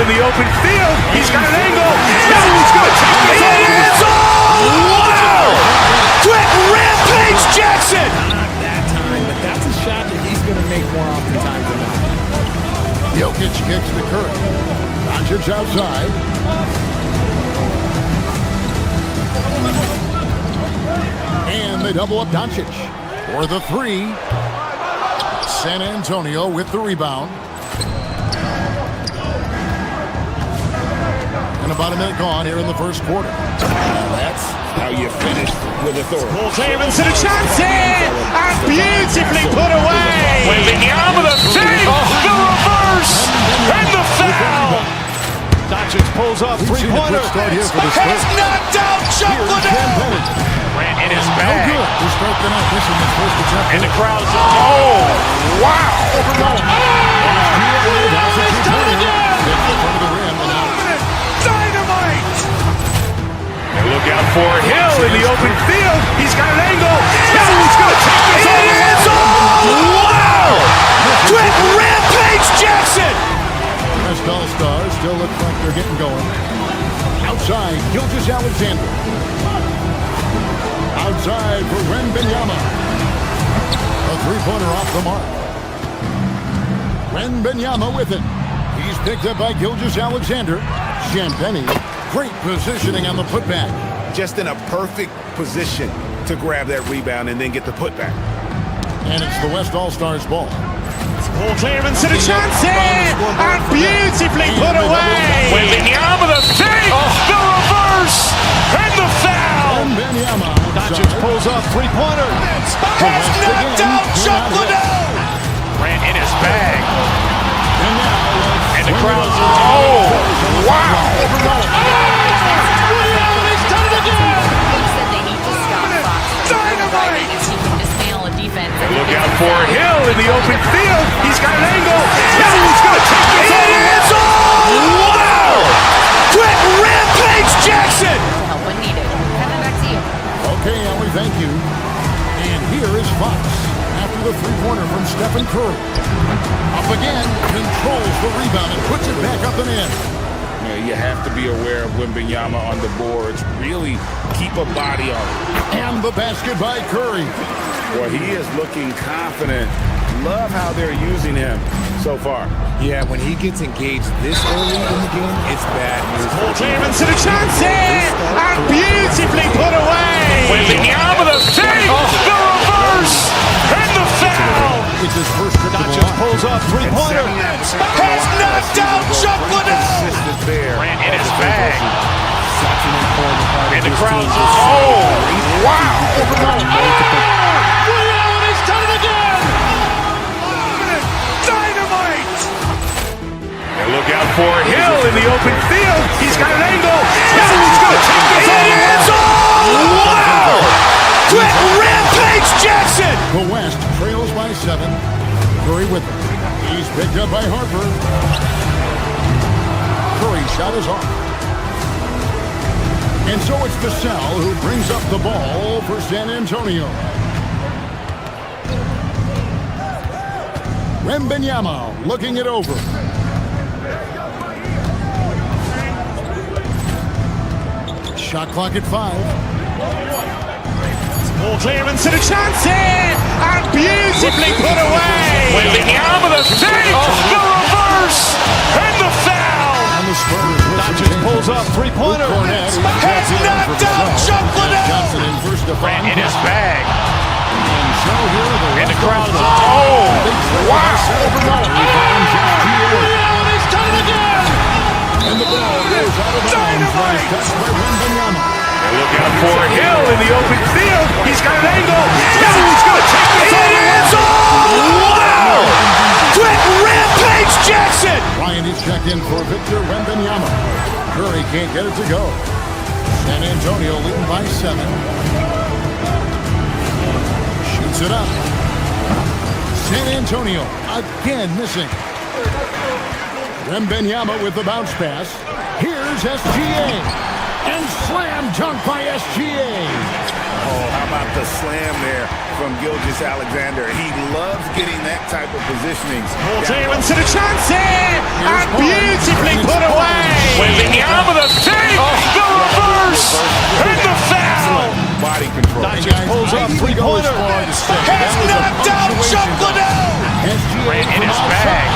the open field. He's got an angle. Now he's going to take this. It is all! Wow! Quick Rampage Jackson! Not that time, but that's a shot that he's going to make more oftentimes than not. Jokic kicks to Curry. Doncic outside. And they double up Doncic for the three. San Antonio with the rebound. And about a minute gone here in the first quarter. And that's how you finish with authority. Paul Clemens to the chance here, and beautifully put away. Wembanyama the save, the reverse, and the foul. Doncic pulls off three-pointer. Has knocked out Chocolate. Ran in his bag. No good to start the night missing his first attempt. And the crowd's oh, wow. He's done it again. Dynamite. Look out for Hill in the open field. He's got an angle. Now he's going to take this. It is all! Wow! Quick Rampage Jackson. West All-Stars still look like they're getting going. Outside, Gilgeous-Alexander. Outside for Wembanyama. A three-pointer off the mark. Wembanyama with it. He's picked up by Gilgeous-Alexander. Champagnie, great positioning on the putback. Just in a perfect position to grab that rebound and then get the putback. And it's the West All-Stars ball. Paul Clemens to the chance here, and beautifully put away. Wembanyama the save, the reverse, and the foul. Wembanyama. Doncic pulls off three-pointer. Has knocked out Chocolate. Ran in his bag. And the crowd's oh, wow. He's done it again. They said they need to stop Fox. Dynamite. He can dismantle a defense. Look out for Hill in the open field. He's got an angle. Now he's going to take this. It is all! Wow! Quick Rampage Jackson. Help when needed. Kevin, back to you. Okay, Ellie, thank you. And here is Fox after the three-pointer from Stephen Curry. Up again, controls the rebound and puts it back up and in. Yeah, you have to be aware of Wembanyama on the boards. Really keep a body on it. And the basket by Curry. Boy, he is looking confident. Love how they're using him so far. Yeah, when he gets engaged this early in the game, it's bad news. Paul Clemens to the chance here, and beautifully put away. Wembanyama the save, the reverse, and the foul. It's his first trip to the Doncic line. pulls off three-pointer. Has knocked out Chocolate. Ran in his bag. And the crowd's oh, wow. He's done it again. Dynamite. And look out for Hill in the open field. He's got an angle. Now he's going to take this. It is all! Wow! Quick Rampage Jackson. The West trails by 7. Curry with it. He's picked up by Harper. Curry's shot is off. And so it's Vassell who brings up the ball for San Antonio. Wembanyama looking it over. Shot clock at 5. Paul Clemens to the chance here, and beautifully put away. Wembanyama the save, the reverse, and the foul. And the Spurs Doncic pulls off three-pointer. Has knocked out Chocolate. Johnson in first to Ran in his bag. And so here And the crowd's oh, wow. He's done it again. And the ball goes out of bounds. Touched by Wembanyama. Look out for Hill in the open field. He's got an angle. Now he's going to take this. It is all! Wow! Quick Rampage Jackson. Bryant is checked in for Victor Wembanyama. Curry can't get it to go. San Antonio leading by 7. Shoots it up. San Antonio again missing. Wembanyama with the bounce pass. Here's SGA. And slam dunk by SGA. Oh, how about the slam there from Gilgeous Alexander? He loves getting that type of positioning. Damon to the chance here, and beautifully put away. Wembanyama the save, the reverse, and the foul. Body control. Doncic pulls up three-pointer. Has knocked out Chocolate. Ran in his bag.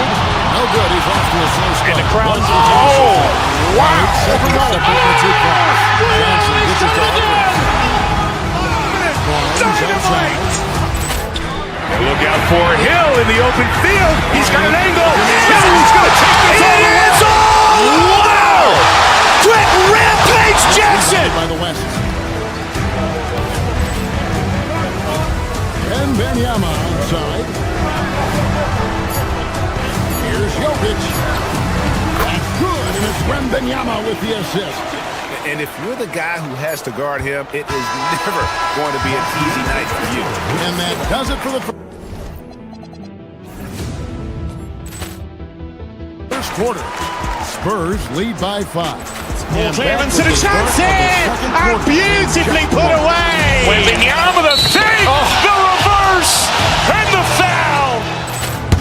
No good. He's off to a slow start. And the crowd's, oh, wow. Johnson gets it to Harper. Dynamite. Look out for Hill in the open field. He's got an angle. Now he's going to take this all the way. It's all! Wow! Quick Rampage Jackson! By the West. And Wembanyama outside. Here's Jokic. That's good, and it's Wembanyama with the assist. And if you're the guy who has to guard him, it is never going to be an easy night for you. And that does it for the first quarter. Spurs lead by 5. Cleveland to the chance here, and beautifully put away. Wembanyama the save, the reverse, and the foul.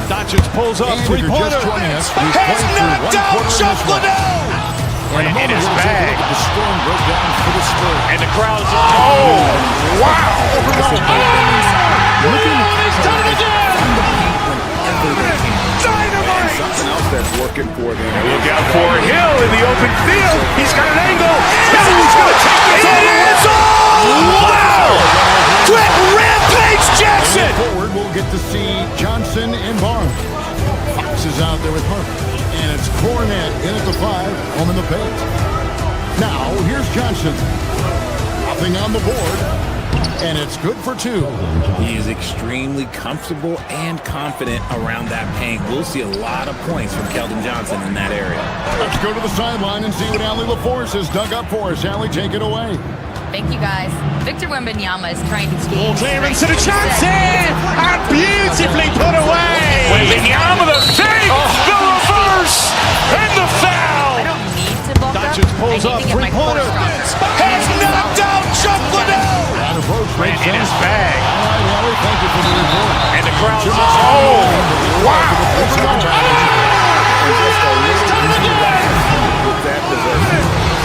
Doncic pulls up And if you're three-pointer. just joining us, we've Has played through one knocked out quarter in this Chocolate. round. Ran in his We'll take a bag. look at the scoring breakdown for the Spurs. And the crowd's, oh, wow. Looking at Dynamite. Something else that's working for them. Look out for Hill in the open field. He's got an angle. Now he's going to take this all the way. It's all! Wow! Quick Rampage Jackson! forward, we'll get to see Johnson and Barnes. Fox is out there with Harper. And it's Cornette in at the 5, home in the paint. Now, here's Johnson. Nothing on the board. And it's good for 2. He is extremely comfortable and confident around that paint. We'll see a lot of points from Keldon Johnson in that area. Let's go to the sideline and see what Allie LaForce has dug up for us. Allie, take it away. Thank you, guys. Victor Wembanyama is trying to gain Cleveland strength. to the chance here, and beautifully put away. Wembanyama the save, the reverse, and the foul. I don't need to bulk up. Doncic pulls I up need to get my core three-pointer. stronger. Has knocked out Chocolate. That approach Ran makes in his sense. bag. All right, Allie, thank you for the report. And the crowd's, oh, wow.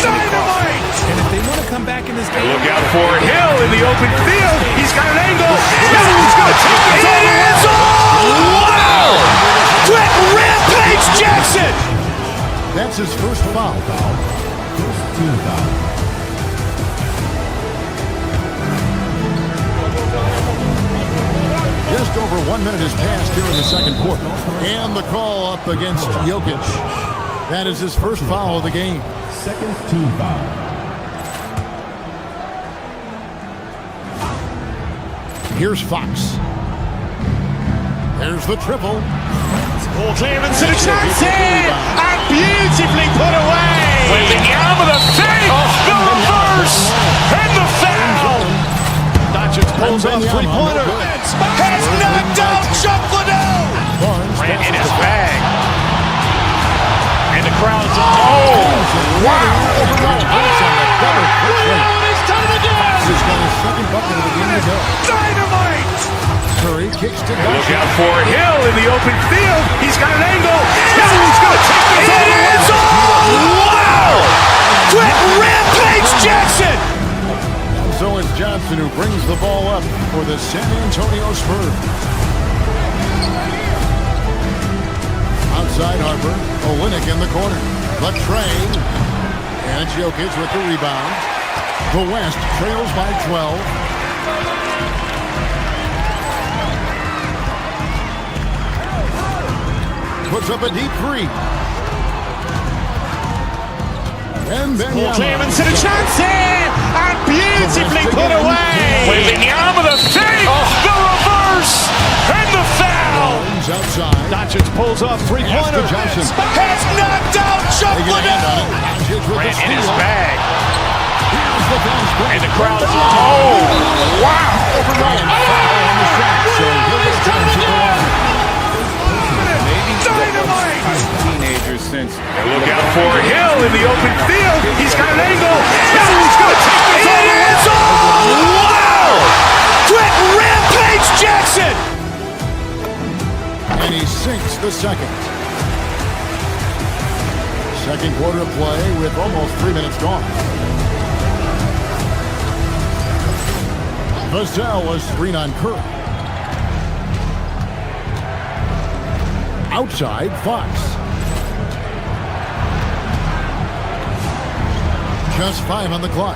Dynamite. And if they want to come back in this game, Look out for Hill in the open field. He's got an angle. Now he's going to take this all the way. It's all! Wow! Quick Rampage Jackson! That's his first foul. First team foul. Just over 1 minute has passed here in the second quarter. And the call up against Jokic. That is his first foul of the game. Second team foul. Here's Fox. There's the triple. Cleveland to the chance here, and beautifully put away. Wembanyama the save, the reverse, and the foul. Doncic pulls up three-pointer. Has knocked out Chocolate. Barnes Ran in his passes the bag. And the crowd's, oh, wow. It's time again. He's got his second bucket of the game to go. Dynamite. Curry kicks to Look Johnson. out for Hill in the open field. He's got an angle. Now he's going to take this all the way. It's all! Wow! Quick Rampage Jackson! So it's Johnson who brings the ball up for the San Antonio Spurs. Outside Harper, Olynyk in the corner. Latrey, and it's Jokic with the rebound. The West trails by 12. Puts up a deep 3. And Wembanyama. Cleveland to the chance here, and beautifully put away. Wembanyama the save, the reverse, and the foul. Barnes outside. Doncic pulls up three-pointer. Pass to Johnson. Has knocked out They get a hand on it. Chocolate. Doncic with Ran the in his steal. bag. Here's the fast break. And the crowd's, oh, wow. Ryan foul on the shot, so he'll get a chance to go on. Dynamite. Teenagers since. Look out for Hill in the open field. He's got an angle. Now he's going to take this all the way. It's all! Wow! Jackson! And he sinks the second. Second quarter of play with almost 3 minutes gone. Vassell was screen on Curry. Outside, Fox. Just 5 on the clock.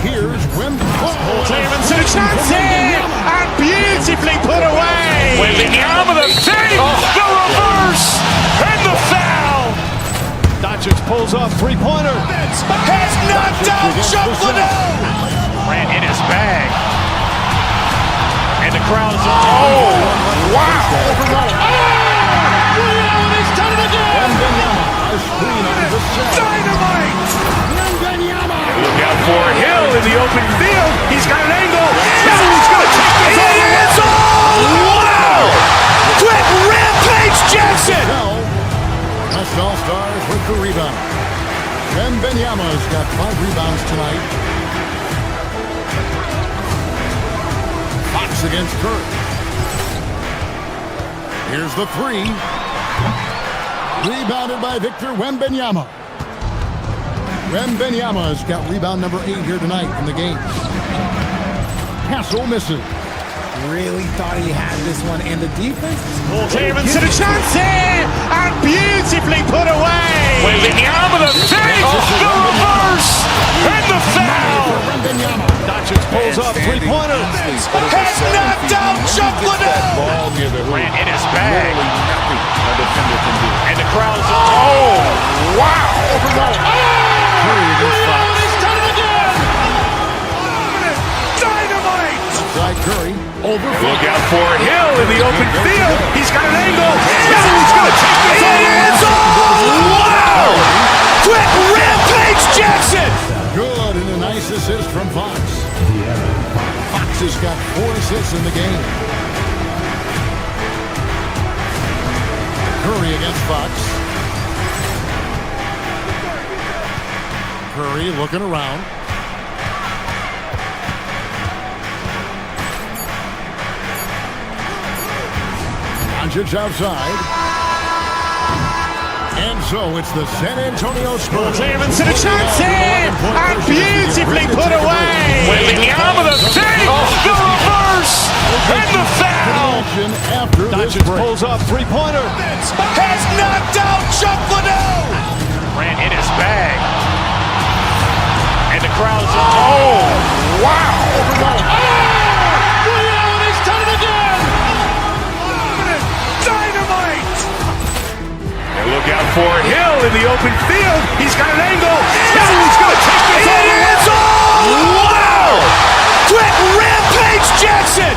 Here's Wembenyama. Clearance and a chance here! And beautifully put away! Wembenyama the save! The reverse! And the foul! Doncic pulls off three-pointer. Has knocked out Chocolate! Ran in his bag. And the crowd is... Oh! Wow! He's done it again! Wembenyama, a screen on Vassell. Dynamite! Wembenyama! Look out for Hill in the open field. He's got an angle. Now he's going to take this all the way. Wow! Quick Rampage Jackson! That's All-Stars with the rebound. Wembenyama's got 5 rebounds tonight. Fox against Curry. Here's the 3. Rebounded by Victor Wembanyama. Wembanyama's got rebound number 8 here tonight in the game. Hassel misses. Really thought he had this one, and the defense. Clearance and a chance here! And beautifully put away! Wembenyama the save! The reverse! And the foul! Doncic pulls off three-pointer. Has knocked out Chocolate! Ran in his bag. And the crowd is... Oh! Wow! Curry against Fox. Dynamite! Outside Curry. Over Fox. Look out for Hill in the open field. He's got an angle. Now he's going to take this all the way. Wow! Quick Rampage Jackson! Good, and a nice assist from Fox. Fox has got 4 assists in the game. Curry against Fox. Curry looking around. Doncic outside. And so it's the San Antonio Spurs. Clearance and a chance here! And beautifully put away! Wembenyama the save! The reverse! And the foul! After this Doncic break. pulls off three-pointer. Has knocked out Chocolate! Ran in his bag. And the crowd is... Oh! Wow! He's done it again! Dynamite! And look out for Hill in the open field. He's got an angle. Now he's going to take this all the way. Wow! Quick Rampage Jackson!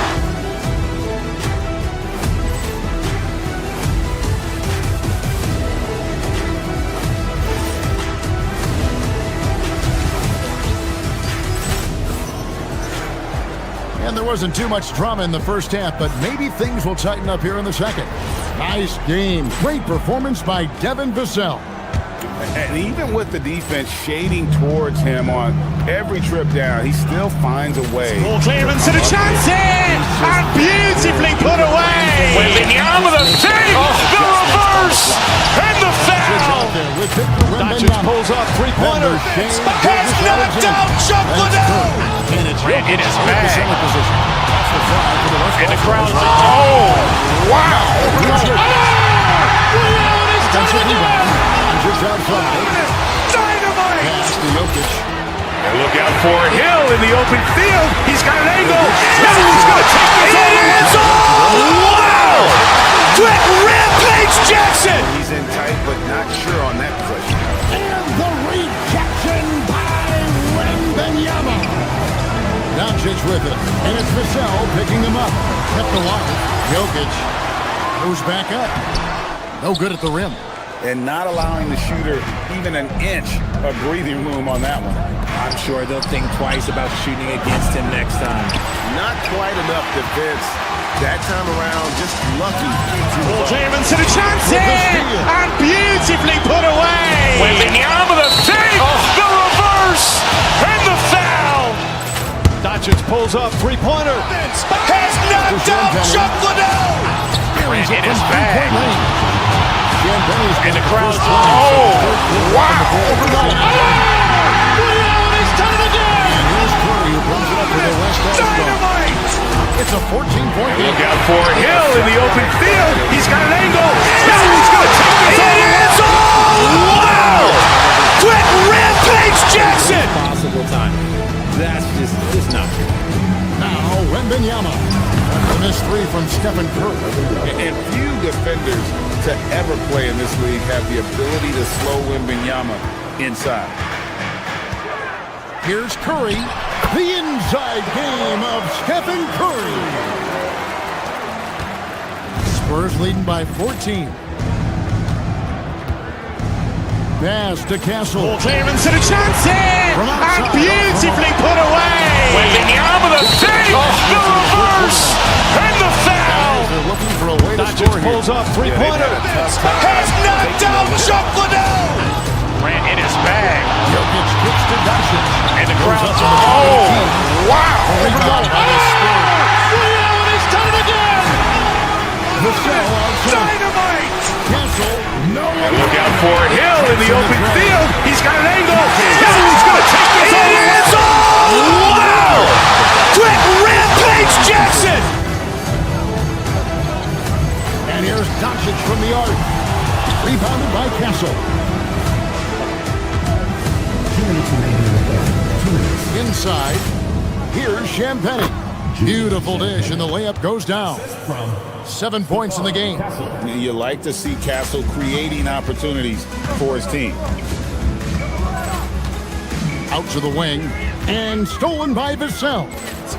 And there wasn't too much drama in the first half, but maybe things will tighten up here in the second. Nice game. Great performance by Devin Vassell. And even with the defense shading towards him on every trip down, he still finds a way. Clearance and a chance here! And beautifully put away! Wembenyama the save! The reverse! And the foul! Doncic pulls off three-pointer. Has knocked out Chocolate! Ran in his bag. And the crowd is... Oh! Wow! He's done it again! Dynamite! Pass to Jokic. And look out for Hill in the open field. He's got an angle. Now he's going to take this all the way. Wow! Quick Rampage Jackson! He's in tight, but not sure on that possession. And the rejection by Wembanyama. Doncic with it, and it's Vassell picking him up. Kept alive. Jokic goes back up. No good at the rim. And not allowing the shooter even an inch of breathing room on that one. I'm sure they'll think twice about shooting against him next time. Not quite enough defense. That time around, just lucky. Clearance and a chance here! And beautifully put away! Wembenyama the save! The reverse! And the foul! Doncic pulls up, three-pointer. Has knocked out Chuck Liddell. Carries it in his from bag. three-point range. Champagne's And the got crowd. first one. Wow. He's done it again. And here's Curry who brings it up for the West Coast. Dynamite. It's a 14-point game. Look out for Hill in the open field. He's got an angle. Now he's going to take this all the way. Wow! Quick Rampage Jackson. Possible time. That's just not true. Now, Wembanyama. A missed three from Stephen Curry. And few defenders to ever play in this league have the ability to slow Wembanyama inside. Here's Curry. The inside game of Stephen Curry. Spurs leading by 14. Pass to Castle. Ball clearance and a chance here. From And outside. beautifully put away. Wembanyama the save. The reverse. And the foul. They're looking for a way to Doncic score pulls here. up, three-pointer. Has knocked out Chuck Liddell. Ran in his bag. Jokic gets to Doncic. And the Goes crowd. up to the top of the key. Wow. Rebound by the Spurs. He's done it again. The cell outside. Dynamite. Castle. No one. Look out for Hill in the open field. He's got an angle. Now he's going to take this all the way. Wow! Quick Rampage Jackson. And here's Doncic from the arc. Rebounded by Castle. 2 minutes remaining in the game. 2 minutes. Inside. Here's Champagne. Beautiful dish, and the layup goes down. 7 points in the game. You like to see Castle creating opportunities for his team. Out to the wing. And stolen by Vassell.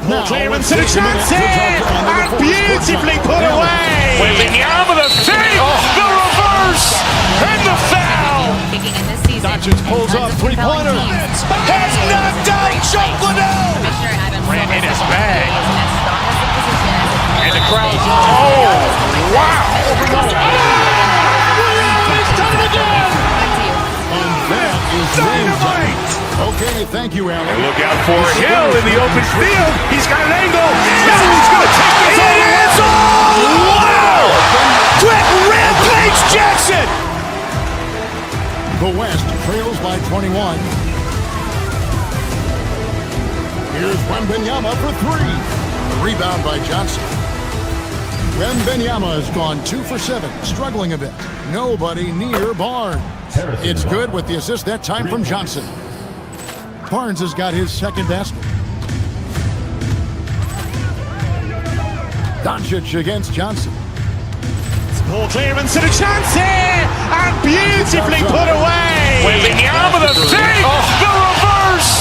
Ball clearance and a chance here. And beautifully put away. Wembanyama the save. The reverse. And the foul. Kicking in this season. Doncic pulls up, three-pointer. Has knocked out Chuck Liddell. Commissioner Adam Ran Silver in his says bag. Curry is in as strong as a position as a And the crowd. Wow. He's done it again. Back to you. And that is Dynamite. Okay, thank you, Alan. Look out for Hill in the open field. He's got an angle. Now he's going to take this all the way. Wow! Quick Rampage Jackson. The West trails by 21. Here's Wembanyama for three. Rebound by Johnson. Wembanyama has gone 2 for 7, struggling a bit. Nobody near Barnes. It's good with the assist that time from Johnson. Barnes has got his second basket. Doncic against Johnson. Ball clearance and a chance here. And beautifully put away. Wembanyama the save. The reverse.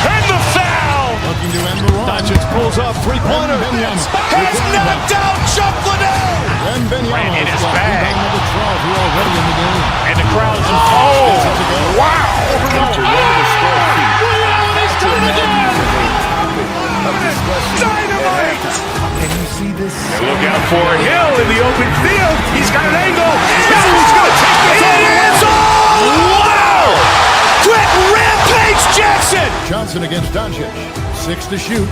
And the foul. Looking to end the run. Doncic pulls up, three-pointer. Wembanyama. Has knocked out Chuck Liddell. Wembanyama Ran in has his got bag. rebound number 12 here already in the game. And the crowd. Wow! Dynamite! Can you see this? Look out for Hill in the open field. He's got an angle. Now he's going to take this all the way. Wow! Quick Rampage Jackson. Johnson against Doncic. 6 to shoot.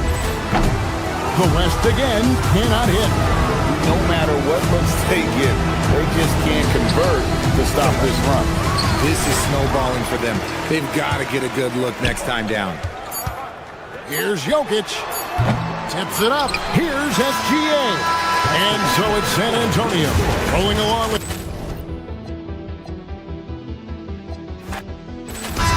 The West again cannot hit. No matter what looks they get, they just can't convert to stop this run. This is snowballing for them. They've got to get a good look next time down. Here's Jokic. Tips it up. Here's SGA. And so it's San Antonio rolling along with...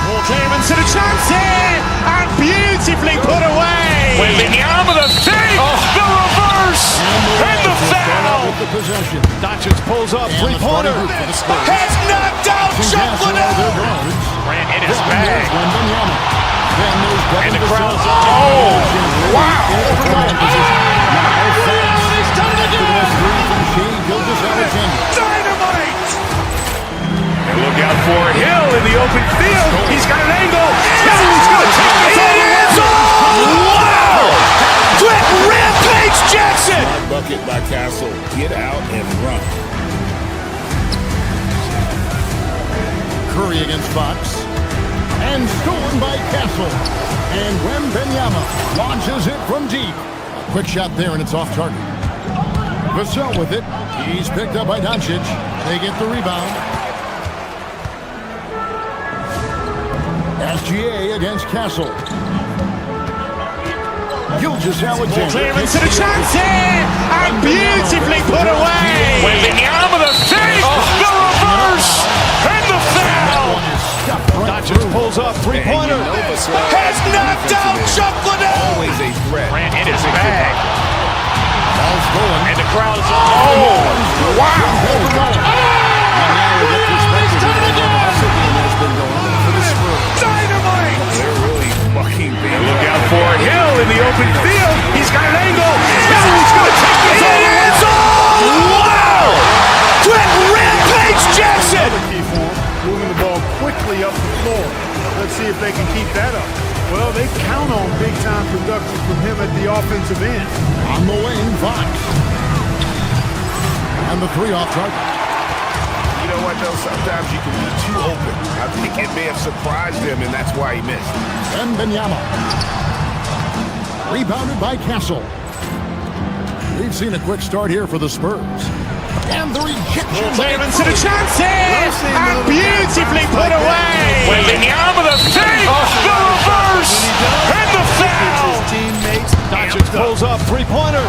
Ball clearance and a chance here. And beautifully put away. Wembanyama the save. The reverse. And the foul. With the possession. Doncic pulls up, And the three-pointer. front for the Spurs. Has knocked out Chuck Castle, their Liddell. guards. Ran in his Then bag. there's Wembanyama. Then there's And the Devin crowd. Vassell. Wow! In at the foul position. Now Fox. He's done it To the again. three from Shea Gilgeous-Alexander. Dynamite! And look out for Hill in the open field. He's got an angle. Now he's going to take this all the way. Wow! Quick Rampage Jackson. Bucket by Castle. Get out and run. Curry against Fox. And stolen by Castle. And Wembanyama launches it from deep. Quick shot there, and it's off target. Vassell with it. He's picked up by Doncic. They get the rebound. SGA against Castle. Gilgeous-Alexander. Clearance and a chance here, and beautifully put away. Wembanyama the fake, the reverse, and the foul. Doncic pulls up, three-pointer. Has knocked out Chocolate. Always a threat. Grant in his bag, Ball's going. and the crowd is wow. Dynamite. They're really bucking things. Look out for Hill in the open field. He's got an angle. Now he's going to take this all the way. Wow! Quick Rampage Jackson! Key for him, moving the ball quickly up the floor. Let's see if they can keep that up. Well, they count on big-time production from him at the offensive end. On the wing, Fox. And the three off target. You know what, though? Sometimes you can be too open. I think it may have surprised him, and that's why he missed. Wembanyama. Rebounded by Castle. We've seen a quick start here for the Spurs. And the rejection. Clearance and a chance here, and beautifully put away. Wembanyama the fake, the reverse, and the foul. Teammates. Doncic pulls up, three-pointer.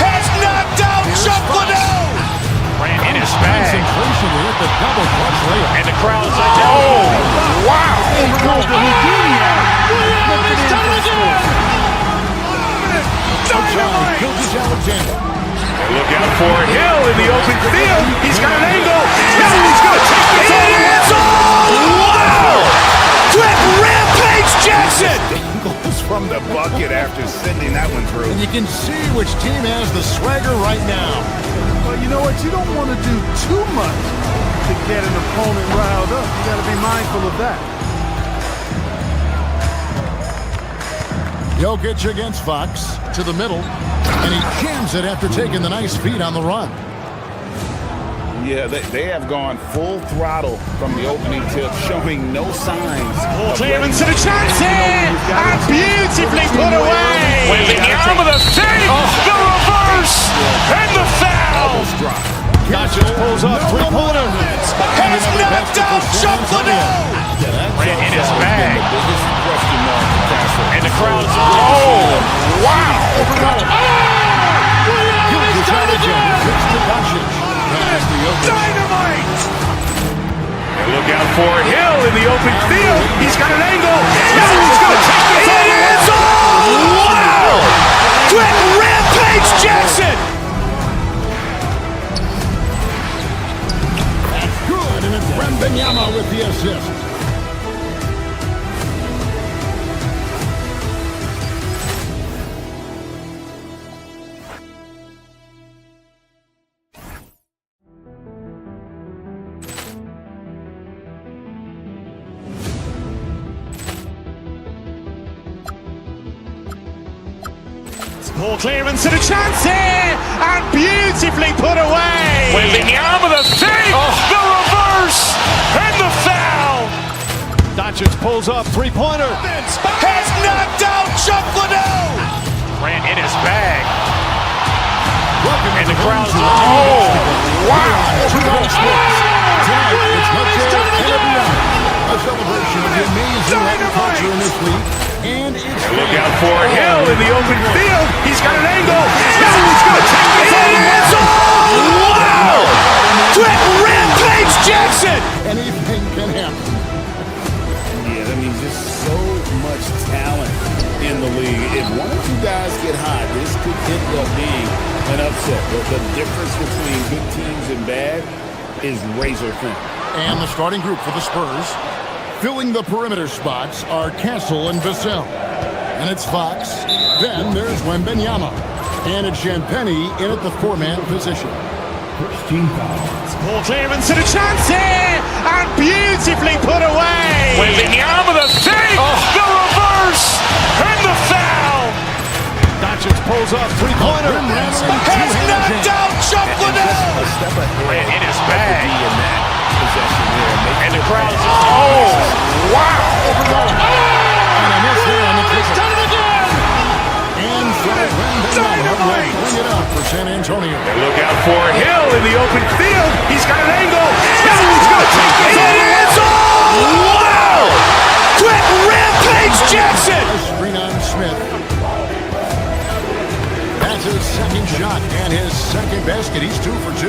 Has knocked out Chocolate. Grant in his bag, Concentration here at the double clutch layup. and the crowd is like, oh, wow. Gilgeous-Alexander. Look out for Hill in the open field. He's got an angle. Now he's going to take this all the way. Wow! Quick Rampage Jackson! Goes from the bucket after sending that one through. And you can see which team has the swagger right now. Well, you know what? You don't want to do too much to get an opponent riled up. You got to be mindful of that. Jokic against Fox to the middle, and he jams it after taking the nice feed on the run. Yeah, they have gone full throttle from the opening tip, showing no signs. Clearance and a chance here, and beautifully put away. Wembanyama the fake, the reverse, and the foul. Doncic pulls up, three-pointer. Has knocked out Chocolate. Grant in his bag, The biggest question mark for Castle. and the crowd is oh, wow! Gilgeous-Alexander kicks to Doncic. Pass to Jokic. Dynamite. And look out for Hill in the open field. He's got an angle. Now he's going to take this all the way. Wow! Quick Rampage Jackson! That's good, and it's Wembanyama with the assist. Ball clearance and a chance here, and beautifully put away. Wembanyama the fake, the reverse, and the foul. Doncic pulls up, three-pointer. Has knocked out Chocolate. Grant in his bag, and the crowd is oh, wow. Tonight, it's Nutshell and beyond. A celebration of the amazing agriculture in this league. And it's Look out for Hill in the open field. He's got an angle. Now he's going to take this all the way. Wow! Quick Rampage Jackson! anything can happen. Yeah, I mean, just so much talent in the league. If one or two guys get hot, this could end up being an upset. The difference between good teams and bad is razor thin. And the starting group for the Spurs, filling the perimeter spots, are Castle and Vassell. And it's Fox. Then there's Wembanyama. And it's Champagnie in at the four-man position. First team foul. Ball clearance and a chance here, and beautifully put away. Wembanyama the fake, the reverse, and the foul. Doncic pulls up, three-pointer. Has knocked out Chocolate. A step ahead In his to bag. be in that possession there. And the crowd is oh, wow. And a miss there on the Dynamite! Bring it up for San Antonio. And look out for Hill in the open field. He's got an angle. He's going to take it. It is all! Wow! Quick Rampage Jackson! Screen on Smith. That's his second shot and his second basket. He's 2 for 2.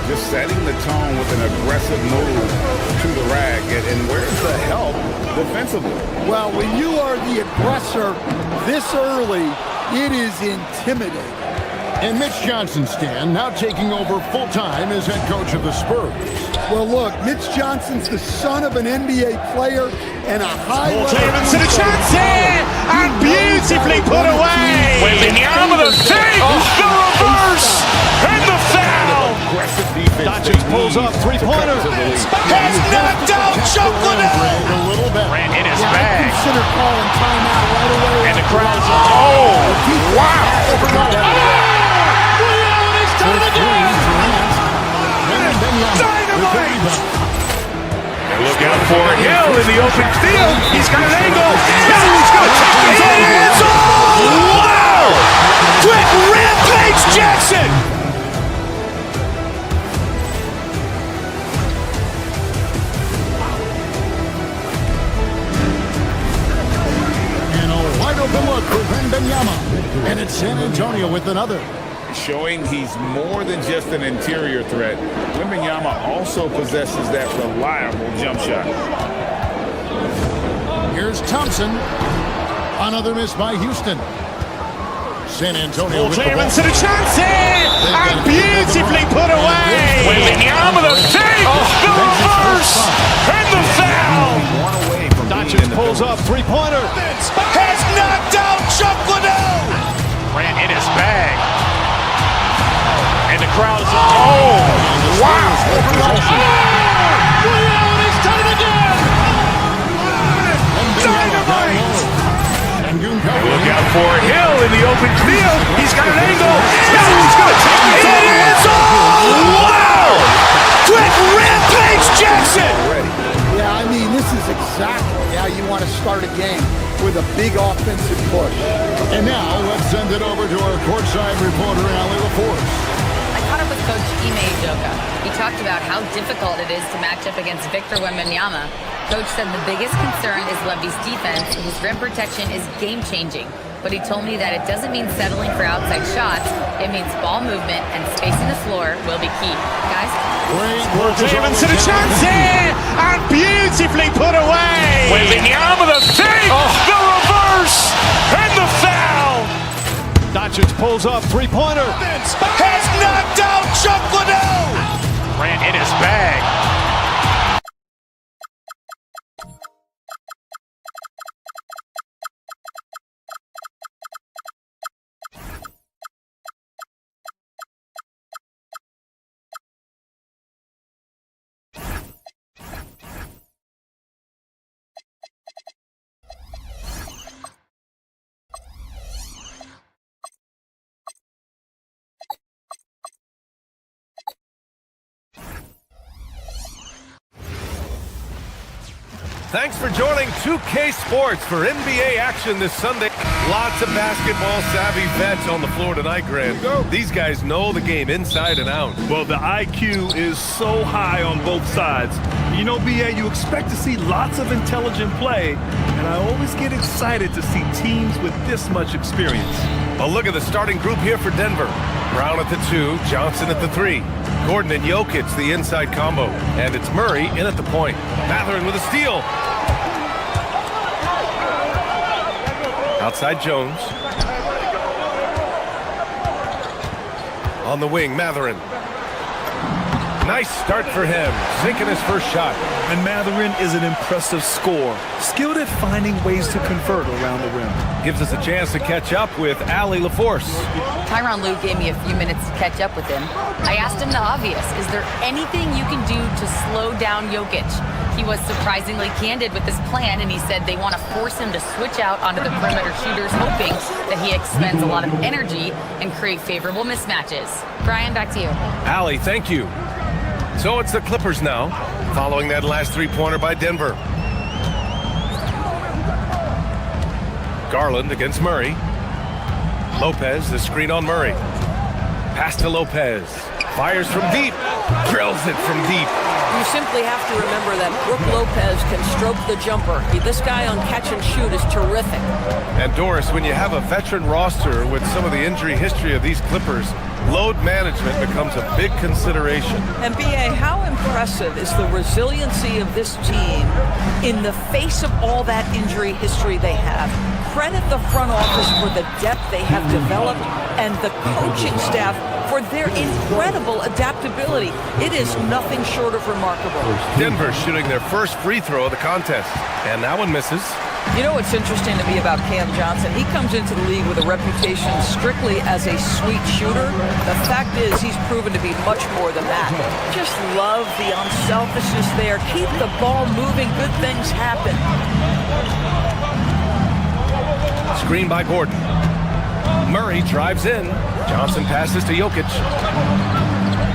Just setting the tone with an aggressive move to the rack. And where's the help defensively? Well, when you are the aggressor this early, it is intimidating. And Mitch Johnson, Stan, now taking over full-time as head coach of the Spurs. Well, look, Mitch Johnson's the son of an NBA player and a high-level... Clearance and a chance here, and beautifully put away. Wembanyama the save, the reverse, and the foul. Aggressive defense. Doncic pulls up, three-pointer. Has knocked out Chocolate. A little bit. Ran in his Yeah, I bag. consider calling timeout right away. And the crowd's, oh, wow. And look out for Hill in the open field. He's got an angle. He's going to take it. It is all! Wow! Quick Rampage Jackson! And a wide open look for Wembanyama. And it's San Antonio with another. Showing he's more than just an interior threat. Wembanyama also possesses that reliable jump shot. Here's Thompson. Another miss by Houston. San Antonio with the ball. Clearance and a chance here, and beautifully put away. Wembanyama the save, the reverse, and the foul. One away from Doncic pulls up, three-pointer. Has knocked out Chocolate. Ran in his bag. And the crowd is, oh, wow. He's done it again. Dynamite. And Look out for Hill in the open field. He's got an angle. He's going to take it. It is all! Wow! Quick Rampage Jackson! Yeah, I mean, this is exactly how you want to start a game, with a big offensive push. And now let's send it over to our courtside reporter, Ali LaForce. I caught up with Coach Ime Udoka. He talked about how difficult it is to match up against Victor Wembanyama. Coach said the biggest concern is Wemby's defense. His rim protection is game-changing. But he told me that it doesn't mean settling for outside shots. It means ball movement and spacing the floor will be key. Guys? Clearance and a chance here, and beautifully put away. Wembanyama the save, the reverse, and the foul. Doncic pulls up, three-pointer. Has knocked out Chocolate. Ran in his bag. Thanks for joining 2K Sports for NBA action this Sunday. Lots of basketball-savvy vets on the floor tonight, Grant. These guys know the game inside and out. Well, the IQ is so high on both sides. You know, BA, you expect to see lots of intelligent play, and I always get excited to see teams with this much experience. A look at the starting group here for Denver. Brown at the 2, Johnson at the 3. Gordon and Jokic, the inside combo. And it's Murray in at the point. Mathurin with a steal. Outside Jones. On the wing, Mathurin. Nice start for him, sinking his first shot. And Mathurin is an impressive scorer, skilled at finding ways to convert around the rim. Gives us a chance to catch up with Ali LaForce. Tyronn Lue gave me a few minutes to catch up with him. I asked him the obvious, is there anything you can do to slow down Jokic? He was surprisingly candid with his plan, and he said they want to force him to switch out onto the perimeter shooters, hoping that he expends a lot of energy and create favorable mismatches. Brian, back to you. Ali, thank you. So it's the Clippers now, following that last three-pointer by Denver. Garland against Murray. Lopez, the screen on Murray. Pass to Lopez. Fires from deep. Drills it from deep. You simply have to remember that Brook Lopez can stroke the jumper. This guy on catch and shoot is terrific. And Doris, when you have a veteran roster with some of the injury history of these Clippers, load management becomes a big consideration. And B.A., how impressive is the resiliency of this team in the face of all that injury history they have? Credit the front office for the depth they have developed and the coaching staff for their incredible adaptability. It is nothing short of remarkable. Denver shooting their first free throw of the contest. And that one misses. You know what's interesting to me about Cam Johnson? He comes into the league with a reputation strictly as a sweet shooter. The fact is he's proven to be much more than that. Just love the unselfishness there. Keep the ball moving. Good things happen. Screen by Gordon. Murray drives in. Johnson passes to Jokic.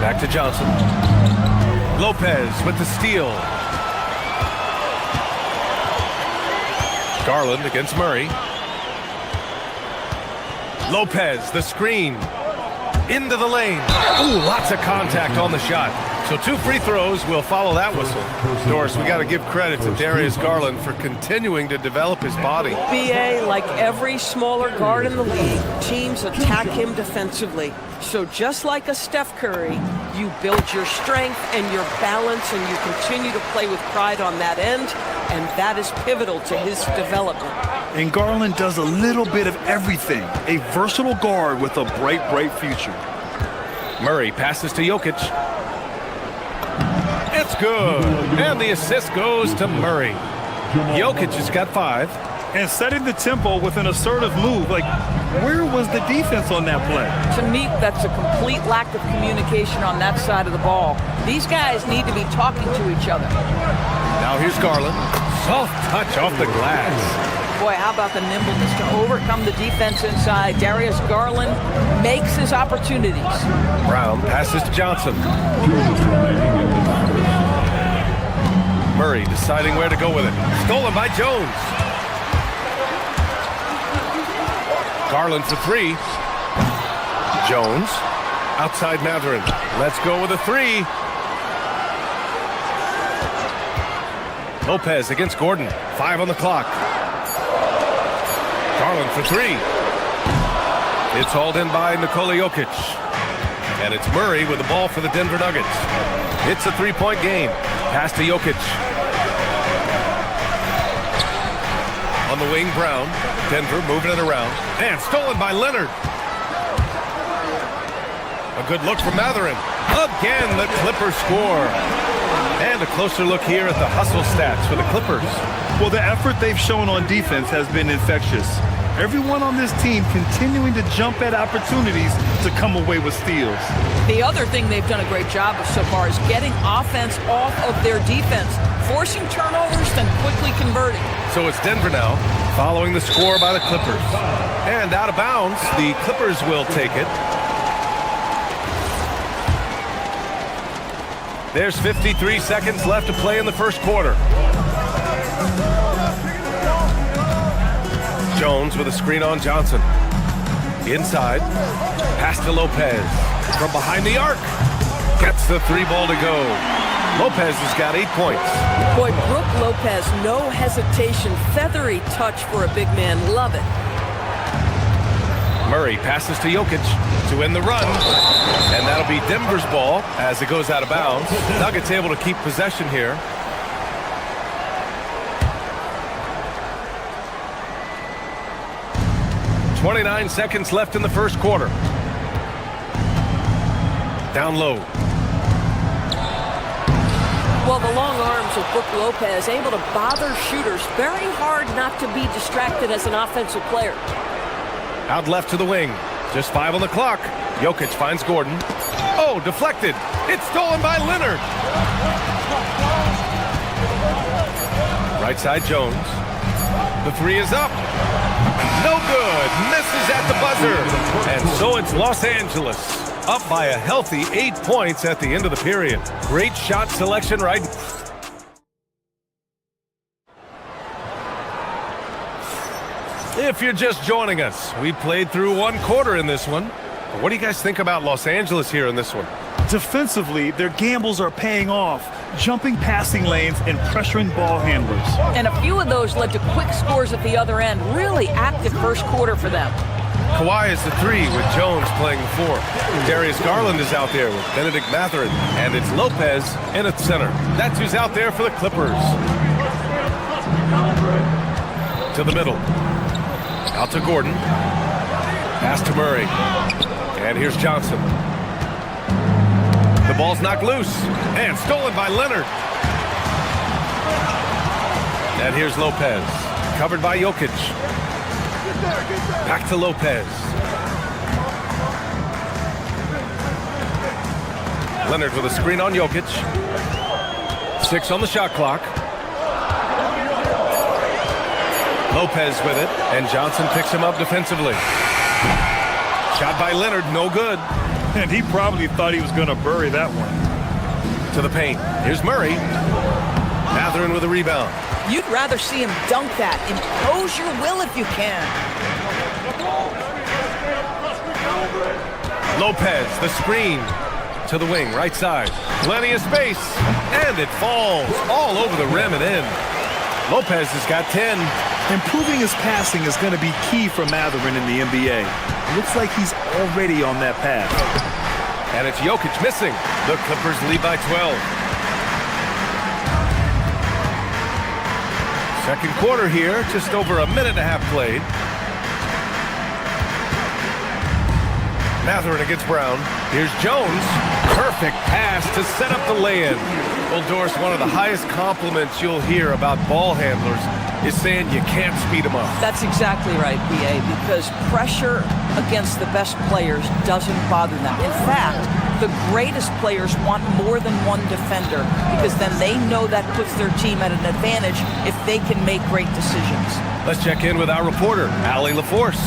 Back to Johnson. Lopez with the steal. Garland against Murray. Lopez, the screen. Into the lane. Ooh, lots of contact on the shot. So 2 free throws will follow that whistle. Doris, we got to give credit to Darius Garland for continuing to develop his body. B.A., like every smaller guard in the league, teams attack him defensively. So just like a Steph Curry, you build your strength and your balance, and you continue to play with pride on that end, and that is pivotal to his development. And Garland does a little bit of everything. A versatile guard with a bright, bright future. Murray passes to Jokic. It's good. And the assist goes to Murray. Jokic has got 5. And setting the tempo with an assertive move. Like, where was the defense on that play? To me, that's a complete lack of communication on that side of the ball. These guys need to be talking to each other. Now here's Garland. Soft touch off the glass. Boy, how about the nimbleness to overcome the defense inside? Darius Garland makes his opportunities. Brown passes to Johnson. Murray deciding where to go with it. Stolen by Jones. Garland for 3. Jones. Outside Mathurin. Let's go with a 3. Lopez against Gordon. 5 on the clock. Garland for 3. It's hauled in by Nikola Jokic. And it's Murray with the ball for the Denver Nuggets. It's a 3-point game. Pass to Jokic. On the wing, Brown. Denver moving it around. And stolen by Leonard. A good look from Mathurin. Again, the Clippers score. And a closer look here at the hustle stats for the Clippers. Well, the effort they've shown on defense has been infectious. Everyone on this team continuing to jump at opportunities to come away with steals. The other thing they've done a great job of so far is getting offense off of their defense, forcing turnovers, then quickly converting. So it's Denver now, following the score by the Clippers. And out of bounds, the Clippers will take it. There's 53 seconds left to play in the first quarter. Jones with a screen on Johnson. Inside. Pass to Lopez. From behind the arc. Gets the 3 ball to go. Lopez has got 8 points. Boy, Brook Lopez, no hesitation. Feathery touch for a big man. Love it. Murray passes to Jokic to end the run. And that'll be Denver's ball as it goes out of bounds. Nuggets able to keep possession here. .29 seconds left in the first quarter. Down low. Well, the long arms of Brook Lopez able to bother shooters. Very hard not to be distracted as an offensive player. Out left to the wing. Just 5 on the clock. Jokic finds Gordon. Oh, deflected. It's stolen by Leonard. Right side Jones. The 3 is up. No good. Misses at the buzzer. And so it's Los Angeles. Up by a healthy 8 points at the end of the period. Great shot selection right. If you're just joining us, we played through one quarter in this one. But what do you guys think about Los Angeles here in this one? Defensively, their gambles are paying off, jumping passing lanes and pressuring ball handlers. And a few of those led to quick scores at the other end. Really active first quarter for them. Kawhi is the 3 with Jones playing the 4. Darius Garland is out there with Benedict Mathurin, and it's Lopez in at center. That's who's out there for the Clippers. To the middle. Out to Gordon. Pass to Murray. And here's Johnson. The ball's knocked loose and stolen by Leonard. And here's Lopez. Covered by Jokic. Back to Lopez. Leonard with a screen on Jokic. 6 on the shot clock. Lopez with it, and Johnson picks him up defensively. Shot by Leonard, no good. And he probably thought he was going to bury that one. To the paint. Here's Murray. Mathurin with a rebound. You'd rather see him dunk that. Impose your will if you can. Lopez, the screen. To the wing, right side. Plenty of space. And it falls all over the rim and in. Lopez has got 10. Improving his passing is going to be key for Mathurin in the NBA. Looks like he's already on that path. And it's Jokic missing. The Clippers lead by 12. Second quarter here, just over a minute and a half played. Mathurin against Brown. Here's Jones. Perfect pass to set up the lay-in. Well, Doris, one of the highest compliments you'll hear about ball handlers is saying you can't speed them up. That's exactly right, B.A., because pressure against the best players doesn't bother them. In fact, the greatest players want more than one defender because then they know that puts their team at an advantage if they can make great decisions. Let's check in with our reporter, Allie LaForce.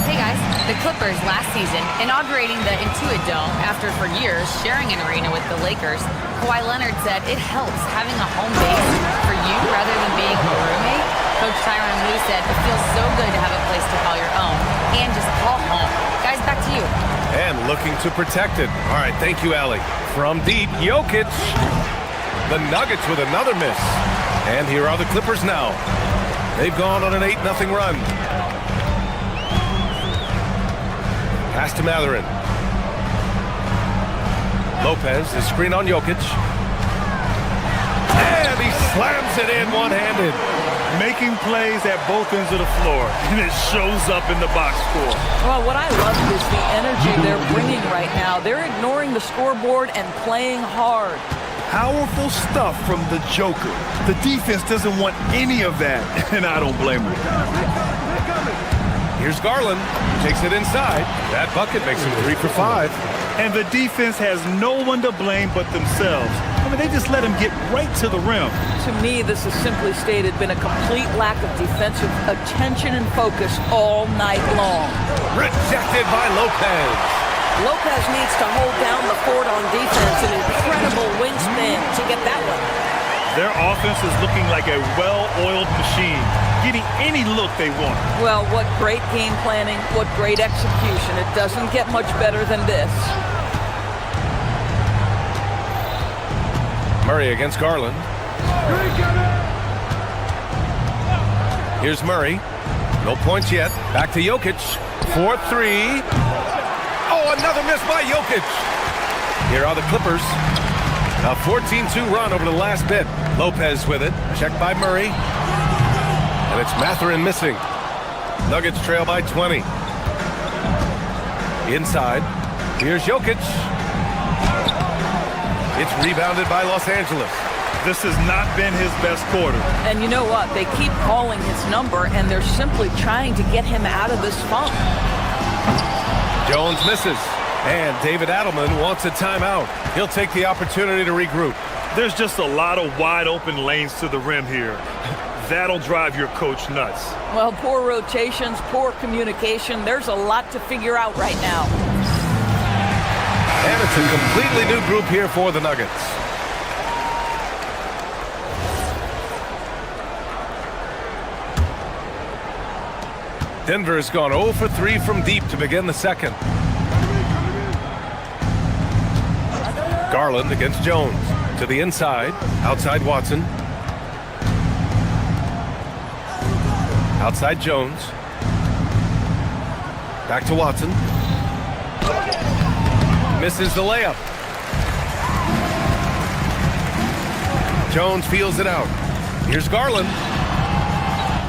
Hey guys, the Clippers last season inaugurating the Intuit Dome after for years sharing an arena with the Lakers. Kawhi Leonard said it helps having a home base for you rather than being a roommate. Coach Tyronn Lue said it feels so good to have a place to call your own and just call home. Guys, back to you. And looking to protect it. All right, thank you, Allie. From deep, Jokic. The Nuggets with another miss. And here are the Clippers now. They've gone on an 8-0 run. Pass to Mathurin. Lopez, the screen on Jokic. And he slams it in one-handed. Making plays at both ends of the floor, and it shows up in the box score. Well, what I love is the energy they're bringing right now. They're ignoring the scoreboard and playing hard. Powerful stuff from the Joker. The defense doesn't want any of that, and I don't blame them. Here's Garland. Takes it inside. That bucket makes him 3 for 5. And the defense has no one to blame but themselves. I mean, they just let him get right to the rim. To me, this has simply stated been a complete lack of defensive attention and focus all night long. Rejected by Lopez. Lopez needs to hold down the fort on defense. An incredible wingspan to get that one. Their offense is looking like a well-oiled machine, getting any look they want. Well, what great game planning, what great execution. It doesn't get much better than this. Murray against Garland. Here's Murray. No points yet. Back to Jokic. 4-3. Oh, another miss by Jokic. Here are the Clippers. A 14-2 run over the last bit. Lopez with it. Checked by Murray. And it's Mathurin missing. Nuggets trail by 20. Inside. Here's Jokic. It's rebounded by Los Angeles. This has not been his best quarter. And you know what? They keep calling his number, and they're simply trying to get him out of this funk. Jones misses. And David Adelman wants a timeout. He'll take the opportunity to regroup. There's just a lot of wide open lanes to the rim here. That'll drive your coach nuts. Well, poor rotations, poor communication. There's a lot to figure out right now. And it's a completely new group here for the Nuggets. Denver has gone 0 for 3 from deep to begin the second. Garland against Jones. To the inside. Outside Watson. Outside Jones. Back to Watson. Misses the layup. Jones feels it out. Here's Garland.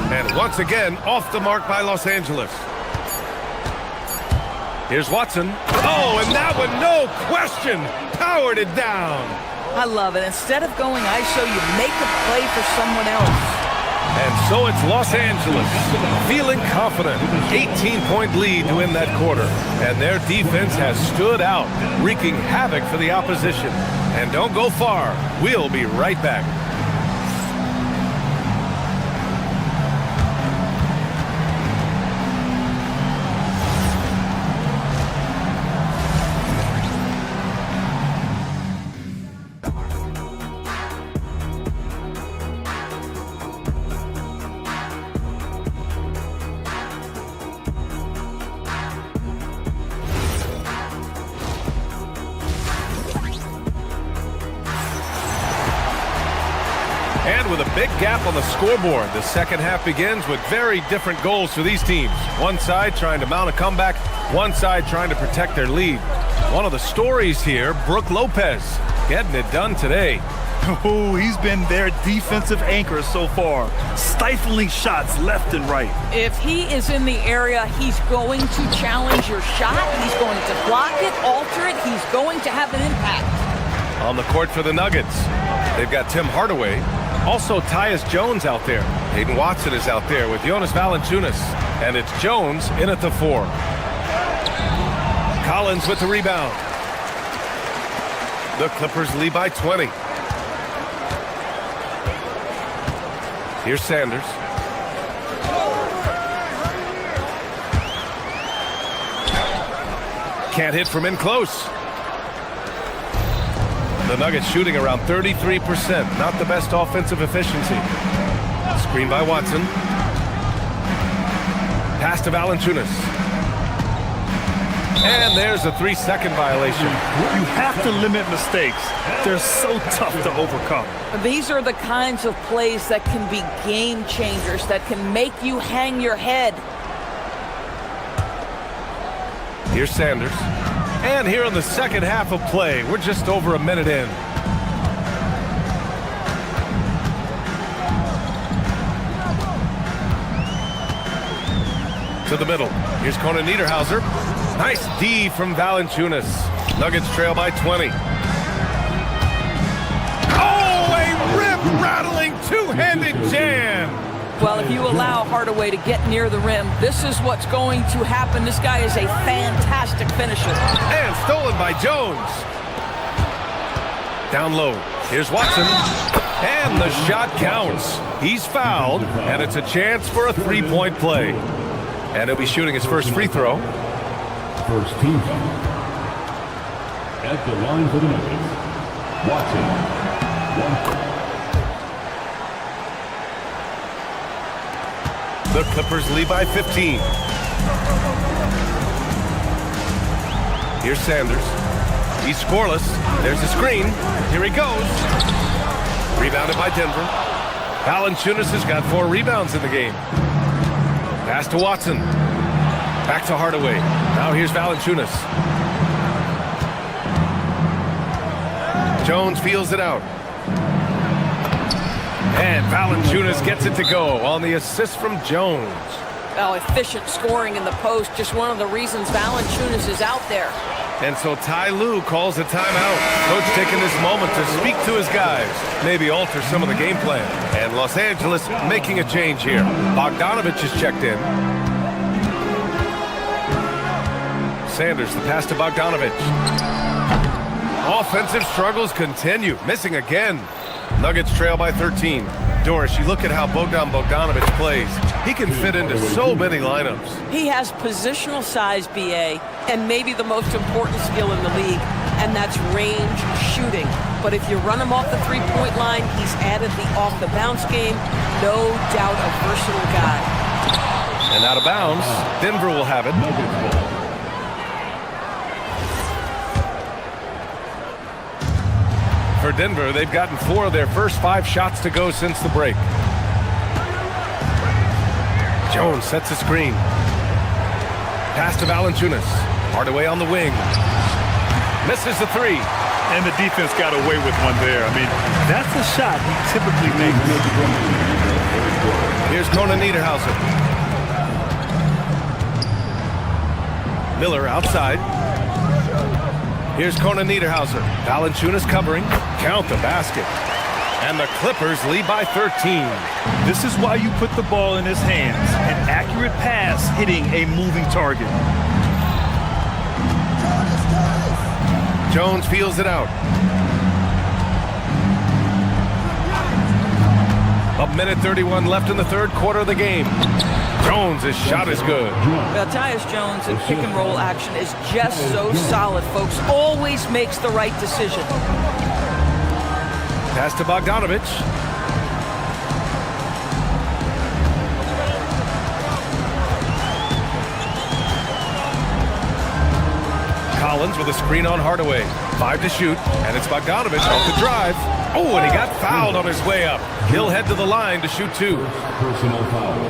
And once again, off the mark by Los Angeles. Here's Watson. Oh, and that one, no question, powered it down. I love it. Instead of going ISO, you make a play for someone else. And so it's Los Angeles, feeling confident. 18-point lead to win that quarter. And their defense has stood out, wreaking havoc for the opposition. And don't go far. We'll be right back. And with a big gap on the scoreboard, the second half begins with very different goals for these teams. One side trying to mount a comeback, one side trying to protect their lead. One of the stories here, Brook Lopez, getting it done today. Oh, he's been their defensive anchor so far, stifling shots left and right. If he is in the area, he's going to challenge your shot. He's going to block it, alter it. He's going to have an impact. On the court for the Nuggets, they've got Tim Hardaway. Also, Tyus Jones out there. Hayden Watson is out there with Jonas Valanciunas. And it's Jones in at the 4. Collins with the rebound. The Clippers lead by 20. Here's Sanders. Can't hit from in close. The Nuggets shooting around 33%. Not the best offensive efficiency. Screen by Watson. Pass to Valanciunas. And there's a 3-second violation. You have to limit mistakes. They're so tough to overcome. These are the kinds of plays that can be game changers, that can make you hang your head. Here's Sanders. And here in the second half of play, we're just over a minute in. To the middle. Here's Conan Niederhauser. Nice D from Valanciunas. Nuggets trail by 20. Oh, a rip-rattling two-handed jam. Well, if you allow Hardaway to get near the rim, this is what's going to happen. This guy is a fantastic finisher. And stolen by Jones. Down low. Here's Watson. And the shot counts. He's fouled, and it's a chance for a three-point play. And he'll be shooting his first free throw. First team foul. At the line for the Nuggets, Watson. 1 foul. The Clippers lead by 15. Here's Sanders. He's scoreless. There's a screen. Here he goes. Rebounded by Denver. Valanciunas has got 4 rebounds in the game. Pass to Watson. Back to Hardaway. Now here's Valanciunas. Jones feels it out. And Valanciunas gets it to go on the assist from Jones. Oh, efficient scoring in the post. Just one of the reasons Valanciunas is out there. And so Ty Lue calls a timeout. Coach taking this moment to speak to his guys, maybe alter some of the game plan. And Los Angeles making a change here. Bogdanovich is checked in. Sanders, the pass to Bogdanovich. Offensive struggles continue, missing again. Nuggets trail by 13. Doris, you look at how Bogdanovich plays. He can fit into so many lineups. He has positional size, BA, and maybe the most important skill in the league, and that's range shooting. But if you run him off the three-point line, he's added the off-the-bounce game. No doubt a versatile guy. And out of bounds, Denver will have it. For Denver, they've gotten 4 of their first 5 shots to go since the break. Jones sets a screen. Pass to Valanciunas. Hardaway on the wing. Misses the 3. And the defense got away with one there. I mean, that's a shot he typically makes. Here's Conan Niederhauser. Miller outside. Here's Conan Niederhauser. Valanciunas covering. Count the basket. And the Clippers lead by 13. This is why you put the ball in his hands. An accurate pass hitting a moving target. Jones feels it out. A minute 31 left in the third quarter of the game. Jones' shot is good. Well, Tyus Jones in pick and roll action is just so solid, folks. Always makes the right decision. Pass to Bogdanovich. Collins with a screen on Hardaway. 5 to shoot, and it's Bogdanovich off the drive. Oh, and he got fouled on his way up. He'll head to the line to shoot 2.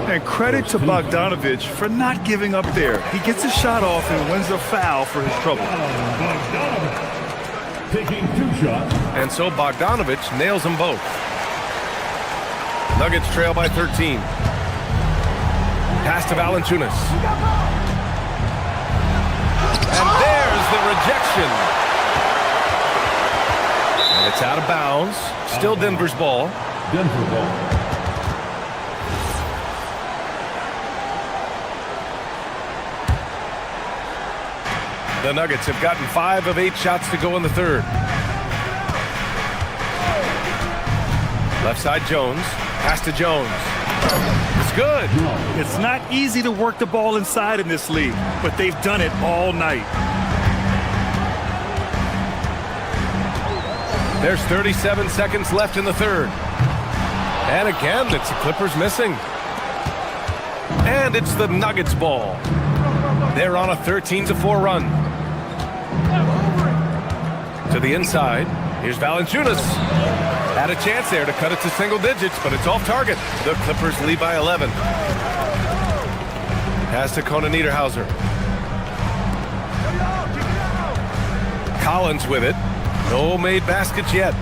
And credit to Bogdanovich for not giving up there. He gets a shot off and wins a foul for his trouble. Taking 2 shots. And so Bogdanovich nails them both. Nuggets trail by 13. Pass to Valanciunas. And there's the rejection. And it's out of bounds. Still Denver's ball. Denver ball. The Nuggets have gotten 5 of 8 shots to go in the third. Left side Jones. Pass to Jones. It's good. It's not easy to work the ball inside in this league, but they've done it all night. There's 37 seconds left in the third. And again, it's the Clippers missing. And it's the Nuggets ball. They're on a 13-4 run. To the inside. Here's Valanciunas. Had a chance there to cut it to single digits, but it's off target. The Clippers lead by 11. Pass to Conan Niederhauser. Collins with it. No made baskets yet.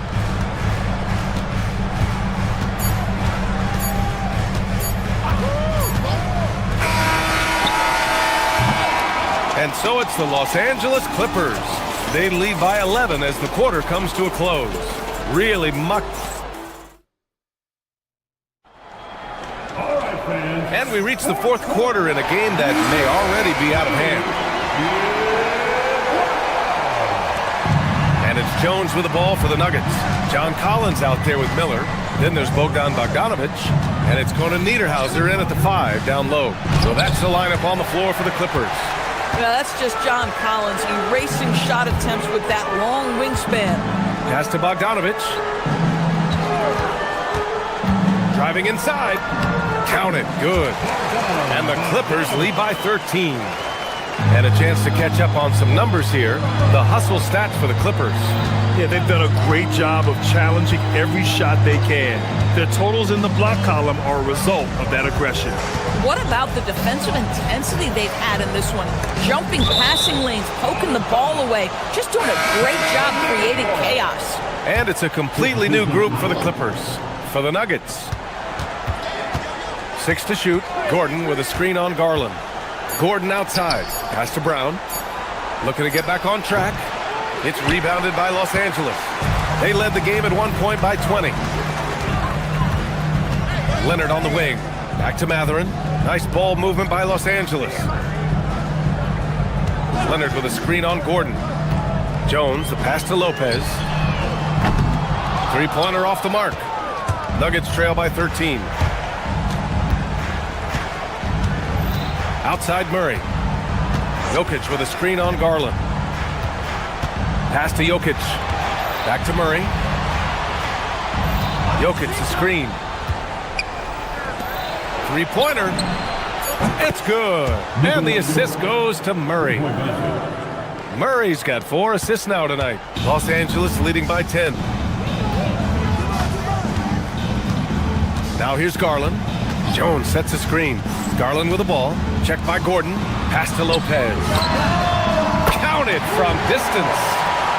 And so it's the Los Angeles Clippers. They lead by 11 as the quarter comes to a close. Really And we reach the fourth quarter in a game that may already be out of hand. And it's Jones with the ball for the Nuggets. John Collins out there with Miller. Then there's Bogdan Bogdanovich. And it's Conan Niederhauser in at the 5 down low. So that's the lineup on the floor for the Clippers. Yeah, that's just John Collins erasing shot attempts with that long wingspan. Pass to Bogdanovich. Driving inside. Count it. Good. And the Clippers lead by 13. And a chance to catch up on some numbers here. The hustle stats for the Clippers. Yeah, they've done a great job of challenging every shot they can. Their totals in the block column are a result of that aggression. What about the defensive intensity they've had in this one? Jumping passing lanes, poking the ball away, just doing a great job creating chaos. And it's a completely new group for the Clippers. For the Nuggets. 6 to shoot. Gordon with a screen on Garland. Gordon outside. Pass to Brown. Looking to get back on track. It's rebounded by Los Angeles. They led the game at one point by 20. Leonard on the wing. Back to Mathurin. Nice ball movement by Los Angeles. Leonard with a screen on Gordon. Jones, the pass to Lopez. Three-pointer off the mark. Nuggets trail by 13. Outside Murray. Jokic with a screen on Garland. Pass to Jokic. Back to Murray. Jokic, the screen. Three-pointer. It's good. And the assist goes to Murray. Murray's got 4 assists now tonight. Los Angeles leading by 10. Now here's Garland. Jones sets a screen. Garland with the ball. Checked by Gordon. Pass to Lopez. Counted from distance.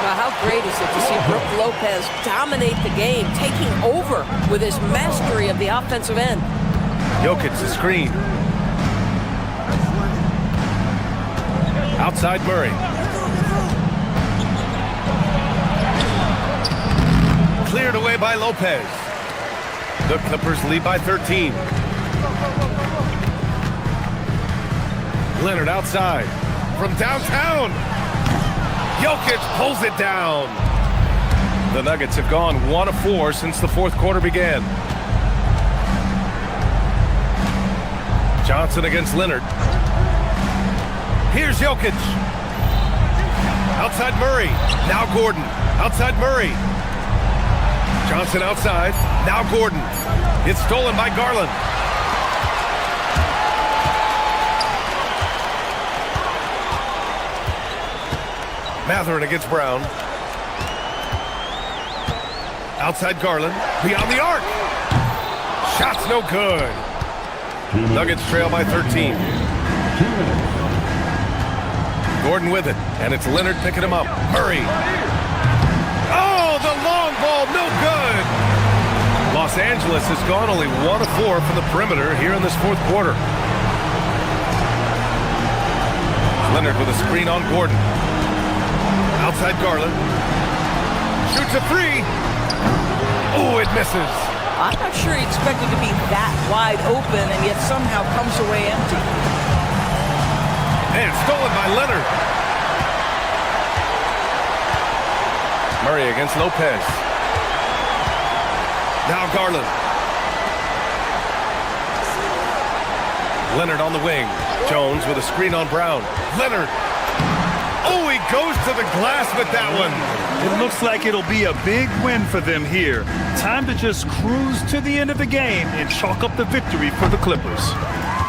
Now, how great is it to see Brook Lopez dominate the game, taking over with his mastery of the offensive end. Jokic the screen. Outside Murray. Cleared away by Lopez. The Clippers lead by 13. Leonard outside. From downtown. Jokic pulls it down. The Nuggets have gone 1 of 4 since the fourth quarter began. Johnson against Leonard. Here's Jokic. Outside Murray. Now Gordon. Outside Murray. Johnson outside. Now Gordon. It's stolen by Garland. Mathurin against Brown. Outside Garland. Beyond the arc. Shot's no good. Nuggets trail by 13. Gordon with it. And it's Leonard picking him up. Murray. Oh, the long ball. No good. Los Angeles has gone only 1 of 4 from the perimeter here in this fourth quarter. Leonard with a screen on Gordon. Outside Garland. Shoots a 3. Oh, it misses. I'm not sure he expected to be that wide open and yet somehow comes away empty. And stolen by Leonard. Murray against Lopez. Now Garland. Leonard on the wing. Jones with a screen on Brown. Leonard. Oh, he goes to the glass with that one. It looks like it'll be a big win for them here. Time to just cruise to the end of the game and chalk up the victory for the Clippers.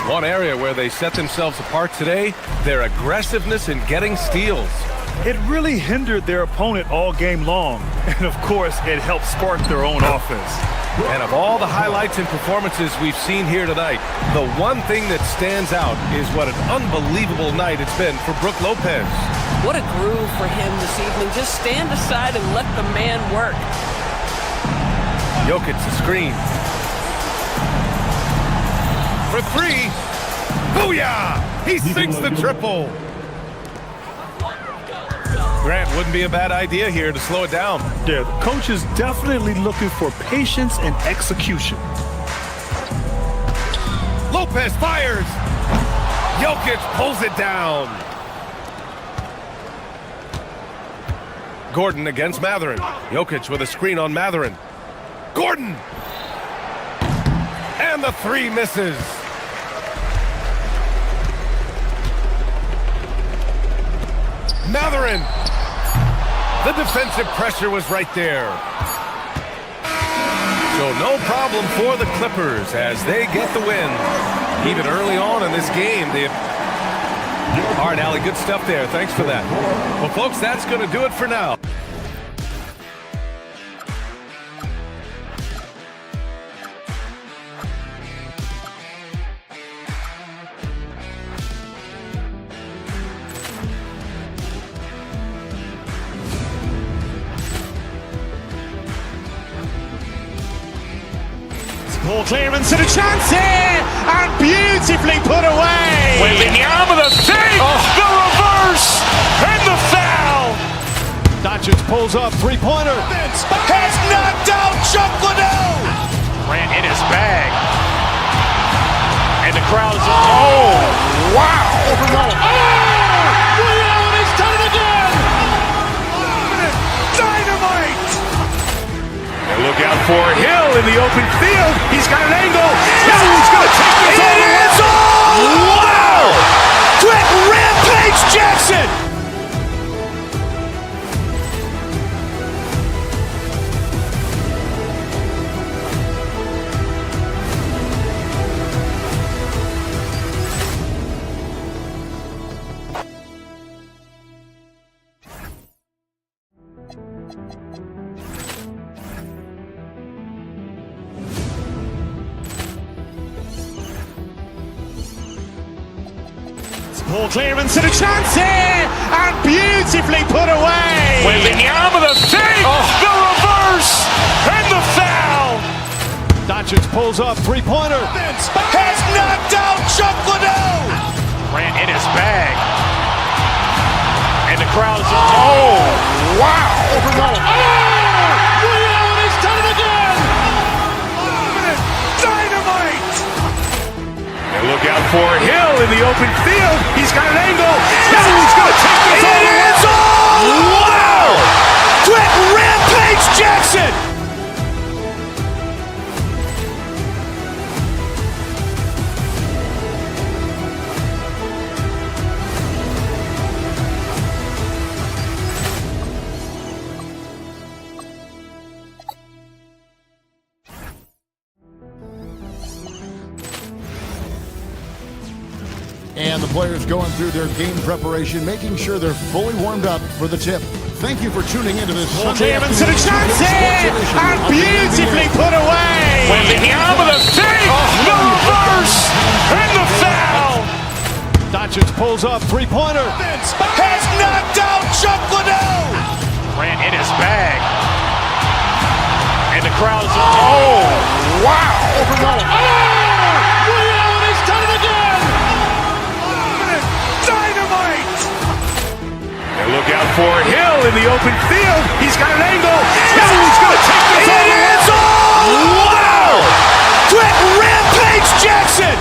One area where they set themselves apart today, their aggressiveness in getting steals. It really hindered their opponent all game long. And of course, it helped spark their own offense. And of all the highlights and performances we've seen here tonight, the one thing that stands out is what an unbelievable night it's been for Brook Lopez. What a groove for him this evening. Just stand aside and let the man work. Jokic the screen. For 3. Booyah! He sinks the triple. Grant, wouldn't be a bad idea here to slow it down. Yeah, the coach is definitely looking for patience and execution. Lopez fires. Jokic pulls it down. Gordon against Mathurin. Jokic with a screen on Mathurin. Gordon! And the 3 misses. Mathurin! The defensive pressure was right there. So no problem for the Clippers as they get the win. Even early on in this game, all right, Allie, good stuff there. Thanks for that. Well, folks, that's going to do it for now. Ball clearance and a chance here, and beautifully put away. Wembanyama the save, the reverse, and the foul. Doncic pulls up, three-pointer. Has knocked out Chuck Liddell. Grant in his bag, and the crowd is. Oh, wow! Allen has done it again. Dynamite. Look out for Hill in the open field. He's got an angle. He's going to take this all the way. Wow! Quick Rampage Jackson. Ball clearance and a chance here, and beautifully put away. Wembanyama the save, the reverse, and the foul. Doncic pulls up, three-pointer. Has knocked out Chuck Liddell. Ran in his bag. And the crowd is, oh, wow. Liddell has done it again. Dynamite. And look out for Hill in the open field. He's got an angle. Hill's going to take this all the way. Wow. Quit Rampage Jackson. And the players going through their game preparation, making sure they're fully warmed up for the tip. Thank you for tuning into this Sunday Clearance and a chance here, and beautifully put away. Wembanyama the save, the reverse, and the foul. Doncic pulls up, three-pointer. Has knocked out Chuck Liddell. Ran in his bag. And the crowd is, oh, wow. Liddell has done it again. Dynamite. And look out for Hill in the open field. He's got an angle. Hill's going to take this all the way. Wow. Quit Rampage Jackson.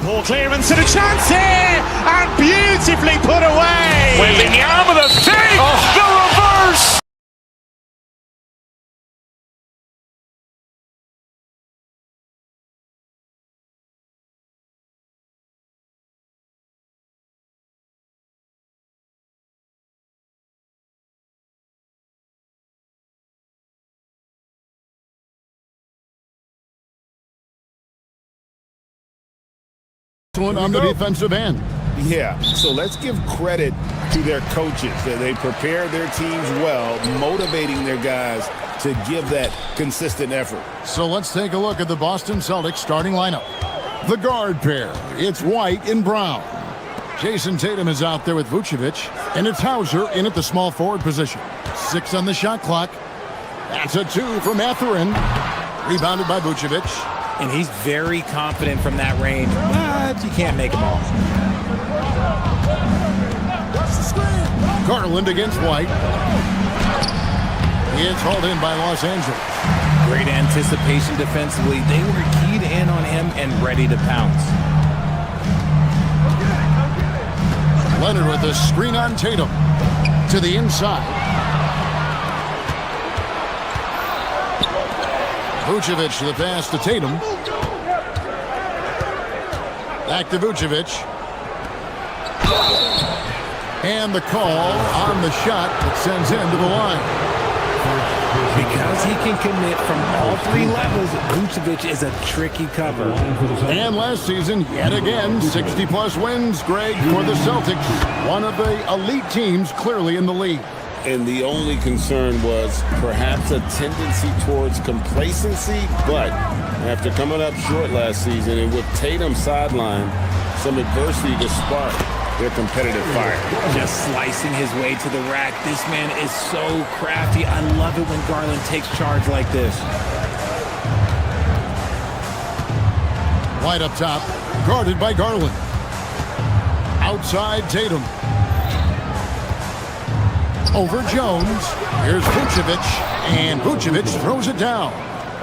Ball clearance and a chance here, and beautifully put away. Wembanyama the save, the reverse. on the defensive end. Yeah, so let's give credit to their coaches. They prepare their teams well, motivating their guys to give that consistent effort. So let's take a look at the Boston Celtics starting lineup. The guard pair, it's White and Brown. Jason Tatum is out there with Vucevic, and it's Hauser in at the small forward position. 6 on the shot clock. That's a 2 from Mathurin. Rebounded by Vucevic. And he's very confident from that range, but you can't make them all. Garland against White. It's hauled in by Los Angeles. Great anticipation defensively. They were keyed in on him and ready to pounce. Leonard with a screen on Tatum. To the inside. Vucevic the pass to Tatum. Back to Vucevic. And the call on the shot that sends him to the line. Because he can commit from all 3 levels, Vucevic is a tricky cover. And last season, yet again, 60-plus wins, Greg, for the Celtics. One of the elite teams clearly in the league. And the only concern was perhaps a tendency towards complacency, but after coming up short last season and with Tatum sidelined, some adversity to spark their competitive fire. Just slicing his way to the rack. This man is so crafty. I love it when Garland takes charge like this. White up top, guarded by Garland. Outside Tatum. Over Jones. Here's Vucevic, and Vucevic throws it down.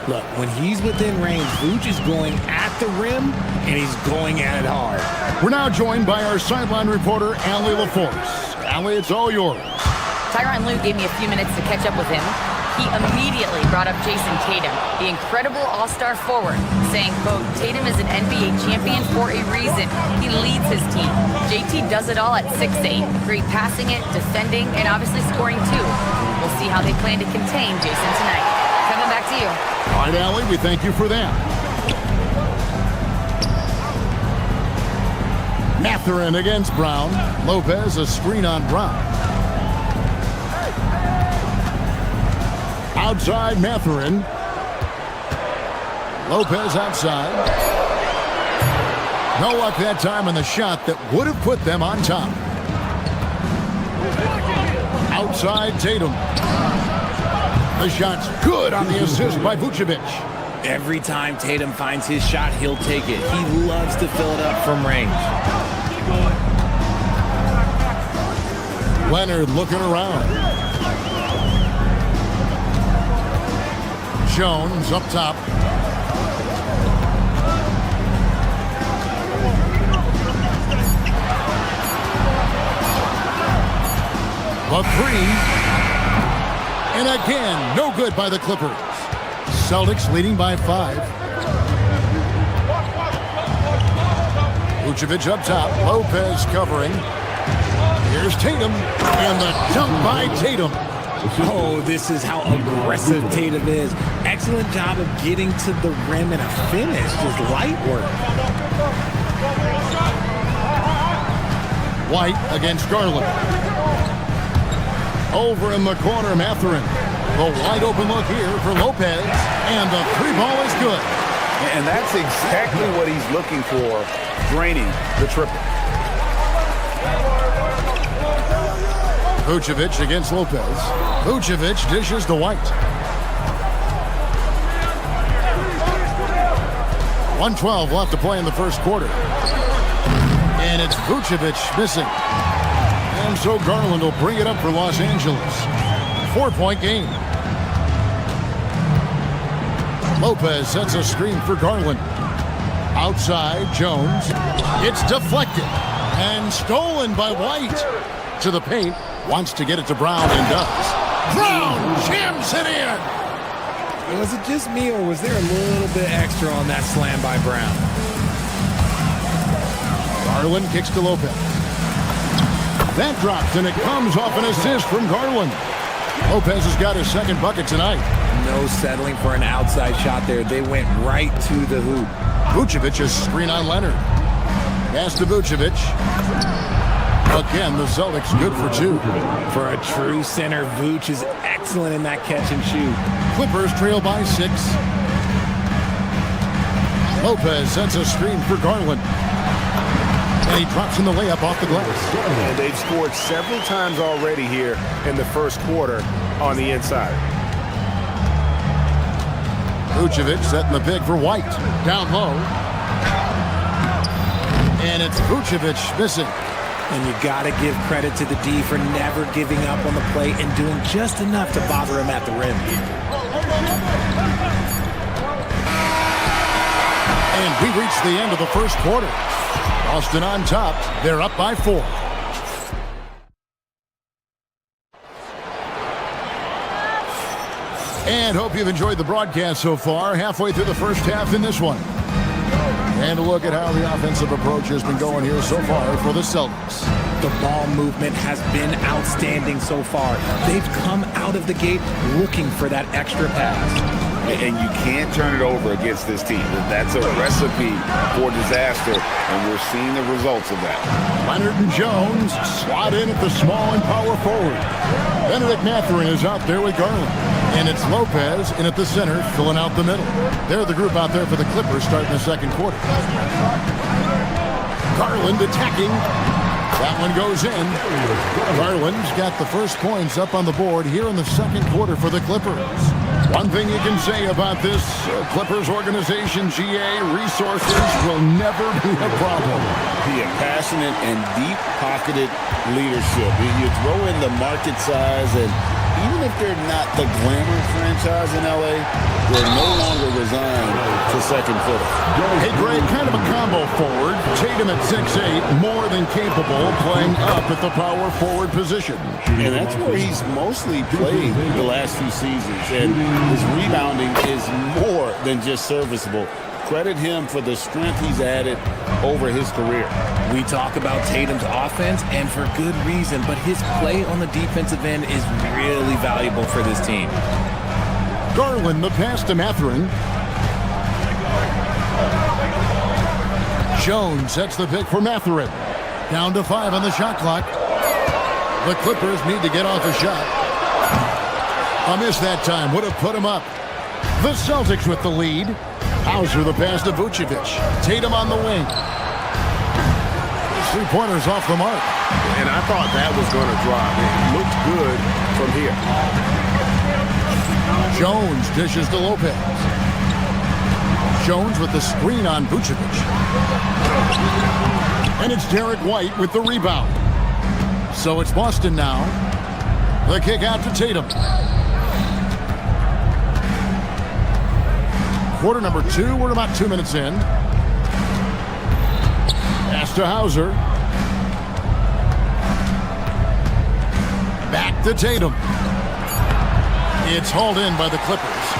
Look, when he's within range, Vuce is going at the rim, and he's going at it hard. We're now joined by our sideline reporter, Allie LaForce. Allie, it's all yours. Tyronn Lue gave me a few minutes to catch up with him. He immediately brought up Jason Tatum, the incredible all-star forward, saying, quote, "Tatum is an NBA champion for a reason. He leads his team. JT does it all at 6'8", great passing it, defending, and obviously scoring too. We'll see how they plan to contain Jason tonight." Kevin, back to you. All right, Allie, we thank you for that. Mathurin against Brown. Lopez, a screen on Brown. Outside Mathurin. Lopez outside. No luck that time on the shot that would have put them on top. Outside Tatum. The shot's good on the assist by Vucevic. Every time Tatum finds his shot, he'll take it. He loves to fill it up from range. Leonard looking around. Jones up top. The three. And again, no good by the Clippers. Celtics leading by 5. Vucevic up top. Lopez covering. Here's Tatum. And the dunk by Tatum. Oh, this is how aggressive Tatum is. Excellent job of getting to the rim and a finish. Just light work. White against Garland. Over in the corner, Mathurin. The wide open look here for Lopez. And the three ball is good. And that's exactly what he's looking for, draining the triple. Vucevic against Lopez. Vucevic dishes to White. 1:12 left to play in the first quarter. And it's Vucevic missing. And so Garland will bring it up for Los Angeles. 4-point game. Lopez sets a screen for Garland. Outside, Jones. It's deflected and stolen by White. To the paint. Wants to get it to Brown and does. Brown jams it in. Was it just me, or was there a little bit extra on that slam by Brown? Garland kicks to Lopez. That drops, and it comes off an assist from Garland. Lopez has got his second bucket tonight. No settling for an outside shot there. They went right to the hoop. Vucevic's screen on Leonard. Pass to Vucevic. Again, the Celtics good for 2. For a true center, Vuce is excellent in that catch and shoot. Clippers trail by 6. Lopez sets a screen for Garland. And he drops in the layup off the glass. And they've scored several times already here in the first quarter on the inside. Vucevic setting the pick for White. Down low. And it's Vucevic missing. And you got to give credit to the D for never giving up on the play and doing just enough to bother him at the rim. And we reach the end of the first quarter. Boston on top. They're up by 4. And hope you've enjoyed the broadcast so far. Halfway through the first half in this one. And a look at how the offensive approach has been going here so far for the Celtics. The ball movement has been outstanding so far. They've come out of the gate looking for that extra pass. And you can't turn it over against this team. That's a recipe for disaster, and we're seeing the results of that. Leonard and Jones slot in at the small and power forward. Benedict Mathurin is out there with Garland. And it's Lopez in at the center, filling out the middle. They're the group out there for the Clippers starting the second quarter. Garland attacking. That one goes in. Garland's got the first points up on the board here in the second quarter for the Clippers. One thing you can say about this Clippers organization, GA, resources will never be a problem. Yeah, passionate and deep-pocketed leadership. You throw in the market size and even if they're not the glamour franchise in LA, they're no longer resigned to second fiddle. Hey, Greg, kind of a combo forward. Tatum at 6'8", more than capable, playing up at the power forward position. And that's where he's mostly played the last few seasons. And his rebounding is more than just serviceable. Credit him for the strength he's added over his career. We talk about Tatum's offense, and for good reason, but his play on the defensive end is really valuable for this team. Garland, the pass to Mathurin. Jones sets the pick for Mathurin. Down to 5 on the shot clock. The Clippers need to get off a shot. A miss that time would have put him up. The Celtics with the lead. Hauser the pass to Vucevic. Tatum on the wing. 3-pointers off the mark. And I thought that was going to drop. It looked good from here. Jones dishes to Lopez. Jones with the screen on Vucevic. And it's Derek White with the rebound. So it's Boston now. The kick out to Tatum. Quarter number 2, we're about 2 minutes in. Pass to Hauser. Back to Tatum. It's hauled in by the Clippers.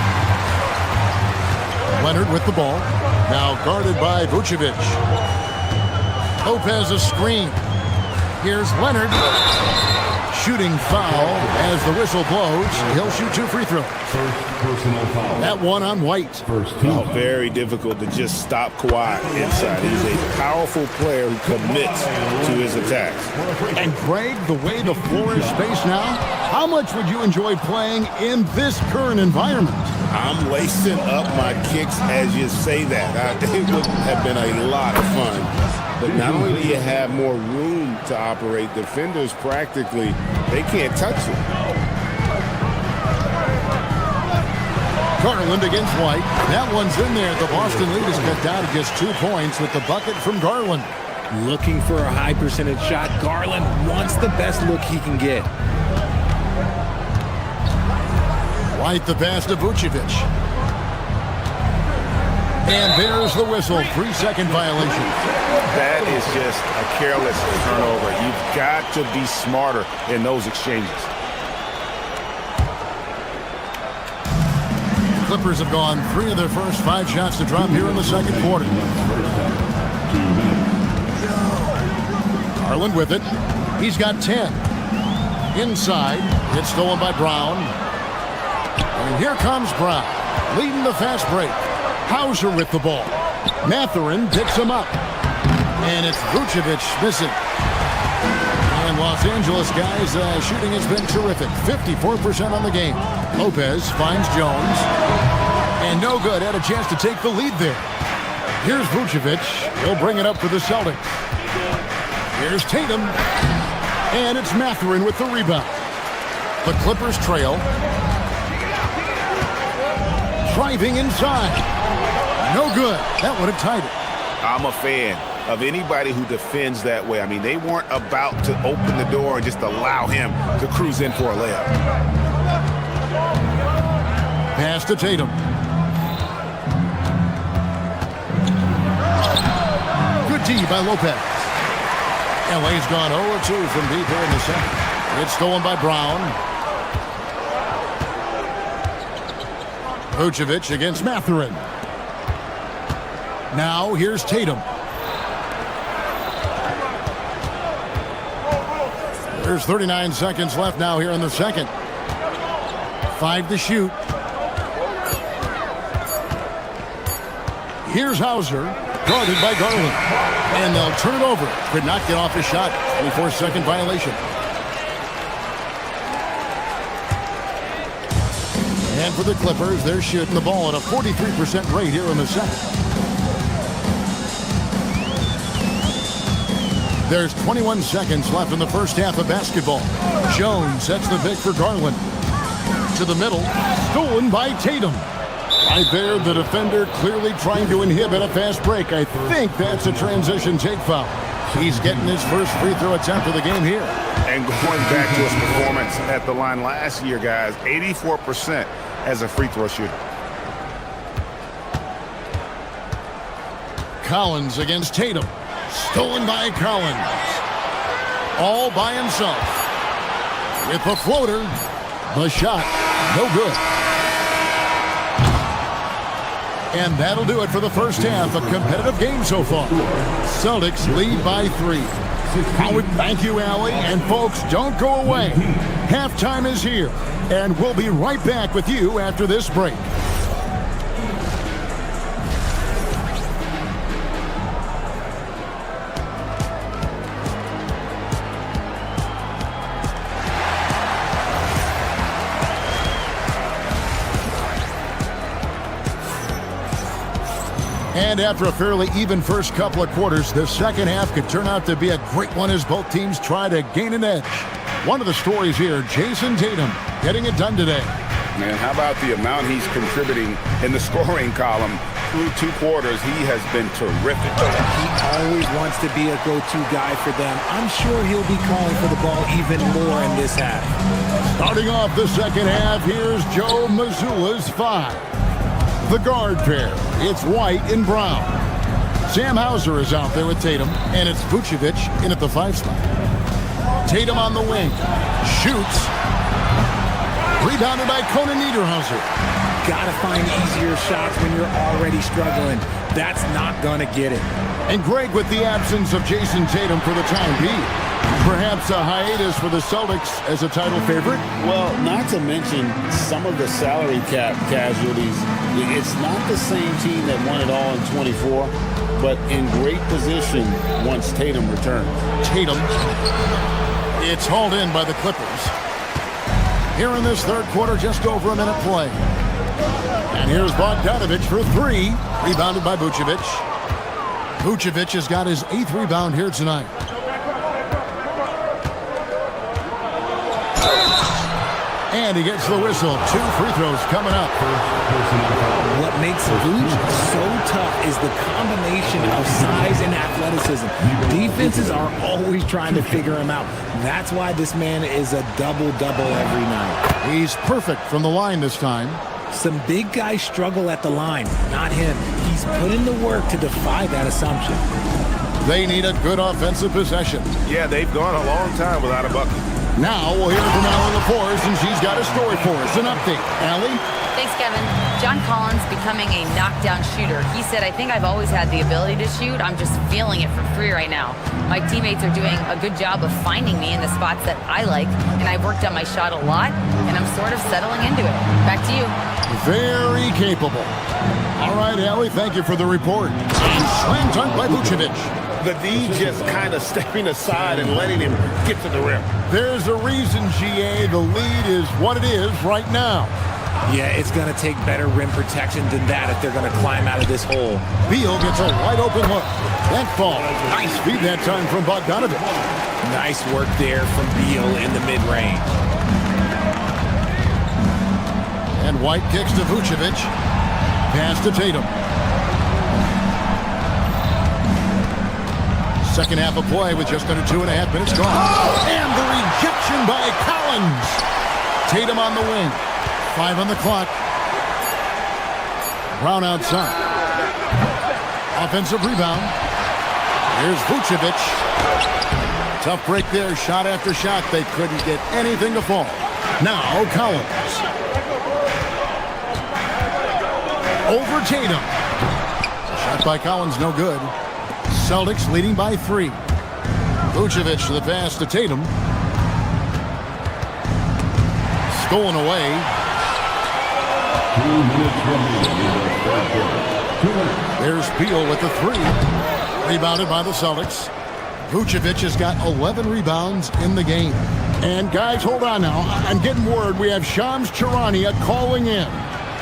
Leonard with the ball. Now guarded by Vucevic. Lopez a screen. Here's Leonard. Shooting foul as the whistle blows. He'll shoot 2 free throws. That one on White. Oh, very difficult to just stop Kawhi inside. He's a powerful player who commits to his attacks. And Greg, the way the floor is spaced now, how much would you enjoy playing in this current environment? I'm lacing up my kicks as you say that. It would have been a lot of fun. But not only do you have more room to operate, defenders practically, they can't touch you. Garland against White. That one's in there. The Boston lead is cut down to just 2 points with the bucket from Garland. Looking for a high percentage shot. Garland wants the best look he can get. White the pass to Vucevic. And there's the whistle. 3-second violation. That is just a careless turnover. You've got to be smarter in those exchanges. Clippers have gone 3 of their first 5 shots to drop here in the second quarter. Garland with it. He's got 10. Inside. It's stolen by Brown. And here comes Brown, leading the fast break. Hauser with the ball. Mathurin picks him up. And it's Vucevic missing. And Los Angeles guys, shooting has been terrific. 54% on the game. Lopez finds Jones. And no good. Had a chance to take the lead there. Here's Vucevic. He'll bring it up for the Celtics. Here's Tatum. And it's Mathurin with the rebound. The Clippers trail. Driving inside. No good. That would have tied it. I'm a fan of anybody who defends that way. I mean, they weren't about to open the door and just allow him to cruise in for a layup. Pass to Tatum. Good D by Lopez. LA's gone 0-2 from deep here in the second. It's stolen by Brown. Vucevic against Mathurin. Now here's Tatum. There's 39 seconds left now here in the second. 5 to shoot. Here's Hauser, guarded by Garland. And they'll turn it over. Could not get off his shot. 24-second violation. And for the Clippers, they're shooting the ball at a 43% rate here in the second. There's 21 seconds left in the first half of basketball. Jones sets the pick for Garland. To the middle, stolen by Tatum. Right there, the defender clearly trying to inhibit a fast break. I think that's a transition take foul. He's getting his first free throw attempt of the game here. And going back to his performance at the line last year, guys, 84% as a free throw shooter. Collins against Tatum. Stolen by Collins. All by himself. With the floater. The shot. No good. And that'll do it for the first half. A competitive game so far. Celtics lead by 3. Thank you, Allie. And folks, don't go away. Halftime is here. And we'll be right back with you after this break. And after a fairly even first couple of quarters, the second half could turn out to be a great one as both teams try to gain an edge. One of the stories here, Jason Tatum getting it done today. Man, how about the amount he's contributing in the scoring column through 2 quarters? He has been terrific. He always wants to be a go-to guy for them. I'm sure he'll be calling for the ball even more in this half. Starting off the second half, here's Joe Mazzulla's 5. The guard pair, it's White and Brown. Sam Hauser is out there with Tatum, and it's Vucevic in at the 5 spot. Tatum on the wing, shoots. Rebounded by Conan Niederhauser. Gotta find easier shots when you're already struggling. That's not gonna get it. And Greg with the absence of Jason Tatum for the time being. Perhaps a hiatus for the Celtics as a title favorite? Well, not to mention some of the salary cap casualties. It's not the same team that won it all in 24, but in great position once Tatum returns. Tatum. It's hauled in by the Clippers. Here in this third quarter, just over a minute play. And here's Bogdanovic for 3. Rebounded by Vucevic. Vucevic has got his 8th rebound here tonight. And he gets the whistle. 2 free throws coming up. What makes Vuce so tough is the combination of size and athleticism. Defenses are always trying to figure him out. That's why this man is a double-double every night. He's perfect from the line this time. Some big guys struggle at the line, not him. He's put in the work to defy that assumption. They need a good offensive possession. Yeah, they've gone a long time without a bucket. Now we'll hear from Allie LaForce, and she's got a story for us. An update. Allie? Thanks, Kevin. John Collins becoming a knockdown shooter. He said, I think I've always had the ability to shoot. I'm just feeling it for free right now. My teammates are doing a good job of finding me in the spots that I like, and I've worked on my shot a lot, and I'm sort of settling into it. Back to you. Very capable. All right, Allie, thank you for the report. And slam dunk by Vucevic. The D just kind of stepping aside and letting him get to the rim. There's a reason, GA, the lead is what it is right now. Yeah, it's going to take better rim protection than that if they're going to climb out of this hole. Beal gets a wide open look. That fall. Nice feed that time from Bogdanovic. Nice work there from Beal in the mid-range. And White kicks to Vucevic. Pass to Tatum. Second half of play with just under 2.5 minutes gone. And the rejection by Collins. Tatum on the wing. 5 on the clock. Brown outside. Offensive rebound. Here's Vucevic. Tough break there. Shot after shot. They couldn't get anything to fall. Now Collins. Over Tatum. Shot by Collins, no good. Celtics leading by 3. Vucevic to the pass to Tatum. Stolen away. 2 minutes remaining. There's Beal with the 3. Rebounded by the Celtics. Vucevic has got 11 rebounds in the game. And guys, hold on now. I'm getting word we have Shams Charania calling in.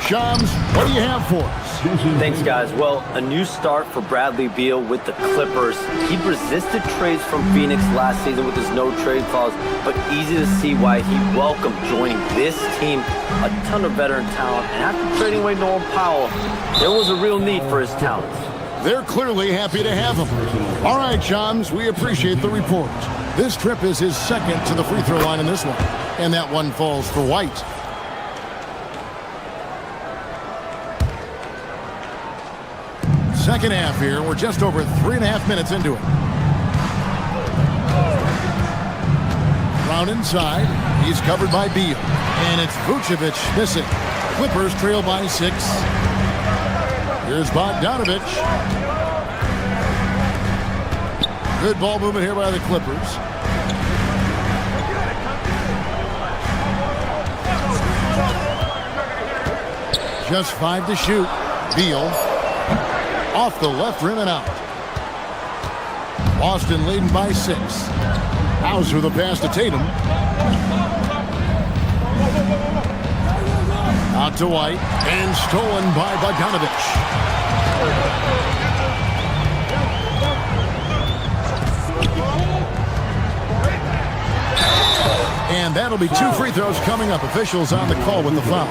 Shams, what do you have for us? Thanks, guys. Well, a new start for Bradley Beal with the Clippers. He resisted trades from Phoenix last season with his no-trade clause, but easy to see why he welcomed joining this team. A ton of veteran talent, and after trading away Norman Powell, there was a real need for his talents. They're clearly happy to have him. All right, Johns, we appreciate the report. This trip is his second to the free throw line in this one, and that one falls for White. Second half here. We're just over 3.5 minutes into it. Round inside. He's covered by Beal. And it's Vucevic missing. Clippers trail by 6. Here's Bogdanovich. Good ball movement here by the Clippers. Just 5 to shoot. Beal. Off the left rim and out. Boston leading by 6. Hauser the pass to Tatum. Out to White. And stolen by Bogdanovich. And that'll be 2 free throws coming up. Officials on the call with the foul.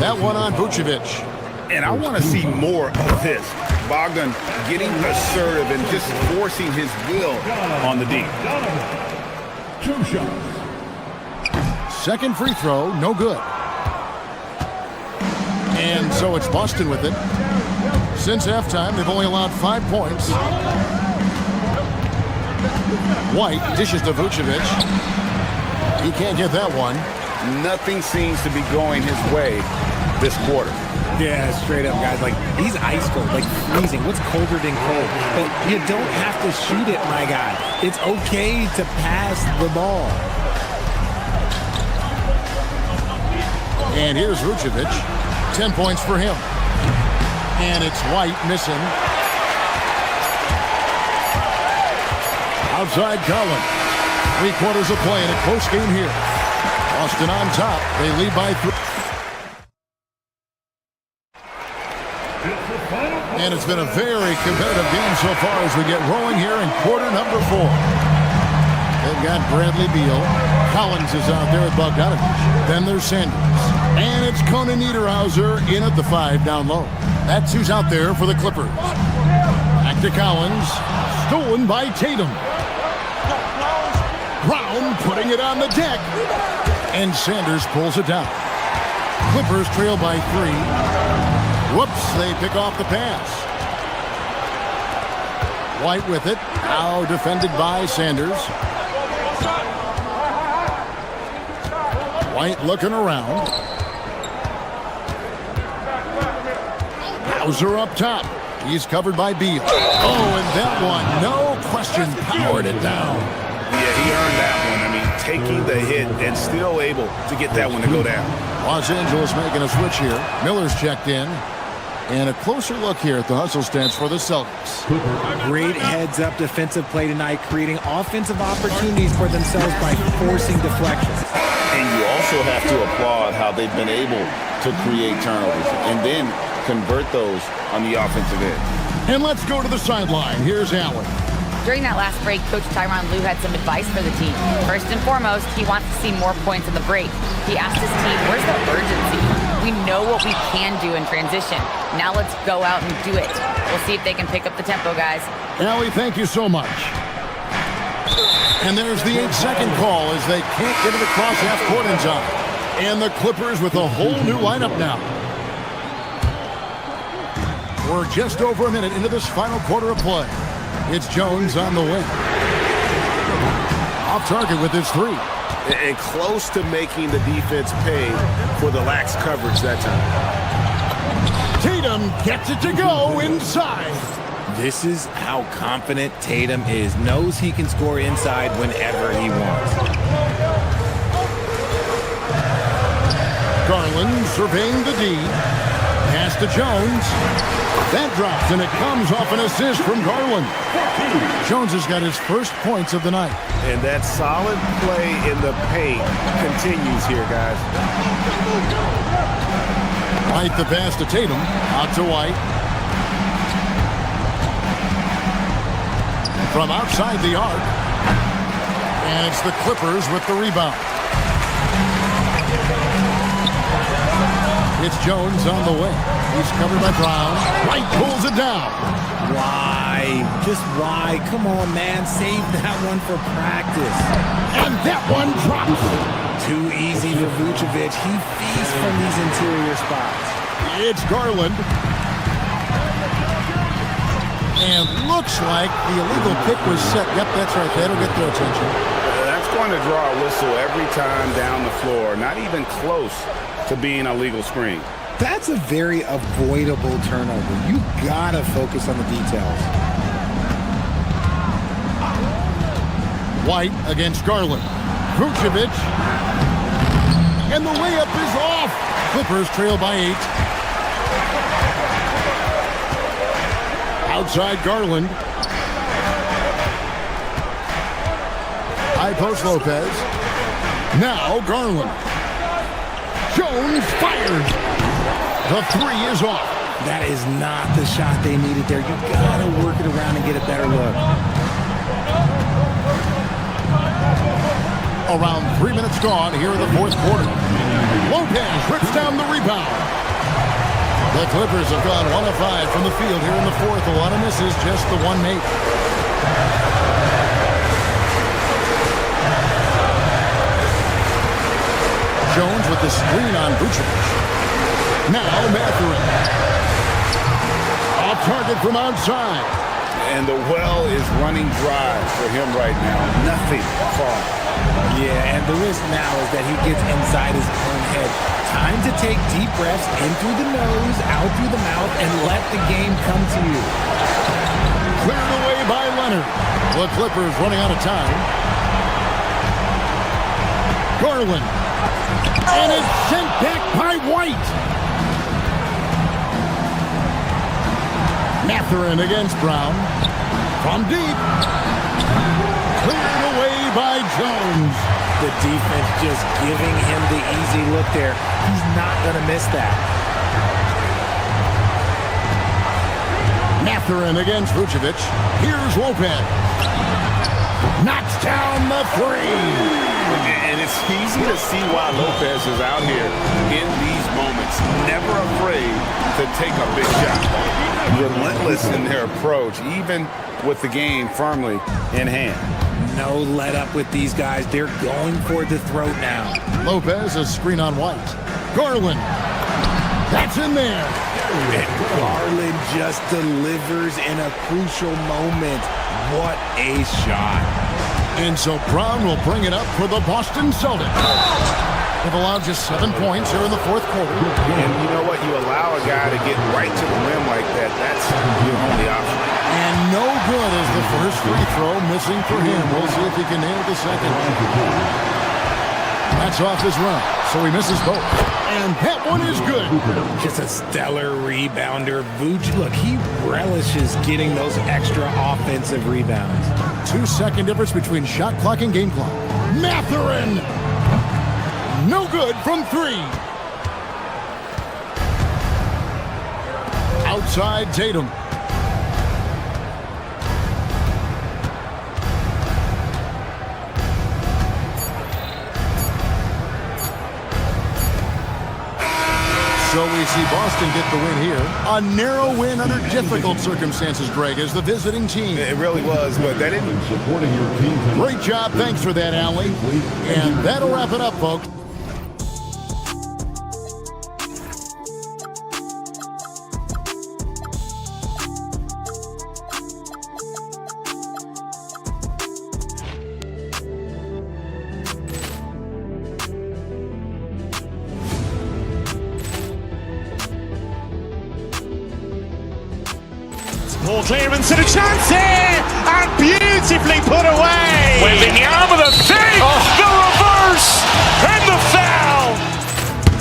That one on Vucevic. And I want to see more of this. Bogdan getting assertive and just forcing his will on the D. 2 shots. Second free throw, no good. And so it's Boston with it. Since halftime, they've only allowed 5 points. White dishes to Vucevic. He can't get that one. Nothing seems to be going his way this quarter. Yeah, straight up, guys. Like, he's ice cold, like freezing. What's colder than cold? But you don't have to shoot it, my guy. It's okay to pass the ball. And here's Vucevic. 10 points for him. And it's White missing. Outside Collins. 3 quarters of play in a close game here. Boston on top. They lead by 3. And it's been a very competitive game so far as we get rolling here in quarter number 4. They've got Bradley Beal. Collins is out there with Bogdanovich. Then there's Sanders. And it's Conan Niederhauser in at the 5 down low. That's who's out there for the Clippers. Back to Collins. Stolen by Tatum. Brown putting it on the deck. And Sanders pulls it down. Clippers trail by 3. Whoops, they pick off the pass. White with it. Now defended by Sanders. White looking around. Hauser up top. He's covered by Beal. Oh, and that one, no question, powered it down. Yeah, he earned that one. I mean, taking the hit and still able to get that one to go down. Los Angeles making a switch here. Miller's checked in. And a closer look here at the hustle stance for the Celtics. Great heads-up defensive play tonight, creating offensive opportunities for themselves by forcing deflections. And you also have to applaud how they've been able to create turnovers and then convert those on the offensive end. And let's go to the sideline. Here's Allen. During that last break, Coach Tyronn Lue had some advice for the team. First and foremost, he wants to see more points in the break. He asked his team, where's the urgency? We know what we can do in transition. Now let's go out and do it. We'll see if they can pick up the tempo, guys. Allie, thank you so much. And there's the 8-second call as they can't get it across half court in time. And the Clippers with a whole new lineup now. We're just over a minute into this final quarter of play. It's Jones on the wing. Off target with his 3. And close to making the defense pay for the lax coverage that time. Tatum gets it to go inside. This is how confident Tatum is. Knows he can score inside whenever he wants. Garland surveying the D. Pass to Jones. That drops, and it comes off an assist from Garland. Jones has got his first points of the night. And that solid play in the paint continues here, guys. White the pass to Tatum. Out to White. From outside the arc. And it's the Clippers with the rebound. It's Jones on the way. He's covered by Brown. White pulls it down. Why? Just why? Come on, man. Save that one for practice. And that one drops. Too easy for Vucevic. He feasts from these interior spots. It's Garland. And looks like the illegal pick was set. Yep, that's right. That'll get their attention. That's going to draw a whistle every time down the floor. Not even close to being a legal screen. That's a very avoidable turnover. You gotta focus on the details. White against Garland. Vucevic. And the layup is off. Clippers trail by 8. Outside Garland. High post Lopez. Now Garland. Jones fires. The 3 is off. That is not the shot they needed there. You gotta work it around and get a better look. Around 3 minutes gone here in the fourth quarter. Lopez rips down the rebound. The Clippers have gone 1 of 5 from the field here in the fourth. A lot of misses, just the one made. Jones with the screen on Vucevic. Now Mathurin. Off target from outside. And the well is running dry for him right now. Nothing falling. Yeah, and the risk now is that he gets inside his own head. Time to take deep breaths in through the nose, out through the mouth, and let the game come to you. Cleared away by Leonard. The Clippers running out of time. Garland. And it's sent back by White. Mathurin against Brown. From deep. Cleared away by Jones. The defense just giving him the easy look there. He's not going to miss that. Mathurin against Vucevic. Here's Lopez. Knocks down the 3. And it's easy to see why Lopez is out here in these moments. Never afraid to take a big shot. Relentless in their approach, even with the game firmly in hand. No let up with these guys. They're going for the throat now. Lopez, a screen on White. Garland. That's in there. And Garland just delivers in a crucial moment. What a shot. And so Brown will bring it up for the Boston Celtics. They've allowed just 7 points here in the fourth quarter. And you know what? You allow a guy to get right to the rim like that. That's your only option. And no good as the first free throw missing for him. We'll see if he can nail the second. That's off his run, so he misses both. And that one is good. Just a stellar rebounder. Vooch, look, he relishes getting those extra offensive rebounds. 2-second difference between shot clock and game clock. Mathurin! No good from 3. Outside Tatum. So we see Boston get the win here. A narrow win under difficult circumstances, Greg, as the visiting team. It really was, but that didn't. Supporting your team. Great job. Thanks for that, Allie. And that'll wrap it up, folks. Ball clearance and a chance here, and beautifully put away. Wembanyama the save, the reverse, and the foul.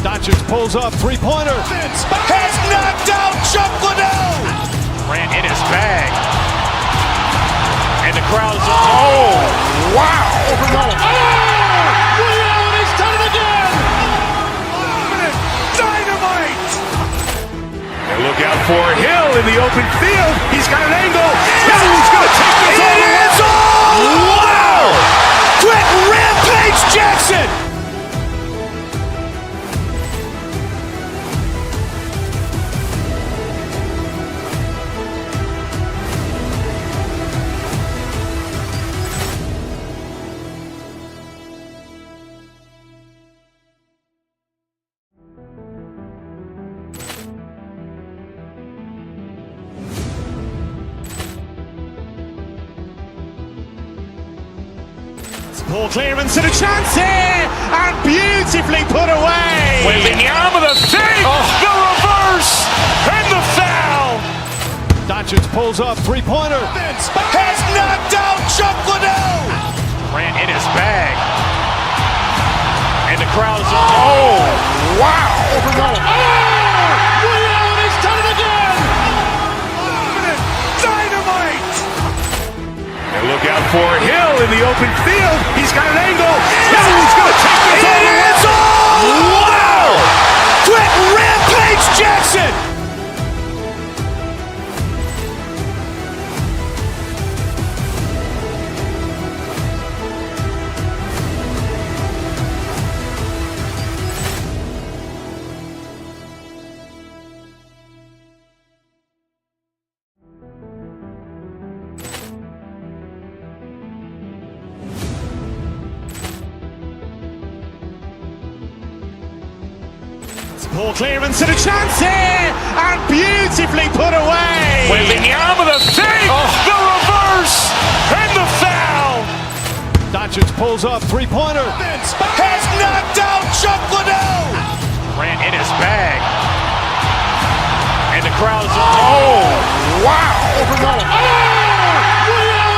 Doncic pulls up, three-pointer. Has knocked out Chuck Liddell. Ran in his bag. And the crowd is, oh, wow. Leon has done it again. Dynamite. And look out for Hill in the open field. He's got an angle. Hill's going to take this all the way. Wow. Quick Rampage Jackson. Ball clearance and a chance here, and beautifully put away. Wembanyama the save, the reverse, and the foul. Doncic pulls up, three-pointer. Has knocked out Chuck Liddell. Grant in his bag. And the crowd is, oh, wow. Liddell has done it again. Dynamite. And look out for Hill in the open field. He's got an angle. He's going to take this all the way. Wow. Quick Rampage Jackson. Ball clearance and a chance here, and beautifully put away. Wembanyama the save, the reverse, and the foul. Doncic pulls up, three-pointer. Has knocked out Chuck Liddell. Grant in his bag. And the crowd is, oh, wow. Liddell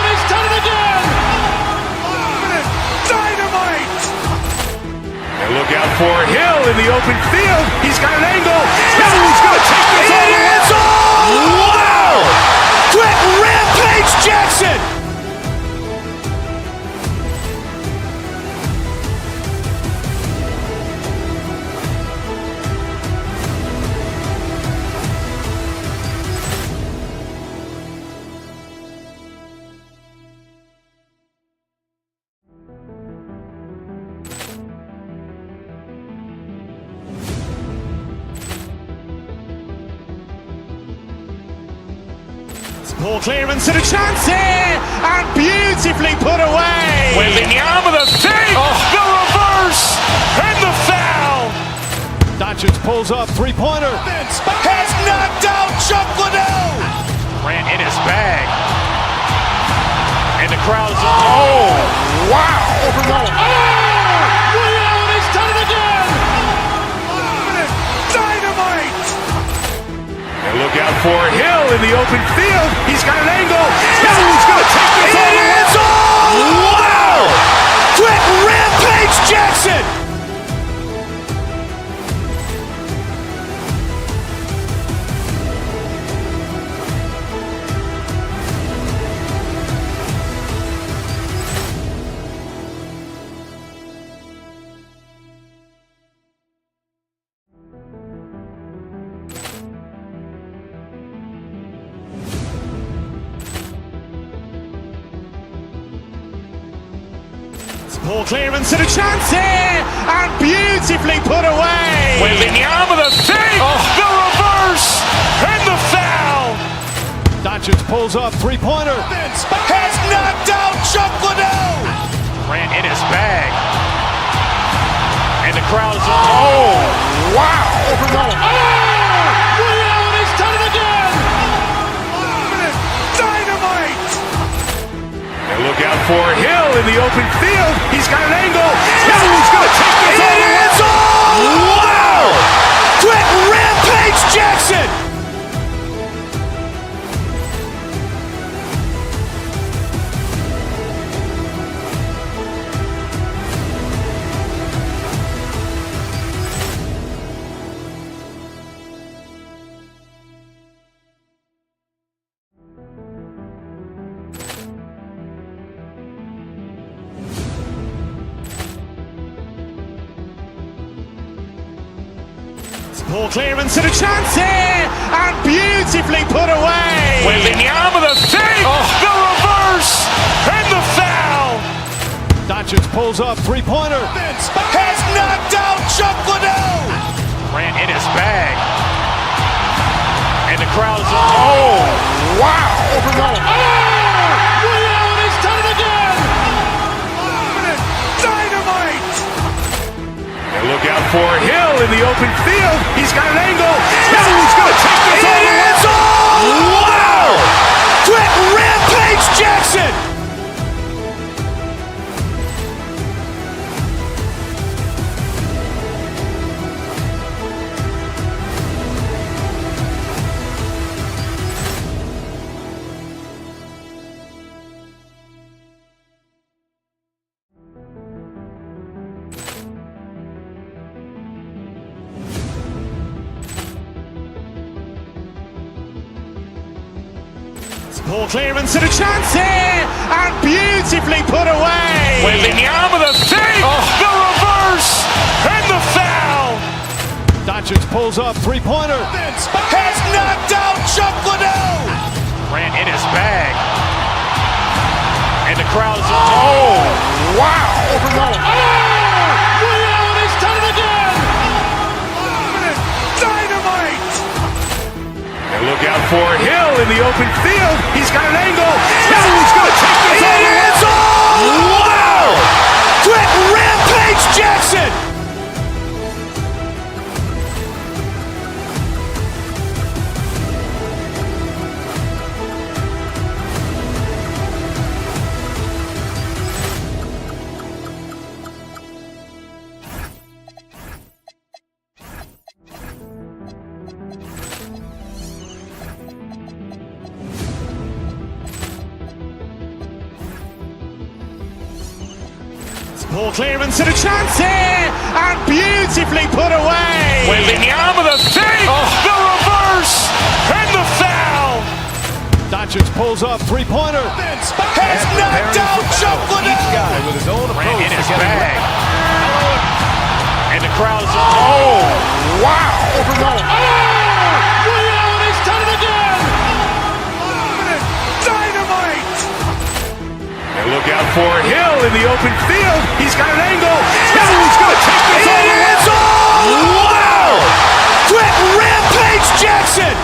has done it again. Dynamite. And look out for Hill in the open field. He's got an angle. He's going to take this all the way. Wow. Quick Rampage Jackson. Ball clearance and a chance here, and beautifully put away. Wembanyama the save, the reverse, and the foul. Doncic pulls up, three-pointer. Has knocked out Chuck Liddell. Grant in his bag. And the crowd is, oh, wow. Liddell has done it again. Dynamite. And look out for Hill in the open field. He's got an angle. He's going to take this all the way. Wow. Quick Rampage Jackson. Ball clearance and a chance here, and beautifully put away. Wembanyama the save, the reverse, and the foul. Doncic pulls up, three-pointer. Has knocked out Chuck Liddell. Grant in his bag. And the crowd is, oh, wow. Liddell has done it again. Dynamite. And look out for Hill in the open field. He's got an angle. He's going to take this all the way. Wow. Quick Rampage Jackson. Ball clearance and a chance here, and beautifully put away. Wembanyama the save, the reverse, and the foul. Doncic pulls up, three-pointer. Has knocked out Chuck Liddell. Grant in his bag. And the crowd is, oh, wow. Liddell has done it again. Dynamite. And look out for Hill in the open field. He's got an angle. He's going to take this all the way. Wow. Quick Rampage Jackson. Ball clearance and a chance here, and beautifully put away. Wembanyama the save, the reverse, and the foul. Doncic pulls up, three-pointer. Has knocked out Chuck Liddell. Ran in his bag. And the crowd is, oh, wow. He's done it again. Dynamite. And look out for Hill in the open field. He's got an angle. He's going to take this all the way. Wow. Quick Rampage Jackson. Ball clearance and a chance here, and beautifully put away. Wembanyama the save, the reverse, and the foul. Doncic pulls up, three-pointer. Has knocked out Chuck Liddell. Each guy with his own approach. Ran in his to getting bag. it. And the crowd is, oh, wow. He's done it again. Dynamite. And look out for Hill in the open field. He's got an angle. He's going to take this all the way. Wow. Quick Rampage Jackson.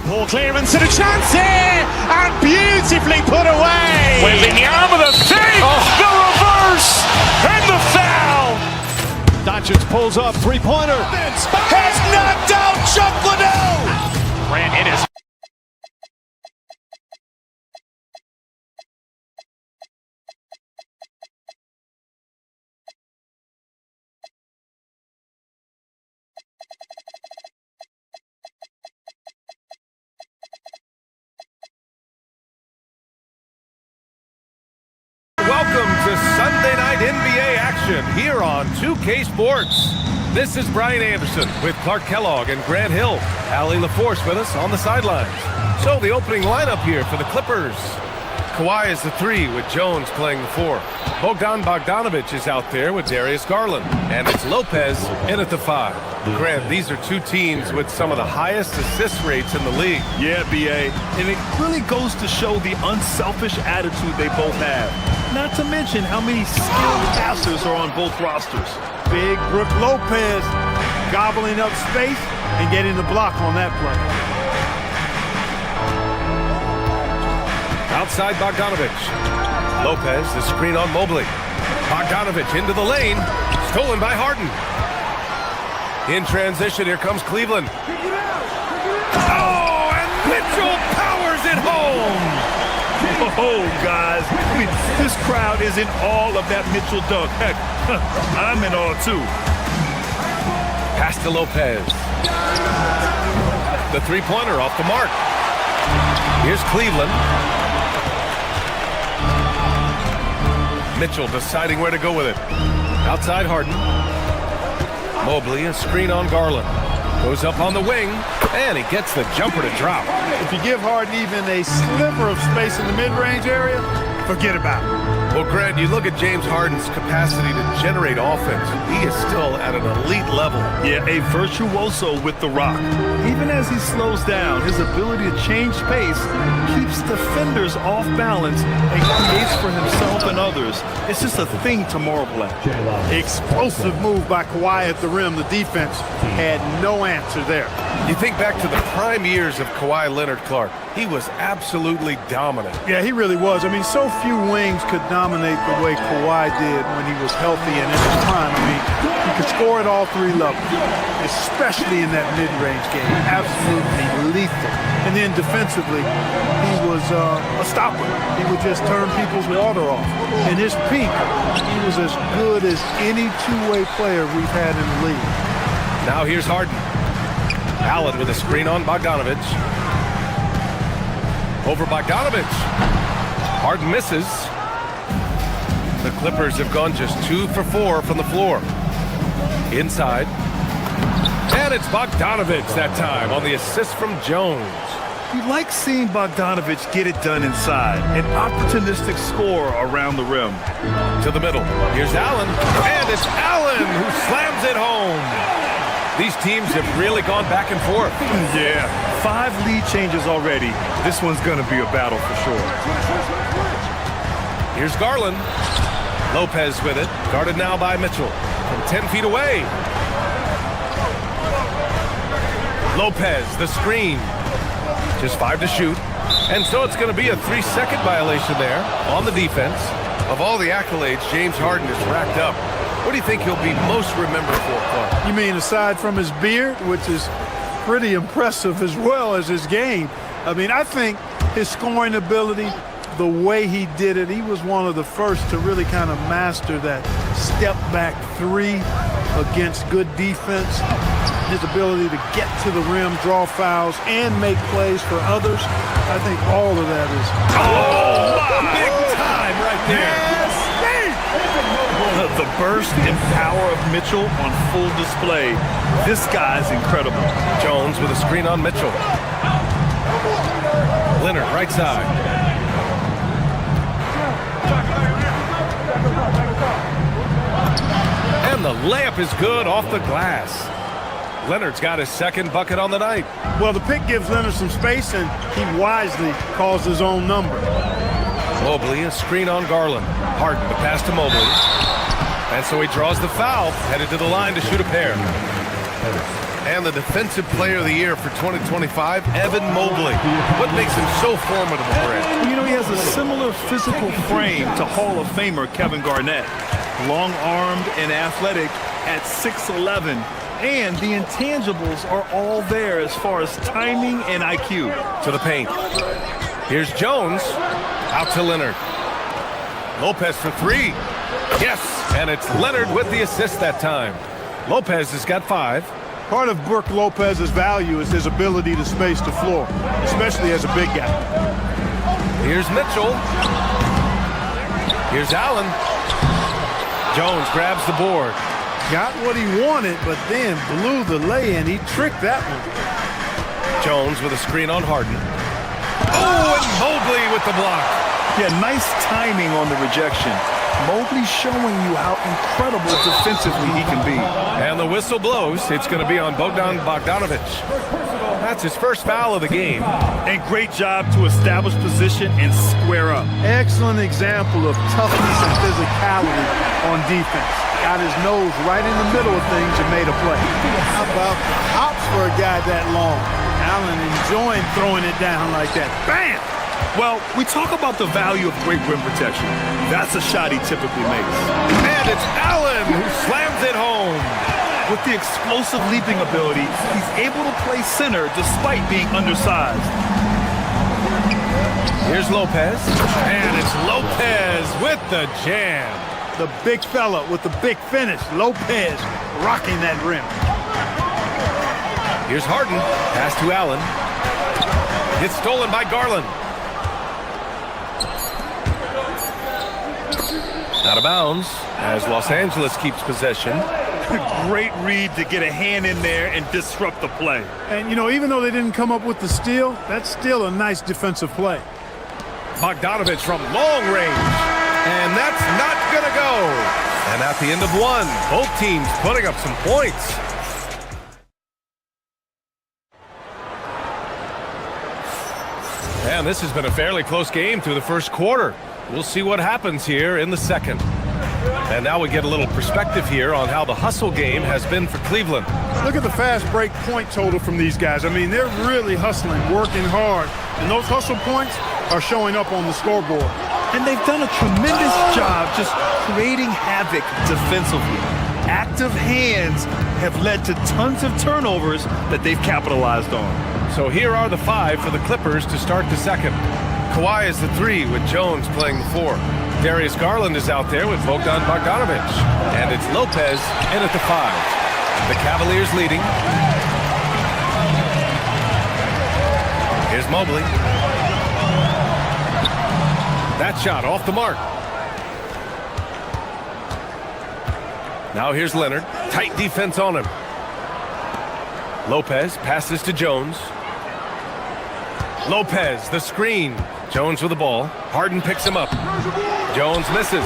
Ball clearance and a chance here, and beautifully put away. Wembanyama the save, the reverse, and the foul. Doncic pulls up, three-pointer. Has knocked out Chuck Liddell. Ran in his. Welcome to Sunday Night NBA action here on 2K Sports. This is Brian Anderson with Clark Kellogg and Grant Hill. Allie LaForce with us on the sidelines. So the opening lineup here for the Clippers. Kawhi is the 3 with Jones playing the 4. Bogdanovich is out there with Darius Garland. And it's Lopez in at the 5. Grant, these are two teams with some of the highest assist rates in the league. Yeah, B.A. And it really goes to show the unselfish attitude they both have. Not to mention how many skilled passers are on both rosters. Big Brook Lopez gobbling up space and getting the block on that play. Outside Bogdanovich. Lopez, the screen on Mobley. Bogdanovich into the lane. Stolen by Harden. In transition, here comes Cleveland. Oh, and Mitchell powers it home. Oh, guys, I mean, this crowd is in awe of that Mitchell dunk. Heck, I'm in awe, too. Pass to Lopez. The three-pointer off the mark. Here's Cleveland. Mitchell deciding where to go with it. Outside Harden. Mobley, a screen on Garland. Goes up on the wing, and he gets the jumper to drop. If you give Harden even a sliver of space in the mid-range area, forget about it. Well, Grant, you look at James Harden's capacity to generate offense. He is still at an elite level. Yeah, a virtuoso with the rock. Even as he slows down, his ability to change pace keeps defenders off balance and creates for himself and others. It's just a thing to marvel at. Explosive move by Kawhi at the rim. The defense had no answer there. You think back to the prime years of Kawhi Leonard, Clark. He was absolutely dominant. Yeah, he really was. I mean, so few wings could dominate the way Kawhi did when he was healthy and in his prime. I mean, he could score at all three levels, especially in that mid-range game. Absolutely lethal. And then defensively, he was a stopper. He would just turn people's water off. In his peak, he was as good as any two-way player we've had in the league. Now here's Harden. Allen with a screen on Bogdanovich. Over Bogdanovich. Harden misses. The Clippers have gone just 2 for 4 from the floor. Inside. And it's Bogdanovich that time on the assist from Jones. You like seeing Bogdanovich get it done inside. An opportunistic score around the rim. To the middle. Here's Allen. And it's Allen who slams it home. These teams have really gone back and forth. Yeah, 5 lead changes already. This one's going to be a battle for sure. Here's Garland. Lopez with it. Guarded now by Mitchell. From 10 feet away. Lopez, the screen. Just 5 to shoot. And so it's going to be a 3-second violation there on the defense. Of all the accolades James Harden has racked up, what do you think he'll be most remembered for, Clark? You mean aside from his beard, which is pretty impressive as well as his game? I mean, I think his scoring ability, the way he did it, he was one of the first to really kind of master that step-back 3 against good defense. His ability to get to the rim, draw fouls, and make plays for others. I think all of that is... Oh, big time right there. The burst and power of Mitchell on full display. This guy's incredible. Jones with a screen on Mitchell. Leonard, right side. And the layup is good off the glass. Leonard's got his second bucket on the night. Well, the pick gives Leonard some space, and he wisely calls his own number. Mobley, a screen on Garland. Harden, the pass to Mobley. And so he draws the foul, headed to the line to shoot a pair. And the Defensive Player of the Year for 2025, Evan Mobley. What makes him so formidable, Brad? You know, he has a similar physical frame to Hall of Famer Kevin Garnett. Long-armed and athletic at 6'11", and the intangibles are all there as far as timing and IQ. To the paint. Here's Jones. Out to Leonard. Lopez for 3. Yes, and it's Leonard with the assist that time. Lopez has got 5. Part of Brook Lopez's value is his ability to space the floor, especially as a big guy. Here's Mitchell. Here's Allen. Jones grabs the board. Got what he wanted, but then blew the lay-in. He tricked that one. Jones with a screen on Harden. Oh, and Mobley with the block. Yeah, nice timing on the rejection. Mobley showing you how incredible defensively he can be. And the whistle blows. It's going to be on Bogdanovich. That's his first foul of the game. And great job to establish position and square up. Excellent example of toughness and physicality on defense. Got his nose right in the middle of things and made a play. How about hops for a guy that long? Allen enjoying throwing it down like that. Bam! Well, we talk about the value of great rim protection. That's a shot he typically makes. And it's Allen who slams it home. With the explosive leaping ability, he's able to play center despite being undersized. Here's Lopez. And it's Lopez with the jam. The big fella with the big finish. Lopez rocking that rim. Here's Harden. Pass to Allen. It's stolen by Garland. Out of bounds as Los Angeles keeps possession. Great read to get a hand in there and disrupt the play. And, you know, even though they didn't come up with the steal, that's still a nice defensive play. Bogdanovich from long range. And that's not going to go. And at the end of 1, both teams putting up some points. And this has been a fairly close game through the first quarter. We'll see what happens here in the second. And now we get a little perspective here on how the hustle game has been for Cleveland. Look at the fast break point total from these guys. I mean, they're really hustling, working hard. And those hustle points are showing up on the scoreboard. And they've done a tremendous job just creating havoc defensively. Active hands have led to tons of turnovers that they've capitalized on. So here are the 5 for the Clippers to start the second. Kawhi is the 3 with Jones playing the 4. Darius Garland is out there with Bogdan Bogdanovic. And it's Lopez in at the 5. The Cavaliers leading. Here's Mobley. That shot off the mark. Now here's Leonard. Tight defense on him. Lopez passes to Jones. Lopez, the screen. Jones with the ball. Harden picks him up. Jones misses.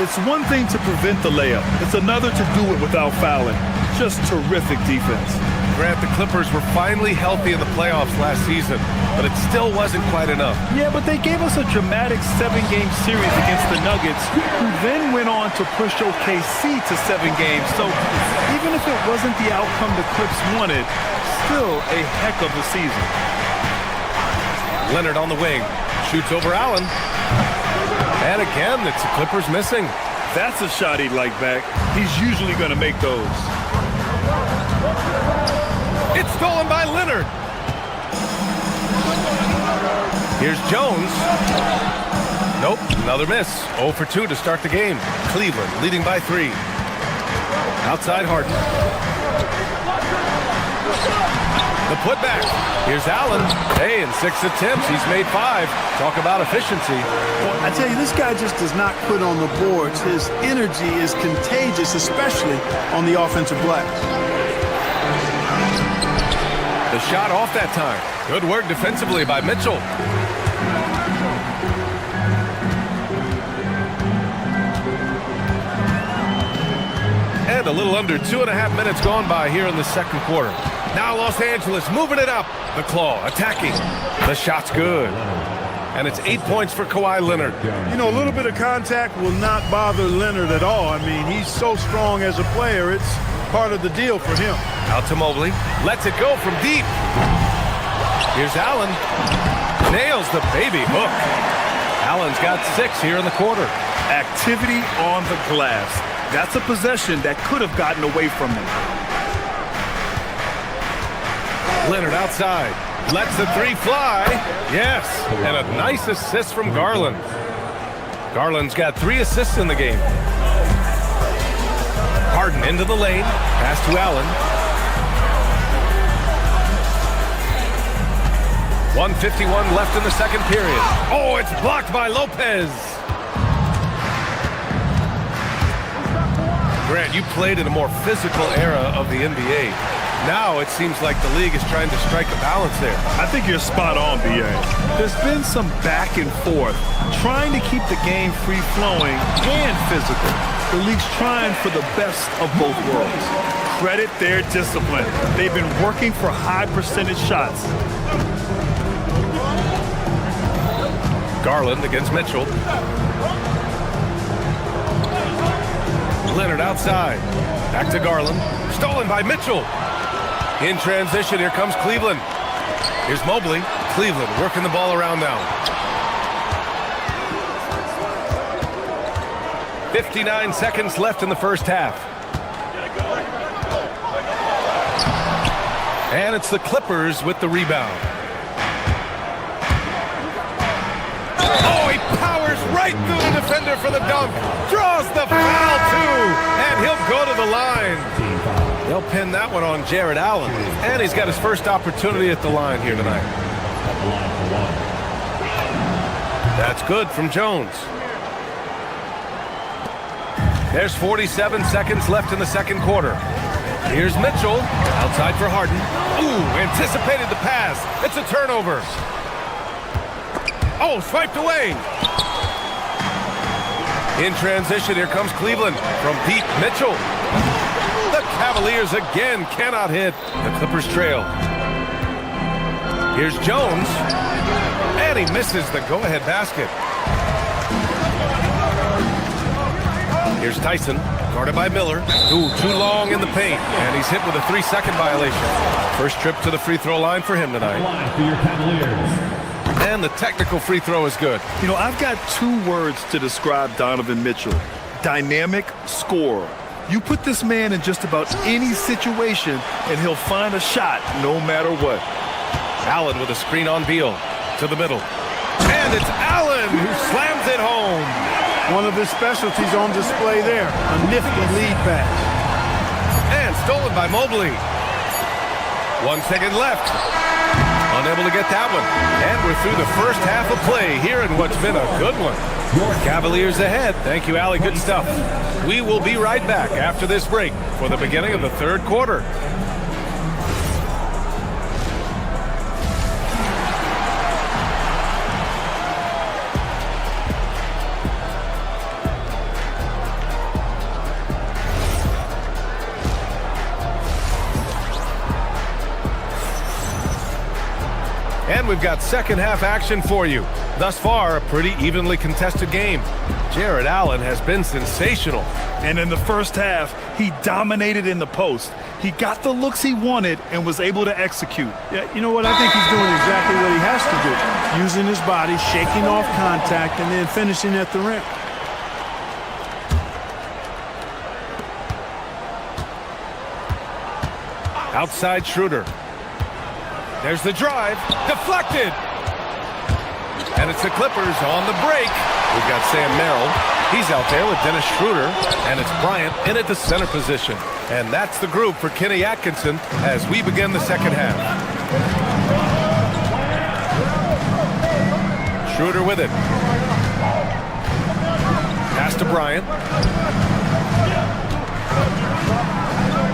It's one thing to prevent the layup. It's another to do it without fouling. Just terrific defense. Grant, the Clippers were finally healthy in the playoffs last season, but it still wasn't quite enough. Yeah, but they gave us a dramatic 7-game series against the Nuggets, who then went on to push OKC to 7 games. So even if it wasn't the outcome the Clips wanted, still a heck of a season. Leonard on the wing. Shoots over Allen. And again, it's the Clippers missing. That's a shot he'd like back. He's usually going to make those. It's stolen by Leonard. Here's Jones. Nope, another miss. 0 for 2 to start the game. Cleveland leading by 3. Outside Harden. The putback. Here's Allen. Hey, in 6 attempts, he's made 5. Talk about efficiency. Well, I tell you, this guy just does not quit on the boards. His energy is contagious, especially on the offensive glass. The shot off that time. Good work defensively by Mitchell. And a little under 2.5 minutes gone by here in the second quarter. Now Los Angeles moving it up. The claw attacking. The shot's good. And it's 8 points for Kawhi Leonard. You know, a little bit of contact will not bother Leonard at all. I mean, he's so strong as a player. It's part of the deal for him. Out to Mobley. Lets it go from deep. Here's Allen. Nails the baby hook. Allen's got 6 here in the quarter. Activity on the glass. That's a possession that could have gotten away from him. Leonard outside. Lets the 3 fly. Yes. And a nice assist from Garland. Garland's got 3 assists in the game. Harden into the lane. Pass to Allen. 1:51 left in the second period. Oh, it's blocked by Lopez. Grant, you played in a more physical era of the NBA. Now it seems like the league is trying to strike a balance there. I think you're spot on, B.A. There's been some back and forth, trying to keep the game free-flowing and physical. The league's trying for the best of both worlds. Credit their discipline. They've been working for high percentage shots. Garland against Mitchell. Leonard outside. Back to Garland. Stolen by Mitchell. In transition, here comes Cleveland. Here's Mobley. Cleveland working the ball around now. 59 seconds left in the first half. And it's the Clippers with the rebound. Oh, he powers right through the defender for the dunk. Draws the foul, too. And he'll go to the line. They'll pin that one on Jared Allen. And he's got his first opportunity at the line here tonight. That's good from Jones. There's 47 seconds left in the second quarter. Here's Mitchell. Outside for Harden. Ooh, anticipated the pass. It's a turnover. Oh, swiped away. In transition, here comes Cleveland. From deep, Mitchell. The Cavaliers again cannot hit. The Clippers trail. Here's Jones. And he misses the go-ahead basket. Here's Tyson, guarded by Miller. Ooh, too long in the paint, and he's hit with a 3-second violation. First trip to the free throw line for him tonight. For your Cavaliers. And the technical free throw is good. You know, I've got 2 words to describe Donovan Mitchell. Dynamic scorer. You put this man in just about any situation, and he'll find a shot no matter what. Allen with a screen on Beal to the middle. And it's Allen who slams it home. One of his specialties on display there, a nifty lead pass. And stolen by Mobley. 1 second left. Unable to get that one. And we're through the first half of play here in what's been a good one. Cavaliers ahead. Thank you, Allie. Good stuff. We will be right back after this break for the beginning of the third quarter. And we've got second half action for you. Thus far, a pretty evenly contested game. Jared Allen has been sensational. And in the first half, he dominated in the post. He got the looks he wanted and was able to execute. Yeah, you know what? I think he's doing exactly what he has to do. Using his body, shaking off contact, and then finishing at the rim. Outside Schroeder. There's the drive. Deflected. And it's the Clippers on the break. We've got Sam Merrill. He's out there with Dennis Schroeder. And it's Bryant in at the center position. And that's the group for Kenny Atkinson as we begin the second half. Schroeder with it. Pass to Bryant.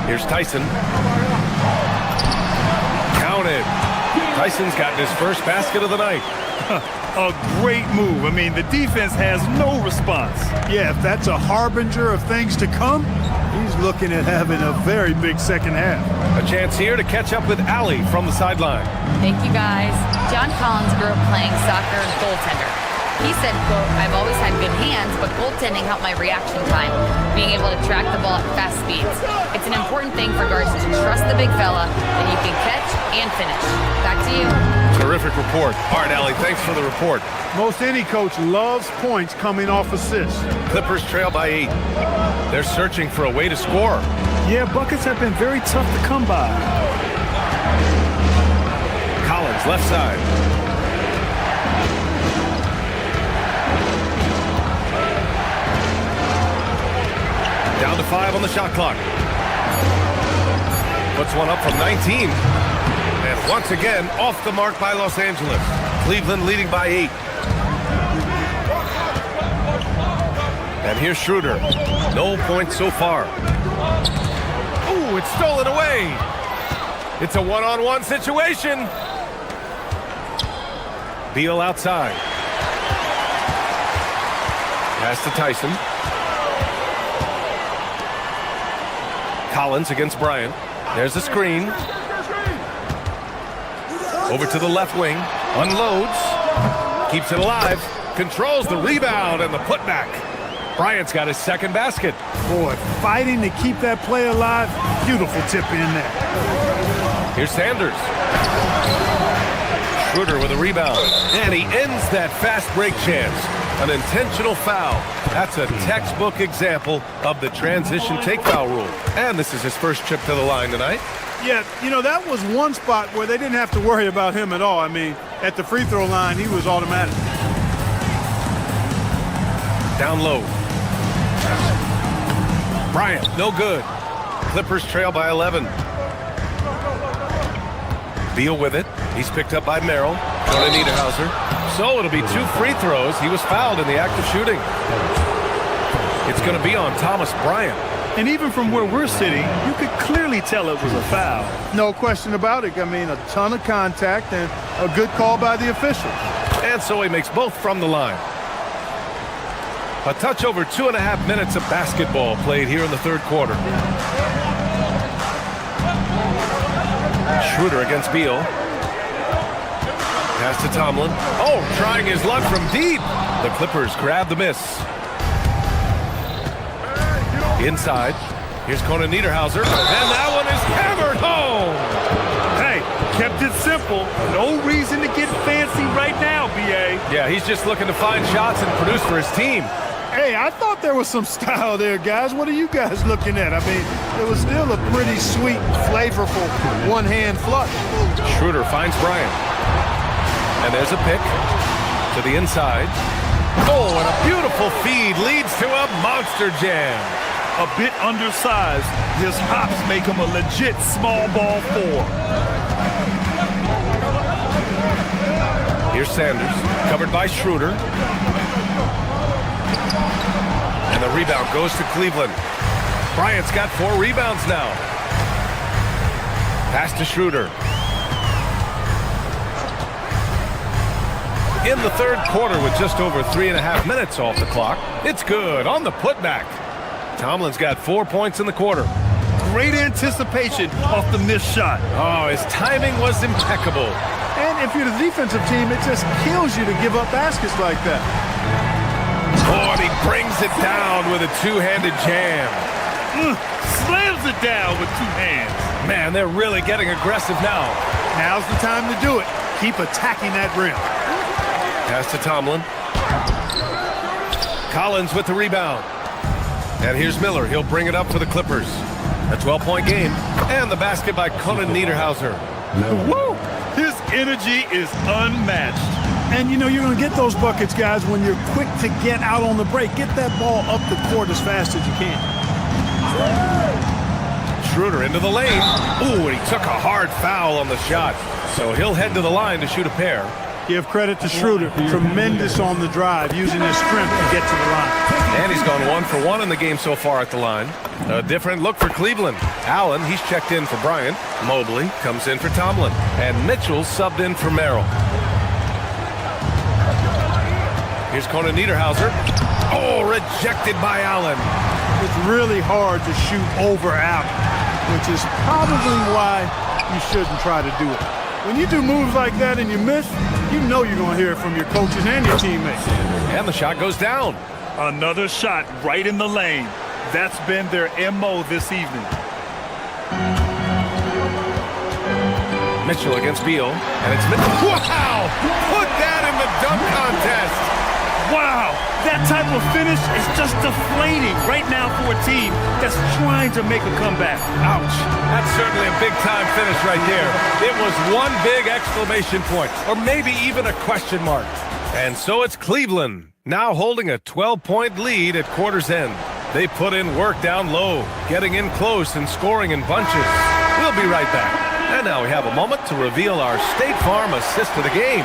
Here's Tyson. Counted. Tyson's gotten his first basket of the night. A great move. I mean, the defense has no response. Yeah, if that's a harbinger of things to come, he's looking at having a very big second half. A chance here to catch up with Allie from the sideline. Thank you, guys. John Collins grew up playing soccer and goaltender. He said, quote, "I've always had good hands, but goaltending helped my reaction time, being able to track the ball at fast speeds. It's an important thing for guards to trust the big fella that you can catch and finish." Back to you. Terrific report. All right, Allie, thanks for the report. Most any coach loves points coming off assists. Clippers trail by 8. They're searching for a way to score. Yeah, buckets have been very tough to come by. Collins, left side. Down to 5 on the shot clock. Puts one up from 19. And once again, off the mark by Los Angeles. Cleveland leading by 8. And here's Schroeder. No points so far. Ooh, it's stolen away. It's a one-on-one situation. Beal outside. Pass to Tyson. Collins against Bryant. There's the screen. Over to the left wing. Unloads. Keeps it alive. Controls the rebound and the putback. Bryant's got his second basket. Boy, fighting to keep that play alive. Beautiful tip in there. Here's Sanders. Schroeder with a rebound. And he ends that fast break chance. An intentional foul. That's a textbook example of the transition take foul rule. And this is his first trip to the line tonight. Yeah, you know, that was one spot where they didn't have to worry about him at all. I mean, at the free throw line, he was automatic. Down low. Bryant, no good. Clippers trail by 11. Beal with it. He's picked up by Merrill. Going to Niederhauser. So it'll be 2 free throws. He was fouled in the act of shooting. It's going to be on Thomas Bryant. And even from where we're sitting, you could clearly tell it was a foul. No question about it. I mean, a ton of contact and a good call by the official. And so he makes both from the line. A touch over 2.5 minutes of basketball played here in the third quarter. Schroeder against Beal. Pass to Tomlin. Oh, trying his luck from deep. The Clippers grab the miss. Inside. Here's Conan Niederhauser. And that one is hammered home. Hey, kept it simple. No reason to get fancy right now, B.A. Yeah, he's just looking to find shots and produce for his team. Hey, I thought there was some style there, guys. What are you guys looking at? I mean, it was still a pretty sweet, flavorful one-hand flush. Schroeder finds Bryant. And there's a pick to the inside. Oh, and a beautiful feed leads to a monster jam. A bit undersized. His hops make him a legit small ball four. Here's Sanders, covered by Schroeder. And the rebound goes to Cleveland. Bryant's got 4 rebounds now. Pass to Schroeder. In the third quarter with just over 3.5 minutes off the clock. It's good on the putback. Tomlin's got 4 points in the quarter. Great anticipation off the missed shot. Oh, his timing was impeccable. And if you're the defensive team, it just kills you to give up baskets like that. Oh, and he brings it down with a two-handed jam. Slams it down with 2 hands. Man, they're really getting aggressive now. Now's the time to do it. Keep attacking that rim. Pass to Tomlin. Collins with the rebound. And here's Miller. He'll bring it up for the Clippers. A 12-point game. And the basket by Conan Niederhauser. Woo! His energy is unmatched. And, you know, you're going to get those buckets, guys, when you're quick to get out on the break. Get that ball up the court as fast as you can. Schroeder into the lane. Ooh, and he took a hard foul on the shot. So he'll head to the line to shoot a pair. Give credit to Schroeder. Tremendous on the drive, using his strength to get to the line. And he's gone 1 for 1 in the game so far at the line. A different look for Cleveland. Allen, he's checked in for Bryant. Mobley comes in for Tomlin. And Mitchell subbed in for Merrill. Here's Conan Niederhauser. Oh, rejected by Allen. It's really hard to shoot over Allen, which is probably why you shouldn't try to do it. When you do moves like that and you miss, you know you're going to hear it from your coaches and your teammates. And the shot goes down. Another shot right in the lane. That's been their MO this evening. Mitchell against Beal, and it's Mitchell. Wow! Put that in the dunk contest. Wow! That type of finish is just deflating right now for a team that's trying to make a comeback. Ouch. That's certainly a big-time finish right there. It was one big exclamation point, or maybe even a question mark. And so it's Cleveland, now holding a 12-point lead at quarter's end. They put in work down low, getting in close and scoring in bunches. We'll be right back. And now we have a moment to reveal our State Farm assist of the game.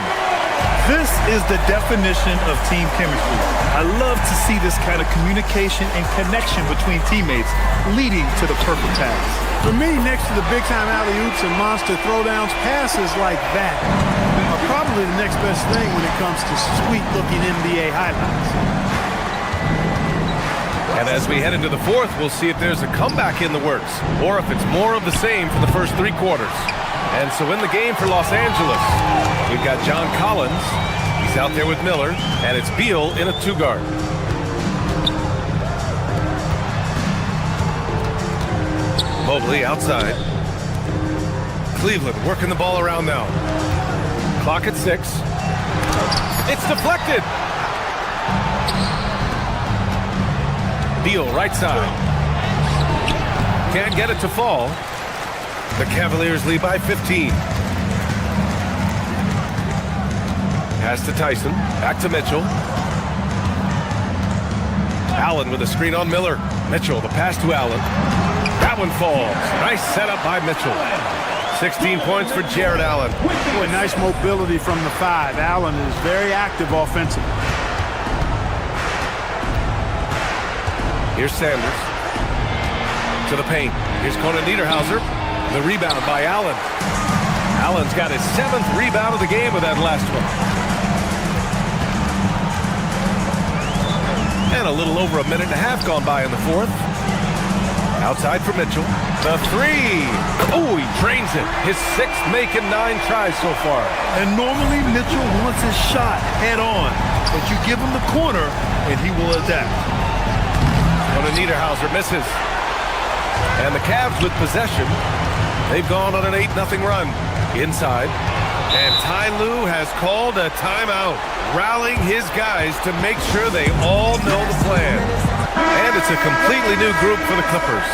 This is the definition of team chemistry. I love to see this kind of communication and connection between teammates leading to the perfect pass. For me, next to the big-time alley-oops and monster throwdowns, passes like that are probably the next best thing when it comes to sweet-looking NBA highlights. And as we head into the fourth, we'll see if there's a comeback in the works, or if it's more of the same for the first 3 quarters. And so in the game for Los Angeles, we've got John Collins. He's out there with Miller, and it's Beal in a 2-guard. Mobley outside. Cleveland working the ball around now. Clock at 6. It's deflected. Beal right side. Can't get it to fall. The Cavaliers lead by 15. Pass to Tyson. Back to Mitchell. Allen with a screen on Miller. Mitchell, the pass to Allen. That one falls. Nice setup by Mitchell. 16 points for Jared Allen. Boy, nice mobility from the 5. Allen is very active offensively. Here's Sanders. To the paint. Here's Conan Niederhauser. The rebound by Allen. Allen's got his 7th rebound of the game with that last one. And a little over a minute and a half gone by in the fourth. Outside for Mitchell. The 3. Oh, he drains it. His 6th making 9 tries so far. And normally Mitchell wants his shot head on, but you give him the corner and he will adapt. Conan and Niederhauser misses. And the Cavs with possession. They've gone on an 8-0 run. Inside. And Ty Lue has called a timeout, rallying his guys to make sure they all know the plan. And it's a completely new group for the Clippers.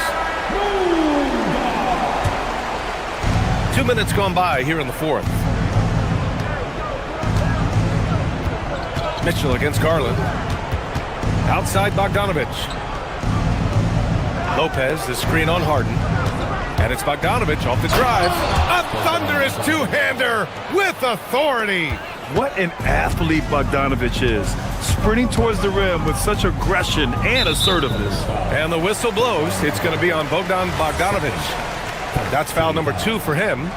2 minutes gone by here in the fourth. Mitchell against Garland. Outside Bogdanovich. Lopez, the screen on Harden. And it's Bogdanovich off the drive. A thunderous two-hander with authority. What an athlete Bogdanovich is. Sprinting towards the rim with such aggression and assertiveness. And the whistle blows. It's going to be on Bogdan Bogdanovich. That's foul number 2 for him.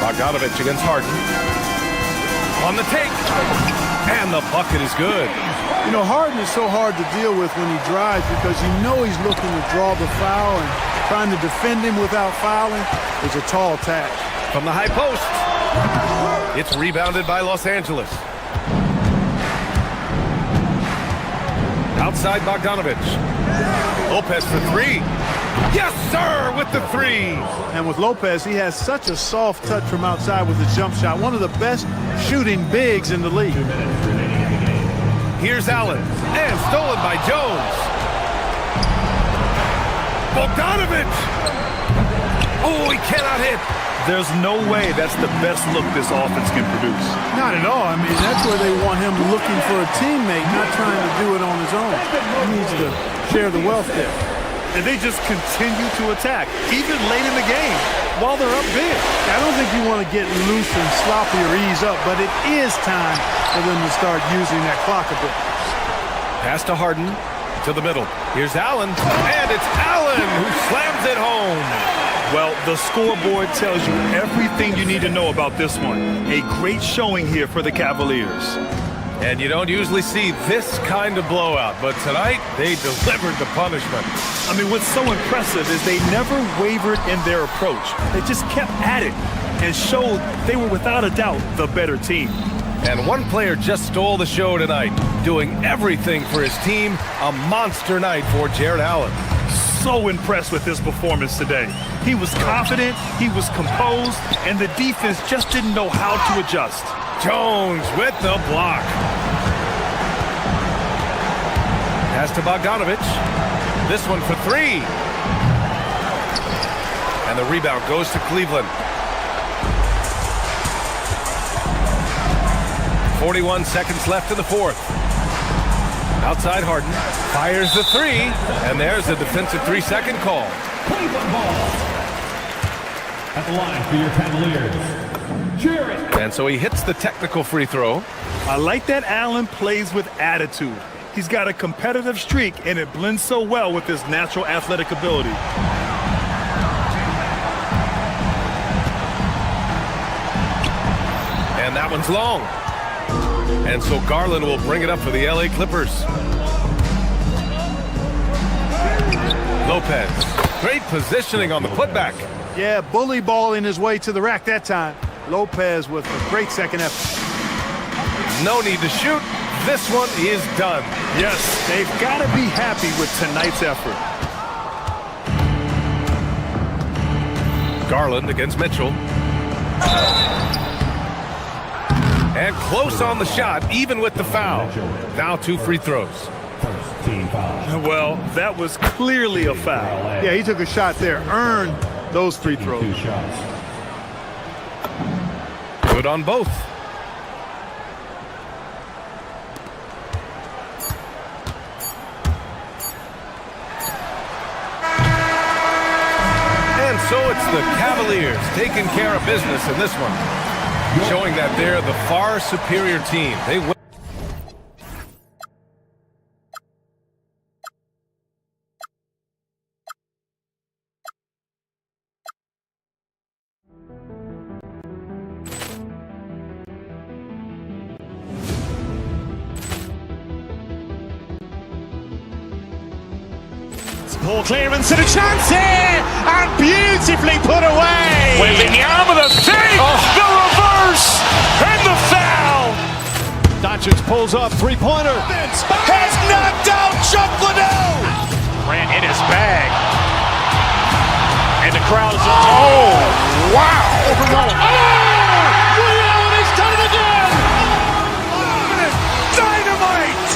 Bogdanovich against Harden. On the take. And the bucket is good. You know, Harden is so hard to deal with when he drives because you know he's looking to draw the foul, and trying to defend him without fouling is a tall task. From the high post. It's rebounded by Los Angeles. Outside Bogdanovich. Lopez for 3. Yes, sir, with the 3. And with Lopez, he has such a soft touch from outside with his jump shot. One of the best shooting bigs in the league. Here's Allen, and stolen by Jones. Bogdanovich! Oh, he cannot hit. There's no way that's the best look this offense can produce. Not at all. I mean, that's where they want him looking for a teammate, not trying to do it on his own. He needs to share the wealth there. And they just continue to attack, even late in the game, while they're up big. I don't think you want to get loose and sloppy or ease up, but it is time for them to start using that clock a bit. Pass to Harden, to the middle. Here's Allen, and it's Allen who slams it home. Well, the scoreboard tells you everything you need to know about this one. A great showing here for the Cavaliers. And you don't usually see this kind of blowout, but tonight they delivered the punishment. I mean, what's so impressive is they never wavered in their approach. They just kept at it and showed they were without a doubt the better team. And one player just stole the show tonight, doing everything for his team. A monster night for Jared Allen. So impressed with his performance today. He was confident, he was composed, and the defense just didn't know how to adjust. Jones with the block. Pass to Bogdanovich. This one for 3. And the rebound goes to Cleveland. 41 seconds left in the fourth. Outside Harden. Fires the 3. And there's a defensive 3-second call. Cleveland ball. At the line for your Cavaliers. And so he hits the technical free throw. I like that Allen plays with attitude. He's got a competitive streak, and it blends so well with his natural athletic ability. And that one's long. And so Garland will bring it up for the LA Clippers. Lopez. Great positioning on the putback. Yeah, bully balling his way to the rack that time. Lopez with a great second effort. No need to shoot. This one is done. Yes, they've got to be happy with tonight's effort. Garland against Mitchell. And close on the shot, even with the foul. Now 2 free throws. Well, that was clearly a foul. Yeah, he took a shot there, earned those free throws. Good on both. And so it's the Cavaliers taking care of business in this one, showing that they're the far superior team. They win. Poor clearance and a chance here, and beautifully put away. Wembanyama the save, the reverse, and the foul. Doncic Doncic pulls up, three-pointer. Has knocked out Chuck Liddell. Ran in his bag. And the crowd is, oh, wow. Oh, Liddell, and he's done it again. Dynamite.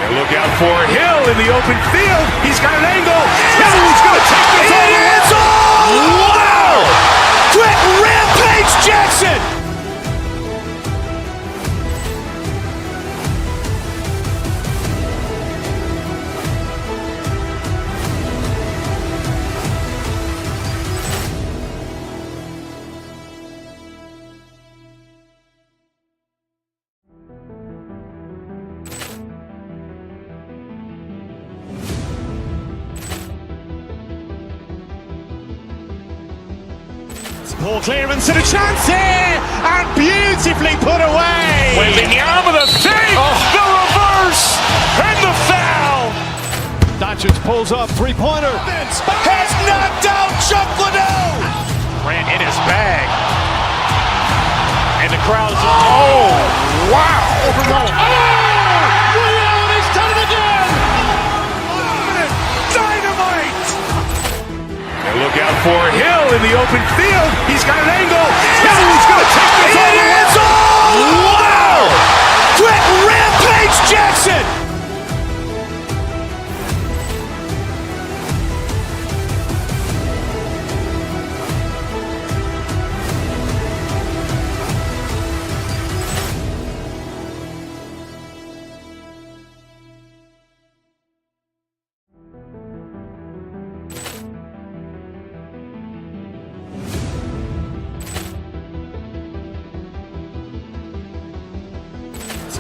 And look out for Hill in the open field. He's got an angle. Hill's going to take this all the way. Wow. Quick Rampage Jackson. Ball clearance and a chance here, and beautifully put away. Wembanyama the save, the reverse, and the foul. Doncic pulls up, three-pointer. Has knocked out Chuck Liddell. Ran in his bag. And the crowd is, oh, wow. Liddell, and he's done it again. Dynamite. And look out for Hill in the open field. He's got an angle. Hill's going to take this all the way. Wow. Quick Rampage Jackson.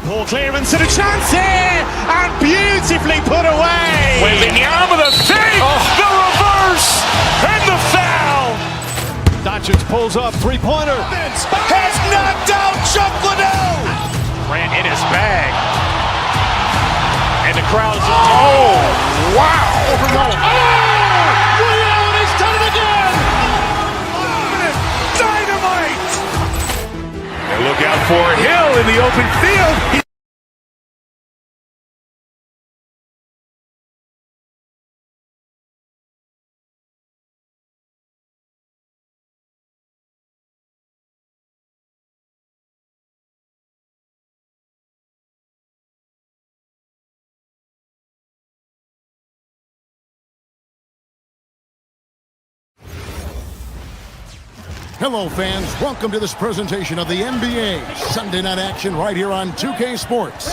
Ball clearance and a chance here, and beautifully put away. Wembanyama the save, the reverse, and the foul. Doncic pulls up, three-pointer. Has knocked out Chuck Liddell. Ran in his bag. And the crowd is, oh, wow. Liddell, and he's done it again. Dynamite. And look out for Hill in the open field. Hello, fans. Welcome to this presentation of the NBA Sunday Night Action right here on 2K Sports.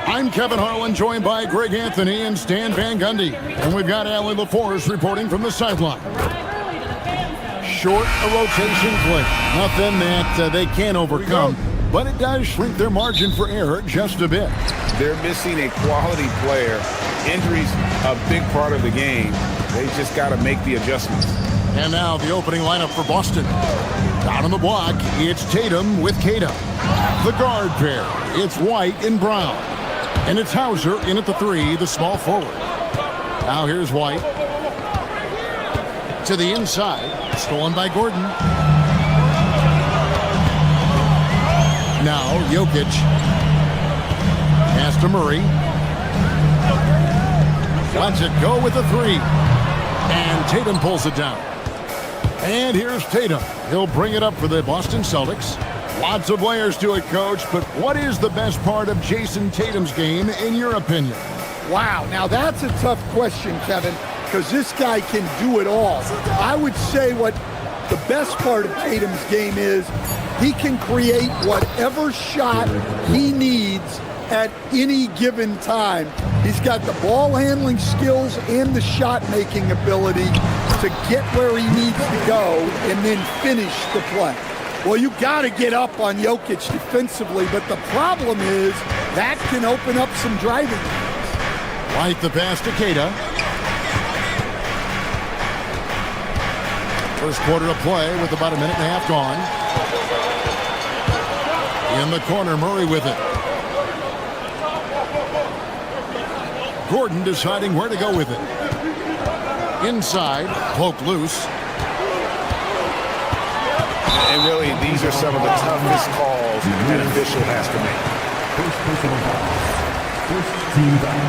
I'm Kevin Harlan, joined by Greg Anthony and Stan Van Gundy. And we've got Allie LaForce reporting from the sideline. Short a rotation play. Nothing that they can't overcome, but it does shrink their margin for error just a bit. They're missing a quality player. Injuries a big part of the game. They just got to make the adjustments. And now the opening lineup for Boston. Down on the block, it's Tatum with Kata. The guard pair, it's White and Brown. And it's Hauser in at the three, the small forward. Now here's White. To the inside, stolen by Gordon. Now Jokic. Pass to Murray. Lets it go with the three. And Tatum pulls it down. And here's Tatum. He'll bring it up for the Boston Celtics. Lots of layers to it, Coach, but what is the best part of Jason Tatum's game, in your opinion? Wow, now that's a tough question, Kevin, because this guy can do it all. I would say what the best part of Tatum's game is he can create whatever shot he needs at any given time. He's got the ball handling skills and the shot making ability to get where he needs to go and then finish the play. Well, you got to get up on Jokic defensively, but the problem is that can open up some driving lanes. White the pass to Kata. First quarter of play with about a minute and a half gone. In the corner, Murray with it. Gordon deciding where to go with it. Inside, poked loose. And really, these are some of the toughest calls an official has to make. First personal foul. First team foul.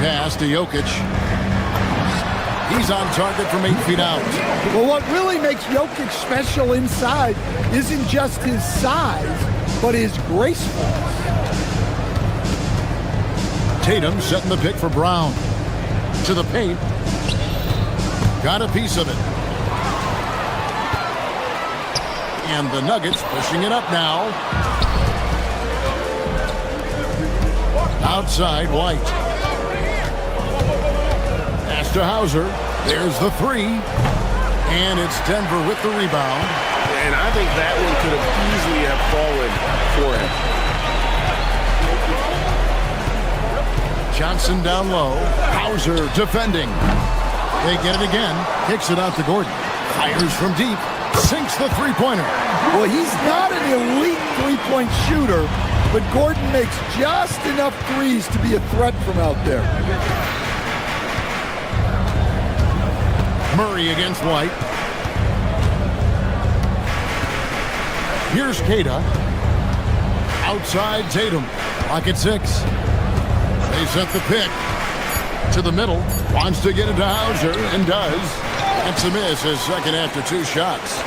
Pass to Jokic. He's on target from 8 feet out. Well, what really makes Jokic special inside isn't just his size, but his gracefulness. Tatum setting the pick for Brown. To the paint. Got a piece of it. And the Nuggets pushing it up now. Outside, White. Pass to Hauser. There's the three. And it's Denver with the rebound. And I think that one could have easily have fallen for him. Johnson down low. Hauser defending. They get it again. Kicks it out to Gordon. Fires from deep. Sinks the three-pointer. Well, he's not an elite three-point shooter, but Gordon makes just enough threes to be a threat from out there. Murray against White. Here's Keita. Outside Tatum. Clock at 6. They set the pick. To the middle. Wants to get it to Hauser, and does. That's a miss, his second after 2 shots.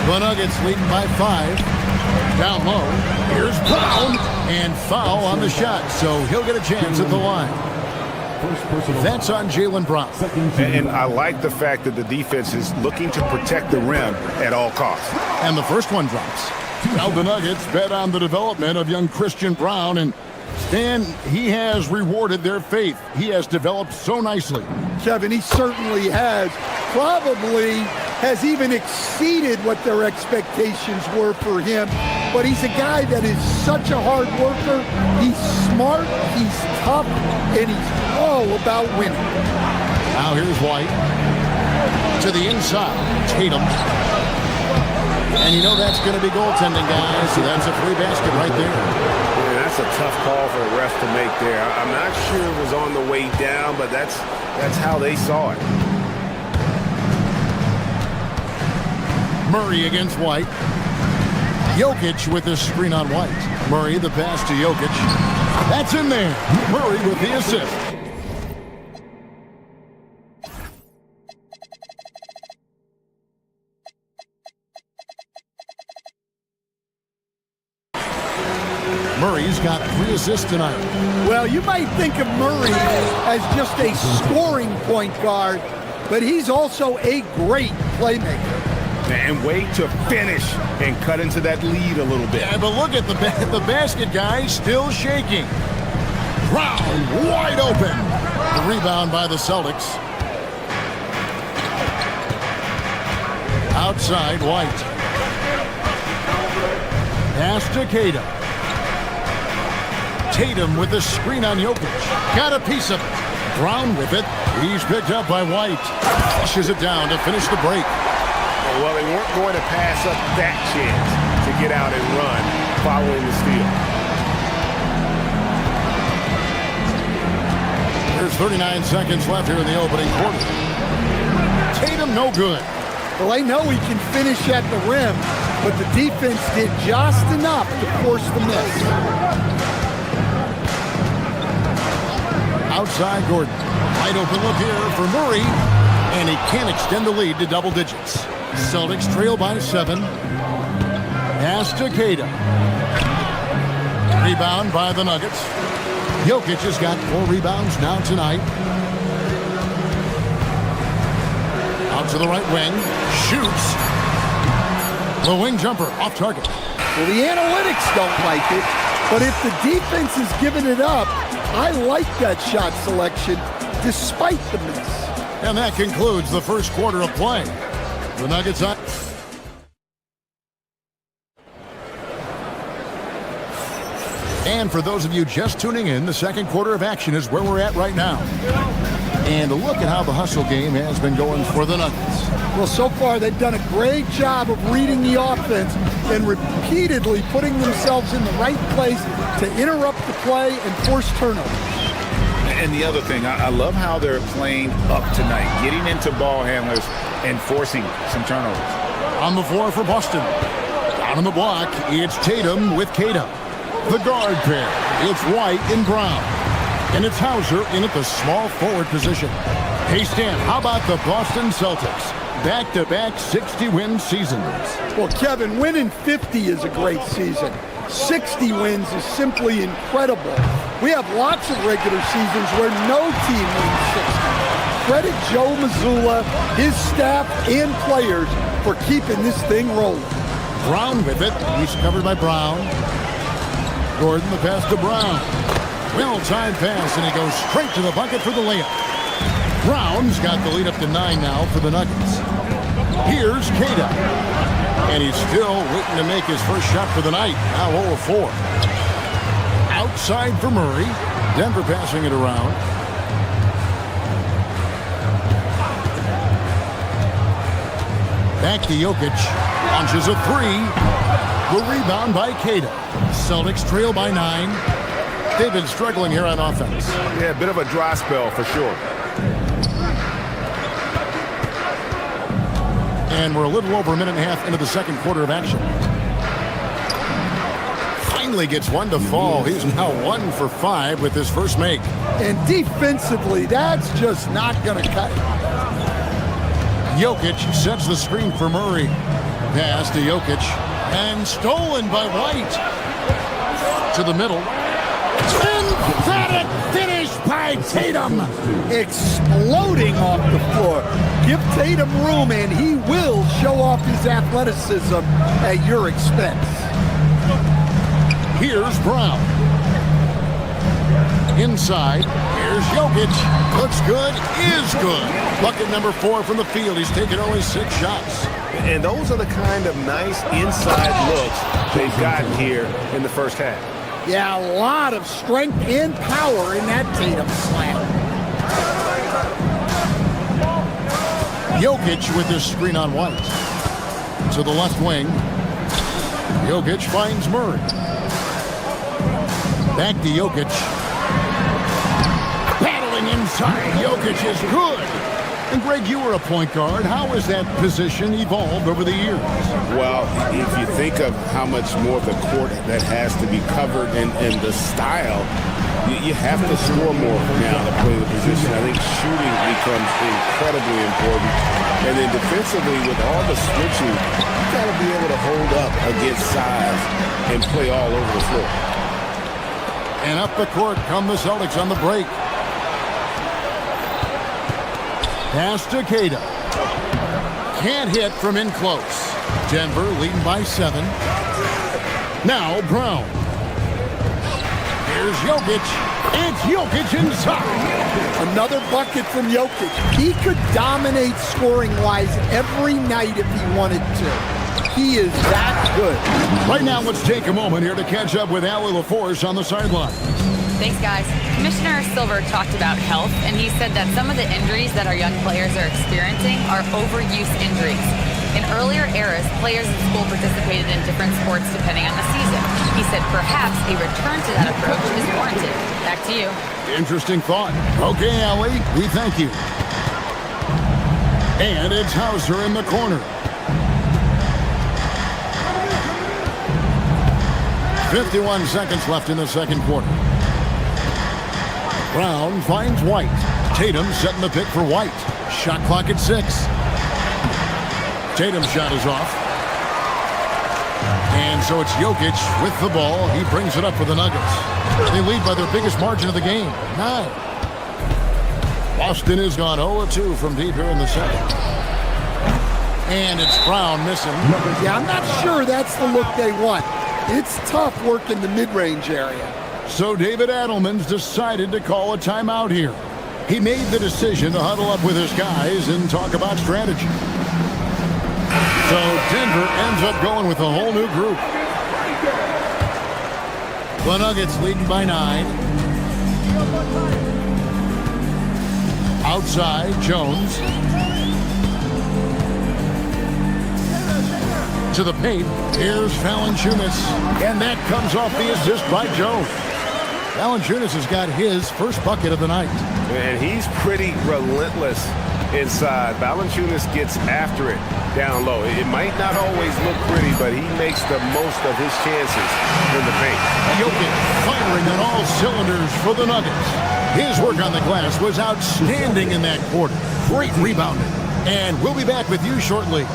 The Nuggets leading by 5. Down low. Here's Brown. And foul on the shot, so he'll get a chance at the line. That's on Jaylen Brown. And I like the fact that the defense is looking to protect the rim at all costs. And the first one drops. Now the Nuggets bet on the development of young Christian Brown, and Stan, he has rewarded their faith. He has developed so nicely. Kevin, he certainly has. Probably has even exceeded what their expectations were for him. But he's a guy that is such a hard worker. He's smart, he's tough, and he's all about winning. Now here's White. To the inside, Tatum. And you know that's going to be goaltending, guys. So that's a free basket right there. Yeah, that's a tough call for the refs to make there. I'm not sure it was on the way down, but that's how they saw it. Murray against White. Jokic with the screen on White. Murray, the pass to Jokic. That's in there. Murray with the assist. Murray's got 3 assists tonight. Well, you might think of Murray as just a scoring point guard, but he's also a great playmaker. And way to finish and cut into that lead a little bit. Yeah, but look at the basket, guys, still shaking. Brown wide open. The rebound by the Celtics. Outside, White. Pass to Keita. Tatum with the screen on Jokic. Got a piece of it. Brown with it. He's picked up by White. Flushes it down to finish the break. Well, they weren't going to pass up that chance to get out and run following the steal. There's 39 seconds left here in the opening quarter. Tatum no good. Well, I know he can finish at the rim, but the defense did just enough to force the miss. Outside Gordon. Wide open look here for Murray. And he can't extend the lead to double digits. Celtics trail by 7. Pass to Keita. Rebound by the Nuggets. Jokic has got 4 rebounds now tonight. Out to the right wing. Shoots. The wing jumper off target. Well, the analytics don't like it, but if the defense is giving it up, I like that shot selection despite the miss. And that concludes the first quarter of play. The Nuggets on. And for those of you just tuning in, the second quarter of action is where we're at right now. And look at how the hustle game has been going for the Nuggets. Well, so far they've done a great job of reading the offense and repeatedly putting themselves in the right place to interrupt the play and force turnovers. And the other thing, I love how they're playing up tonight, getting into ball handlers and forcing some turnovers. On the floor for Boston, On the block, it's Tatum with Cada. The guard pair, it's White and Brown. And it's Hauser in at the small forward position. Hey, Stan, how about the Boston Celtics? Back-to-back 60-win seasons. Well, Kevin, winning 50 is a great season. 60 wins is simply incredible. We have lots of regular seasons where no team wins 60. Credit Joe Mazzulla, his staff, and players for keeping this thing rolling. Brown with it. He's covered by Brown. Gordon, the pass to Brown. Well-timed pass, and he goes straight to the bucket for the layup. Brown's got the lead up to 9 now for the Nuggets. Here's Cada. And he's still waiting to make his first shot for the night. Now 0 of 4. Outside for Murray. Denver passing it around. Back to Jokic. Launches a 3. The rebound by Cada. Celtics trail by 9. They've been struggling here on offense. Yeah, a bit of a dry spell for sure. And we're a little over a minute and a half into the second quarter of action. Finally gets one to fall. He's now 1 for 5 with his first make. And defensively, that's just not going to cut it. Jokic sets the screen for Murray. Pass to Jokic. And stolen by White. To the middle. Emphatic finish by Tatum. Exploding off the floor. Give Tatum room and he will show off his athleticism at your expense. Here's Brown. Inside. Here's Jokic. Looks good. Is good. Bucket number 4 from the field. He's taken only 6 shots. And those are the kind of nice inside looks they've gotten here in the first half. Yeah, a lot of strength and power in that Tatum slam. Jokic with this screen on White. To the left wing. Jokic finds Murray. Back to Jokic. Battling inside. Jokic is good. And Greg, you were a point guard. How has that position evolved over the years? Well, if you think of how much more of the court that has to be covered and the style, you have to score more now to play the position. I think shooting becomes incredibly important. And then defensively, with all the switching, you got to be able to hold up against size and play all over the floor. And up the court come the Celtics on the break. Pass to Cada. Can't hit from in close. Denver leading by 7. Now Brown. Here's Jokic. It's Jokic inside. Another bucket from Jokic. He could dominate scoring-wise every night if he wanted to. He is that good. Right now, let's take a moment here to catch up with Allie LaForce on the sideline. Thanks, guys. Commissioner Silver talked about health, and he said that some of the injuries that our young players are experiencing are overuse injuries. In earlier eras, players in school participated in different sports depending on the season. He said perhaps a return to that approach is warranted. Back to you. Interesting thought. Okay, Allie, we thank you. And it's Hauser in the corner. 51 seconds left in the second quarter. Brown finds White. Tatum setting the pick for White. Shot clock at 6. Tatum's shot is off. And so it's Jokic with the ball. He brings it up for the Nuggets. They lead by their biggest margin of the game, 9. Boston has gone 0-2 from deep here in the second. And it's Brown missing. Yeah, I'm not sure that's the look they want. It's tough work in the mid-range area. So David Adelman's decided to call a timeout here. He made the decision to huddle up with his guys and talk about strategy. So Denver ends up going with a whole new group. The Nuggets leading by 9. Outside, Jones. To the paint, here's Valanciunas. And that comes off the assist by Jones. Valanciunas has got his first bucket of the night. And he's pretty relentless inside. Valanciunas gets after it down low. It might not always look pretty, but he makes the most of his chances in the paint. Jokic firing on all cylinders for the Nuggets. His work on the glass was outstanding in that quarter. Great rebounding. And we'll be back with you shortly.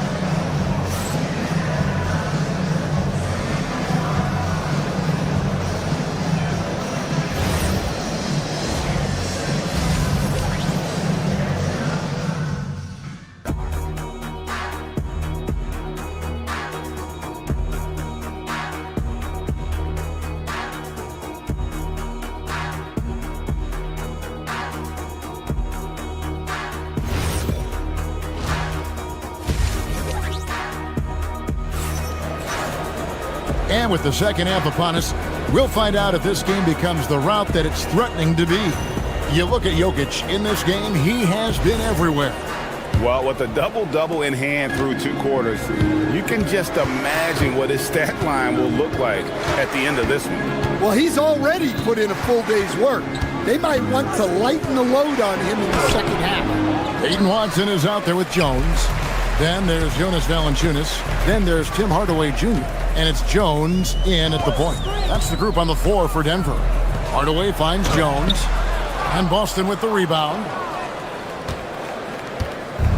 And with the second half upon us, we'll find out if this game becomes the route that it's threatening to be. You look at Jokic in this game, he has been everywhere. Well, with a double-double in hand through 2 quarters, you can just imagine what his stat line will look like at the end of this one. Well, he's already put in a full day's work. They might want to lighten the load on him in the second half. Peyton Watson is out there with Jones. Then there's Jonas Valanciunas. Then there's Tim Hardaway Jr. And it's Jones in at the point. That's the group on the floor for Denver. Hardaway finds Jones. And Boston with the rebound.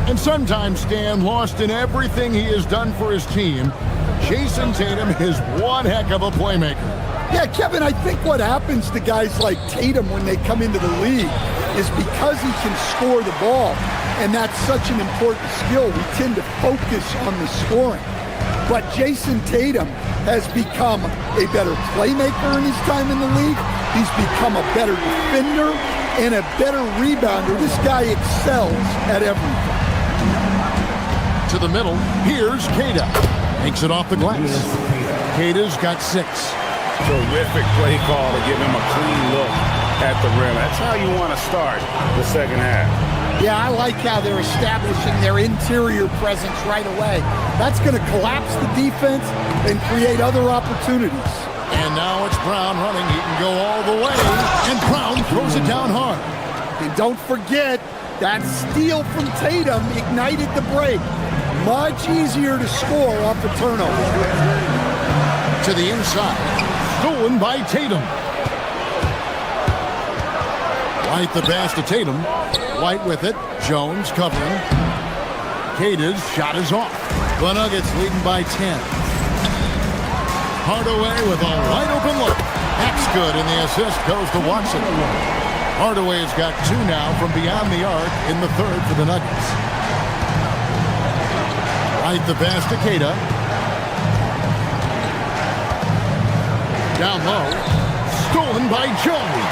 And sometimes, Dan, lost in everything he has done for his team, Jason Tatum is one heck of a playmaker. Yeah, Kevin, I think what happens to guys like Tatum when they come into the league is because he can score the ball, and that's such an important skill, we tend to focus on the scoring. But Jason Tatum has become a better playmaker in his time in the league. He's become a better defender and a better rebounder. This guy excels at everything. To the middle, here's Queta. Makes it off the glass. Queta's got 6. Terrific play call to give him a clean look at the rim. That's how you want to start the second half. Yeah, I like how they're establishing their interior presence right away. That's going to collapse the defense and create other opportunities. And now it's Brown running. He can go all the way. And Brown throws it down hard. And don't forget, that steal from Tatum ignited the break. Much easier to score off the turnover. To the inside. Stolen by Tatum. White the pass to Tatum. White with it. Jones covering. Queta's shot is off. The Nuggets leading by 10. Hardaway with a wide open look. That's good, and the assist goes to Watson. Hardaway has got 2 now from beyond the arc in the third for the Nuggets. White the pass to Queta. Down low. Stolen by Jones.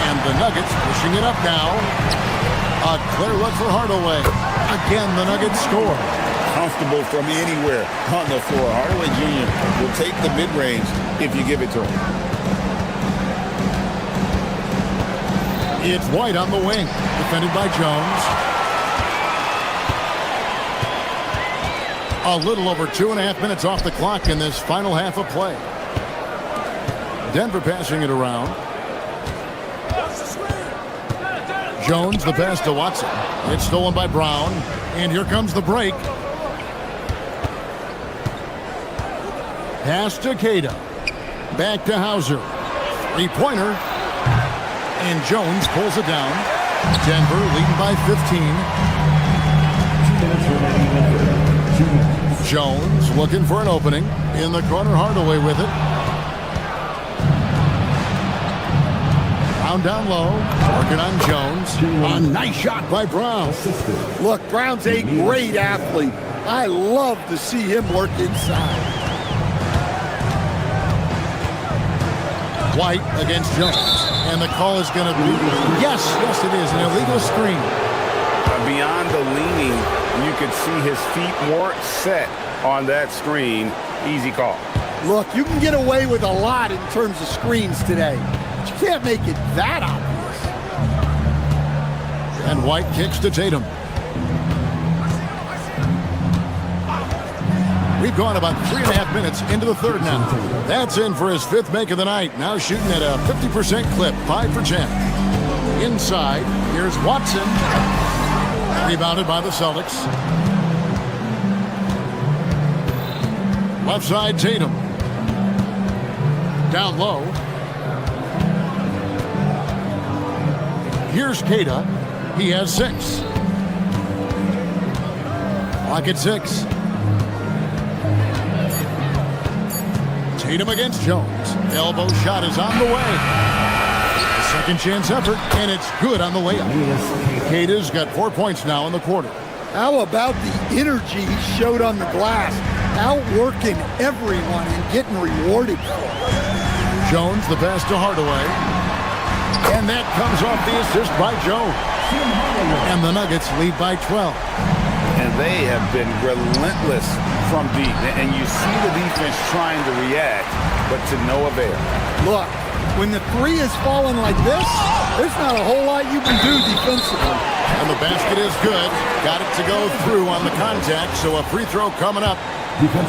And the Nuggets pushing it up now. A clear look for Hardaway. Again, the Nuggets score. Comfortable from anywhere on the floor. Hardaway Jr. will take the mid-range if you give it to him. It's White on the wing. Defended by Jones. A little over 2.5 minutes off the clock in this final half of play. Denver passing it around. Jones, the pass to Watson. It's stolen by Brown. And here comes the break. Pass to Queta. Back to Hauser. 3-pointer. And Jones pulls it down. Denver leading by 15. Jones looking for an opening. In the corner, Hardaway with it. Down low, working on Jones. A nice shot by Brown. Look, Brown's a great athlete. I love to see him work inside. White against Jones. And the call is going to be, yes, it is, an illegal screen. Beyond the leaning, you could see his feet weren't set on that screen. Easy call. Look, you can get away with a lot in terms of screens today. You can't make it that obvious. And White kicks to Tatum. We've gone about 3.5 minutes into the third now. That's in for his 5th make of the night. Now shooting at a 50% clip, 5 for 10. Inside, here's Watson. Rebounded by the Celtics. Left side, Tatum. Down low. Here's Queta. He has 6. Clock at 6. Tatum against Jones. Elbow shot is on the way. Second chance effort, and it's good on the layup. Queta's got 4 points now in the quarter. How about the energy he showed on the glass? Outworking everyone and getting rewarded for it. Jones, the pass to Hardaway. And that comes off the assist by Jones. And the Nuggets lead by 12. And they have been relentless from deep. And you see the defense trying to react, but to no avail. Look, when the 3 is falling like this, there's not a whole lot you can do defensively. And the basket is good. Got it to go through on the contact, so a free throw coming up.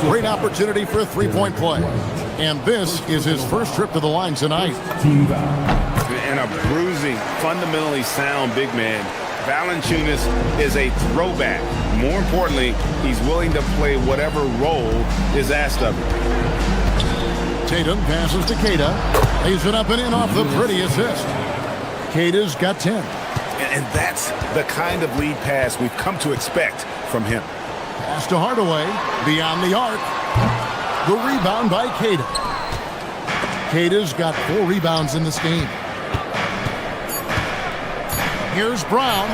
Great opportunity for a three-point play. And this is his first trip to the line tonight. And a bruising, fundamentally sound big man. Valanciunas is a throwback. More importantly, he's willing to play whatever role is asked of him. Tatum passes to Queta. Lays it up and in off the pretty assist. Queta's got 10. And that's the kind of lead pass we've come to expect from him. Pass to Hardaway. Beyond the arc. The rebound by Queta. Queta's got 4 rebounds in this game. Here's Brown.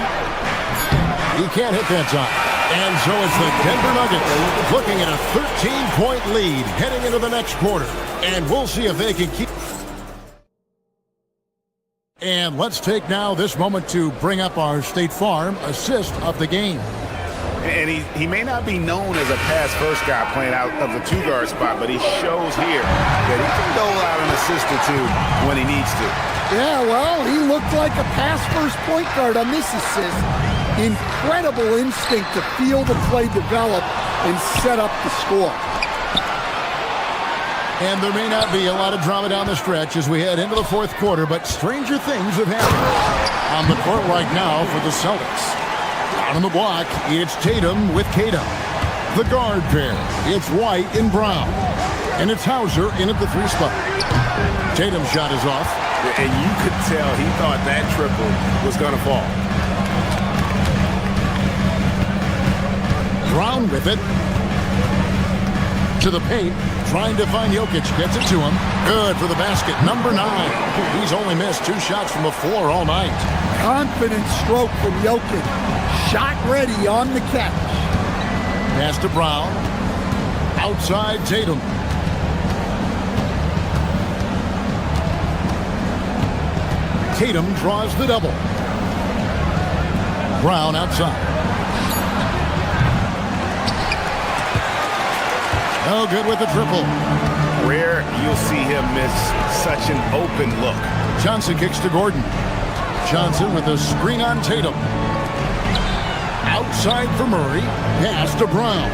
He can't hit that time. And so it's the Denver Nuggets looking at a 13-point lead heading into the next quarter. And we'll see if they can keep. And let's take now this moment to bring up our State Farm assist of the game. And he may not be known as a pass-first guy playing out of the 2-guard spot, but he shows here that he can dole out an assist or 2 when he needs to. Yeah, well, he looked like a pass-first point guard on this assist. Incredible instinct to feel the play develop and set up the score. And there may not be a lot of drama down the stretch as we head into the fourth quarter, but stranger things have happened on the court right now for the Celtics. Out on the block, it's Tatum with Queta. The guard pair, it's White and Brown. And it's Hauser in at the 3 spot. Tatum's shot is off. And you could tell he thought that triple was going to fall. Brown with it. To the paint, trying to find Jokic, gets it to him. Good for the basket, number 9. He's only missed 2 shots from the floor all night. Confident stroke from Jokic. Shot ready on the catch. Pass to Brown. Outside Tatum. Tatum draws the double. Brown outside. No good with the triple. Rare you'll see him miss such an open look. Johnson kicks to Gordon. Johnson with a screen on Tatum. Outside for Murray. Pass to Brown.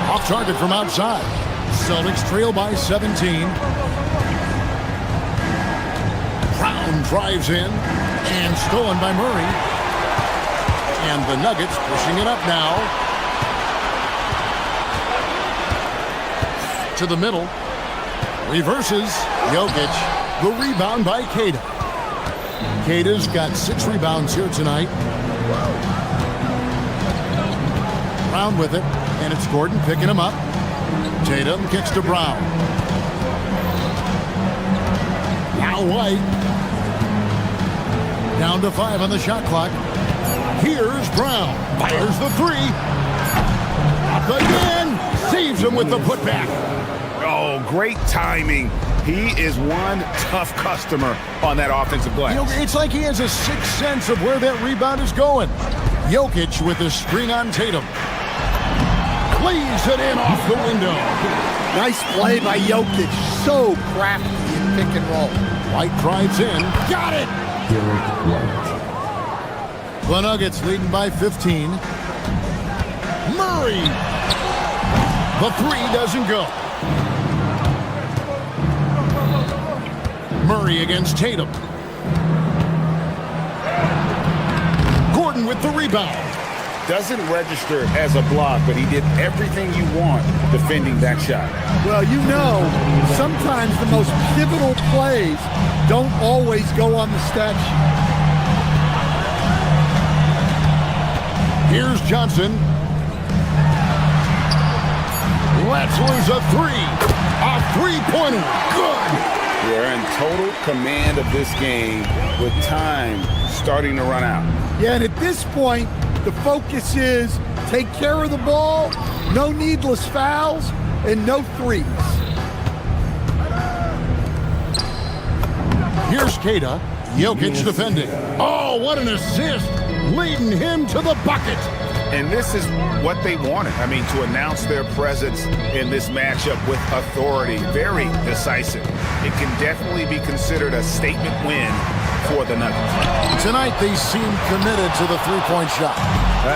Off target from outside. Celtics trail by 17. Brown drives in. And stolen by Murray. And the Nuggets pushing it up now. To the middle. Reverses. Jokic. The rebound by Queta. Queta's got 6 rebounds here tonight. Brown with it. And it's Gordon picking him up. Tatum kicks to Brown. Now White. Down to 5 on the shot clock. Here's Brown. Fires the 3. Up again. Saves him with the putback. Oh, great timing. He is one tough customer on that offensive glass. You know, it's like he has a sixth sense of where that rebound is going. Jokic with the screen on Tatum. Plays it in off the window. Nice play by Jokic. So crafty in pick and roll. White drives in. Got it! The Nuggets leading by 15. Murray! The 3 doesn't go. Murray against Tatum. Gordon with the rebound. Doesn't register as a block, but he did everything you want defending that shot. Well, you know, sometimes the most pivotal plays don't always go on the stat sheet. Here's Johnson. Let's lose a three. A three-pointer. Good. We're in total command of this game with time starting to run out. Yeah, and at this point, the focus is take care of the ball, no needless fouls, and no threes. Here's Keita. Jokic defending. Oh, what an assist. Leading him to the bucket. And this is what they wanted. I mean, to announce their presence in this matchup with authority. Very decisive. It can definitely be considered a statement win for the Nuggets. Tonight, they seem committed to the three-point shot.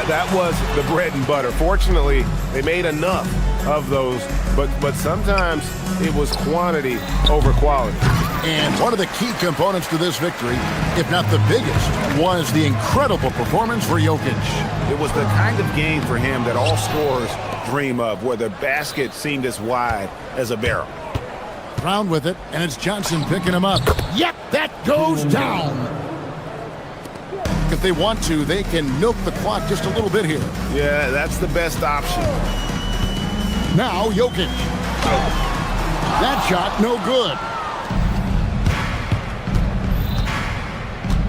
That was the bread and butter. Fortunately, they made enough of those, but sometimes it was quantity over quality. And one of the key components to this victory, if not the biggest, was the incredible performance for Jokic. It was the kind of game for him that all scorers dream of, where the basket seemed as wide as a barrel. Brown with it, and it's Johnson picking him up. Yep, that goes down. If they want to, they can milk the clock just a little bit here. Yeah, that's the best option. Now Jokic. That shot, no good.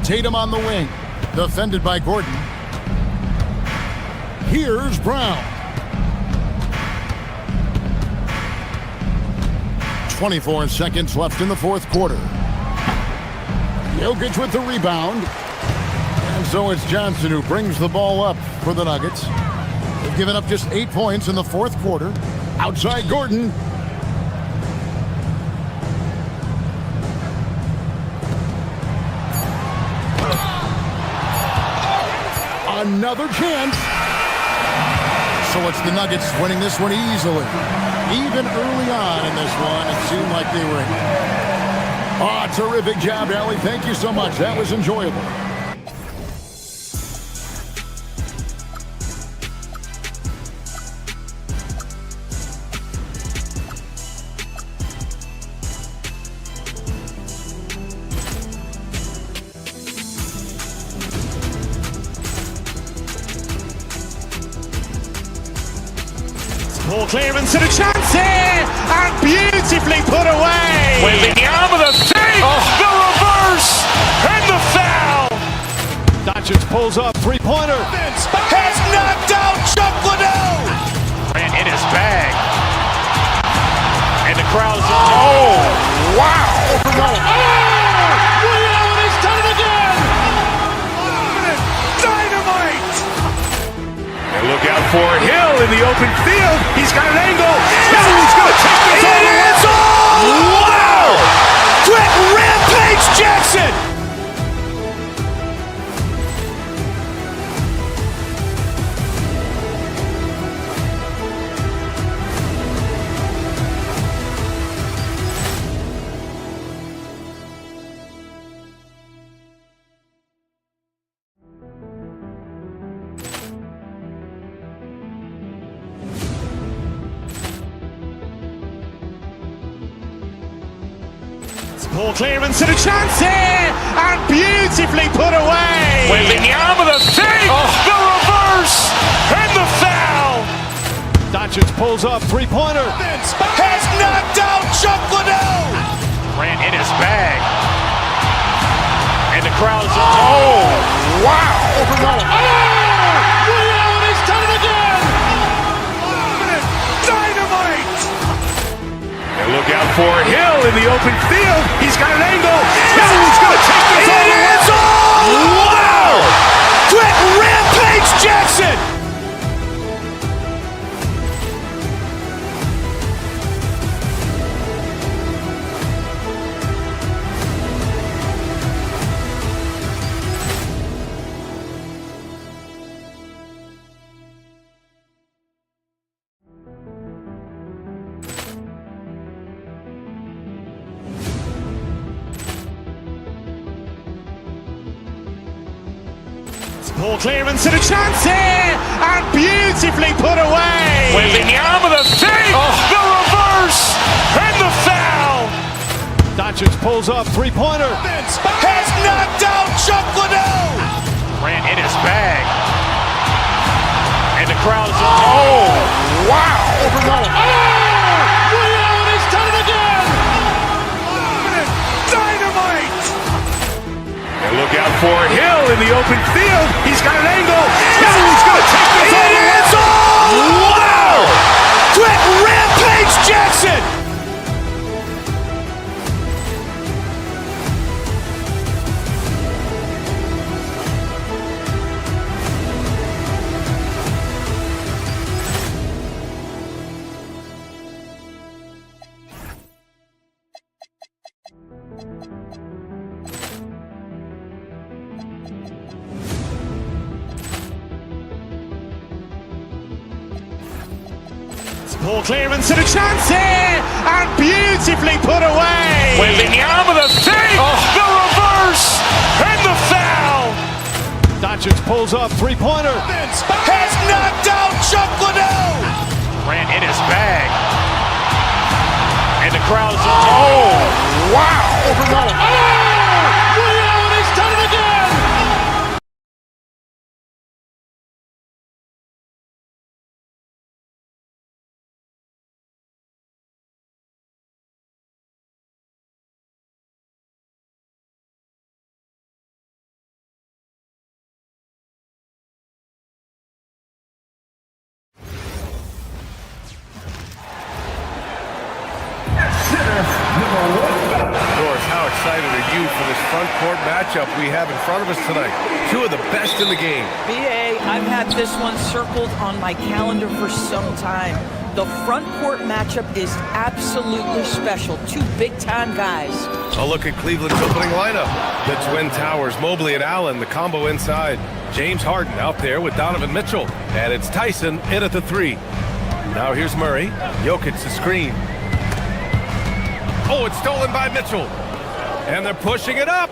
Tatum on the wing, defended by Gordon. Here's Brown. 24 seconds left in the fourth quarter. Jokic with the rebound. And so it's Johnson who brings the ball up for the Nuggets. They've given up just 8 points in the fourth quarter. Outside Gordon. Another chance. So it's the Nuggets winning this one easily. Even early on in this one, it seemed like they were in it. Oh, terrific job, Allie. Thank you so much. That was enjoyable. Ball clearance and a chance here, and beautifully put away. Wembanyama the fake, the reverse, and the foul. Doncic pulls up, three-pointer. Has knocked out Chuck Liddell. Ran in his bag. And the crowd's, oh, wow. He's done it again. Dynamite. And look out for Hill in the open field. He's got an angle. He's going to take this all the way. Wow. Quick Rampage Jackson. Ball clearance and a chance here, and beautifully put away. Wembanyama the fake, the reverse, and the foul. Doncic pulls up, three-pointer. Has knocked out Chuck Liddell. Ran in his bag. And the crowd's, oh, wow. He's done it again. Dynamite. And look out for Hill in the open field. He's got an angle. He's going to take this all the way. Wow. Quick Rampage Jackson. Ball clearance and a chance here, and beautifully put away. Wembanyama the save, the reverse, and the foul. Doncic pulls up, three-pointer. Has knocked out Chuck Liddell. Ran in his bag. And the crowd is, oh, wow. Ray Allen has done it again. Dynamite. And look out for Hill in the open field. He's got an angle. He's going to take this all the way. Wow. Quick Rampage Jackson. Ball clearance and a chance here, and beautifully put away. Wembanyama the save, the reverse, and the foul. Doncic pulls up, three-pointer. Has knocked out Chuck Liddell. Ran in his bag. And the crowd is, oh, wow. Ray Allen has done it again. Of course, how excited are you for this front court matchup we have in front of us tonight? Two of the best in the game. BA, I've had this one circled on my calendar for some time. The front court matchup is absolutely special. Two big-time guys. A look at Cleveland's opening lineup. The Twin Towers, Mobley and Allen, the combo inside. James Harden out there with Donovan Mitchell. And it's Tyson in at the three. Now here's Murray. Jokic the screen. Oh, it's stolen by Mitchell. And they're pushing it up.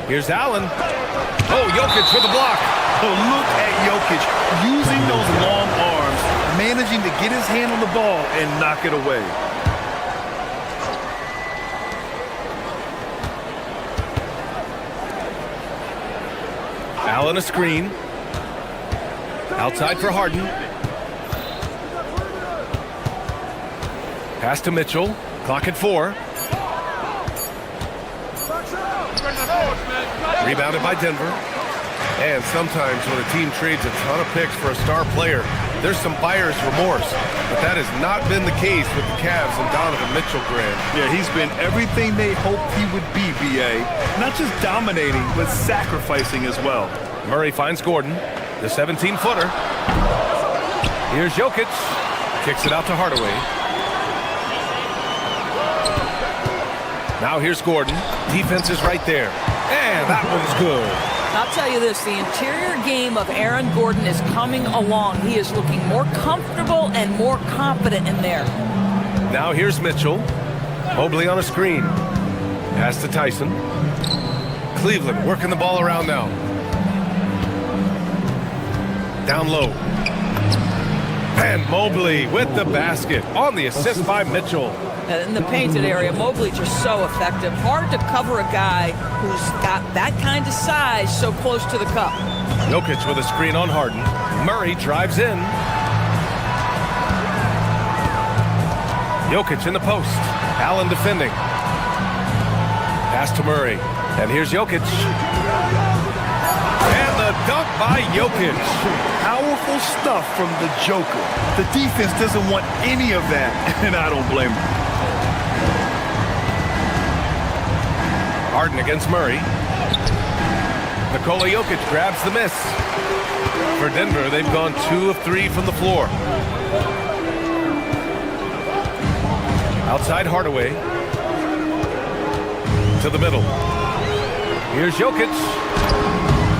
Here's Allen. Oh, Jokic with the block. Oh, look at Jokic using those long arms, managing to get his hand on the ball and knock it away. Allen a screen. Outside for Harden. Pass to Mitchell. Clock at 4. Rebounded by Denver. And sometimes when a team trades a ton of picks for a star player, there's some buyer's remorse. But that has not been the case with the Cavs and Donovan Mitchell, Grant. Yeah, he's been everything they hoped he would be, BA. Not just dominating, but sacrificing as well. Murray finds Gordon, the 17-footer. Here's Jokic. Kicks it out to Hardaway. Now here's Gordon. Defense is right there. And that one's good. I'll tell you this, the interior game of Aaron Gordon is coming along. He is looking more comfortable and more confident in there. Now here's Mitchell. Mobley on a screen. Pass to Tyson. Cleveland working the ball around now. Down low. And Mobley with the basket on the assist by Mitchell. In the painted area, Mobley just so effective. Hard to cover a guy who's got that kind of size so close to the cup. Jokic with a screen on Harden. Murray drives in. Jokic in the post. Allen defending. Pass to Murray. And here's Jokic. And the dunk by Jokic. Powerful stuff from the Joker. The defense doesn't want any of that, and I don't blame them. Harden against Murray. Nikola Jokic grabs the miss. For Denver, they've gone 2 of 3 from the floor. Outside Hardaway. To the middle. Here's Jokic.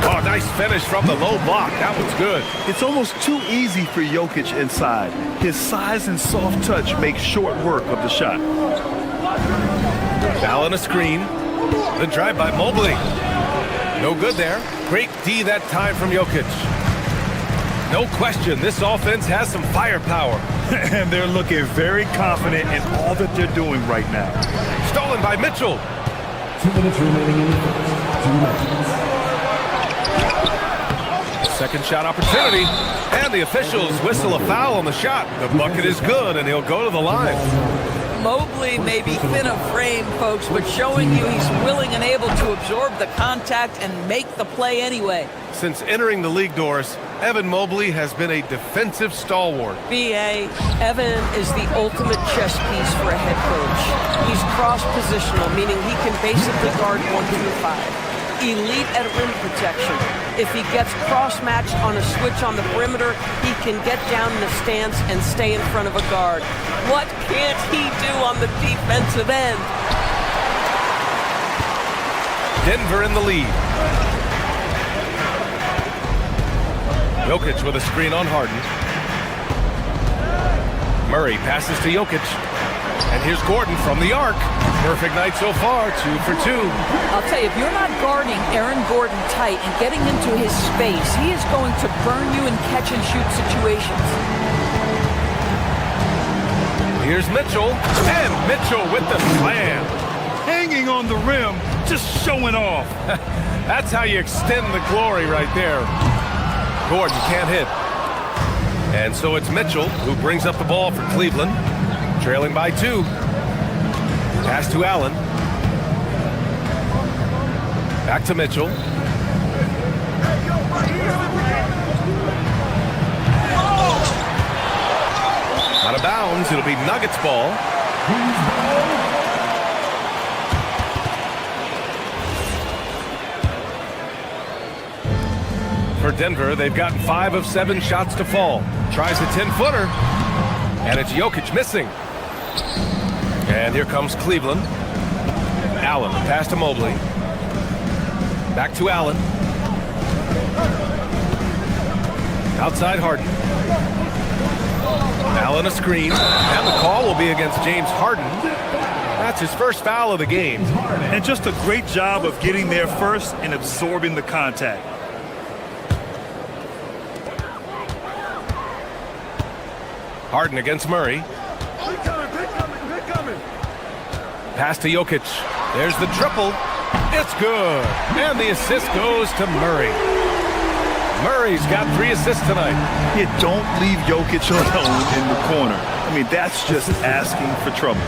Oh, nice finish from the low block. That was good. It's almost too easy for Jokic inside. His size and soft touch make short work of the shot. Allen a screen. The drive by Mobley. No good there. Great D that time from Jokic. No question, this offense has some firepower. And they're looking very confident in all that they're doing right now. Stolen by Mitchell. 2 minutes remaining in the first. 2 minutes. Second shot opportunity, and the officials whistle a foul on the shot. The bucket is good, and he'll go to the line. Mobley may be thin of frame, folks, but showing you he's willing and able to absorb the contact and make the play anyway. Since entering the league doors, Evan Mobley has been a defensive stalwart. B.A., Evan is the ultimate chess piece for a head coach. He's cross-positional, meaning he can basically guard 1 through 5. Elite at rim protection. If he gets cross-matched on a switch on the perimeter, he can get down in the stance and stay in front of a guard. What can't he do on the defensive end? Denver in the lead. Jokic with a screen on Harden. Murray passes to Jokic. And here's Gordon from the arc. Perfect night so far, 2 for 2. I'll tell you, if you're not guarding Aaron Gordon tight and getting into his space, he is going to burn you in catch-and-shoot situations. Here's Mitchell, and Mitchell with the slam. Hanging on the rim, just showing off. That's how you extend the glory right there. Gordon can't hit. And so it's Mitchell who brings up the ball for Cleveland. Trailing by 2. Pass to Allen. Back to Mitchell. Out of bounds. It'll be Nuggets ball. For Denver, they've gotten 5 of 7 shots to fall. Tries a 10-footer. And it's Jokic missing. And here comes Cleveland. Allen, pass to Mobley. Back to Allen. Outside Harden. Allen a screen. And the call will be against James Harden. That's his first foul of the game. And just a great job of getting there first and absorbing the contact. Harden against Murray. Pass to Jokic. There's the triple. It's good. And the assist goes to Murray. Murray's got 3 assists tonight. You don't leave Jokic alone in the corner. I mean, that's just asking for trouble.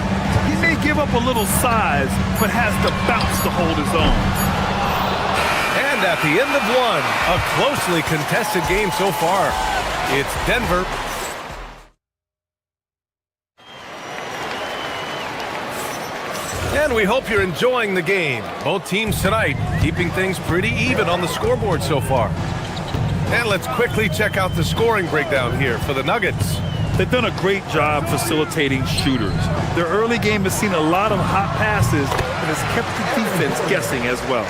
He may give up a little size, but has the bounce to hold his own. And at the end of 1, a closely contested game so far. It's Denver. And we hope you're enjoying the game. Both teams tonight keeping things pretty even on the scoreboard so far. And let's quickly check out the scoring breakdown here for the Nuggets. They've done a great job facilitating shooters. Their early game has seen a lot of hot passes and has kept the defense guessing as well.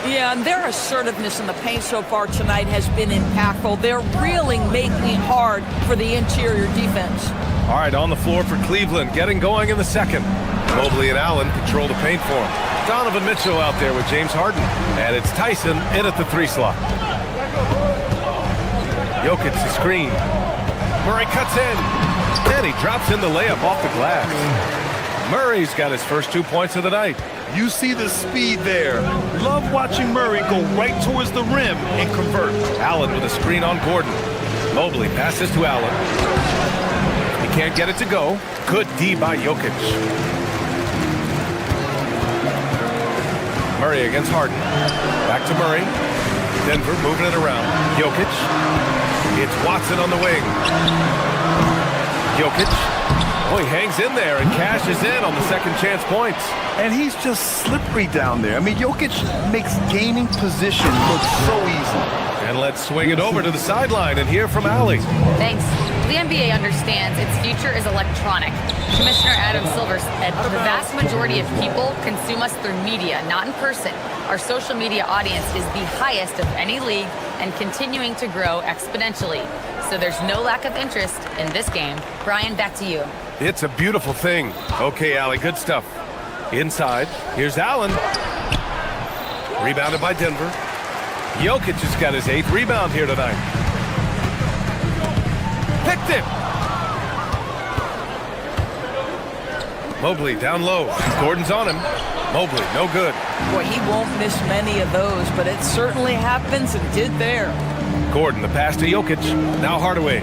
Yeah, and their assertiveness in the paint so far tonight has been impactful. They're really making it hard for the interior defense. All right, on the floor for Cleveland, getting going in the second. Mobley and Allen control the paint for him. Donovan Mitchell out there with James Harden. And it's Tyson in at the 3 slot. Jokic the screen. Murray cuts in. And he drops in the layup off the glass. Murray's got his first 2 points of the night. You see the speed there. Love watching Murray go right towards the rim and convert. Allen with a screen on Gordon. Mobley passes to Allen. He can't get it to go. Good D by Jokic. Murray against Harden. Back to Murray. Denver moving it around. Jokic. It's Watson on the wing. Jokic. Oh, he hangs in there and cashes in on the second chance points. And he's just slippery down there. I mean, Jokic makes gaining position look so easy. And let's swing it over to the sideline and hear from Allie. Thanks. The NBA understands its future is electronic. Commissioner Adam Silver said the vast majority of people consume us through media, not in person. Our social media audience is the highest of any league and continuing to grow exponentially. So there's no lack of interest in this game. Brian, back to you. It's a beautiful thing. Okay, Allie, good stuff. Inside, here's Allen. Rebounded by Denver. Jokic has got his 8th rebound here tonight. Picked it. Mobley down low. Gordon's on him. Mobley, no good. Boy, he won't miss many of those, but it certainly happens and did there. Gordon, the pass to Jokic. Now Hardaway.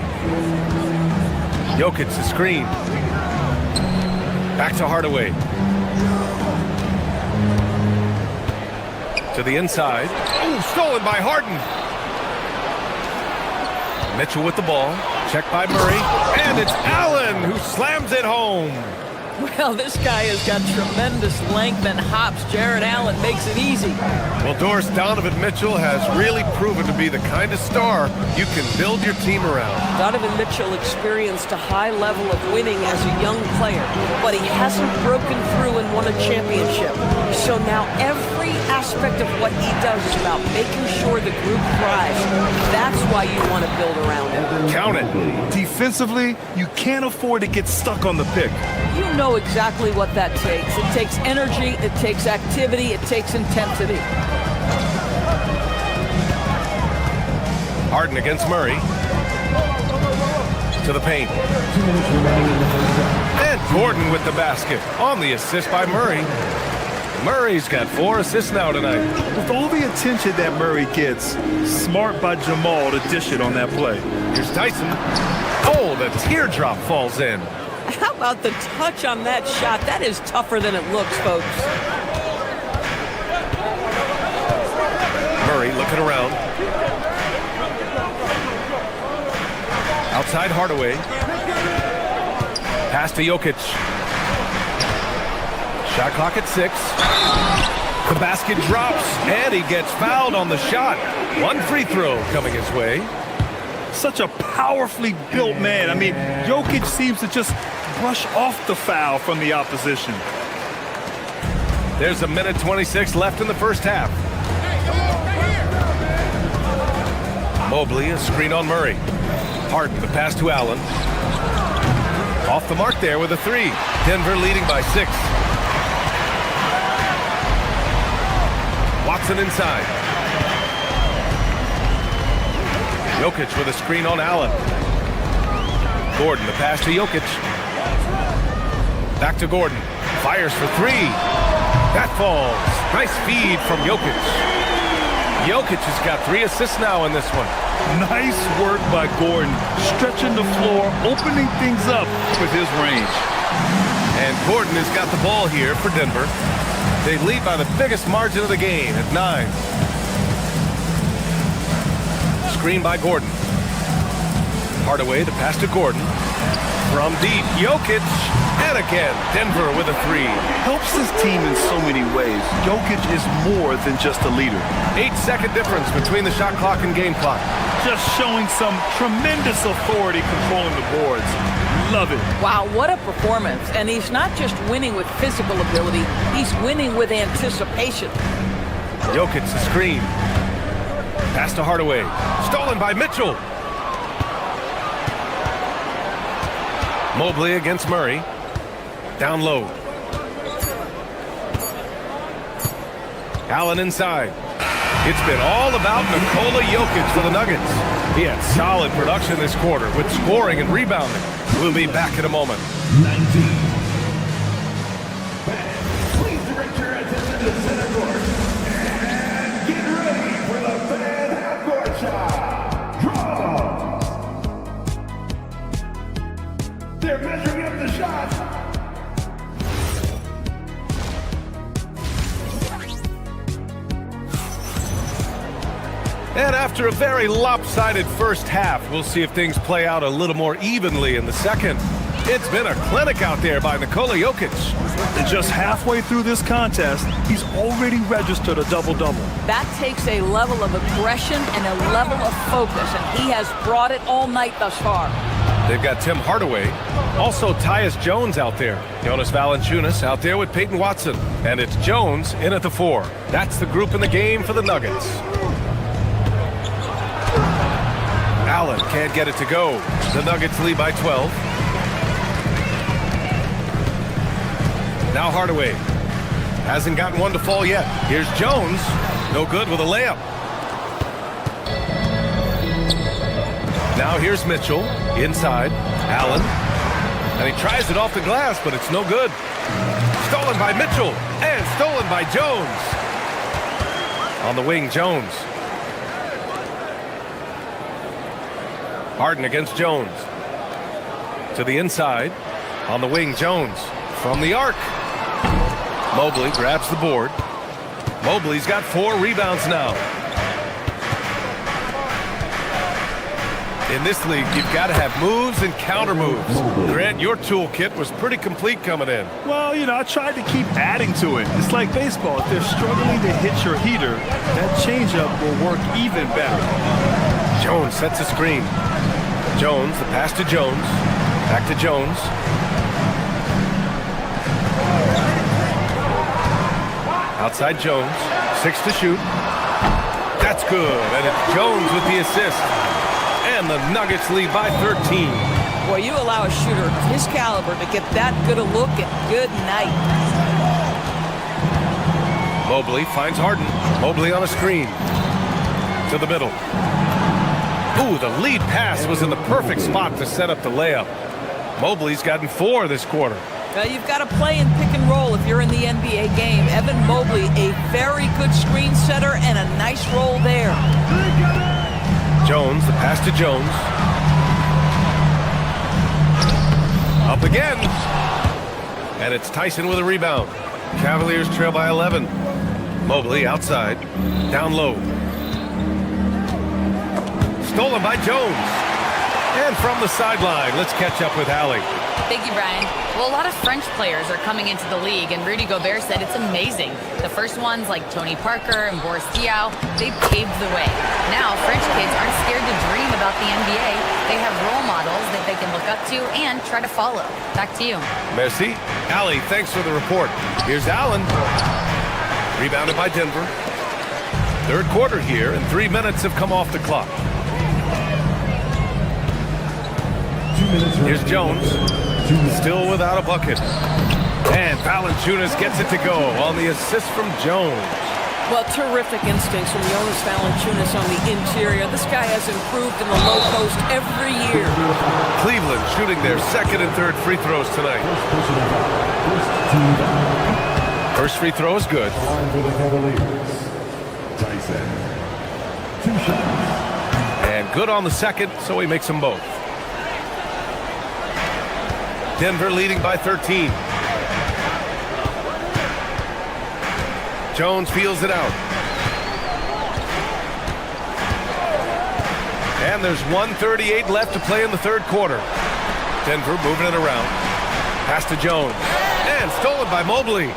Jokic, the screen. Back to Hardaway. To the inside. Oh, stolen by Harden. Mitchell with the ball. Checked by Murray. And it's Allen who slams it home. Well, this guy has got tremendous length and hops. Jared Allen makes it easy. Well, Doris, Donovan Mitchell has really proven to be the kind of star you can build your team around. Donovan Mitchell experienced a high level of winning as a young player, but he hasn't broken through and won a championship. So now every aspect of what he does is about making sure the group thrives. That's why you want to build around him. Count it. Defensively, you can't afford to get stuck on the pick. You know exactly what that takes. It takes energy, it takes activity, it takes intensity. Harden against Murray. To the paint. And Gordon with the basket on the assist by Murray. Murray's got 4 assists now tonight. With all the attention that Murray gets, smart by Jamal to dish it on that play. Here's Tyson. Oh, the teardrop falls in. How about the touch on that shot? That is tougher than it looks, folks. Murray looking around. Outside Hardaway. Pass to Jokic. Shot clock at 6. The basket drops, and he gets fouled on the shot. 1 free throw coming his way. Such a powerfully built man. I mean, Jokic seems to just brush off the foul from the opposition. There's 1:26 left in the first half. Mobley, a screen on Murray. Harden, the pass to Allen. Off the mark there with a 3. Denver leading by 6. Watson inside. Jokic with a screen on Allen. Gordon, the pass to Jokic. Back to Gordon. Fires for 3. That falls. Nice feed from Jokic. Jokic has got 3 assists now in this one. Nice work by Gordon, stretching the floor, opening things up with his range. And Gordon has got the ball here for Denver. They lead by the biggest margin of the game at 9. Screen by Gordon. Hardaway, the pass to Gordon. From deep, Jokic. And again, Denver with a 3. Helps his team in so many ways. Jokic is more than just a leader. 8-second difference between the shot clock and game clock. Just showing some tremendous authority controlling the boards. Love it. Wow, what a performance. And he's not just winning with physical ability, he's winning with anticipation. Jokic, the screen. Pass to Hardaway. Stolen by Mitchell. Mobley against Murray. Down low. Allen inside. It's been all about Nikola Jokic for the Nuggets. He had solid production this quarter with scoring and rebounding. We'll be back in a moment. 19. Please direct your attention to center court. And get ready for the fan half-court shot. Draw. They're measuring up the shot. And after a very lopsided first half, we'll see if things play out a little more evenly in the second. It's been a clinic out there by Nikola Jokic. And just halfway through this contest, he's already registered a double-double. That takes a level of aggression and a level of focus, and he has brought it all night thus far. They've got Tim Hardaway, also Tyus Jones out there. Jonas Valanciunas out there with Peyton Watson. And it's Jones in at the 4. That's the group in the game for the Nuggets. Allen can't get it to go. The Nuggets lead by 12. Now Now here's Mitchell, inside, Allen. And he tries it off the glass, but it's no good. Stolen by Mitchell, and stolen by Jones. On the wing, Jones. Harden against Jones. To the inside. On the wing, Jones. From the arc. Mobley grabs the board. Mobley's got 4 rebounds now. In this league, you've got to have moves and counter moves. Grant, your toolkit was pretty complete coming in. Well, you know, I tried to keep adding to it. It's like baseball. If they're struggling to hit your heater, that changeup will work even better. Jones sets a screen. Jones, the pass to Jones. Back to Jones. Outside Jones. 6 to shoot. That's good. And it's Jones with the assist. And the Nuggets lead by 13. Boy, you allow a shooter of his caliber to get that good a look, and good night. Mobley finds Harden. Mobley on a screen. To the middle. Ooh, the lead pass was in the perfect spot to set up the layup. Mobley's gotten 4 this quarter. You've got to play in pick and roll if you're in the NBA game. Evan Mobley, a very good screen setter and a nice roll there. Jones, the pass to Jones. Up again. And it's Tyson with a rebound. Cavaliers trail by 11. Mobley outside. Down low. Stolen by Jones. And from the sideline, let's catch up with Allie. Thank you, Brian. Well, a lot of French players are coming into the league, and Rudy Gobert said it's amazing. The first ones, like Tony Parker and Boris Diaw, they paved the way. Now, French kids aren't scared to dream about the NBA. They have role models that they can look up to and try to follow. Back to you. Merci. Allie, thanks for the report. Here's Allen. Rebounded by Denver. Third quarter here, and 3 minutes have come off the clock. Here's Jones. Still without a bucket. And Valanciunas gets it to go on the assist from Jones. Well, terrific instincts from Jonas Valanciunas on the interior. This guy has improved in the low post every year. Cleveland shooting their second and third free throws tonight. First free throw is good. And good on the second, so he makes them both. Denver leading by 13. Jones feels it out. And there's 1:38 left to play in the third quarter. Denver moving it around. Pass to Jones. And stolen by Mobley.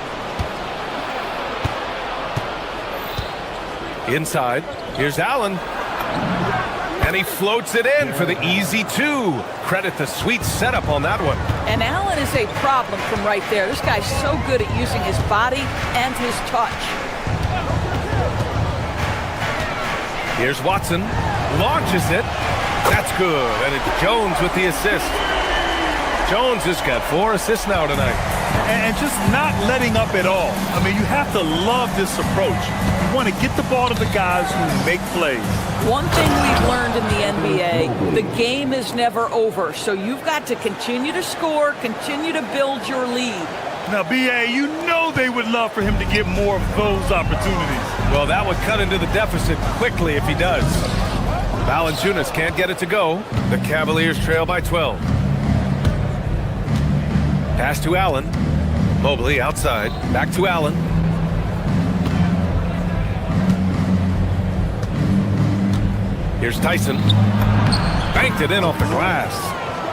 Inside. Here's Allen. And he floats it in for the easy 2. Credit the sweet setup on that one. And Allen is a problem from right there. This guy's so good at using his body and his touch. Here's Watson. Launches it. That's good. And it's Jones with the assist. Jones has got 4 assists now tonight. And just not letting up at all. I mean, you have to love this approach. You want to get the ball to the guys who make plays. One thing we've learned in the NBA, the game is never over. So you've got to continue to score, continue to build your lead. Now, B.A., you know they would love for him to get more of those opportunities. Well, that would cut into the deficit quickly if he does. Valanciunas can't get it to go. The Cavaliers trail by 12. Pass to Allen. Mobley outside. Back to Allen. Here's Tyson. Banked it in off the glass.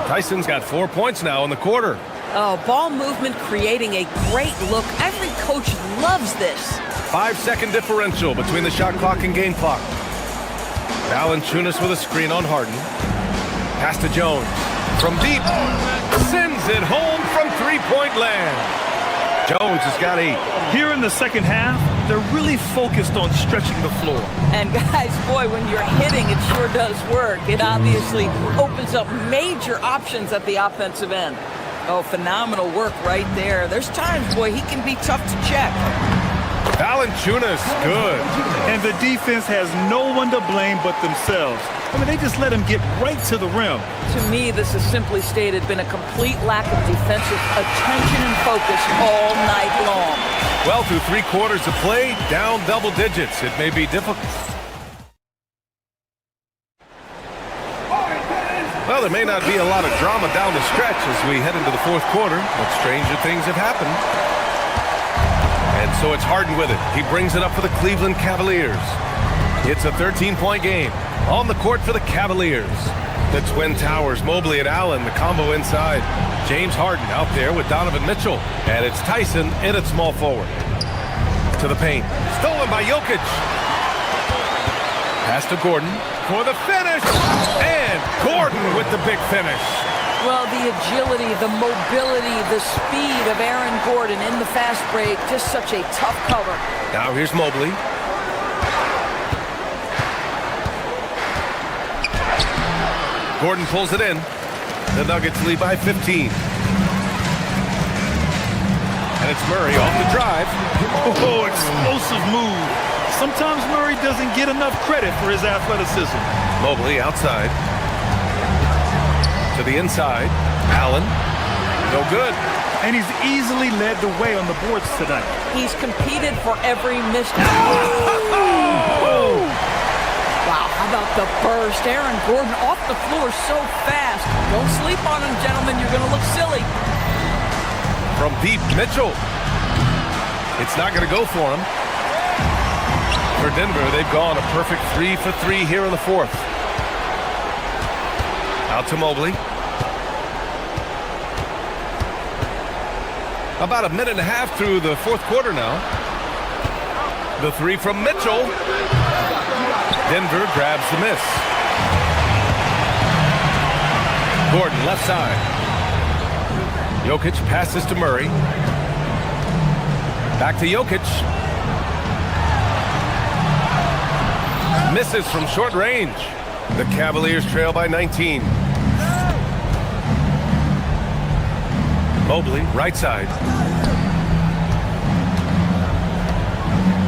Tyson's got 4 points now in the quarter. Oh, ball movement creating a great look. Every coach loves this. 5-second differential between the shot clock and game clock. Valanciunas with a screen on Harden. Pass to Jones. From deep. Sends it home from three-point land. Jones has got 8. Here in the second half, they're really focused on stretching the floor. And guys, boy, when you're hitting, it sure does work. It obviously opens up major options at the offensive end. Oh, phenomenal work right there. There's times, boy, he can be tough to check. Valanciunas, good. And the defense has no one to blame but themselves. I mean, they just let him get right to the rim. To me, this is simply stated been a complete lack of defensive attention and focus all night long. Well, through 3 quarters of play, down double digits. It may be difficult. Well, there may not be a lot of drama down the stretch as we head into the 4th quarter, but stranger things have happened. And so it's Harden with it. He brings it up for the Cleveland Cavaliers. It's a 13-point game. On the court for the Cavaliers. The Twin Towers, Mobley and Allen, the combo inside. James Harden out there with Donovan Mitchell. And it's Tyson in at small forward. To the paint. Stolen by Jokic. Pass to Gordon for the finish. And Gordon with the big finish. Well, the agility, the mobility, the speed of Aaron Gordon in the fast break, just such a tough cover. Now here's Mobley. Gordon pulls it in. The Nuggets lead by 15. And it's Murray off the drive. Oh, explosive move. Sometimes Murray doesn't get enough credit for his athleticism. Mobley outside. To the inside. Allen. No good. And he's easily led the way on the boards tonight. He's competed for every missed. Oh! Wow, how about the burst? Aaron Gordon off the floor so fast. Don't sleep on him, gentlemen. You're going to look silly. From deep, Mitchell. It's not going to go for him. For Denver, they've gone a perfect 3 for 3 here in the 4th. Out to Mobley. About a minute and a half through the 4th quarter now. The 3 from Mitchell. Denver grabs the miss. Gordon left side. Jokic passes to Murray. Back to Jokic. Misses from short range. The Cavaliers trail by 19. Mobley, right side.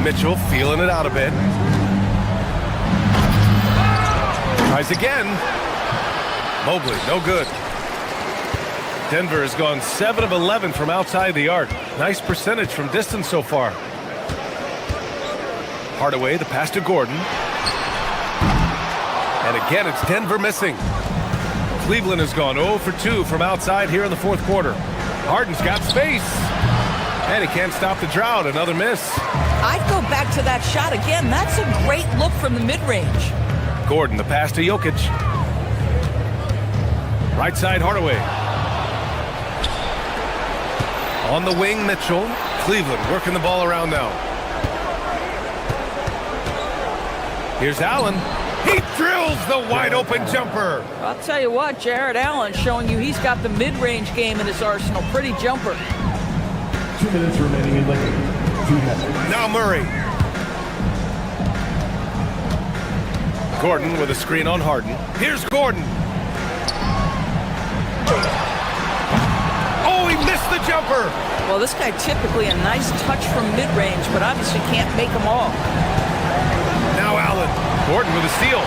Mitchell feeling it out a bit. Tries again. Mobley, no good. Denver has gone 7 of 11 from outside the arc. Nice percentage from distance so far. Hardaway, the pass to Gordon. And again, it's Denver missing. Cleveland has gone 0 for 2 from outside here in the 4th quarter. Harden's got space. And he can't stop the drought. Another miss. I'd go back to that shot again. That's a great look from the mid-range. Gordon, the pass to Jokic. Right side, Hardaway. On the wing, Mitchell. Cleveland working the ball around now. Here's Allen. He drills the wide-open jumper. I'll tell you what, Jared Allen showing you he's got the mid-range game in his arsenal. Pretty jumper. 2 minutes remaining in the game. 2 minutes. Now Murray. Gordon with a screen on Harden. Here's Gordon. Oh, he missed the jumper. Well, this guy typically a nice touch from mid-range, but obviously can't make them all. Now Allen. Gordon with a steal.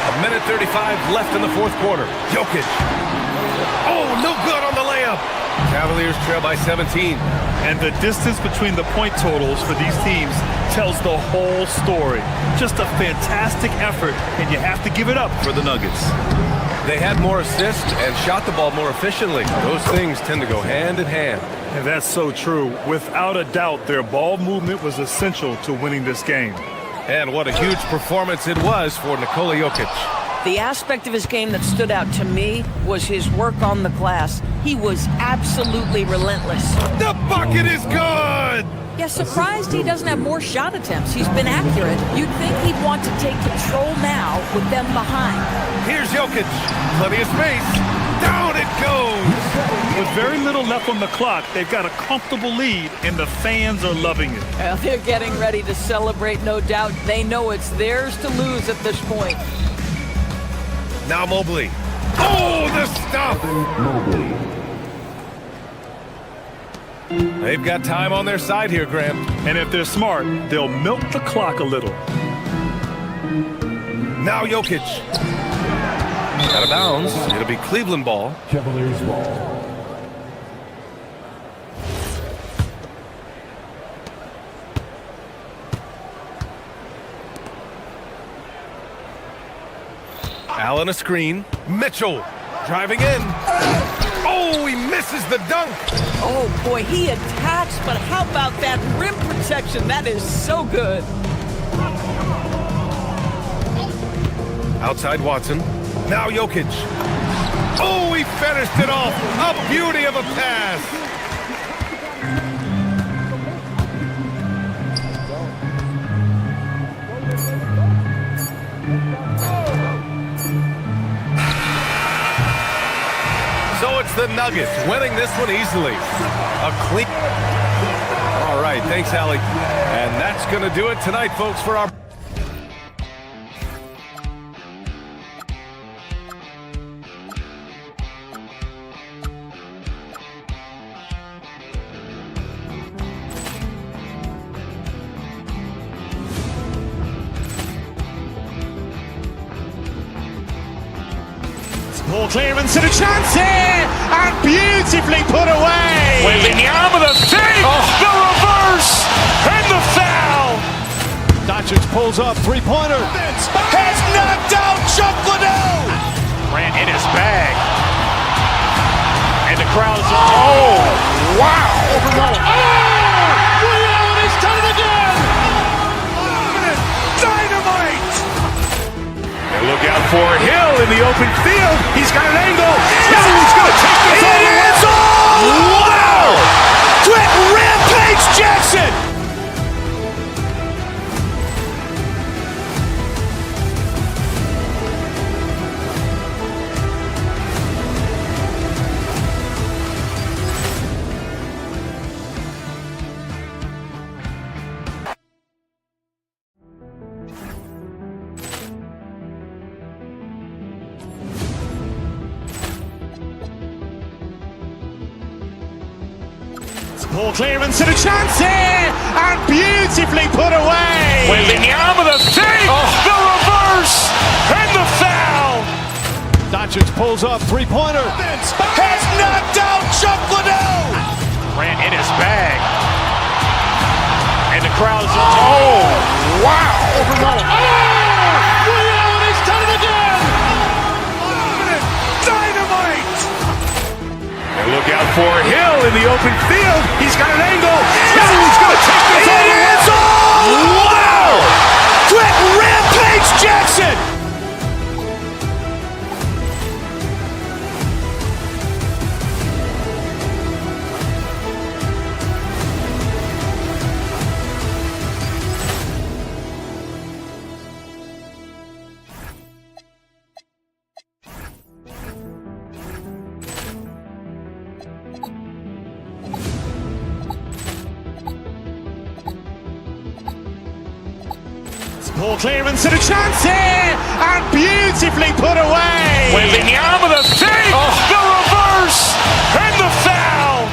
A minute 35 left in the 4th quarter. Jokic. Oh, no good on the layup. Cavaliers trail by 17. And the distance between the point totals for these teams tells the whole story. Just a fantastic effort, and you have to give it up for the Nuggets. They had more assists and shot the ball more efficiently. Those things tend to go hand in hand. And that's so true. Without a doubt, their ball movement was essential to winning this game. And what a huge performance it was for Nikola Jokic. The aspect of his game that stood out to me was his work on the glass. He was absolutely relentless. The bucket is good! Yeah, surprised he doesn't have more shot attempts. He's been accurate. You'd think he'd want to take control now with them behind. Here's Jokic. Plenty of space. Down it goes! With very little left on the clock, they've got a comfortable lead, and the fans are loving it. Well, they're getting ready to celebrate, no doubt. They know it's theirs to lose at this point. Now Mobley. Oh, the stuff! Mobley. They've got time on their side here, Graham. And if they're smart, they'll milk the clock a little. Now Jokic. Out of bounds. It'll be Cleveland ball. Cavaliers ball. Allen a screen. Mitchell driving in. Oh, he misses the dunk. Oh, boy, he attacks, but how about that rim protection? That is so good. Outside Watson. Now Jokic. Oh, he finished it off. A beauty of a pass. So it's the Nuggets winning this one easily. A clean. All right, thanks, Allie. And that's going to do it tonight, folks, for our... Ball clearance and a chance here, and beautifully put away. Wembanyama the save, the reverse, and the foul. Doncic pulls up, three-pointer. Has knocked out Chuck Liddell. Grant in his bag, and the crowd's wow! Reality's done it again. Dynamite! And look out for Hill in the open field. He's got an angle. Hill is going to take this all the way. Wow! Quick Rampage Jackson! Ball clearance and a chance here, and beautifully put away. Wembanyama the save, the reverse, and the foul. Doncic pulls up, three-pointer. Has knocked out Chuck Liddell. Grant in his bag, and the crowd's wow! Reality's done it again. Dynamite! And look out for Hill in the open field. He's got an angle. Hill is going to take this all the way. Wow! Quick Rampage Jackson! Ball clearance and a chance here, and beautifully put away. Wembanyama the save, the reverse, and the foul.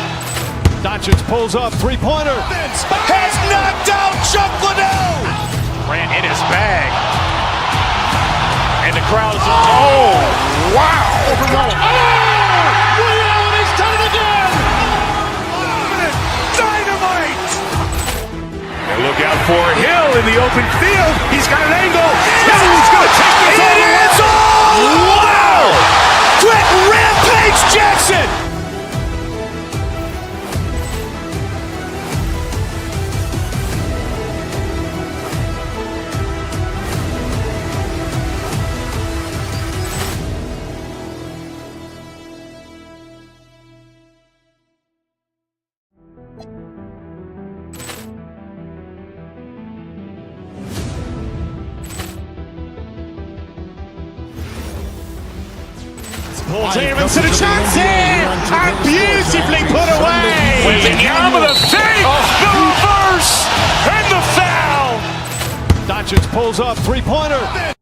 Doncic pulls up, three-pointer. Has knocked out Chuck Liddell. Grant in his bag, and the crowd's wow! Reality's done it again. Dynamite! And look out for Hill in the open field. He's got an angle. Hill is going to take this all the way. Wow! Quick Rampage Jackson! Ball clearance and a chance here, and beautifully put away. Wembanyama the save, the reverse, and the foul. Doncic pulls up, three-pointer.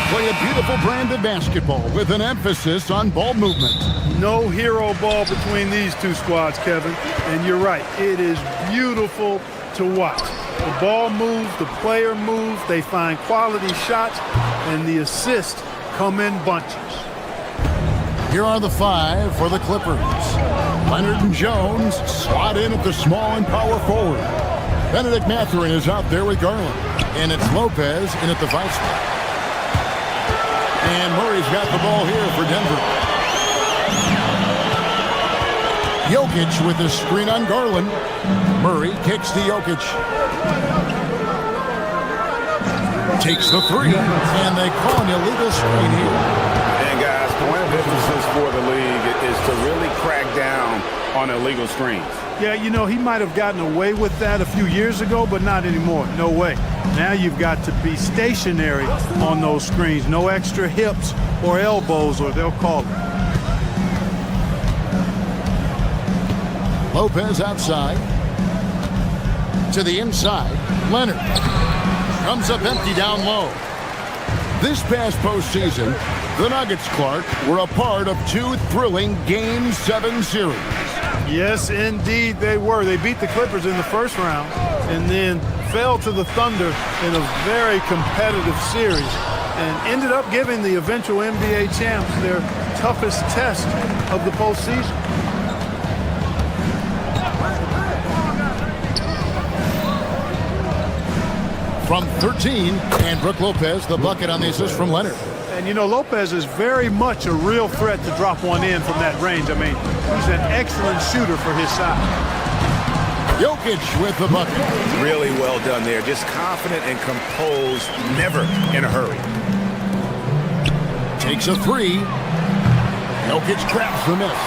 play a beautiful brand of basketball with an emphasis on ball movement. No hero ball between these two squads, Kevin. And you're right, it is beautiful to watch. The ball moves, the player moves, they find quality shots, and the assists come in bunches. Here are the 5 for the Clippers. Leonard and Jones slot in at the small and power forward. Benedict Mathurin is out there with Garland. And it's Lopez in at the 5 spot. And Murray's got the ball here for Denver. Jokic with the screen on Garland. Murray kicks to Jokic. Takes the 3. And they call an illegal screen here. And guys, point of emphasis for the league is to really crack down on illegal screens. Yeah, you know, he might have gotten away with that a few years ago, but not anymore. No way. Now you've got to be stationary on those screens. No extra hips or elbows, or they'll call it. Lopez outside. To the inside. Leonard. Comes up empty down low. This past postseason, the Nuggets, Clark, were a part of 2 thrilling Game 7 series. Yes, indeed they were. They beat the Clippers in the first round and then fell to the Thunder in a very competitive series and ended up giving the eventual NBA champs their toughest test of the postseason. From 13, and Brook Lopez, the bucket on the assist from Leonard. And, you know, Lopez is very much a real threat to drop one in from that range. I mean, he's an excellent shooter for his size. Jokic with the bucket. Really well done there. Just confident and composed, never in a hurry. Takes a 3. Jokic grabs the miss.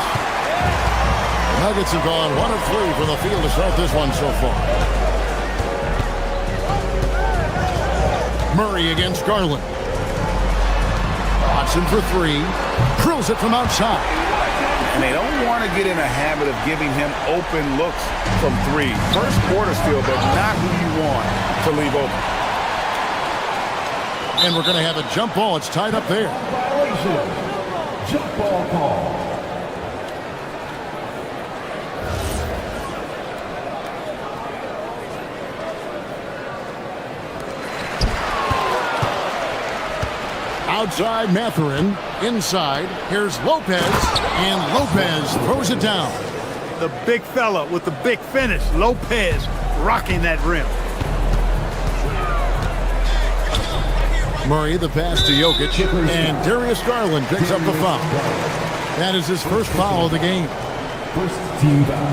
Nuggets have gone 1 of 3 from the field to start this one so far. Murray against Garland. Watson for 3. Drills it from outside. And they don't want to get in a habit of giving him open looks from 3. First quarter still, but not who you want to leave open. And we're going to have a jump ball. It's tied up there. Violation. Jump ball call. Outside Mathurin. Inside. Here's Lopez. And Lopez throws it down. The big fella with the big finish. Lopez rocking that rim. Murray the pass to Jokic. And Darius Garland picks up the foul. That is his first foul of the game. First team foul.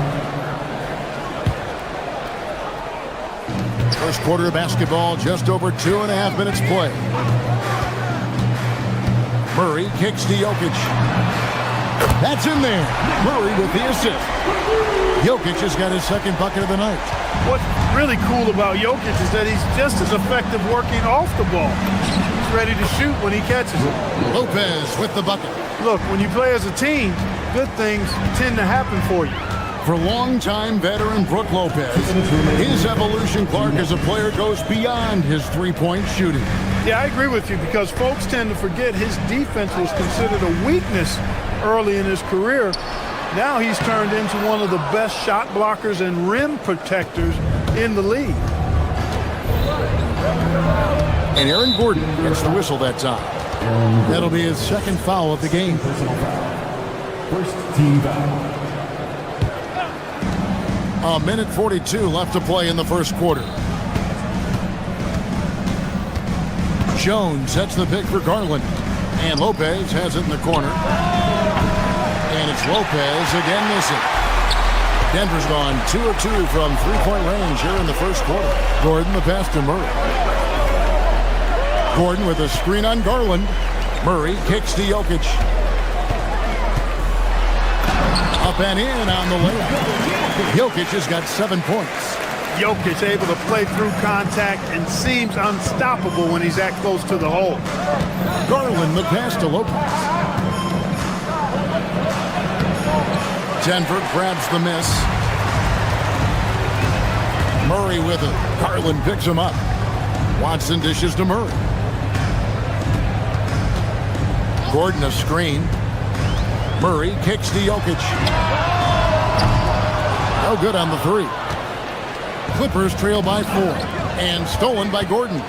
First quarter of basketball, just over 2.5 minutes play. Murray kicks to Jokic. That's in there. Murray with the assist. Jokic has got his second bucket of the night. What's really cool about Jokic is that he's just as effective working off the ball. He's ready to shoot when he catches it. Lopez with the bucket. Look, when you play as a team, good things tend to happen for you. For longtime veteran Brook Lopez, his evolution, Clark, as a player goes beyond his three-point shooting. Yeah, I agree with you because folks tend to forget his defense was considered a weakness early in his career. Now he's turned into one of the best shot blockers and rim protectors in the league. And Aaron Gordon gets the whistle that time. That'll be his second foul of the game. First team foul. A minute 42 left to play in the first quarter. Jones sets the pick for Garland. And Lopez has it in the corner. And it's Lopez again missing. Denver's gone 2 of 2 from three-point range here in the first quarter. Gordon the pass to Murray. Gordon with a screen on Garland. Murray kicks to Jokic. Up and in on the layup. Jokic has got 7 points. Jokic able to play through contact and seems unstoppable when he's that close to the hole. Garland the pass to Lopez. Denver grabs the miss. Murray with it. Garland picks him up. Watson dishes to Murray. Gordon a screen. Murray kicks to Jokic. No good on the three. Clippers trail by 4. And stolen by Gordon.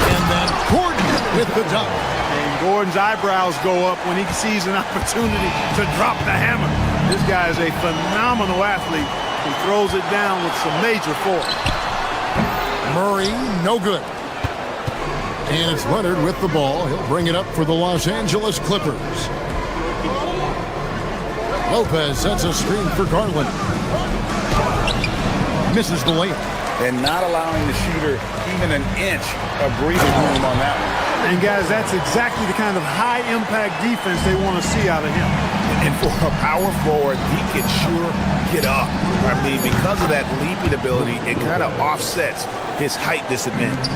And then Gordon with the dunk. And Gordon's eyebrows go up when he sees an opportunity to drop the hammer. This guy is a phenomenal athlete who throws it down with some major force. Murray, no good. And it's Leonard with the ball. He'll bring it up for the Los Angeles Clippers. Lopez sets a screen for Garland. Misses the layup. And not allowing the shooter even an inch of breathing room on that one. And guys, that's exactly the kind of high-impact defense they want to see out of him. And for a power forward, he can sure get up. I mean, because of that leaping ability, it kind of offsets his height disadvantage.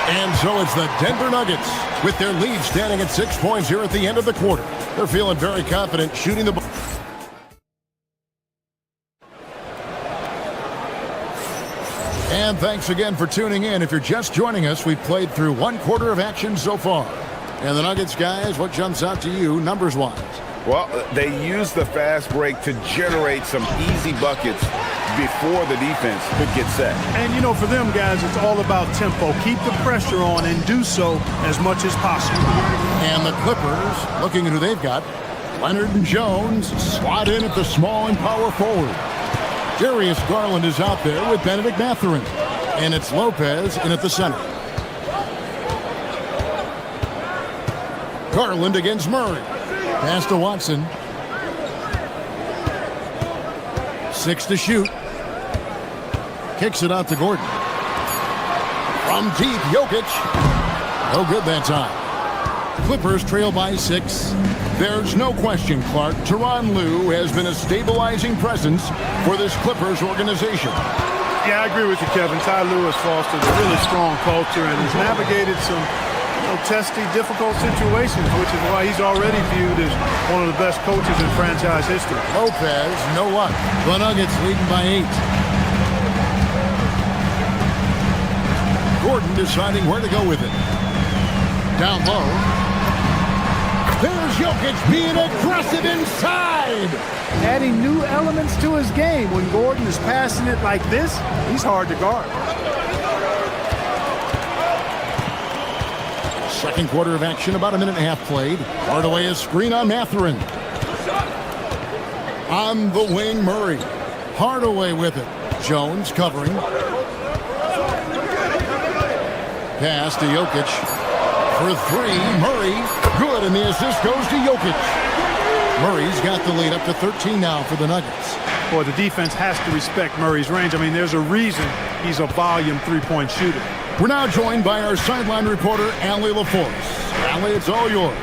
And so it's the Denver Nuggets with their lead standing at 6 points here at the end of the quarter. They're feeling very confident shooting the ball. And thanks again for tuning in. If you're just joining us, we've played through 1 quarter of action so far. And the Nuggets, guys, what jumps out to you numbers-wise? Well, they used the fast break to generate some easy buckets before the defense could get set. And, you know, for them, guys, it's all about tempo. Keep the pressure on and do so as much as possible. And the Clippers, looking at who they've got, Leonard and Jones slot in at the small and power forward. Darius Garland is out there with Benedict Mathurin. And it's Lopez in at the center. Garland against Murray. Pass to Watson. 6 to shoot. Kicks it out to Gordon. From deep, Jokic. No good that time. Clippers trail by 6. There's no question, Clark. Tyronn Lue has been a stabilizing presence for this Clippers organization. Yeah, I agree with you, Kevin. Ty Lue has fostered a really strong culture and has navigated some testy, difficult situations, which is why he's already viewed as one of the best coaches in franchise history. Lopez, no luck. The Nuggets leading by 8. Gordon deciding where to go with it. Down low. There's Jokic being aggressive inside. Adding new elements to his game. When Gordon is passing it like this, he's hard to guard. Second quarter of action, about a minute and a half played. Hardaway is screen on Mathurin. On the wing, Murray. Hardaway with it. Jones covering. Pass to Jokic. For 3, Murray. Good, and the assist goes to Jokic. Murray's got the lead up to 13 now for the Nuggets. Boy, the defense has to respect Murray's range. I mean, there's a reason he's a volume three-point shooter. We're now joined by our sideline reporter, Allie LaForce. Allie, it's all yours.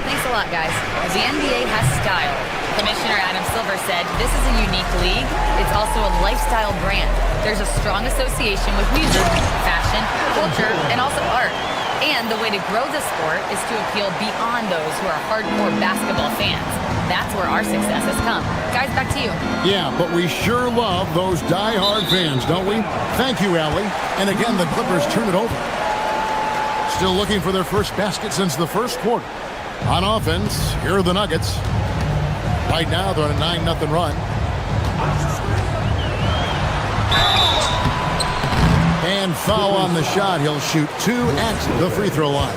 Thanks a lot, guys. The NBA has style. Commissioner Adam Silver said, this is a unique league. It's also a lifestyle brand. There's a strong association with music, fashion, culture, and also art. And the way to grow the sport is to appeal beyond those who are hardcore basketball fans. That's where our success has come. Guys, back to you. Yeah, but we sure love those die-hard fans, don't we? Thank you, Allie. And again, the Clippers turn it over. Still looking for their first basket since the first quarter. On offense, here are the Nuggets. Right now, they're on a 9-0 run. And foul on the shot. He'll shoot 2 at the free throw line.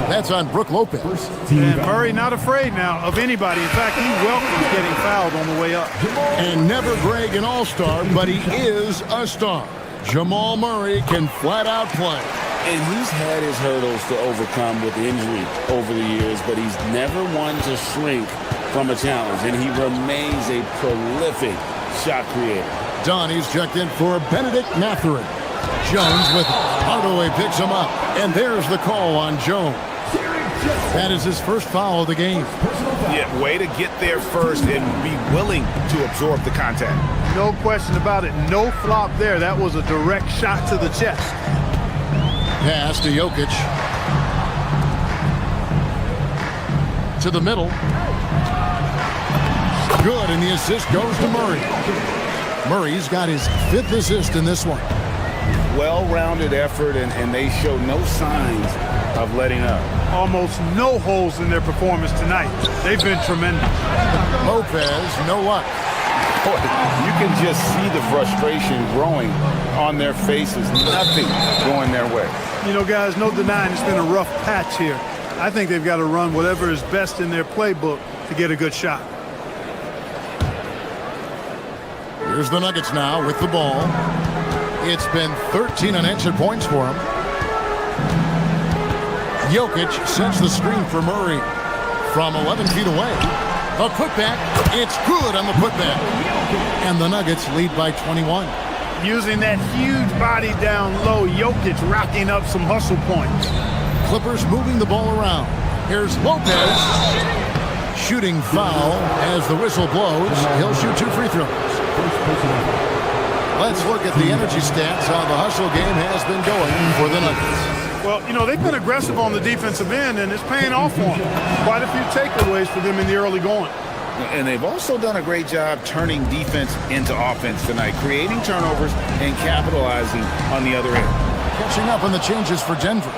That's on Brook Lopez. And Murray not afraid now of anybody. In fact, he welcomes getting fouled on the way up. And never Greg an all-star, but he is a star. Jamal Murray can flat out play. And he's had his hurdles to overcome with injury over the years, but he's never one to shrink from a challenge, and he remains a prolific shot creator. Donnie's checked in for Benedict Mathurin. Jones with Hardaway picks him up, and there's the call on Jones. That is his first foul of the game. Yeah, way to get there first and be willing to absorb the contact. No question about it. No flop there. That was a direct shot to the chest. Pass to Jokic. To the middle. Good, and the assist goes to Murray. Murray's got his 5th assist in this one. well-rounded effort, and they show no signs of letting up. Almost no holes in their performance tonight. They've been tremendous. Lopez, no luck. Boy, you can just see the frustration growing on their faces. Nothing going their way. You know, guys, no denying it's been a rough patch here. I think they've got to run whatever is best in their playbook to get a good shot. Here's the Nuggets now with the ball. It's been 13 unanswered points for him. Jokic sends the screen for Murray from 11 feet away. A putback. It's good on the putback. And the Nuggets lead by 21. Using that huge body down low, Jokic racking up some hustle points. Clippers moving the ball around. Here's Lopez. Shooting foul as the whistle blows. He'll shoot 2 free throws. Let's look at the energy stats. How the hustle game has been going for the Nuggets. Well, you know, they've been aggressive on the defensive end, and it's paying off for them. Quite a few takeaways for them in the early going. And they've also done a great job turning defense into offense tonight, creating turnovers and capitalizing on the other end. Catching up on the changes for Denver.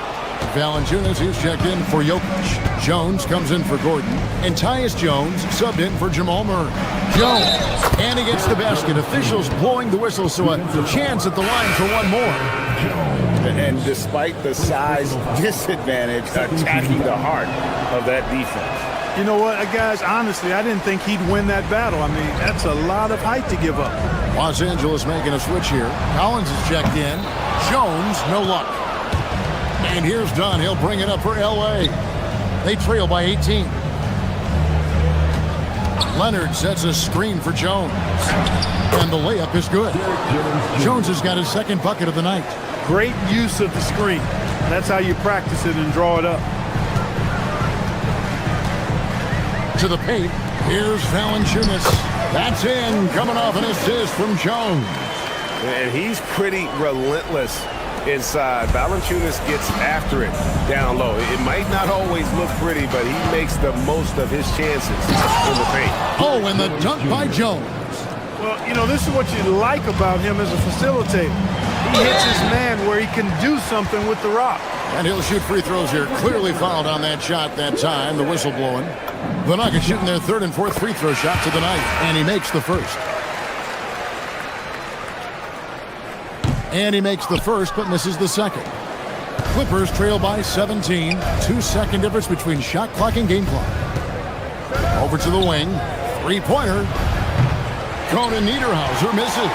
Valanciunas is checked in for Jokic. Jones comes in for Gordon. And Tyus Jones subbed in for Jamal Murray. Jones, and he gets the basket. Officials blowing the whistle, so a chance at the line for one more. And despite the size disadvantage, attacking the heart of that defense. You know what, guys, honestly, I didn't think he'd win that battle. I mean, that's a lot of height to give up. Los Angeles making a switch here. Collins is checked in. Jones, no luck. And here's Dunn. He'll bring it up for L.A. They trail by 18. Leonard sets a screen for Jones. And the layup is good. Jones has got his second bucket of the night. Great use of the screen. That's how you practice it and draw it up. To the paint. Here's Valanciunas. That's in. Coming off an assist from Jones. And he's pretty relentless inside. Valanciunas gets after it down low. It might not always look pretty, but he makes the most of his chances in the paint. Oh, and the dunk by Jones. Well, you know, this is what you like about him as a facilitator. He hits his man where he can do something with the rock. And he'll shoot free throws here. Clearly fouled on that shot that time. The whistle blowing. The Nuggets shooting their third and fourth free throw shots of the night. And he makes the first. And he makes the first, but misses the second. Clippers trail by 17. 2-second difference between shot clock and game clock. Over to the wing. Three-pointer. Conan Niederhauser misses.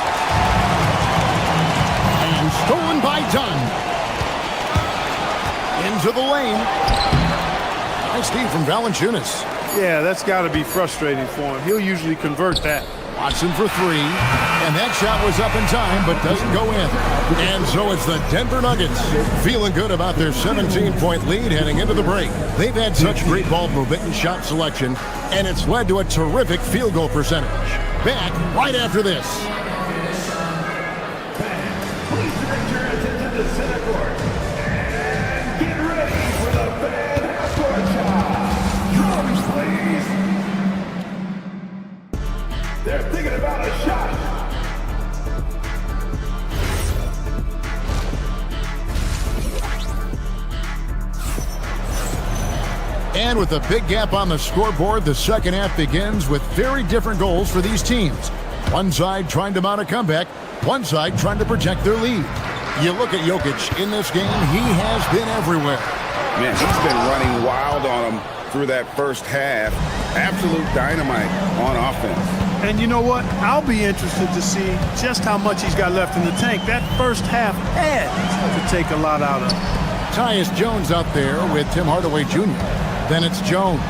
And stolen by Dunn. Into the lane. Nice steal from Valanciunas. Yeah, that's got to be frustrating for him. He'll usually convert that. Watson for three. And that shot was up in time, but doesn't go in. And so it's the Denver Nuggets feeling good about their 17-point lead heading into the break. They've had such great ball movement and shot selection, and it's led to a terrific field goal percentage. Back right after this. Please direct your attention to center court. And get ready for the fan half-court shot. Drums, please. They're thinking about a shot. And with a big gap on the scoreboard, the second half begins with very different goals for these teams. One side trying to mount a comeback, one side trying to protect their lead. You look at Jokic in this game, he has been everywhere. Man, he's been running wild on them through that first half. Absolute dynamite on offense. And you know what? I'll be interested to see just how much he's got left in the tank. That first half had to take a lot out of him. Tyus Jones out there with Tim Hardaway Jr. Then it's Jones.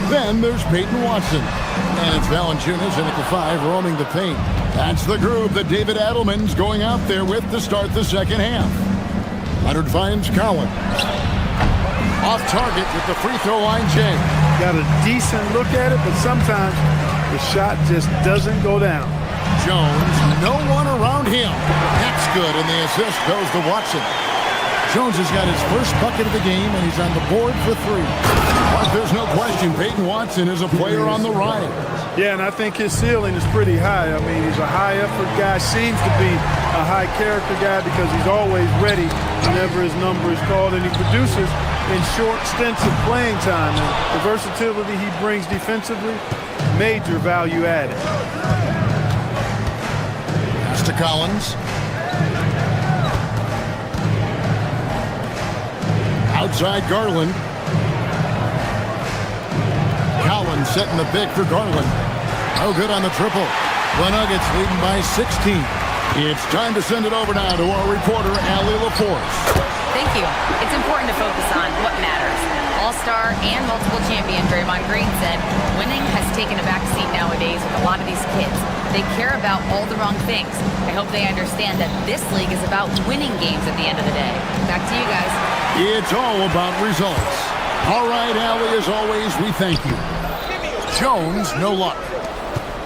Then there's Peyton Watson. And it's Valanciunas in at the 5 roaming the paint. That's the groove that David Adelman's going out there with to start the second half. Leonard finds Collins. Off target with the free throw line, Jay. Got a decent look at it, but sometimes the shot just doesn't go down. Jones, no one around him. That's good, and the assist goes to Watson. Jones has got his first bucket of the game, and he's on the board for 3. But there's no question Peyton Watson is a player on the rise. Yeah, and I think his ceiling is pretty high. I mean, he's a high-effort guy, seems to be a high-character guy because he's always ready whenever his number is called, and he produces in short stints of playing time. And the versatility he brings defensively, major value added. Pass to Collins. Outside Garland. Collins setting the pick for Garland. No good on the triple. The Nuggets leading by 16. It's time to send it over now to our reporter, Allie LaForce. Thank you. It's important to focus on what matters. All-star and multiple champion Draymond Green said winning has taken a back seat nowadays with a lot of these kids. They care about all the wrong things. I hope they understand that this league is about winning games at the end of the day. Back to you guys. It's all about results. All right, Allie, as always, we thank you. Jones, no luck.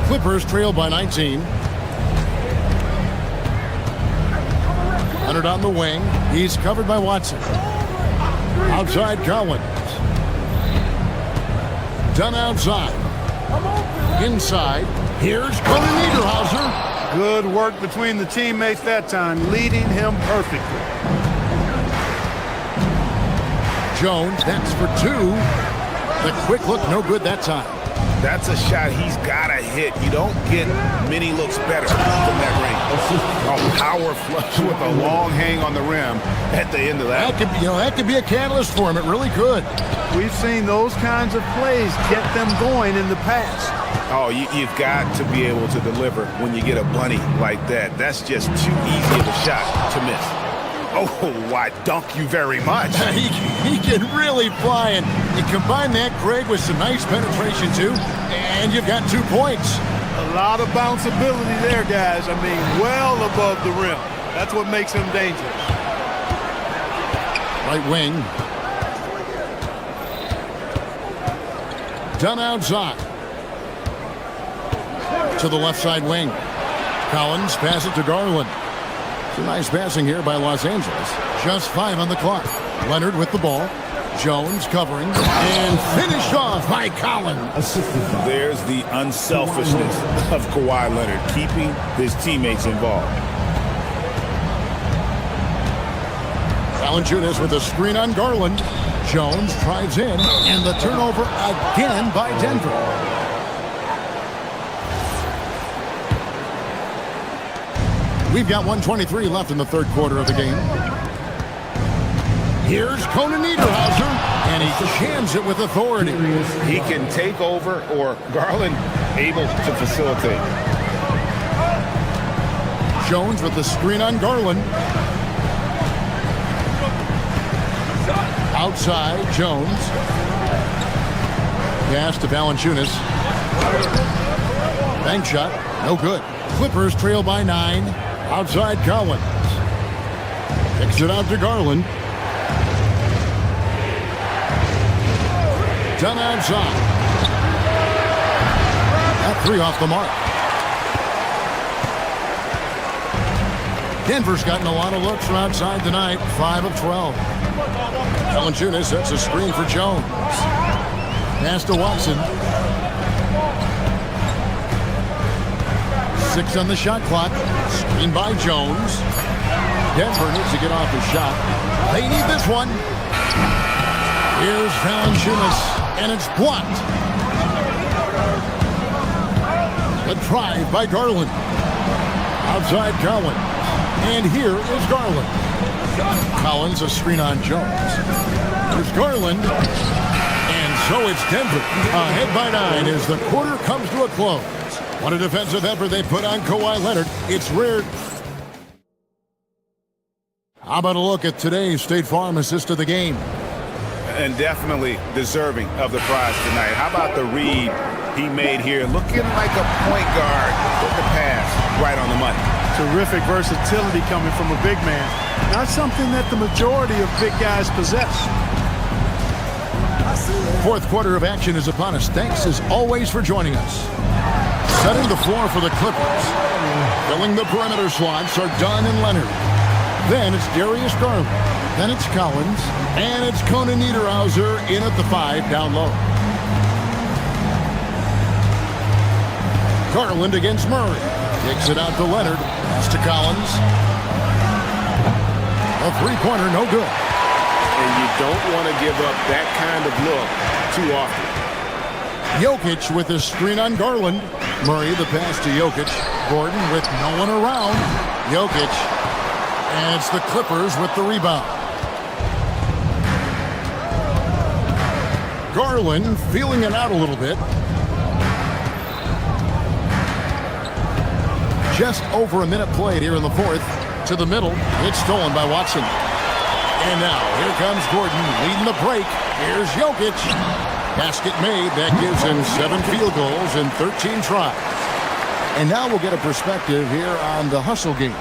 Clippers trail by 19. Leonard on the wing. He's covered by Watson. Outside Collins. Done outside. Inside. Here's Cody Niederhauser. Good work between the teammates that time, leading him perfectly. Jones, that's for two. The quick look, no good that time. That's a shot he's got to hit. You don't get many looks better from that range. A power flush with a long hang on the rim at the end of that. That could be a catalyst for him. It really could. We've seen those kinds of plays get them going in the past. Oh, you've got to be able to deliver when you get a bunny like that. That's just too easy of a shot to miss. Oh, I dunk you very much. he can really fly, and you combine that, Greg, with some nice penetration, too, and you've got 2 points. A lot of bounceability there, guys. I mean, well above the rim. That's what makes him dangerous. Right wing. Done outside. To the left side wing. Collins pass it to Garland. Some nice passing here by Los Angeles. Just 5 on the clock. Leonard with the ball. Jones covering. And finished off by Collins. There's the unselfishness of Kawhi Leonard, keeping his teammates involved. Valanciunas with a screen on Garland. Jones drives in. And the turnover again by Denver. We've got 1:23 left in the third quarter of the game. Here's Conan Niederhauser, and he jams it with authority. He can take over, or Garland able to facilitate. Jones with the screen on Garland. Outside, Jones. Pass to Valanciunas. Bank shot, no good. Clippers trail by 9. Outside Collins. Kicks it out to Garland. Done outside. That 3 off the mark. Denver's gotten a lot of looks from outside tonight. 5 of 12. Valanciunas sets a screen for Jones. Pass to Watson. 6 on the shot clock. Screen by Jones. Denver needs to get off his shot. They need this one. Here's Valanciunas, and it's blocked. The drive by Garland. Outside Collins. And here is Garland. Collins, a screen on Jones. Here's Garland. And so it's Denver ahead by 9 as the quarter comes to a close. What a defensive effort they put on Kawhi Leonard. It's rare. How about a look at today's State Farm assist of the game? And definitely deserving of the prize tonight. How about the read he made here? Looking like a point guard with the pass right on the money. Terrific versatility coming from a big man. Not something that the majority of big guys possess. Fourth quarter of action is upon us. Thanks as always for joining us. Setting the floor for the Clippers. Filling the perimeter slots are Dunn and Leonard. Then it's Darius Garland. Then it's Collins. And it's Conan Niederhauser in at the 5 down low. Garland against Murray. Kicks it out to Leonard. Pass to Collins. A three-pointer, no good. And you don't want to give up that kind of look too often. Jokic with a screen on Garland. Murray the pass to Jokic. Gordon with no one around. Jokic. And it's the Clippers with the rebound. Garland feeling it out a little bit. Just over a minute played here in the fourth. To the middle. It's stolen by Watson. And now here comes Gordon leading the break. Here's Jokic. Basket made. That gives him 7 field goals in 13 tries. And now we'll get a perspective here on the hustle game.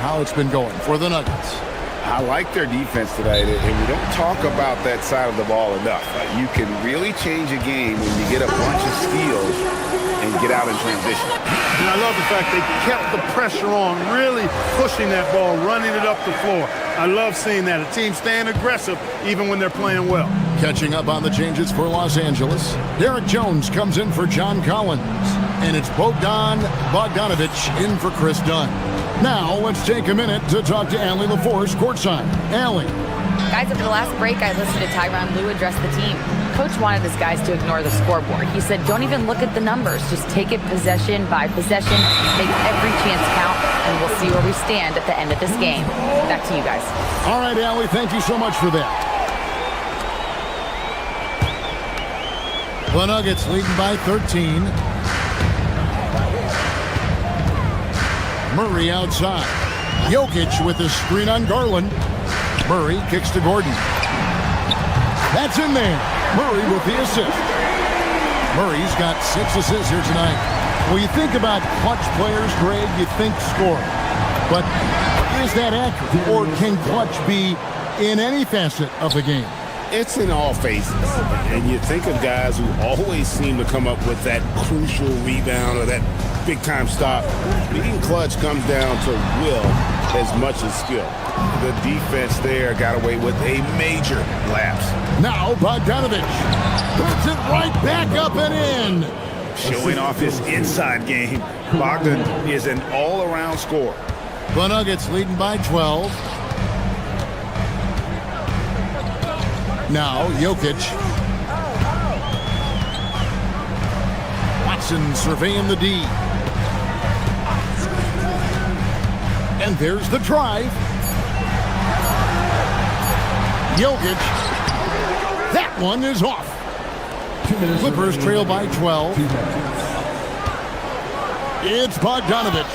How it's been going for the Nuggets. I like their defense tonight, and we don't talk about that side of the ball enough. You can really change a game when you get a bunch of steals and get out in transition. And I love the fact they kept the pressure on, really pushing that ball, running it up the floor. I love seeing that. A team staying aggressive even when they're playing well. Catching up on the changes for Los Angeles. Derek Jones comes in for John Collins. And it's Bogdanovich in for Chris Dunn. Now, let's take a minute to talk to Allie LaForce courtside. Allie. Guys, over the last break, I listened to Tyronn Lue address the team. Coach wanted his guys to ignore the scoreboard. He said, don't even look at the numbers. Just take it possession by possession. Make every chance count, and we'll see where we stand at the end of this game. Back to you guys. All right, Allie, thank you so much for that. The Nuggets leading by 13. Murray outside. Jokic with a screen on Garland. Murray kicks to Gordon. That's in there. Murray with the assist. Murray's got 6 assists here tonight. Well, you think about clutch players, Greg, you think scoring. But is that accurate? Or can clutch be in any facet of the game? It's in all phases. And you think of guys who always seem to come up with that crucial rebound or that big-time stop. Being clutch comes down to will as much as skill. The defense there got away with a major lapse. Now Bogdanovich puts it right back up and in. Showing off his inside game. Bogdan is an all-around scorer. The Nuggets leading by 12. Now Jokic. Watson surveying the D. And there's the drive. Jokic. That one is off. Clippers trail by 12. It's Bogdanovich.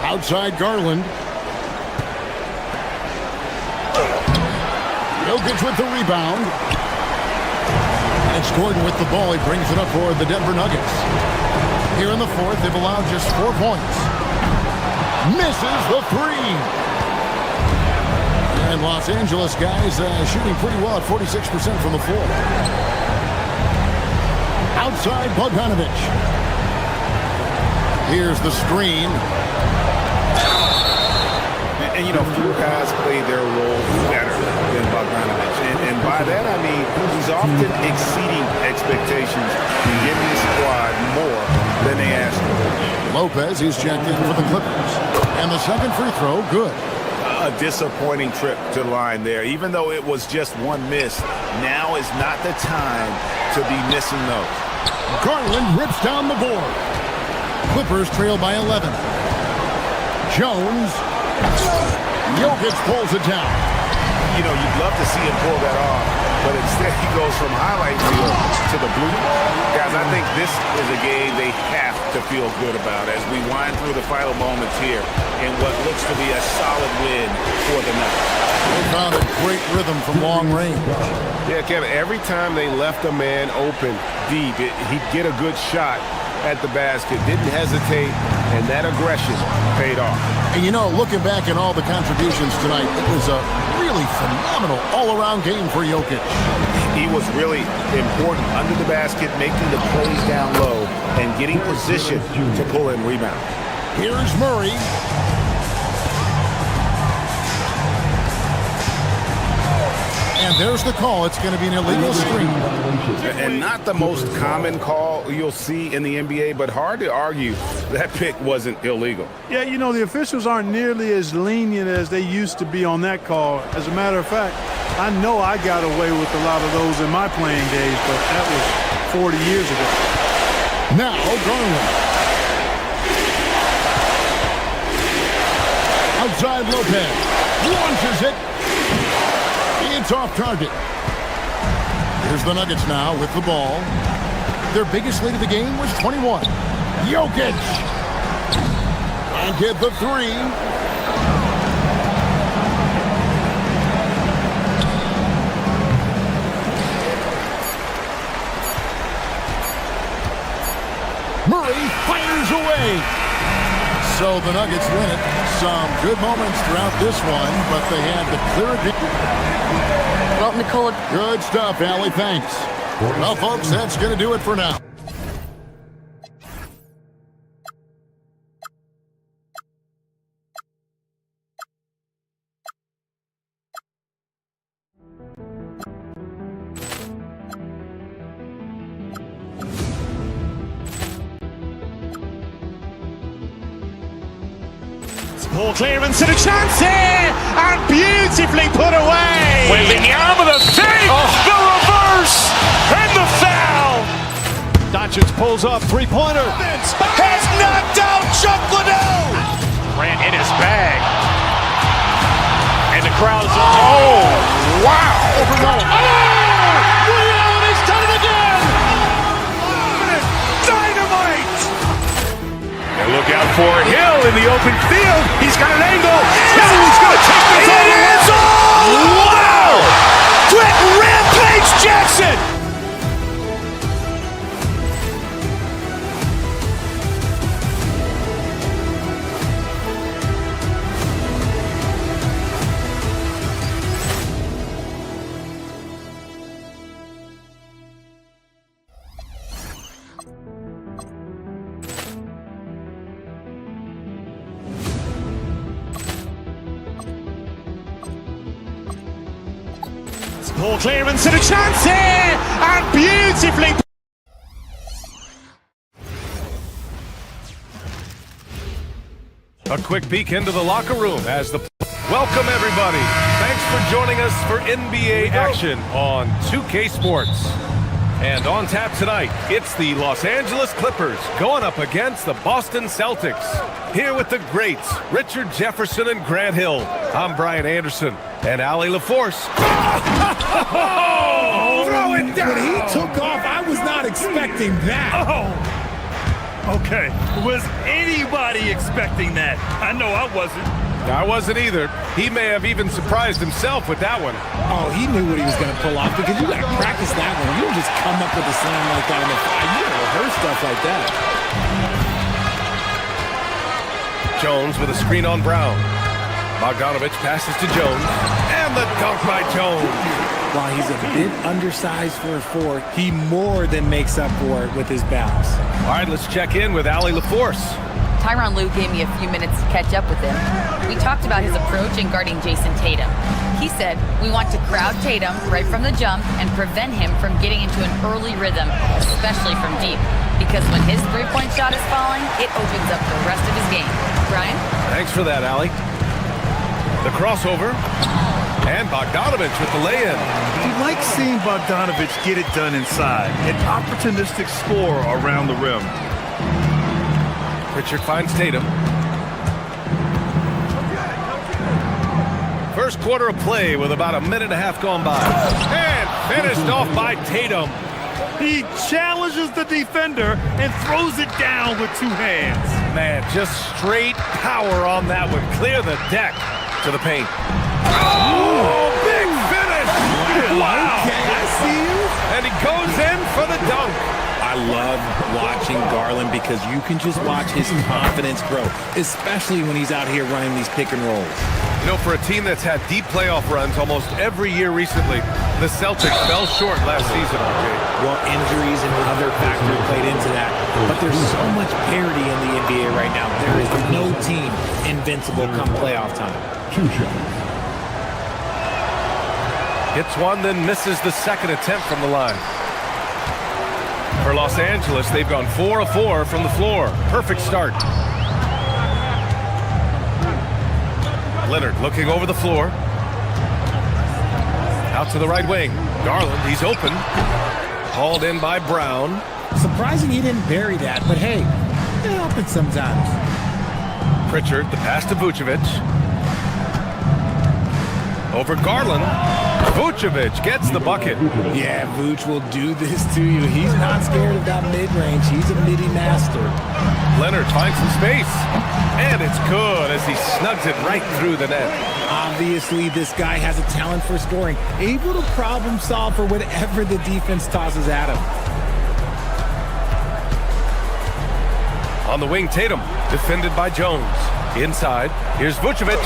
Outside Garland. Jokic with the rebound. It's Gordon with the ball. He brings it up for the Denver Nuggets. Here in the fourth, they've allowed just 4 points. Misses the 3. And Los Angeles guys shooting pretty well at 46% from the floor. Outside Bogdanovich. Here's the screen. And, you know, few guys play their role better than Bogdanovich. And by that, I mean, he's often exceeding expectations and giving his squad more than they asked for. Lopez, he's checked in for the Clippers. And the second free throw, good. A disappointing trip to the line there. Even though it was just one miss, now is not the time to be missing those. Garland rips down the board. Clippers trail by 11. Jones. Jokic pulls it down. You know, you'd love to see him pull that off, but instead he goes from highlight reel to the blue. Guys, I think this is a game they have to feel good about as we wind through the final moments here in what looks to be a solid win for the Nuggets. They found a great rhythm from long range. Yeah, Kevin, every time they left a man open deep, he'd get a good shot at the basket, didn't hesitate, and that aggression paid off. And you know, looking back at all the contributions tonight, it was a really phenomenal all-around game for Jokic. He was really important under the basket, making the plays down low and getting position to pull in rebound. Here's Murray. And there's the call. It's going to be an illegal screen. And not the most common call you'll see in the NBA, but hard to argue that pick wasn't illegal. Yeah, you know, the officials aren't nearly as lenient as they used to be on that call. As a matter of fact, I know I got away with a lot of those in my playing days, but that was 40 years ago. Now, Garland. Outside Lopez. Launches it. It's off target. Here's the Nuggets now with the ball. Their biggest lead of the game was 21. Jokic. And get the three. Murray fires away. So the Nuggets win it. Some good moments throughout this one, but they had to clear it. Well, Nicola. Good stuff, Allie. Thanks. Well, folks, that's going to do it for now. Ball clearance and a chance here, and beautifully put away. Wembanyama the fake, the reverse, and the foul. Doncic pulls up, three-pointer. Has knocked out Chuck Liddell. Ran in his bag. And the crowd is, oh, wow. He's done it again. Dynamite. And look out for Hill in the open field. He's got an angle. Hill's going to take this all the way. Wow! Quick Rampage Jackson. Ball clearance and a chance here, and beautifully. A quick peek into the locker room as the... Welcome, everybody. Thanks for joining us for NBA action on 2K Sports. And on tap tonight, it's the Los Angeles Clippers going up against the Boston Celtics. Here with the greats, Richard Jefferson and Grant Hill. I'm Brian Anderson and Allie LaForce. Throw it down! When he took off, I was not expecting that. Okay, was anybody expecting that? I know I wasn't. I wasn't either. He may have even surprised himself with that one. Oh, he knew what he was going to pull off because you got to practice that one. You don't just come up with a slam like that on the fly. You got to rehearse stuff like that. Jones with a screen on Brown. Bogdanovich passes to Jones. And the dunk by Jones. While he's a bit undersized for a four, he more than makes up for it with his bounce. All right, let's check in with Allie LaForce. Tyronn Lue gave me a few minutes to catch up with him. We talked about his approach in guarding Jason Tatum. He said, we want to crowd Tatum right from the jump and prevent him from getting into an early rhythm, especially from deep. Because when his three-point shot is falling, it opens up the rest of his game. Brian? Thanks for that, Allie. The crossover. And Bogdanovich with the lay-in. He likes seeing Bogdanovich get it done inside. An opportunistic score around the rim. Richard finds Tatum. First quarter of play with about a minute and a half gone by. And finished off by Tatum. He challenges the defender and throws it down with two hands. Man, just straight power on that one. Clear the deck to the paint. Oh, big finish! Wow! Okay, I see you. And he goes in for the dunk. I love watching Garland because you can just watch his confidence grow, especially when he's out here running these pick and rolls. You know, for a team that's had deep playoff runs almost every year recently, the Celtics fell short last season, RJ. Well, injuries and other factors played into that. But there's so much parity in the NBA right now. There is no team invincible come playoff time. Two shots. Hits one, then misses the second attempt from the line. For Los Angeles, they've gone 4 of 4 from the floor. Perfect start. Leonard looking over the floor. Out to the right wing. Garland, he's open. Hauled in by Brown. Surprising he didn't bury that, but hey, it happens sometimes. Pritchard, the pass to Vucevic. Over Garland. Vucevic gets the bucket. Yeah, Vuce will do this to you. He's not scared of that mid-range. He's a midi master. Leonard finds some space. And it's good as he snugs it right through the net. Obviously, this guy has a talent for scoring. Able to problem solve for whatever the defense tosses at him. On the wing, Tatum, defended by Jones. Inside, here's Vucevic.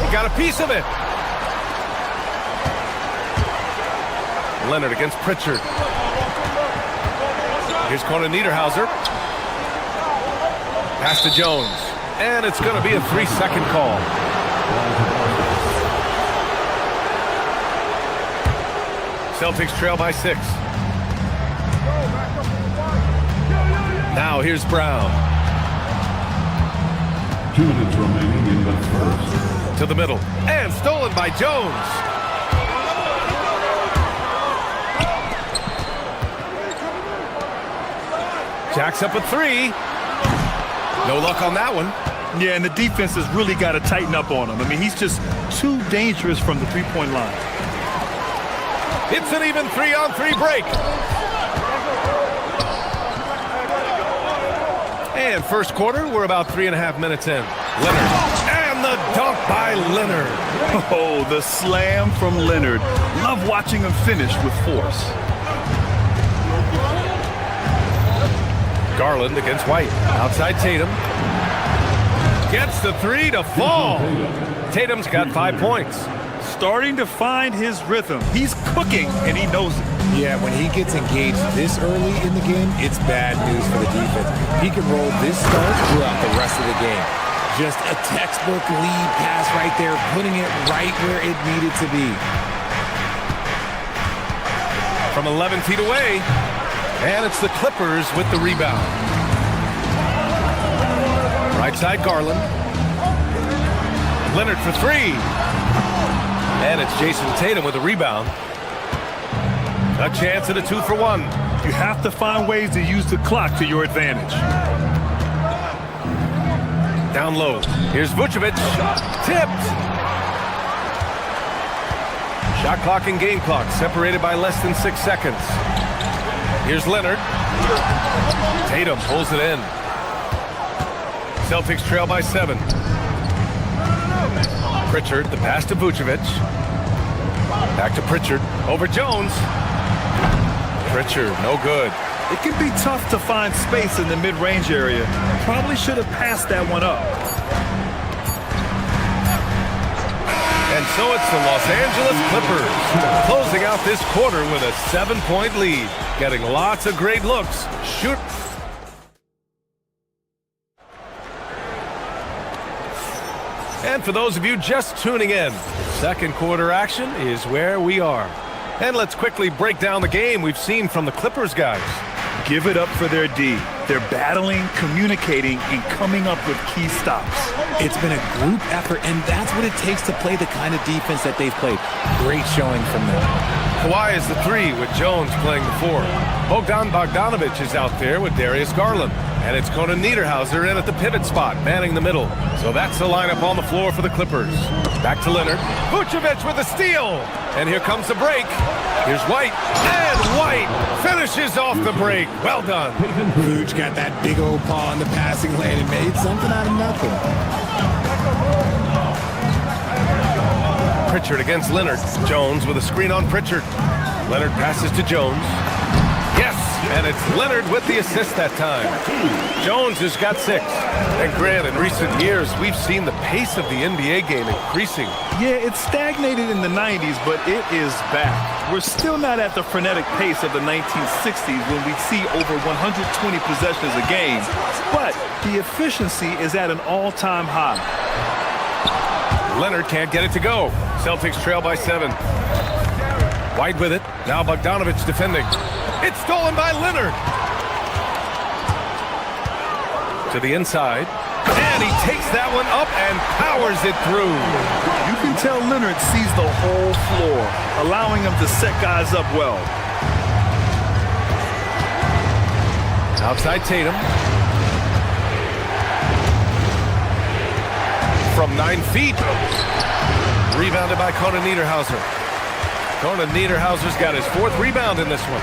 He got a piece of it. Leonard against Pritchard. Here's Conan Niederhauser. Pass to Jones. And it's going to be a 3-second call. Celtics trail by 6. Now here's Brown. 2 minutes remaining in the first. To the middle. And stolen by Jones. Jacks up a 3. No luck on that one. Yeah, and the defense has really got to tighten up on him. I mean, he's just too dangerous from the three-point line. It's an even 3-on-3 break. And first quarter, we're about 3.5 minutes in. Leonard. And the dunk by Leonard. Oh, the slam from Leonard. Love watching him finish with force. Garland against White. Outside Tatum. Gets the 3 to fall. Tatum's got 5 points. Starting to find his rhythm. He's cooking, and he knows it. Yeah, when he gets engaged this early in the game, it's bad news for the defense. He can roll this start throughout the rest of the game. Just a textbook lead pass right there, putting it right where it needed to be. From 11 feet away, and it's the Clippers with the rebound. Right side, Garland. Leonard for 3. And it's Jason Tatum with a rebound. A chance at a 2-for-1. You have to find ways to use the clock to your advantage. Down low. Here's Vucevic. Tipped. Shot clock and game clock separated by less than 6 seconds. Here's Leonard. Tatum pulls it in. Celtics trail by 7. Pritchard, the pass to Vucevic. Back to Pritchard. Over Jones. Pritchard, no good. It can be tough to find space in the mid-range area. Probably should have passed that one up. And so it's the Los Angeles Clippers closing out this quarter with a 7-point lead. Getting lots of great looks. Shoot. And for those of you just tuning in, second quarter action is where we are. And let's quickly break down the game we've seen from the Clippers guys. Give it up for their D. They're battling, communicating, and coming up with key stops. It's been a group effort, and that's what it takes to play the kind of defense that they've played. Great showing from them. Kawhi is the 3 with Jones playing the 4. Bogdan Bogdanovic is out there with Darius Garland. And it's Conan Niederhauser in at the pivot spot, manning the middle. So that's the lineup on the floor for the Clippers. Back to Leonard. Vucevic with a steal. And here comes the break. Here's White. And White finishes off the break. Well done. Vooch got that big old paw in the passing lane and made something out of nothing. Pritchard against Leonard. Jones with a screen on Pritchard. Leonard passes to Jones. Yes, and it's Leonard with the assist that time. Jones has got 6. And Grant, in recent years, we've seen the pace of the NBA game increasing. Yeah, it stagnated in the 90s, but it is back. We're still not at the frenetic pace of the 1960s when we see over 120 possessions a game, but the efficiency is at an all-time high. Leonard can't get it to go. Celtics trail by 7. White with it. Now Bogdanovich defending. It's stolen by Leonard. To the inside. And he takes that one up and powers it through. You can tell Leonard sees the whole floor, allowing him to set guys up well. Outside Tatum. From 9 feet. Rebounded by Conan Niederhauser. Conan Niederhauser's got his 4th rebound in this one.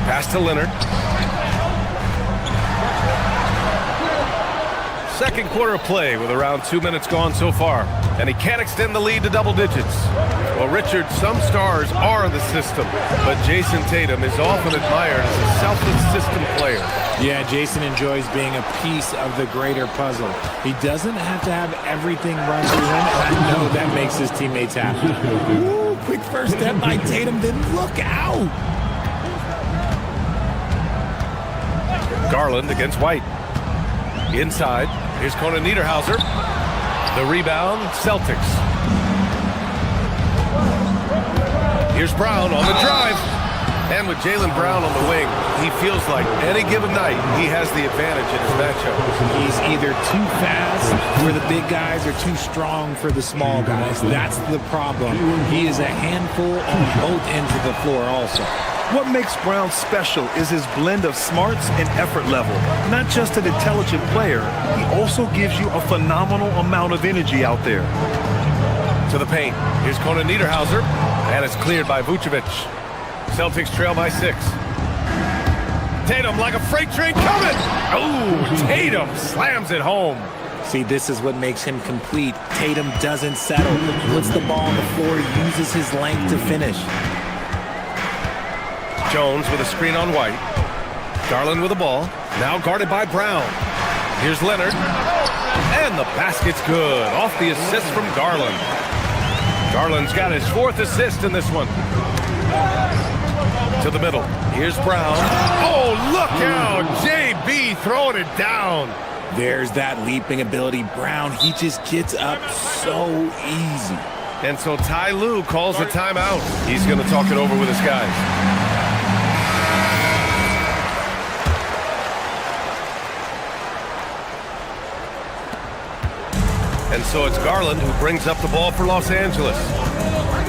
Pass to Leonard. Second quarter of play with around 2 minutes gone so far. And he can't extend the lead to double digits. Well, Richard, some stars are the system, but Jason Tatum is often admired as a selfless system player. Yeah, Jason enjoys being a piece of the greater puzzle. He doesn't have to have everything run through him, and I know that makes his teammates happy. Ooh, quick first step by Tatum, then look out! Garland against White. Inside, here's Conan Niederhauser. The rebound, Celtics. Here's Brown on the drive. And with Jaylen Brown on the wing, he feels like any given night he has the advantage in his matchup. He's either too fast for the big guys or too strong for the small guys. That's the problem. He is a handful on both ends of the floor also. What makes Brown special is his blend of smarts and effort level. Not just an intelligent player, he also gives you a phenomenal amount of energy out there. To the paint. Here's Conan Niederhauser, and it's cleared by Vucevic. Celtics trail by 6. Tatum like a freight train coming. Oh, Tatum slams it home. See, this is what makes him complete. Tatum doesn't settle. Puts the ball on the floor, uses his length to finish. Jones with a screen on White. Garland with the ball. Now guarded by Brown. Here's Leonard. And the basket's good. Off the assist from Garland. Garland's got his 4th assist in this one. To the middle. Here's Brown. Oh, look out. JB throwing it down. There's that leaping ability. Brown, he just gets up so easy. And so Ty Lue calls a timeout. He's going to talk it over with his guys. And so it's Garland who brings up the ball for Los Angeles.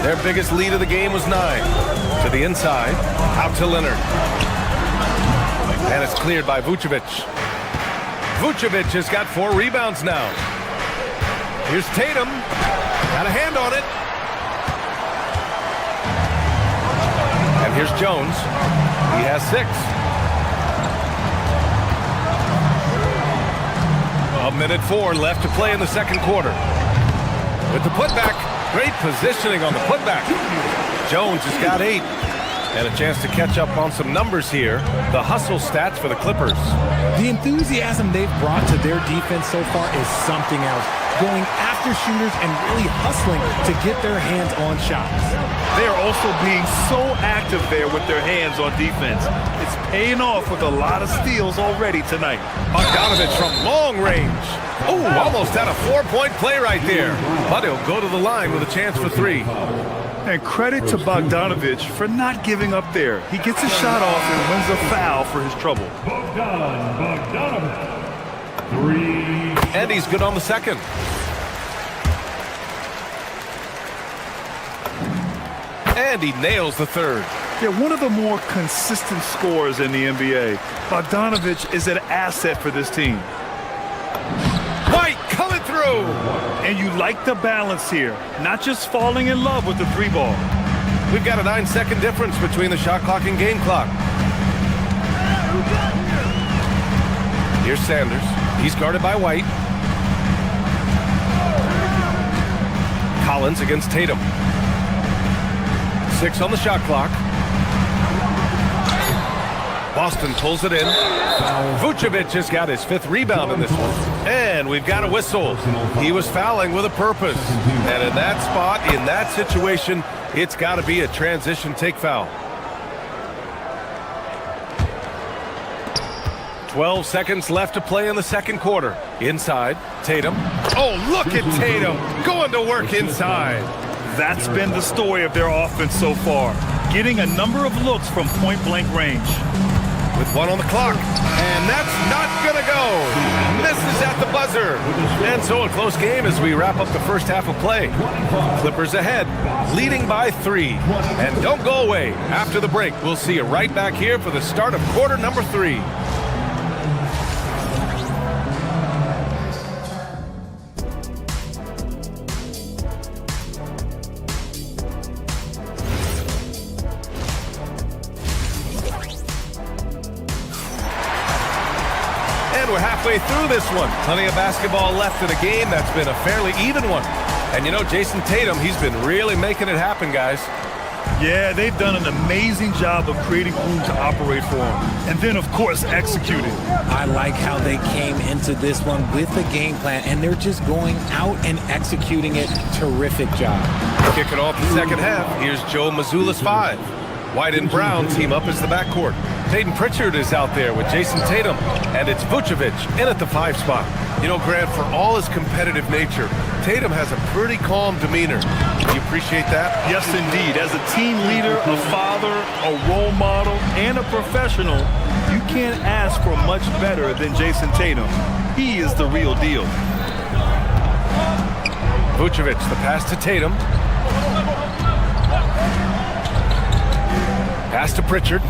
Their biggest lead of the game was 9. To the inside, out to Leonard. And it's cleared by Vucevic. Vucevic has got 4 rebounds now. Here's Tatum. Got a hand on it. And here's Jones. He has 6. A minute 4 left to play in the second quarter. With the putback, great positioning on the putback. Jones has got 8. And a chance to catch up on some numbers here. The hustle stats for the Clippers. The enthusiasm they've brought to their defense so far is something else. Going after shooters and really hustling to get their hands on shots. They are also being so active there with their hands on defense. It's paying off with a lot of steals already tonight. Bogdanovich from long range. Oh, almost had a 4-point play right there. But he'll go to the line with a chance for 3. And credit to Bogdanovich for not giving up there. He gets a shot off and wins a foul for his trouble. Bogdanovich. 3. And he's good on the second. And he nails the third. Yeah, one of the more consistent scorers in the NBA. Bogdanovich is an asset for this team. White coming through. And you like the balance here. Not just falling in love with the 3-ball. We've got a 9-second difference between the shot clock and game clock. Here's Sanders. He's guarded by White. Collins against Tatum. 6 on the shot clock. Boston pulls it in. Vucevic has got his 5th rebound in this one. And we've got a whistle. He was fouling with a purpose. And in that spot, in that situation, it's got to be a transition take foul. 12 seconds left to play in the second quarter. Inside, Tatum. Oh, look at Tatum going to work inside. That's been the story of their offense so far, getting a number of looks from point-blank range. With 1 on the clock, and that's not gonna go. Misses at the buzzer. And so a close game as we wrap up the first half of play. Clippers ahead, leading by 3. And don't go away. After the break, we'll see you right back here for the start of quarter number 3. We're halfway through this one. Plenty of basketball left in a game that's been a fairly even one. And you know, Jason Tatum, he's been really making it happen, guys. Yeah, they've done an amazing job of creating room to operate for him. And then, of course, executing. I like how they came into this one with the game plan, and they're just going out and executing it. Terrific job. Kicking off the second half, here's Joe Mazzulla's 5. White and Brown team up as the backcourt. Peyton Pritchard is out there with Jason Tatum, and it's Vucevic in at the 5 spot. You know, Grant, for all his competitive nature, Tatum has a pretty calm demeanor. Do you appreciate that? Yes, indeed. As a team leader, a father, a role model, and a professional, you can't ask for much better than Jason Tatum. He is the real deal. Vucevic, the pass to Tatum. Pass to Pritchard.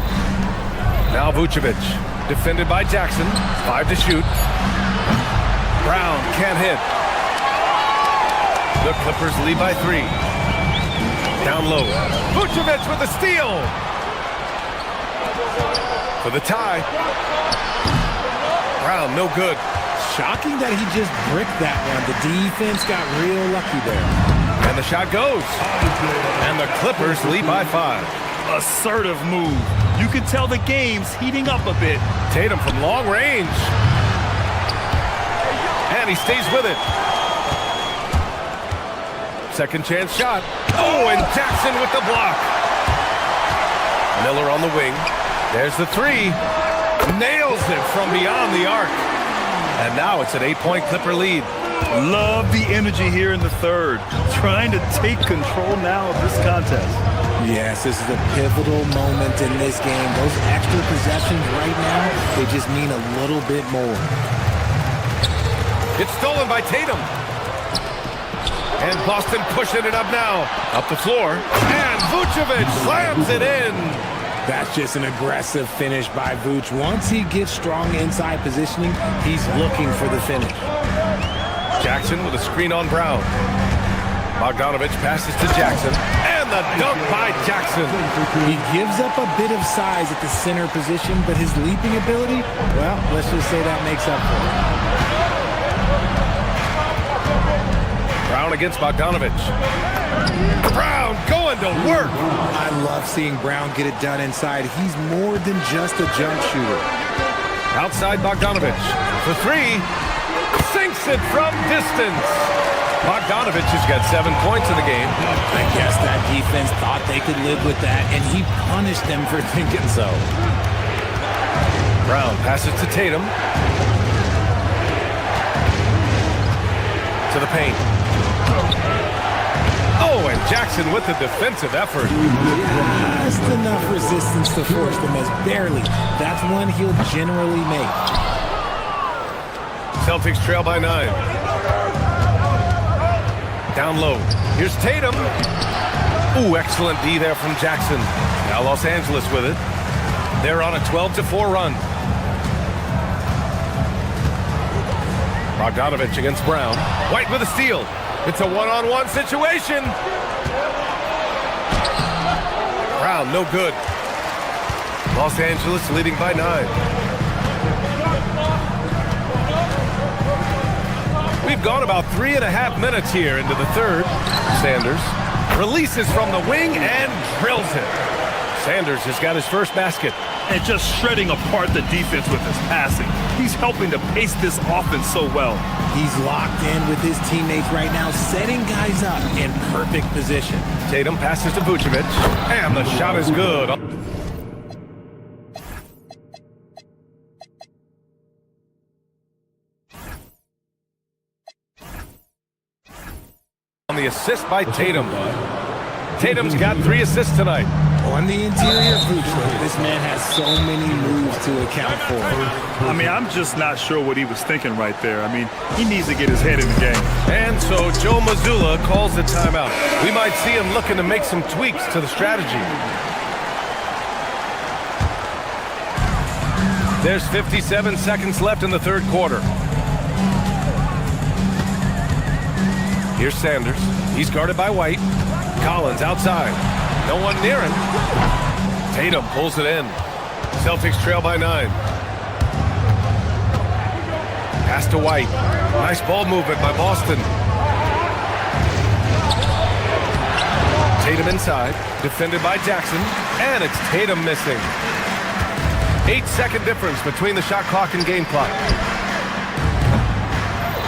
Now Vucevic, defended by Jackson. 5 to shoot. Brown can't hit. The Clippers lead by 3. Down low. Vucevic with a steal. For the tie. Brown, no good. Shocking that he just bricked that one. The defense got real lucky there. And the shot goes. And the Clippers lead by 5. Assertive move. You can tell the game's heating up a bit. Tatum from long range. And he stays with it. Second chance shot. Oh, and Jackson with the block. Miller on the wing. There's the 3. Nails it from beyond the arc. And now it's an 8-point Clipper lead. Love the energy here in the third. Trying to take control now of this contest. Yes, this is a pivotal moment in this game. Those extra possessions right now, they just mean a little bit more. It's stolen by Tatum. And Boston pushing it up now. Up the floor. And Vucevic slams it in. That's just an aggressive finish by Vooch. Once he gets strong inside positioning, he's looking for the finish. Jackson with a screen on Brown. Bogdanovich passes to Jackson. And the dunk by Jackson. He gives up a bit of size at the center position, but his leaping ability, well, let's just say that makes up for it. Brown against Bogdanovich. Brown going to work. I love seeing Brown get it done inside. He's more than just a jump shooter. Outside Bogdanovich for 3. Sinks it from distance. Bogdanovich has got 7 points in the game. I guess that defense thought they could live with that, and he punished them for thinking so. Brown passes to Tatum. To the paint. Oh, and Jackson with the defensive effort. Just enough resistance to force them as barely. That's one he'll generally make. Celtics trail by 9. Down low. Here's Tatum. Ooh, excellent D there from Jackson. Now Los Angeles with it. They're on a 12-4 run. Bogdanovich against Brown. White with a steal. It's a one-on-one situation. Brown, no good. Los Angeles leading by 9. We've gone about 3.5 minutes here into the third. Sanders releases from the wing and drills it. Sanders has got his first basket. And just shredding apart the defense with his passing. He's helping to pace this offense so well. He's locked in with his teammates right now, setting guys up in perfect position. Tatum passes to Vucevic, and the shot is good. the assist by Tatum. Tatum's got 3 assists tonight. On the interior, this man has so many moves to account for. I mean, I'm just not sure what he was thinking right there. I mean, he needs to get his head in the game. And so Joe Mazzulla calls the timeout. We might see him looking to make some tweaks to the strategy. There's 57 seconds left in the third quarter. Here's Sanders. He's guarded by White. Collins outside. No one near him. Tatum pulls it in. Celtics trail by 9. Pass to White. Nice ball movement by Boston. Tatum inside. Defended by Jackson. And it's Tatum missing. 8-second difference between the shot clock and game clock.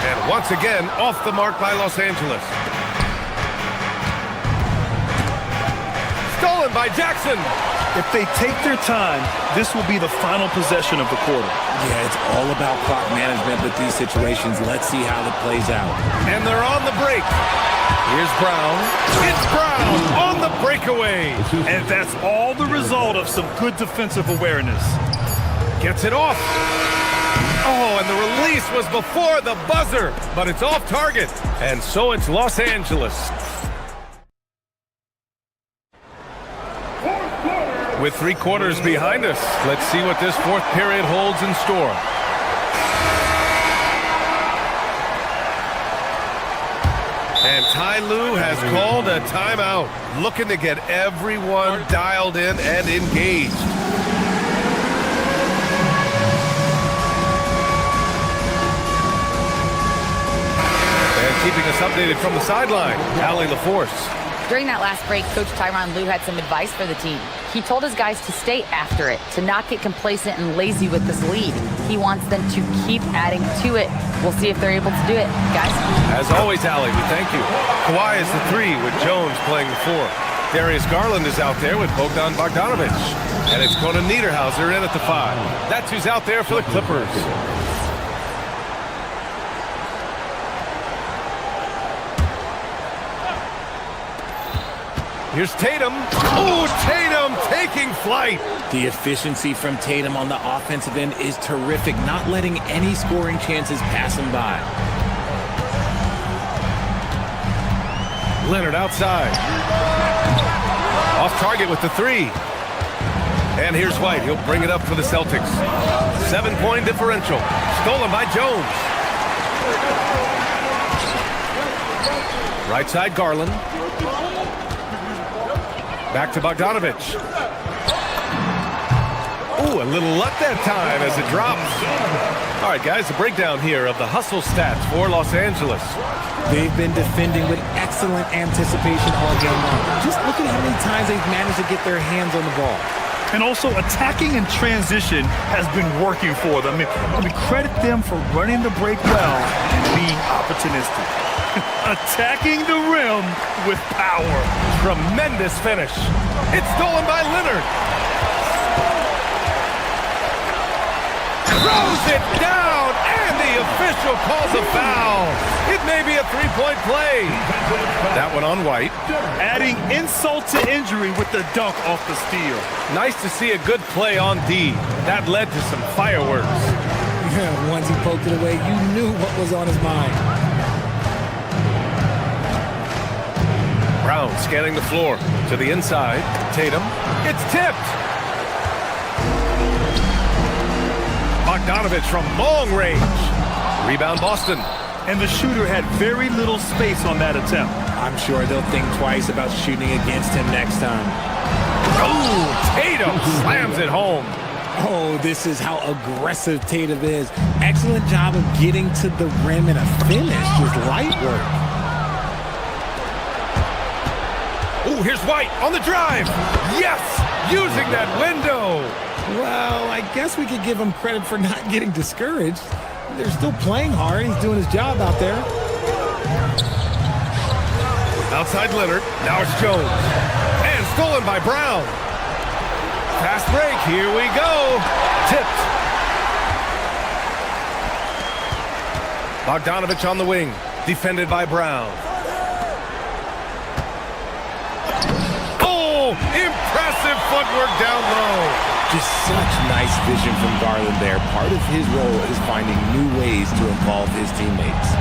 And once again, off the mark by Los Angeles. Stolen by Jackson. If they take their time, this will be the final possession of the quarter. Yeah, it's all about clock management with these situations. Let's see how it plays out. And they're on the break. Here's Brown. It's Brown on the breakaway. And that's all the result of some good defensive awareness. Gets it off. Oh, and the release was before the buzzer, but it's off target. And so it's Los Angeles. With 3 quarters behind us, let's see what this fourth period holds in store. And Ty Lue has called a timeout, looking to get everyone dialed in and engaged. And keeping us updated from the sideline, Allie LaForce. During that last break, Coach Tyronn Lue had some advice for the team. He told his guys to stay after it, to not get complacent and lazy with this lead. He wants them to keep adding to it. We'll see if they're able to do it, guys. As always, Allie, we thank you. Kawhi is the 3 with Jones playing the 4. Darius Garland is out there with Bogdan Bogdanovic. And it's Conan Niederhauser in at the 5. That's who's out there for the Clippers. Here's Tatum. Ooh, Tatum taking flight. The efficiency from Tatum on the offensive end is terrific, not letting any scoring chances pass him by. Leonard outside. Off target with the 3. And here's White. He'll bring it up for the Celtics. 7-point differential. Stolen by Jones. Right side, Garland. Back to Bogdanovic. Ooh, a little luck that time as it drops. All right, guys, a breakdown here of the hustle stats for Los Angeles. They've been defending with excellent anticipation all game long. Just look at how many times they've managed to get their hands on the ball. And also, attacking in transition has been working for them. I mean, credit them for running the break well and being opportunistic. Attacking the rim with power. Tremendous finish. It's stolen by Leonard. Throws it down, and the official calls a foul. It may be a 3-point play. That one on White. Adding insult to injury with the dunk off the steal. Nice to see a good play on D. That led to some fireworks. Yeah, once he poked it away, you knew what was on his mind. Brown scanning the floor to the inside. Tatum. It's tipped. Bogdanovic from long range. Rebound Boston. And the shooter had very little space on that attempt. I'm sure they'll think twice about shooting against him next time. Oh, Tatum slams it home. Oh, this is how aggressive Tatum is. Excellent job of getting to the rim and a finish. Just light work. Oh, here's White on the drive. Yes, using that window. Well, I guess we could give him credit for not getting discouraged. They're still playing hard. He's doing his job out there. Outside Leonard. Now it's Jones. And stolen by Brown. Fast break. Here we go. Tipped. Bogdanovic on the wing. Defended by Brown. low. Just such nice vision from Garland there. Part of his role is finding new ways to involve his teammates.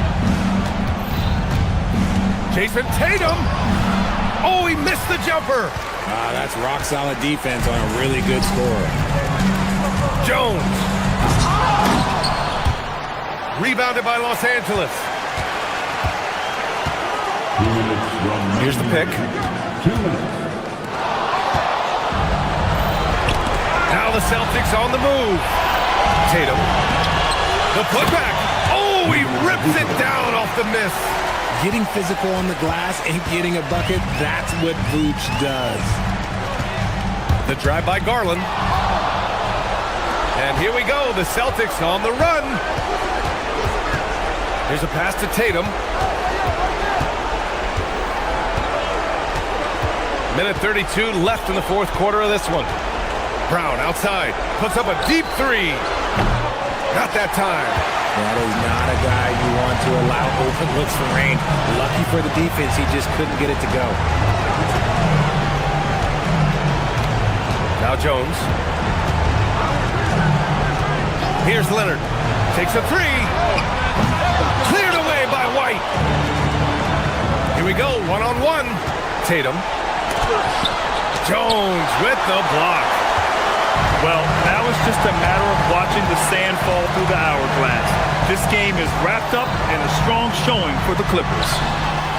Jason Tatum. Oh, he missed the jumper. That's rock-solid defense on a really good score. Jones. Rebounded by Los Angeles. Here's the pick. Now the Celtics on the move. Tatum. The putback. Oh, he rips it down off the miss. Getting physical on the glass and getting a bucket, that's what Vooch does. The drive by Garland. And here we go, the Celtics on the run. Here's a pass to Tatum. Minute 32 left in the fourth quarter of this one. Brown outside, puts up a deep three. Not that time. That is not a guy you want to allow open looks for range. Lucky for the defense, he just couldn't get it to go. Now Jones. Here's Leonard. Takes a three. Cleared away by White. Here we go, one-on-one. Tatum. Jones with the block. Well, now it's just a matter of watching the sand fall through the hourglass. This game is wrapped up in a strong showing for the Clippers.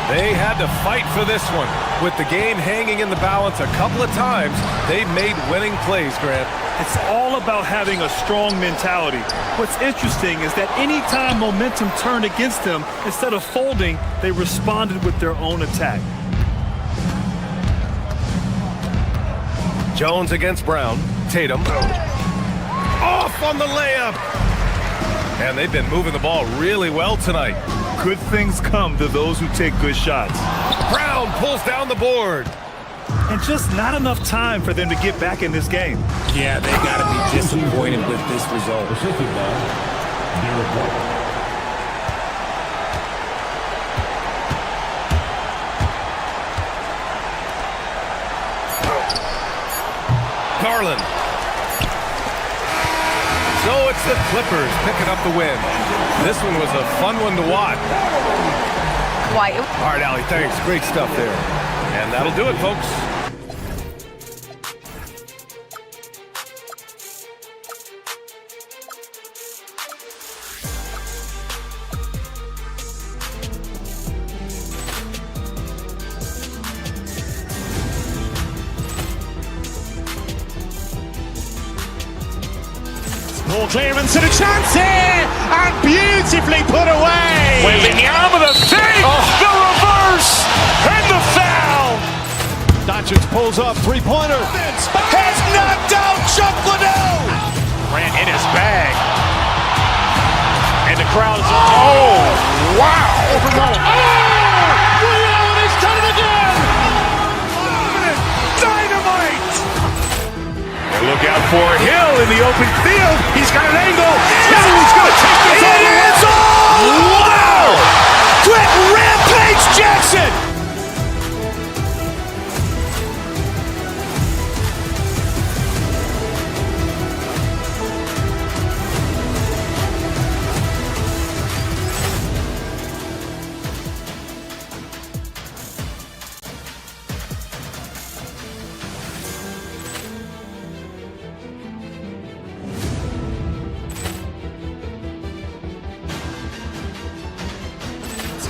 They had to fight for this one. With the game hanging in the balance a couple of times, they made winning plays, Grant. It's all about having a strong mentality. What's interesting is that anytime momentum turned against them, instead of folding, they responded with their own attack. Jones against Brown. Tatum. Off on the layup. And they've been moving the ball really well tonight. Good things come to those who take good shots. Brown pulls down the board. And just not enough time for them to get back in this game. Yeah, they got to be disappointed with this result. Garland. So it's the Clippers picking up the win. This one was a fun one to watch. Why? All right, Allie, thanks. Great stuff there. And that'll do it, folks. Ball clearance and a chance here, and beautifully put away. Wembanyama the fake, the reverse, and the foul. Doncic pulls up, three-pointer. Has knocked out Chuck Liddell. Ran in his bag. And the crowd is, oh, wow. Rio, and he's done it again. Dynamite. Look out for Hill in the open field. He's got an angle. Now he's going to take this all the way. Wow! Quick Rampage Jackson.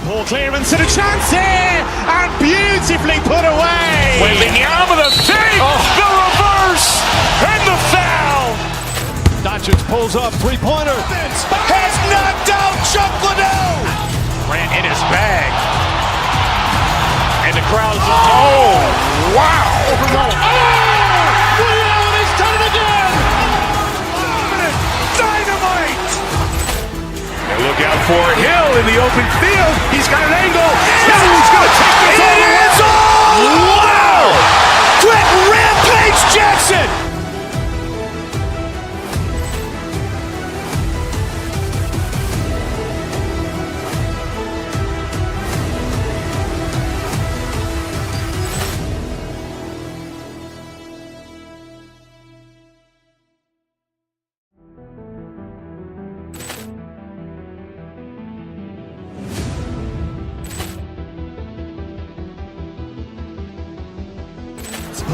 Ball clearance and a chance here, and beautifully put away. Wembanyama the fake, the reverse, and the foul. Doncic pulls up, three-pointer. Has knocked out Chuck Liddell. Ran in his bag. And the crowd is, oh, wow. Rio, and he's done it again. Dynamite. And look out for Hill in the open field. He's got an angle. Now he's going to take this all the way. Wow! Quick Rampage Jackson.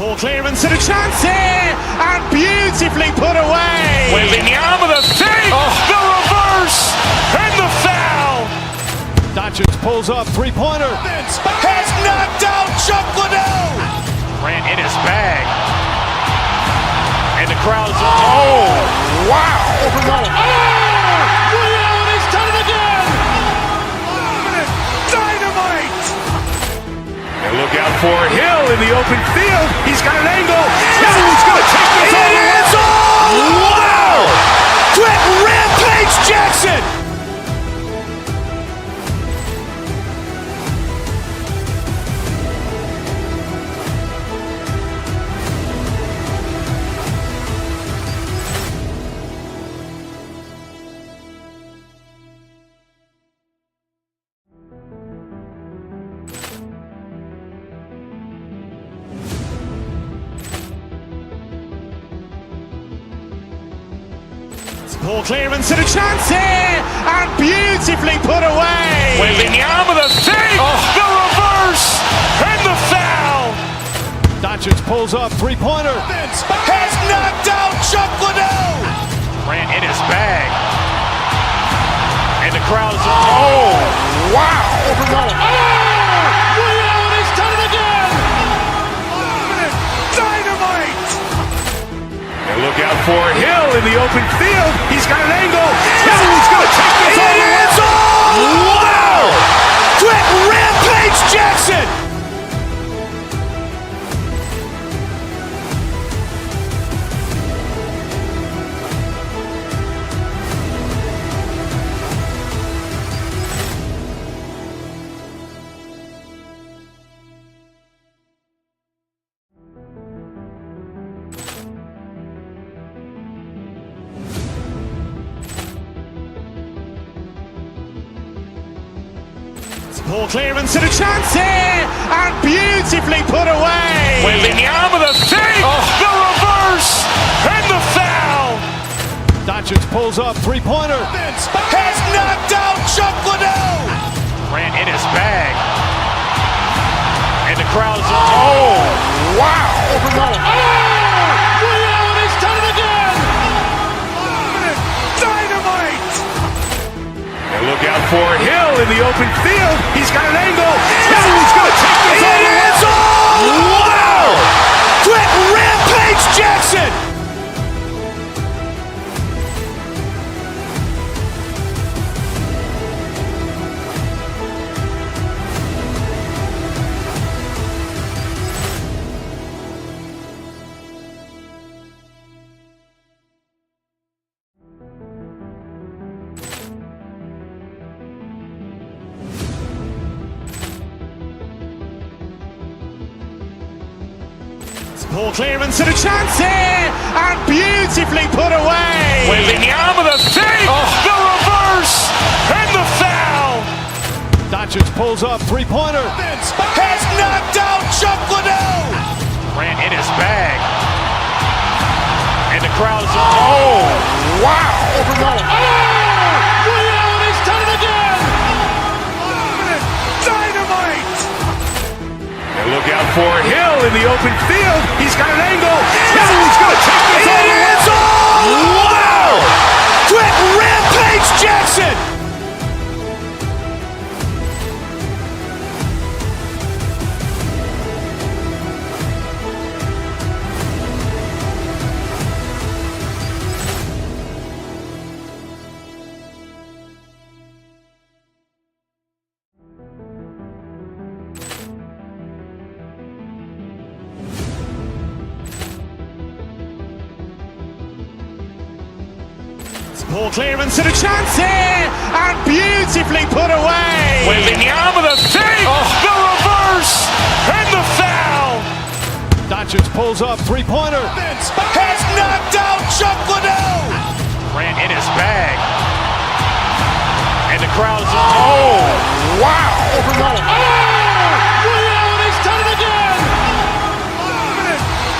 Poor clearance and a chance here, and beautifully put away. Wembanyama the save, the reverse, and the foul. Doncic pulls up, three-pointer. Has knocked out Chuck Liddell. Grant in his bag. And the crowd's, oh, wow. Liddell, he's done it again. Dynamite. And look out for Hill in the open field. He's got an angle. He's going to take this all the way. Wow. Quick Rampage Jackson. Poor clearance and a chance here, and beautifully put away. Wembanyama the save, the reverse, and the foul. Doncic pulls up, three-pointer. Has knocked out Chuck Liddell. Grant in his bag. And the crowd's, oh, wow. Liddell, he's done it again. Dynamite. And look out for Hill in the open field. He's got an angle. He's going to take this all the way. Wow. Quick Rampage Jackson. Poor clearance and a chance here, and beautifully put away. Wembanyama the save, the reverse, and the foul. Doncic pulls up, three-pointer. Has knocked out Chuck Liddell. Grant in his bag. And the crowd's, oh, wow. Liddell, he's done it again. Dynamite. And look out for Hill in the open field. He's got an angle. He's going to take this all the way. Wow. Quick Rampage Jackson. Poor clearance and a chance here, and beautifully put away. Wembanyama the save, the reverse, and the foul. Doncic pulls up, three-pointer. Has knocked out Chuck Liddell. Grant in his bag. And the crowd's, oh, wow. Liddell, he's done it again. Dynamite. And look out for Hill in the open field. He's got an angle. He's going to take this all the way. Wow. Quick Rampage Jackson. Poor clearance and a chance here, and beautifully put away. Wembanyama the save, the reverse, and the foul. Doncic pulls up, three-pointer. Has knocked out Chuck Liddell. Grant in his bag. And the crowd's, oh, wow. Liddell, he's done it again.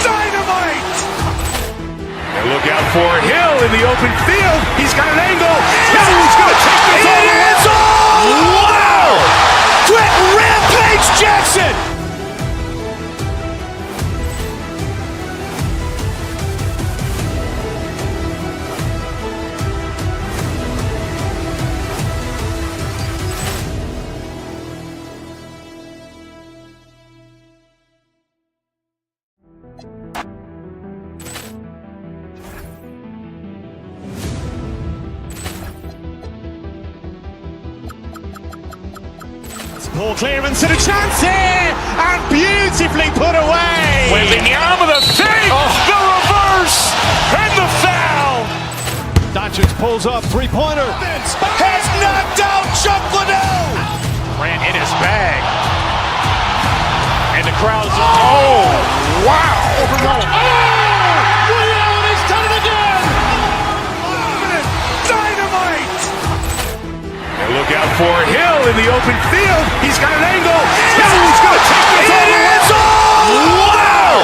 Dynamite. And look out for Hill in the open field. He's got an angle. He's going to take this all the way. Wow. Quick Rampage Jackson. Poor clearance and a chance here, and beautifully put away. Wembanyama the fake, the reverse, and the foul. Doncic pulls up, three-pointer. Has knocked out Chuck Liddell. Ran in his bag. And the crowd's oh, wow. Overrun. Leon has done it again. Dynamite. And look out for Hill in the open field. He's got an angle. Hill's going to take this all the way. Wow.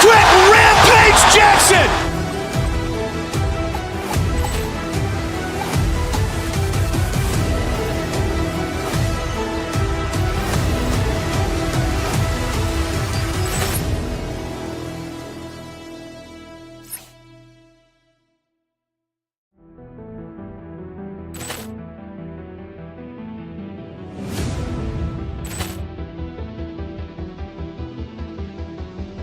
Quick Rampage Jackson.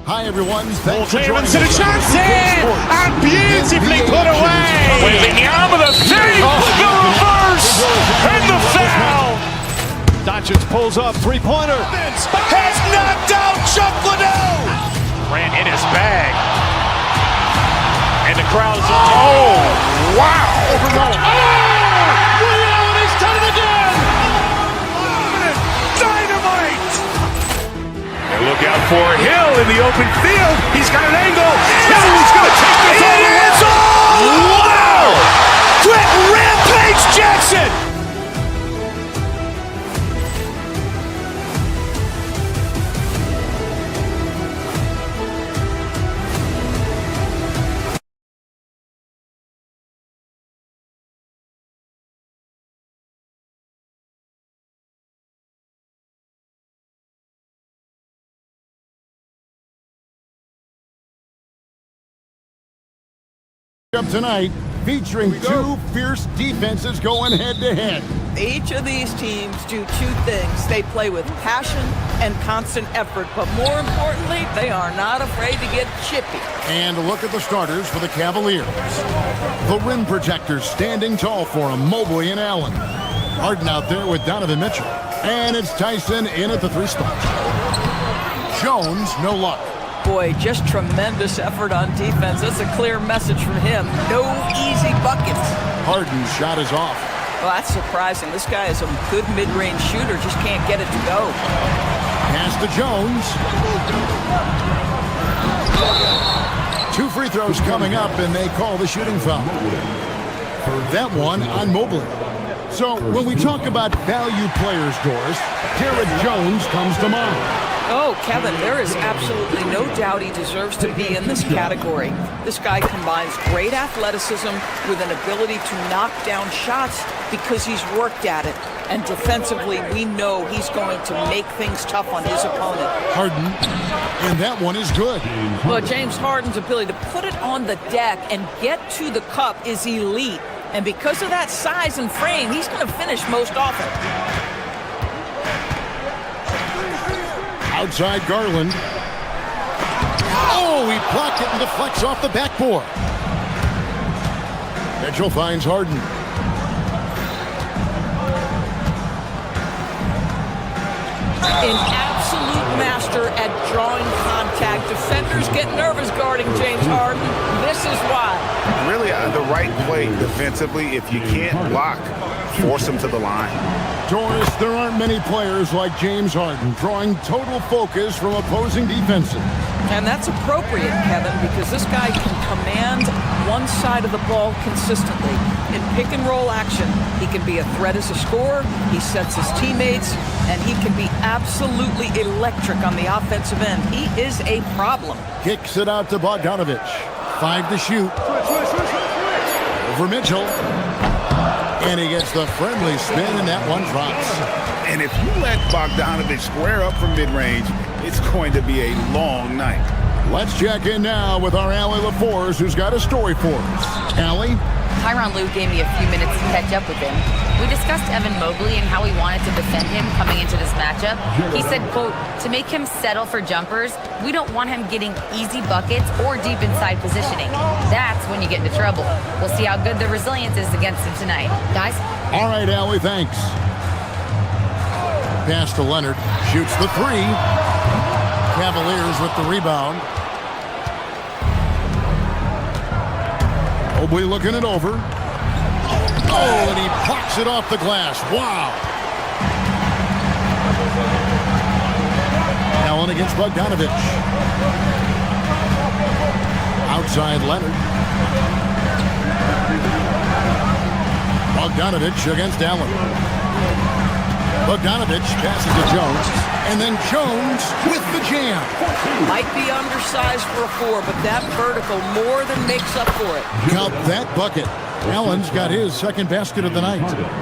Hi, everyone. Thanks for joining Clearance and a chance here, and beautifully put away. Wembanyama the fake, the reverse, and the foul. Doncic pulls up, three-pointer. Has knocked out Chuck Liddell. Ran in his bag. And the crowd's oh, wow. Overrun. Leon has done it again. Dynamite. And look out for Hill in the open field. He's got an angle. Hill's going to take this all the way. Wow. Quick Rampage Jackson. Up tonight, featuring two fierce defenses going head-to-head. Each of these teams do two things. They play with passion and constant effort, but more importantly, they are not afraid to get chippy. And look at the starters for the Cavaliers. The rim protectors standing tall for them, Mobley and Allen. Harden out there with Donovan Mitchell. And it's Tyson in at the three spot. Jones, no luck. Boy, just tremendous effort on defense. That's a clear message from him. No easy buckets. Harden's shot is off. Well, that's surprising. This guy is a good mid-range shooter, just can't get it to go. Pass to Jones. 2 free throws coming up, and they call the shooting foul. That one on Mobley. So when we talk about value players, Doris, Derek Jones comes to mind. Oh, Kevin, there is absolutely no doubt he deserves to be in this category. This guy combines great athleticism with an ability to knock down shots because he's worked at it. And defensively, we know he's going to make things tough on his opponent. Harden, and that one is good. Well, James Harden's ability to put it on the deck and get to the cup is elite. And because of that size and frame, he's going to finish most often. Outside Garland. Oh, he blocked it and deflects off the backboard. Mitchell finds Harden. An absolute master at drawing contact. Defenders get nervous guarding James Harden. This is why. Really, the right play defensively. If you can't block, force him to the line. Doris, there aren't many players like James Harden drawing total focus from opposing defenses. And that's appropriate, Kevin, because this guy can command one side of the ball consistently. In pick-and-roll action, he can be a threat as a scorer, he sets his teammates, and he can be absolutely electric on the offensive end. He is a problem. Kicks it out to Bogdanovich. 5 to shoot. Over Mitchell. And he gets the friendly spin, and that one drops. And if you let Bogdanovich square up from mid-range, it's going to be a long night. Let's check in now with our Allie LaForce, who's got a story for us. Allie? Tyronn Lue gave me a few minutes to catch up with him. We discussed Evan Mobley and how we wanted to defend him coming into this matchup. He said, quote, to make him settle for jumpers, we don't want him getting easy buckets or deep inside positioning. That's when you get into trouble. We'll see how good the resilience is against him tonight. Guys? All right, Allie, thanks. pass to Leonard. Shoots the three. Cavaliers with the rebound. Mobley looking it over. Oh, and he blocks it off the glass. Wow. Allen against Bogdanovich. Outside Leonard. Bogdanovich against Allen. Bogdanovich passes to Jones. And then Jones with the jam. Might be undersized for a 4, but that vertical more than makes up for it. Count that bucket. Allen's got his second basket of the night.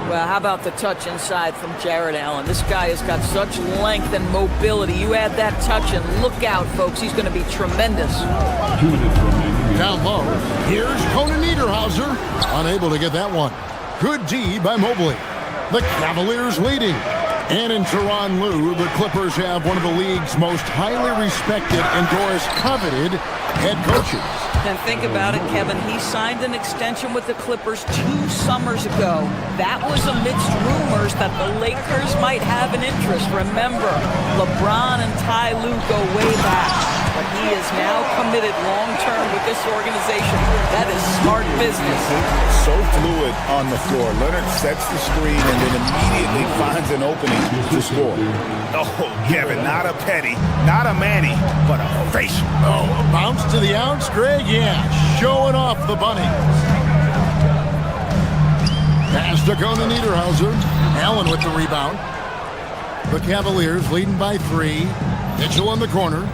Well, how about the touch inside from Jared Allen? This guy has got such length and mobility. You add that touch and look out, folks. He's going to be tremendous. Down low. Here's Conan Niederhauser. Unable to get that one. Good D by Mobley. The Cavaliers leading. And in Tyronn Lue, the Clippers have one of the league's most highly respected and Doris coveted head coaches. And think about it, Kevin. He signed an extension with the Clippers 2 summers ago. That was amidst rumors that the Lakers might have an interest. Remember, LeBron and Ty Lue go way back. But he is now committed long-term with this organization. That is smart business. So fluid on the floor. Leonard sets the screen and then immediately finds an opening to score. Oh, Kevin, not a Petty, not a Manny, but a facial. Oh, a bounce to the outs, Greg? Yeah, showing off the bunny. Pass to Conan Niederhauser. Allen with the rebound. The Cavaliers leading by 3. Mitchell in the corner.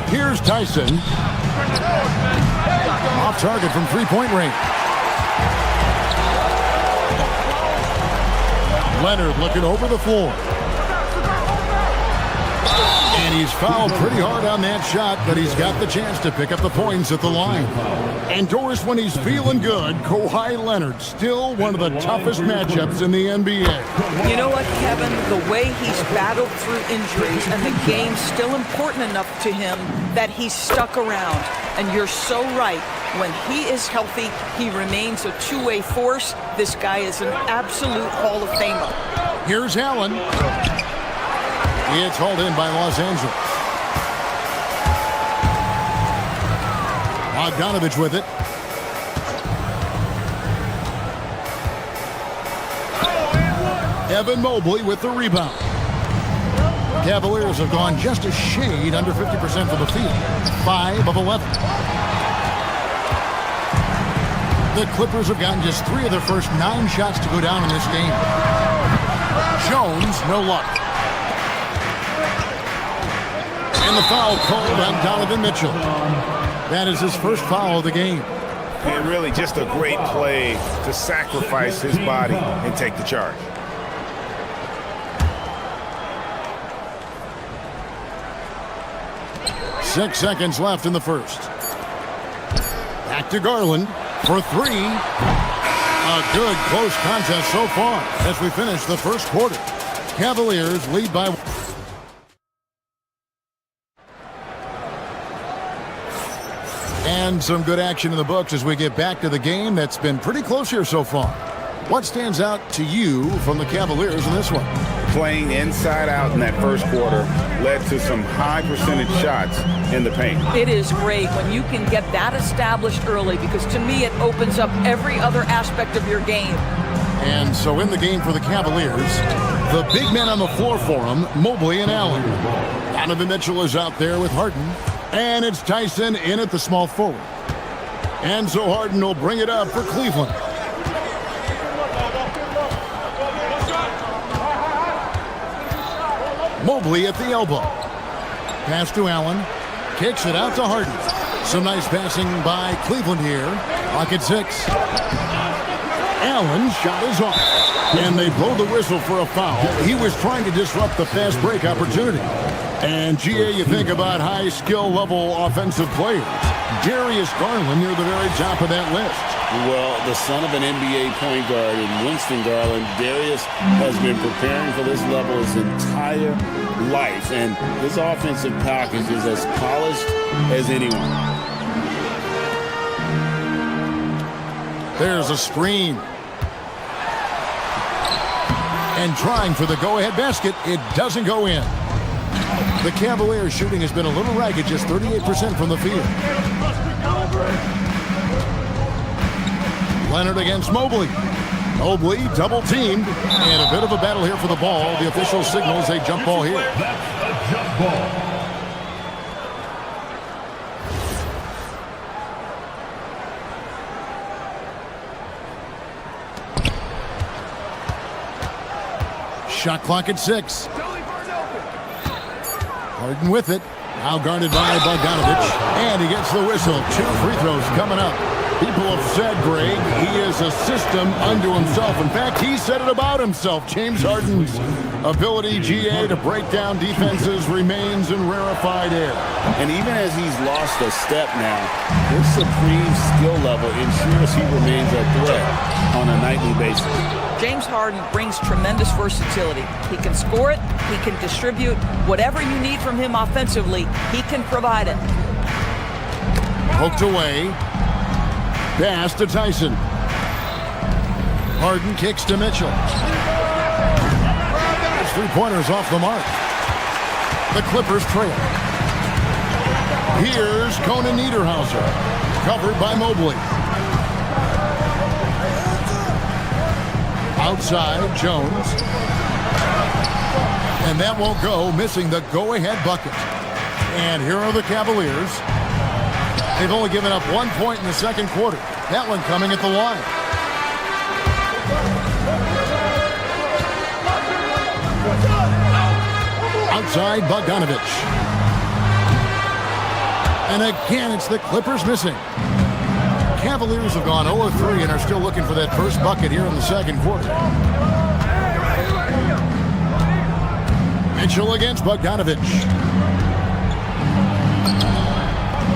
Here's Tyson. Off target from three-point range. Leonard looking over the floor. And he's fouled pretty hard on that shot, but he's got the chance to pick up the points at the line. And Doris, when he's feeling good, Kawhi Leonard, still one of the toughest matchups in the NBA. You know what, Kevin? The way he's battled through injuries and the game's still important enough to him that he's stuck around. And you're so right. When he is healthy, he remains a two-way force. This guy is an absolute Hall of Famer. Here's Allen. It's hauled in by Los Angeles. Bogdanovich with it. Evan Mobley with the rebound. Cavaliers have gone just a shade under 50% from the field. 5 of 11. The Clippers have gotten just 3 of their first 9 shots to go down in this game. Jones, no luck. And the foul called on Donovan Mitchell. That is his first foul of the game. And really just a great play to sacrifice his body and take the charge. Six seconds left in the first. Back to Garland for 3. A good close contest so far as we finish the first quarter. Cavaliers lead by 1. And some good action in the books as we get back to the game that's been pretty close here so far. What stands out to you from the Cavaliers in this one? Playing inside out in that first quarter led to some high percentage shots in the paint. It is great when you can get that established early because to me it opens up every other aspect of your game. And so in the game for the Cavaliers, the big men on the floor for them, Mobley and Allen. Donovan Mitchell is out there with Harden. And it's Tyson in at the small forward. And so Harden will bring it up for Cleveland. Mobley at the elbow. Pass to Allen. Kicks it out to Harden. Some nice passing by Cleveland here. Clock at 6. Allen's shot is off. And they blow the whistle for a foul. He was trying to disrupt the fast break opportunity. And, GA, you think about high skill level offensive players. Darius Garland near the very top of that list. Well, the son of an NBA point guard in Winston Garland, Darius has been preparing for this level his entire life. And his offensive package is as polished as anyone. There's a screen. And trying for the go-ahead basket, it doesn't go in. The Cavaliers' shooting has been a little ragged, just 38% from the field. Leonard against Mobley. Mobley double-teamed, and a bit of a battle here for the ball. The official signals a jump ball here. That's a jump ball. Shot clock at 6. Harden with it. Now guarded by Bogdanovich. And he gets the whistle. 2 free throws coming up. People have said, Greg, he is a system unto himself. In fact, he said it about himself. James Harden's ability, GA, to break down defenses remains in rarefied air. And even as he's lost a step now, his supreme skill level ensures he remains a threat on a nightly basis. James Harden brings tremendous versatility. He can score it, he can distribute. Whatever you need from him offensively, he can provide it. Poked away. Pass to Tyson. Harden kicks to Mitchell. His three-pointers off the mark. The Clippers trail. Here's Conan Niederhauser. Covered by Mobley. Outside, Jones. And that won't go, missing the go-ahead bucket. And here are the Cavaliers. They've only given up 1 point in the second quarter. That one coming at the line. Outside, Bogdanovich. And again, it's the Clippers missing. Cavaliers have gone 0-3 and are still looking for that first bucket here in the second quarter. Mitchell against Bogdanovich.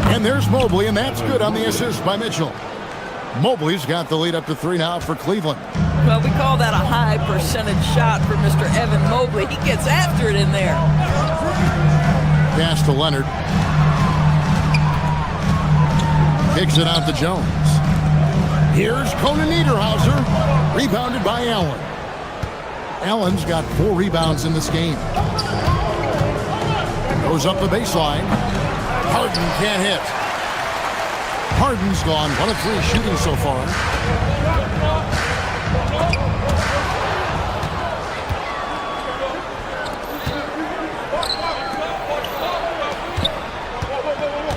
And there's Mobley, and that's good on the assist by Mitchell. Mobley's got the lead up to 3 now for Cleveland. Well, we call that a high percentage shot for Mr. Evan Mobley. He gets after it in there. Pass to Leonard. Kicks it out to Jones. Here's Conan Niederhauser. Rebounded by Allen. Allen's got 4 rebounds in this game. Goes up the baseline. Harden can't hit. Harden's gone 1 of 3 shooting so far.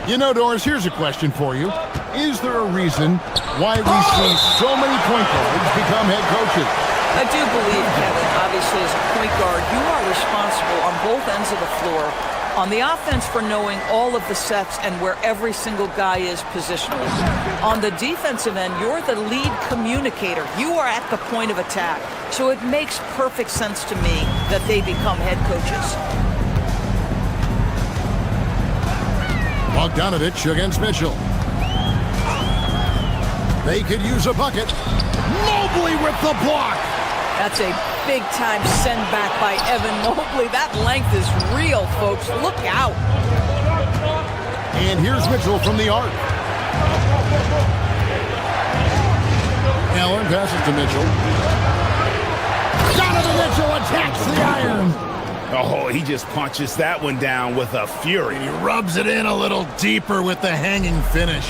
You know, Doris, here's a question for you. Is there a reason why we see so many point guards become head coaches? I do believe, Kevin, obviously as a point guard, you are responsible on both ends of the floor. On the offense for knowing all of the sets and where every single guy is positionally. On the defensive end, you're the lead communicator. You are at the point of attack. So it makes perfect sense to me that they become head coaches. Bogdanovich against Mitchell. They could use a bucket. Mobley with the block. That's a big-time send back by Evan Mobley. That length is real, folks. Look out. And here's Mitchell from the arc. Allen passes to Mitchell. Donovan Mitchell attacks the iron. Oh, he just punches that one down with a fury. He rubs it in a little deeper with the hanging finish.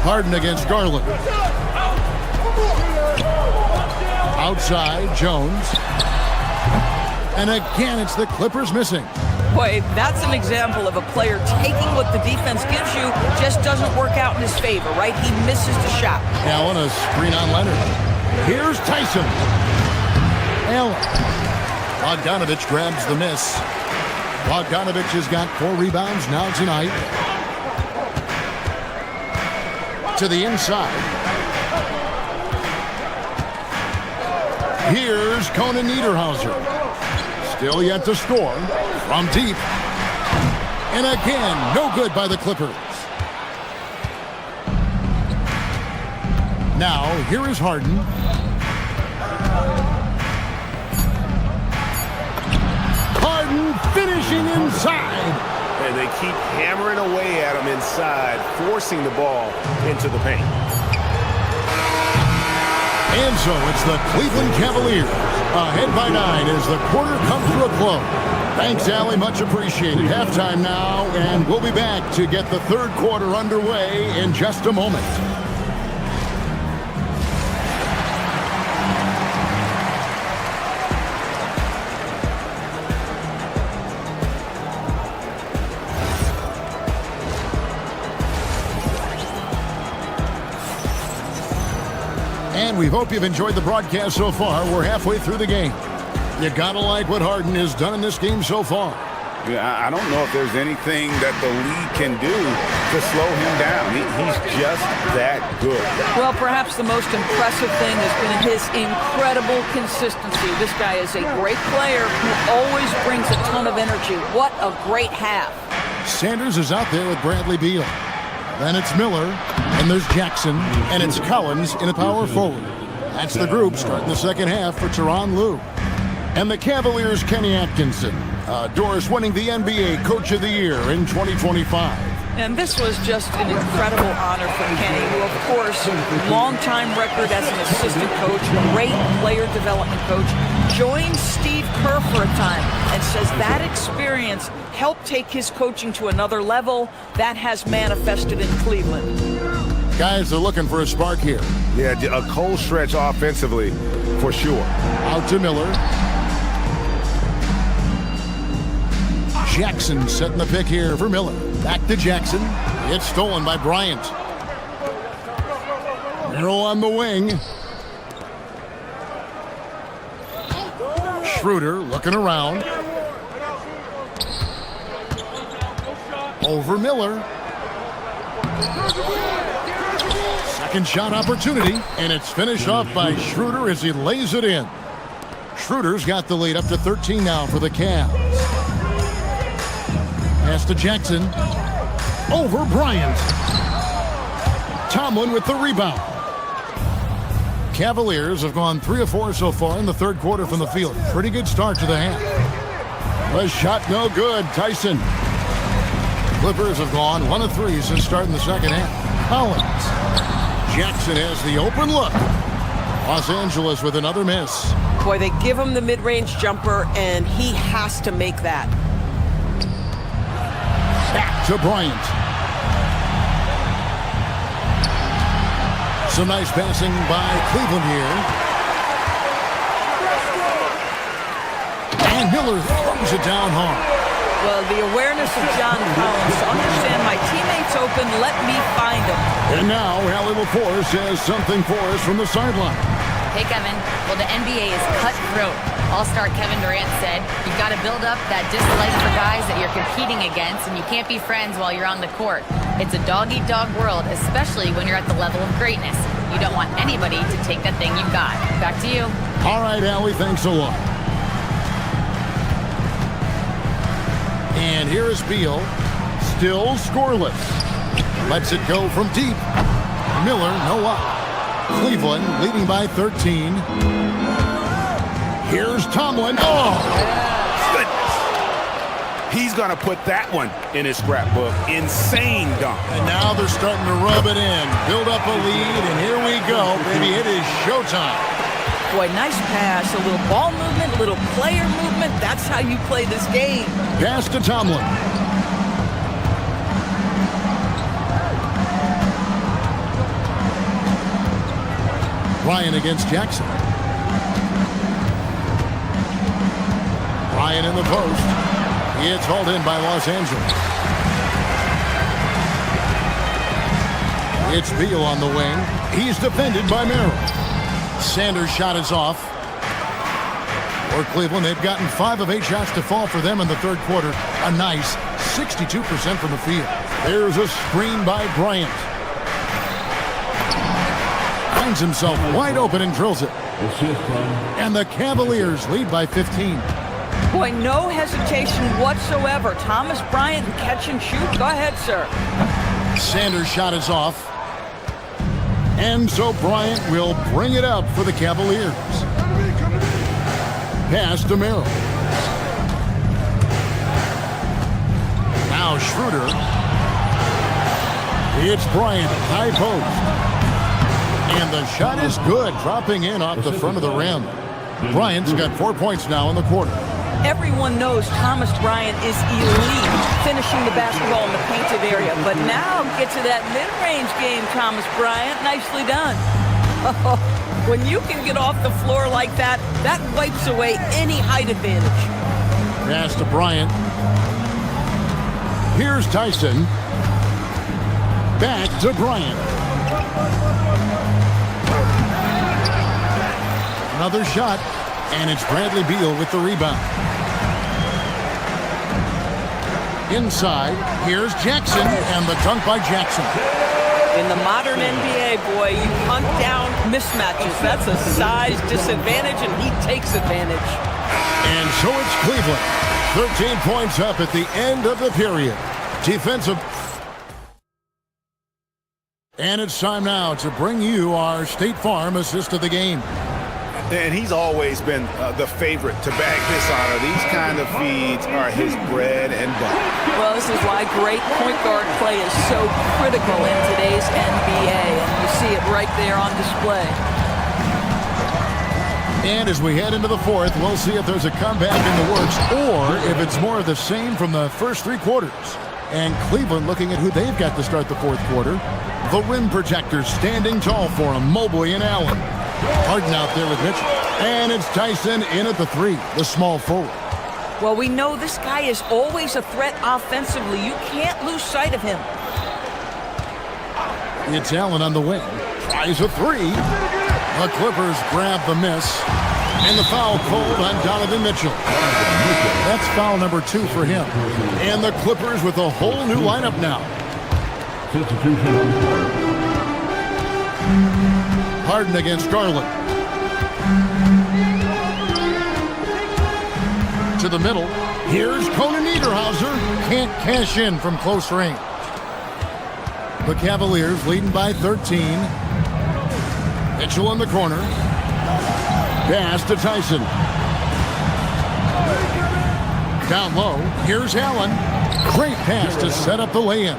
Harden against Garland. Outside, Jones. And again, it's the Clippers missing. Boy, that's an example of a player taking what the defense gives you, just doesn't work out in his favor, right? He misses the shot. Allen, a screen on Leonard. Here's Tyson. Allen. Bogdanovich grabs the miss. Bogdanovich has got 4 rebounds now tonight. To the inside. Here's Conan Niederhauser. Still yet to score from deep. And again, no good by the Clippers. Now, here is Harden. Harden finishing inside. And they keep hammering away at him inside, forcing the ball into the paint. And so it's the Cleveland Cavaliers ahead by 9 as the quarter comes to a close. Thanks, Allie. Much appreciated. Halftime now, and we'll be back to get the third quarter underway in just a moment. And we hope you've enjoyed the broadcast so far. We're halfway through the game. You gotta like what Harden has done in this game so far. Yeah, I don't know if there's anything that the league can do to slow him down. He's just that good. Well, perhaps the most impressive thing has been his incredible consistency. This guy is a great player who always brings a ton of energy. What a great half. Sanders is out there with Bradley Beal. Then it's Miller, and there's Jackson, and it's Collins in a power forward. That's the group starting the second half for Tyronn Lue. And the Cavaliers' Kenny Atkinson. Doris winning the NBA Coach of the Year in 2025. And this was just an incredible honor for Kenny, who, of course, long-time record as an assistant coach, great player development coach, joined Steve Kerr for a time and says that experience helped take his coaching to another level. That has manifested in Cleveland. Guys are looking for a spark here. Yeah, a cold stretch offensively, for sure. Out to Miller. Jackson setting the pick here for Miller. Back to Jackson. It's stolen by Bryant. Merrill on the wing. Schroeder looking around. Over Miller. Second shot opportunity, and it's finished off by Schroeder as he lays it in. Schroeder's got the lead up to 13 now for the Cavs. Pass to Jackson. Over Bryant. Tomlin with the rebound. Cavaliers have gone 3 of 4 so far in the third quarter from the field. Pretty good start to the half. The shot no good. Tyson. Clippers have gone 1 of 3 since starting the second half. Collins. Jackson has the open look. Los Angeles with another miss. Boy, they give him the mid-range jumper, and he has to make that. Back to Bryant. Some nice passing by Cleveland here. And Miller throws it down hard. Well, the awareness of John Collins to understand my teammate's open, let me find him. And now, Allie LaForce has something for us from the sideline. Hey, Kevin. Well, the NBA is cutthroat. All-star Kevin Durant said, you've got to build up that dislike for guys that you're competing against, and you can't be friends while you're on the court. It's a dog-eat-dog world, especially when you're at the level of greatness. You don't want anybody to take that thing you've got. Back to you. All right, Allie, thanks a lot. And here is Beal, still scoreless. Lets it go from deep. Miller, no up. Cleveland leading by 13. Here's Tomlin. Oh! Goodness. He's going to put that one in his scrapbook. Insane dunk. And now they're starting to rub it in. Build up a lead, and here we go, baby. It is showtime. Boy, nice pass. A little ball movement, a little player movement. That's how you play this game. Pass to Tomlin. Ryan against Jackson. Ryan in the post. It's hauled in by Los Angeles. It's Beal on the wing. He's defended by Merrill. Sanders' shot is off. For Cleveland, they've gotten 5 of 8 shots to fall for them in the third quarter. A nice 62% from the field. There's a screen by Bryant. Finds himself wide open and drills it. And the Cavaliers lead by 15. Boy, no hesitation whatsoever. Thomas Bryant, catch and shoot. Go ahead, sir. Sanders' shot is off. And so Bryant will bring it up for the Cavaliers. Pass to Merrill. Now Schroeder. It's Bryant, high post. And the shot is good, dropping in off the front of the rim. Bryant's got 4 points now in the quarter. Everyone knows Thomas Bryant is elite finishing the basketball in the painted area. But now get to that mid-range game, Thomas Bryant. Nicely done. When you can get off the floor like that, that wipes away any height advantage. Pass to Bryant. Here's Tyson. Back to Bryant. Another shot, and it's Bradley Beal with the rebound. Inside, here's Jackson, and the dunk by Jackson. In the modern NBA, boy, you hunt down mismatches. That's a size disadvantage, and he takes advantage. And so it's Cleveland. 13 points up at the end of the period. Defensive. And it's time now to bring you our State Farm assist of the game. And he's always been the favorite to bag this honor. These kind of feeds are his bread and butter. Well, this is why great point guard play is so critical in today's NBA, and you see it right there on display. And as we head into the fourth, we'll see if there's a comeback in the works or if it's more of the same from the first 3 quarters. And Cleveland looking at who they've got to start the fourth quarter. The rim protectors standing tall for him, Mobley and Allen. Harden out there with Mitchell. And it's Tyson in at the 3, the small forward. Well, we know this guy is always a threat offensively. You can't lose sight of him. It's Allen on the wing. Tries a 3. The Clippers grab the miss. And the foul called on Donovan Mitchell. That's foul number 2 for him. And the Clippers with a whole new lineup now. Harden against Garland. To the middle. Here's Conan Niederhauser. Can't cash in from close range. The Cavaliers leading by 13. Mitchell in the corner. Pass to Tyson. Down low. Here's Allen. Great pass to set up the lay-in.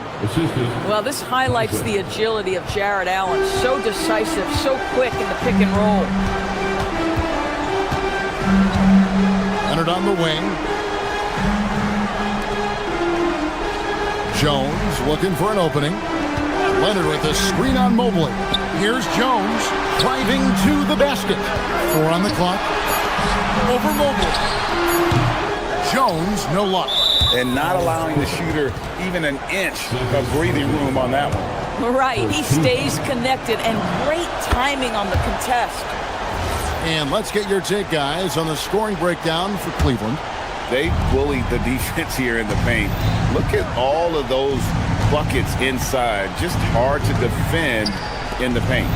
Well, this highlights the agility of Jared Allen. So decisive, so quick in the pick and roll. Leonard on the wing. Jones looking for an opening. Leonard with a screen on Mobley. Here's Jones driving to the basket. 4 on the clock. Over Mobley. Jones, no luck. And not allowing the shooter even an inch of breathing room on that one. Right, he stays connected, and great timing on the contest. And let's get your take, guys, on the scoring breakdown for Cleveland. They bullied the defense here in the paint. Look at all of those buckets inside. Just hard to defend in the paint.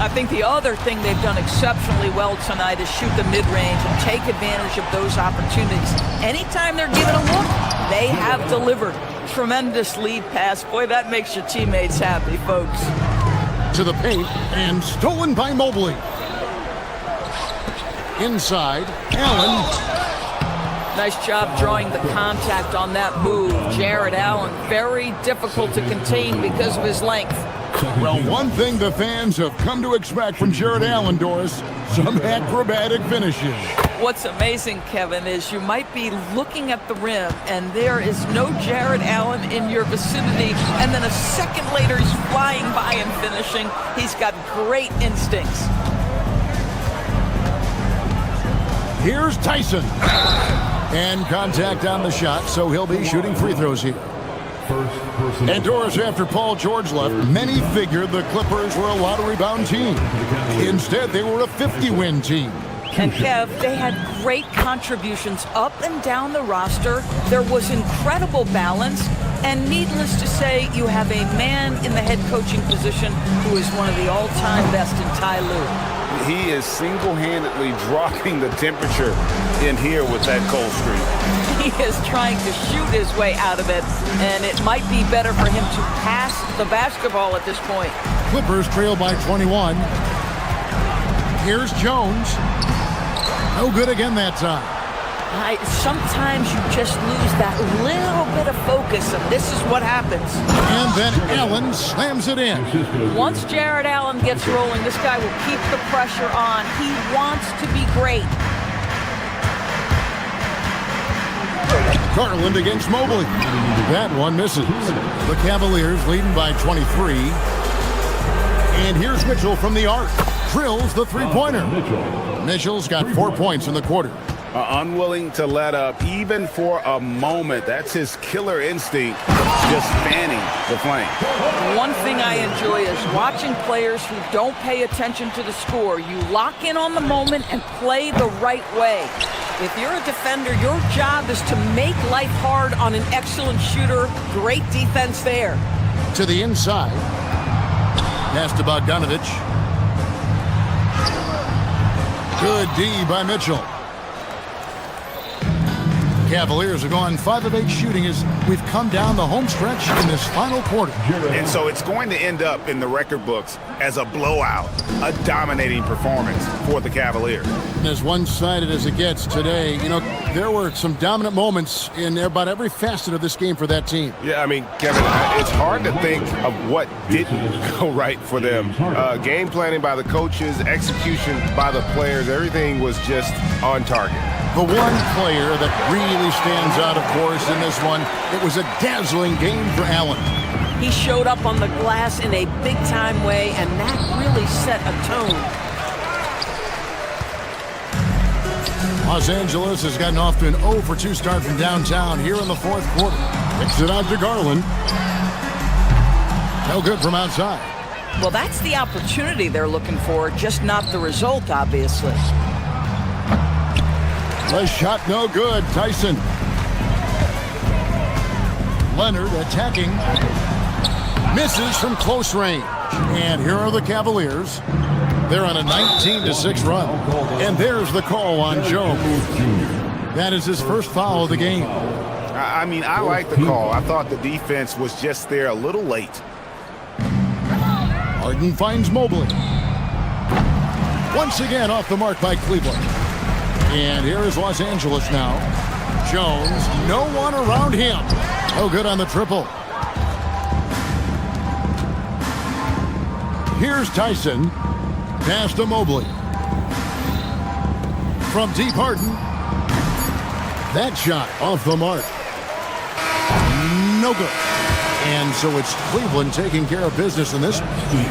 I think the other thing they've done exceptionally well tonight is shoot the mid-range and take advantage of those opportunities. Anytime they're given a look, they have delivered. Tremendous lead pass. Boy, that makes your teammates happy, folks. To the paint, and stolen by Mobley. Inside, Allen. Nice job drawing the contact on that move. Jared Allen, very difficult to contain because of his length. Well, one thing the fans have come to expect from Jared Allen, Doris, some acrobatic finishes. What's amazing, Kevin, is you might be looking at the rim and there is no Jared Allen in your vicinity, and then a second later he's flying by and finishing. He's got great instincts. Here's Tyson. And contact on the shot, so he'll be shooting free throws here. And Doris, after Paul George left, many figured the Clippers were a lottery-bound team. Instead, they were a 50-win team. And Kev, they had great contributions up and down the roster. There was incredible balance. And needless to say, you have a man in the head coaching position who is one of the all-time best in Ty Lue. He is single-handedly dropping the temperature in here with that cold streak. He is trying to shoot his way out of it, and it might be better for him to pass the basketball at this point. Clippers trail by 21. Here's Jones. No good again that time. Sometimes you just lose that little bit of focus, and this is what happens. And then Allen slams it in. Once Jared Allen gets rolling, this guy will keep the pressure on. He wants to be great. Garland against Mobley. That one misses. The Cavaliers leading by 23. And here's Mitchell from the arc. Drills the three-pointer. Mitchell's got 4 points in the quarter. Unwilling to let up even for a moment. That's his killer instinct, just fanning the flame. One thing I enjoy is watching players who don't pay attention to the score. You lock in on the moment and play the right way. If you're a defender, your job is to make life hard on an excellent shooter. Great defense there. To the inside. Pass to Bogdanovich. Good D by Mitchell. Cavaliers have gone 5 of 8 shooting as we've come down the home stretch in this final quarter. And so it's going to end up in the record books as a blowout, a dominating performance for the Cavaliers. As one-sided as it gets today, you know, there were some dominant moments in about every facet of this game for that team. Yeah, I mean, Kevin, it's hard to think of what didn't go right for them. Game planning by the coaches, execution by the players, everything was just on target. The one player that really stands out, of course, in this one, it was a dazzling game for Allen. He showed up on the glass in a big-time way, and that really set a tone. Los Angeles has gotten off to an 0 for 2 start from downtown here in the fourth quarter. Kicks it out to Garland. No good from outside. Well, that's the opportunity they're looking for, just not the result, obviously. The shot no good. Tyson. Leonard attacking. Misses from close range. And here are the Cavaliers. They're on a 19-6 run. And there's the call on Jones. That is his first foul of the game. I mean, I like the call. I thought the defense was just there a little late. Harden finds Mobley. Once again off the mark by Cleveland. And here is Los Angeles now. Jones, no one around him. No good on the triple. Here's Tyson. Pass to Mobley. From deep, Harden. That shot off the mark. No good. And so it's Cleveland taking care of business in this.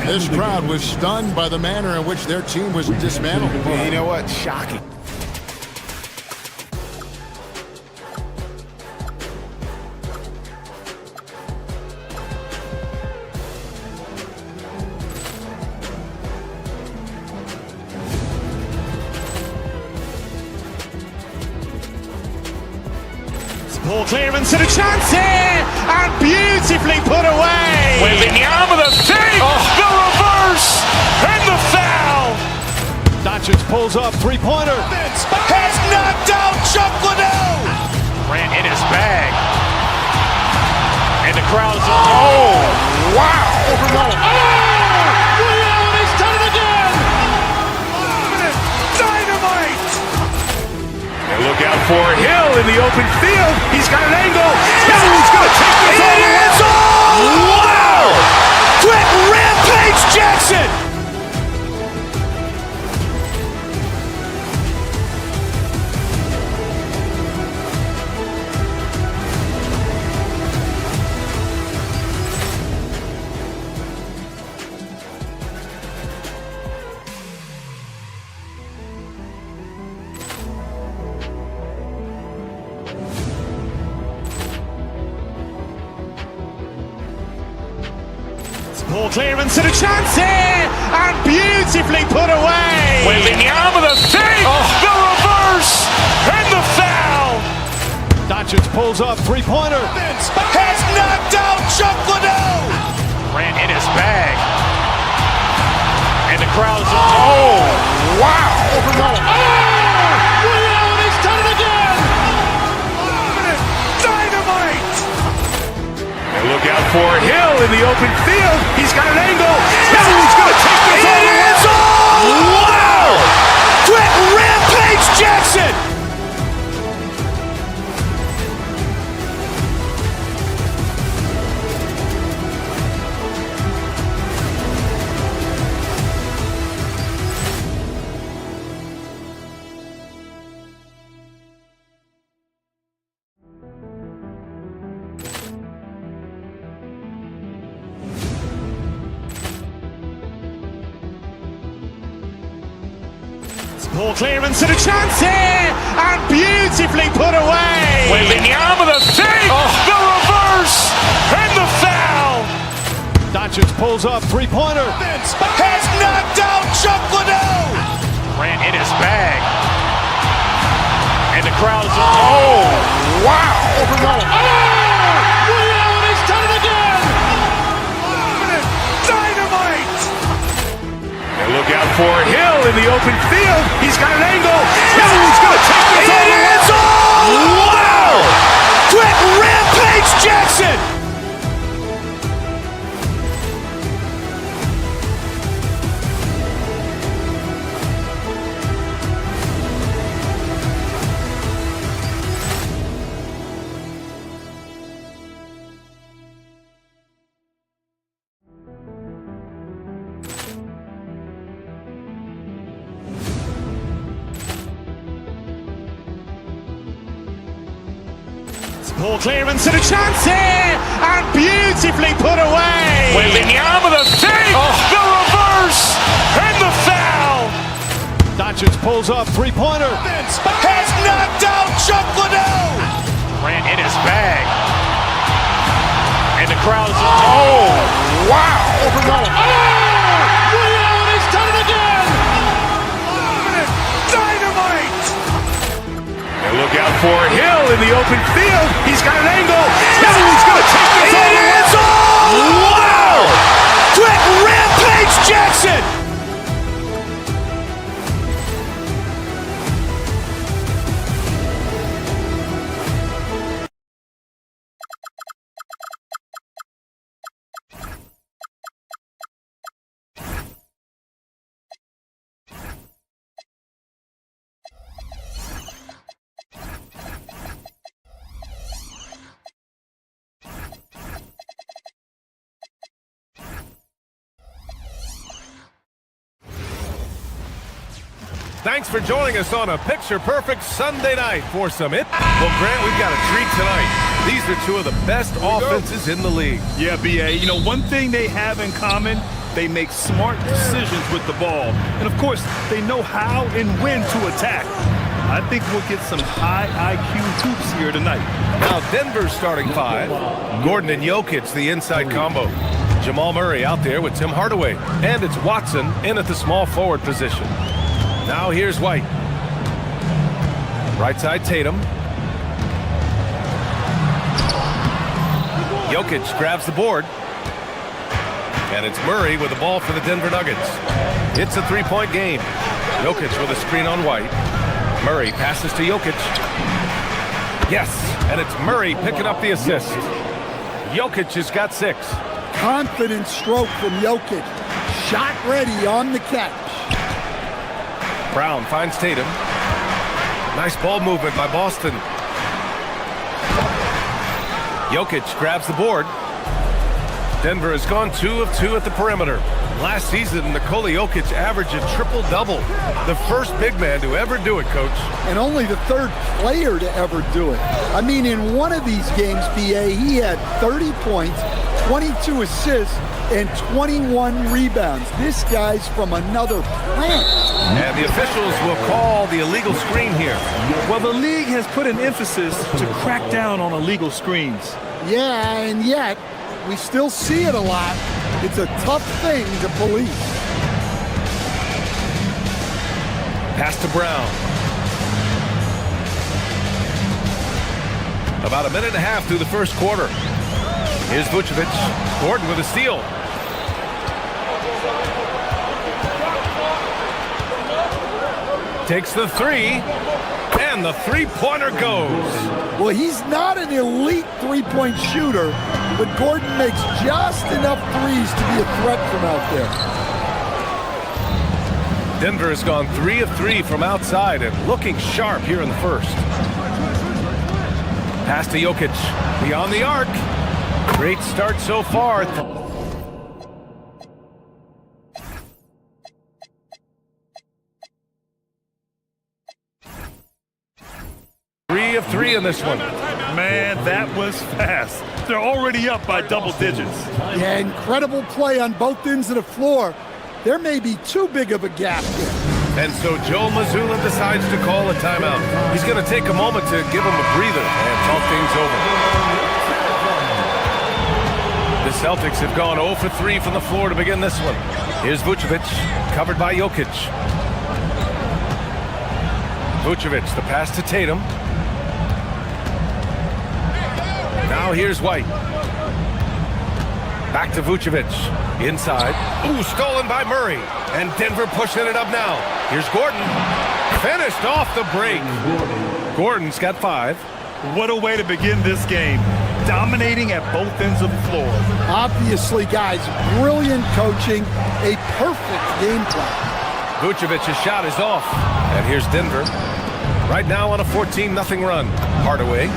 This crowd was stunned by the manner in which their team was dismantled. Well, you know what? Shocking. Ball clearance and a chance here, and beautifully put away. Wembanyama the save, the reverse, and the foul. Doncic pulls up, three-pointer. Has knocked out Chuck Liddell. Ran in his bag, and the crowd is oh wow! He's done it again. Dynamite. And look out for Hill in the open field. He's got an angle. He's going to take this all the way. Wow! Quick Rampage Jackson. Ball clearance and a chance here, and beautifully put away. Wembanyama the save, the reverse, and the foul. Doncic pulls up, three-pointer. Has knocked out Chuck Liddell. Ran in his bag, and the crowd is oh wow! He's done it again. Dynamite. And look out for Hill in the open field. He's got an angle. He's going to take this all the way. Wow! Quick Rampage Jackson. Poor clearance and a chance here, and beautifully put away. Wembanyama the save, the reverse, and the foul. Doncic pulls up, three-pointer. Has knocked out Chuck Liddell. Ran in his bag. And the crowd is, oh, wow. Ray Allen has done it again. Dynamite. And look out for Hill in the open field. He's got an angle. Hill's going to take this all the way. It's all. Wow. Quick Rampage Jackson. Poor clearance and a chance here, and beautifully put away. Wembanyama the save, the reverse, and the foul. Doncic pulls up, three-pointer. Has knocked out Chuck Liddell. Ran in his bag. And the crowd is, oh, wow. Ray Allen has done it again. Dynamite. And look out for Hill in the open field. He's got an angle. Hill's going to take this all the way. It's all. Wow. Quick Rampage Jackson. Thanks for joining us on a picture-perfect Sunday night for some it. Well, Grant, we've got a treat tonight. These are two of the best offenses in the league. Yeah, B.A., you know, one thing they have in common, they make smart decisions with the ball. And, of course, they know how and when to attack. I think we'll get some high IQ hoops here tonight. Now, Denver's starting five. Gordon and Jokic, the inside combo. Jamal Murray out there with Tim Hardaway. And it's Watson in at the small forward position. Now here's White. Right side Tatum. Jokic grabs the board. And it's Murray with the ball for the Denver Nuggets. It's a three-point game. Jokic with a screen on White. Murray passes to Jokic. Yes, and it's Murray picking up the assist. Jokic has got 6. Confident stroke from Jokic. Shot ready on the catch. Brown finds Tatum. Nice ball movement by Boston. Jokic grabs the board. Denver has gone 2 of 2 at the perimeter. Last season, Nikola Jokic averaged a triple-double. The first big man to ever do it, Coach. And only the third player to ever do it. I mean, in one of these games, B.A., he had 30 points, 22 assists, and 21 rebounds. This guy's from another planet. And the officials will call the illegal screen here. Well, the league has put an emphasis to crack down on illegal screens. Yeah, and yet, we still see it a lot. It's a tough thing to police. Pass to Brown. About a minute and a half through the first quarter. Here's Vucevic. Gordon with a steal. Takes the three, and the three-pointer goes. Well, he's not an elite three-point shooter, but Gordon makes just enough threes to be a threat from out there. Denver has gone 3 of 3 from outside and looking sharp here in the first. Pass to Jokic, beyond the arc. Great start so far. 3 of 3 in this one. Man, that was fast. They're already up by double digits. Yeah, incredible play on both ends of the floor. There may be too big of a gap here. And so Joe Mazzulla decides to call a timeout. He's going to take a moment to give him a breather and talk things over. The Celtics have gone 0 for 3 from the floor to begin this one. Here's Vucevic, covered by Jokic. Vucevic, the pass to Tatum. Now here's White. Back to Vucevic. Inside. Ooh, stolen by Murray. And Denver pushing it up now. Here's Gordon. Finished off the break. Gordon's got 5. What a way to begin this game. Dominating at both ends of the floor. Obviously, guys, brilliant coaching, a perfect game plan. Vucevic's shot is off. And here's Denver. Right now on a 14-0 run. Hardaway.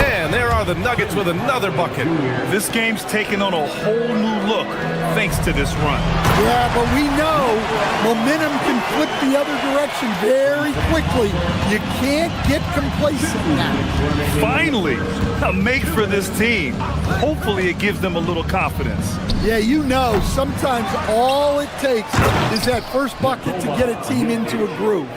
And there are the Nuggets with another bucket. This game's taken on a whole new look thanks to this run. Yeah, but we know momentum can flip the other direction very quickly. You can't get complacent now. Finally, a make for this team. Hopefully it gives them a little confidence. Yeah, you know, sometimes all it takes is that first bucket to get a team into a groove.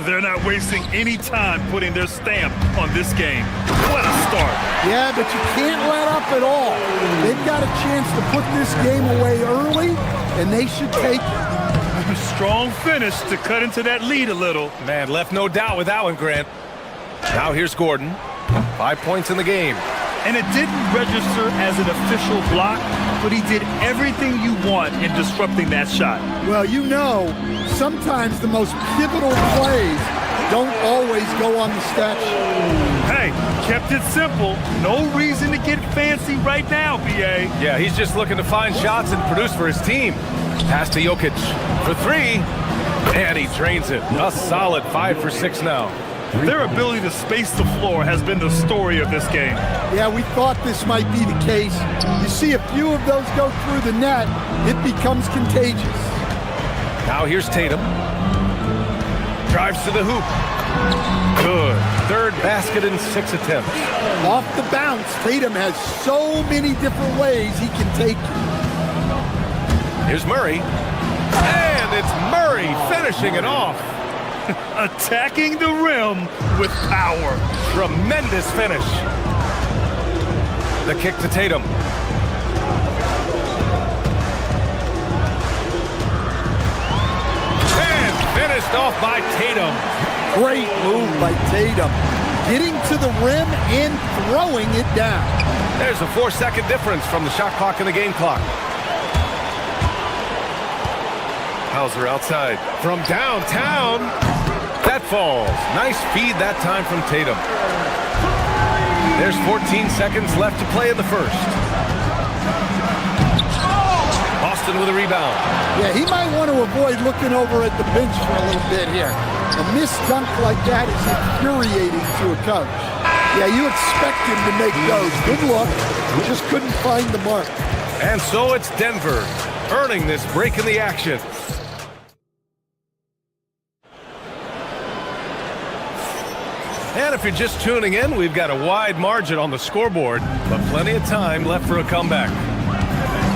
They're not wasting any time putting their stamp on this game. What a start. Yeah, but you can't let up at all. They've got a chance to put this game away early, and they should take it. A strong finish to cut into that lead a little. Man, left no doubt with that one, Grant. Now here's Gordon. 5 points in the game. And it didn't register as an official block, but he did everything you want in disrupting that shot. Well, you know, sometimes the most pivotal plays don't always go on the stat sheet. Hey, kept it simple. No reason to get fancy right now, BA. Yeah, he's just looking to find shots and produce for his team. Pass to Jokic for 3. And he drains it. A solid 5 for 6 now. Their ability to space the floor has been the story of this game. Yeah, we thought this might be the case. You see a few of those go through the net, it becomes contagious. Now here's Tatum. Drives to the hoop. Good. Third basket in 6 attempts. Off the bounce, Tatum has so many different ways he can take it. Here's Murray. And it's Murray finishing it off. Attacking the rim with power. Tremendous finish. The kick to Tatum. And finished off by Tatum. Great move by Tatum. Getting to the rim and throwing it down. There's a 4-second difference from the shot clock and the game clock. Hauser outside. From downtown. That falls. Nice feed that time from Tatum. There's 14 seconds left to play in the first. Austin with a rebound. Yeah, he might want to avoid looking over at the bench for a little bit here. A missed dunk like that is infuriating to a coach. Yeah, you expect him to make those. Good luck. Just couldn't find the mark. And so it's Denver earning this break in the action. And if you're just tuning in, we've got a wide margin on the scoreboard, but plenty of time left for a comeback.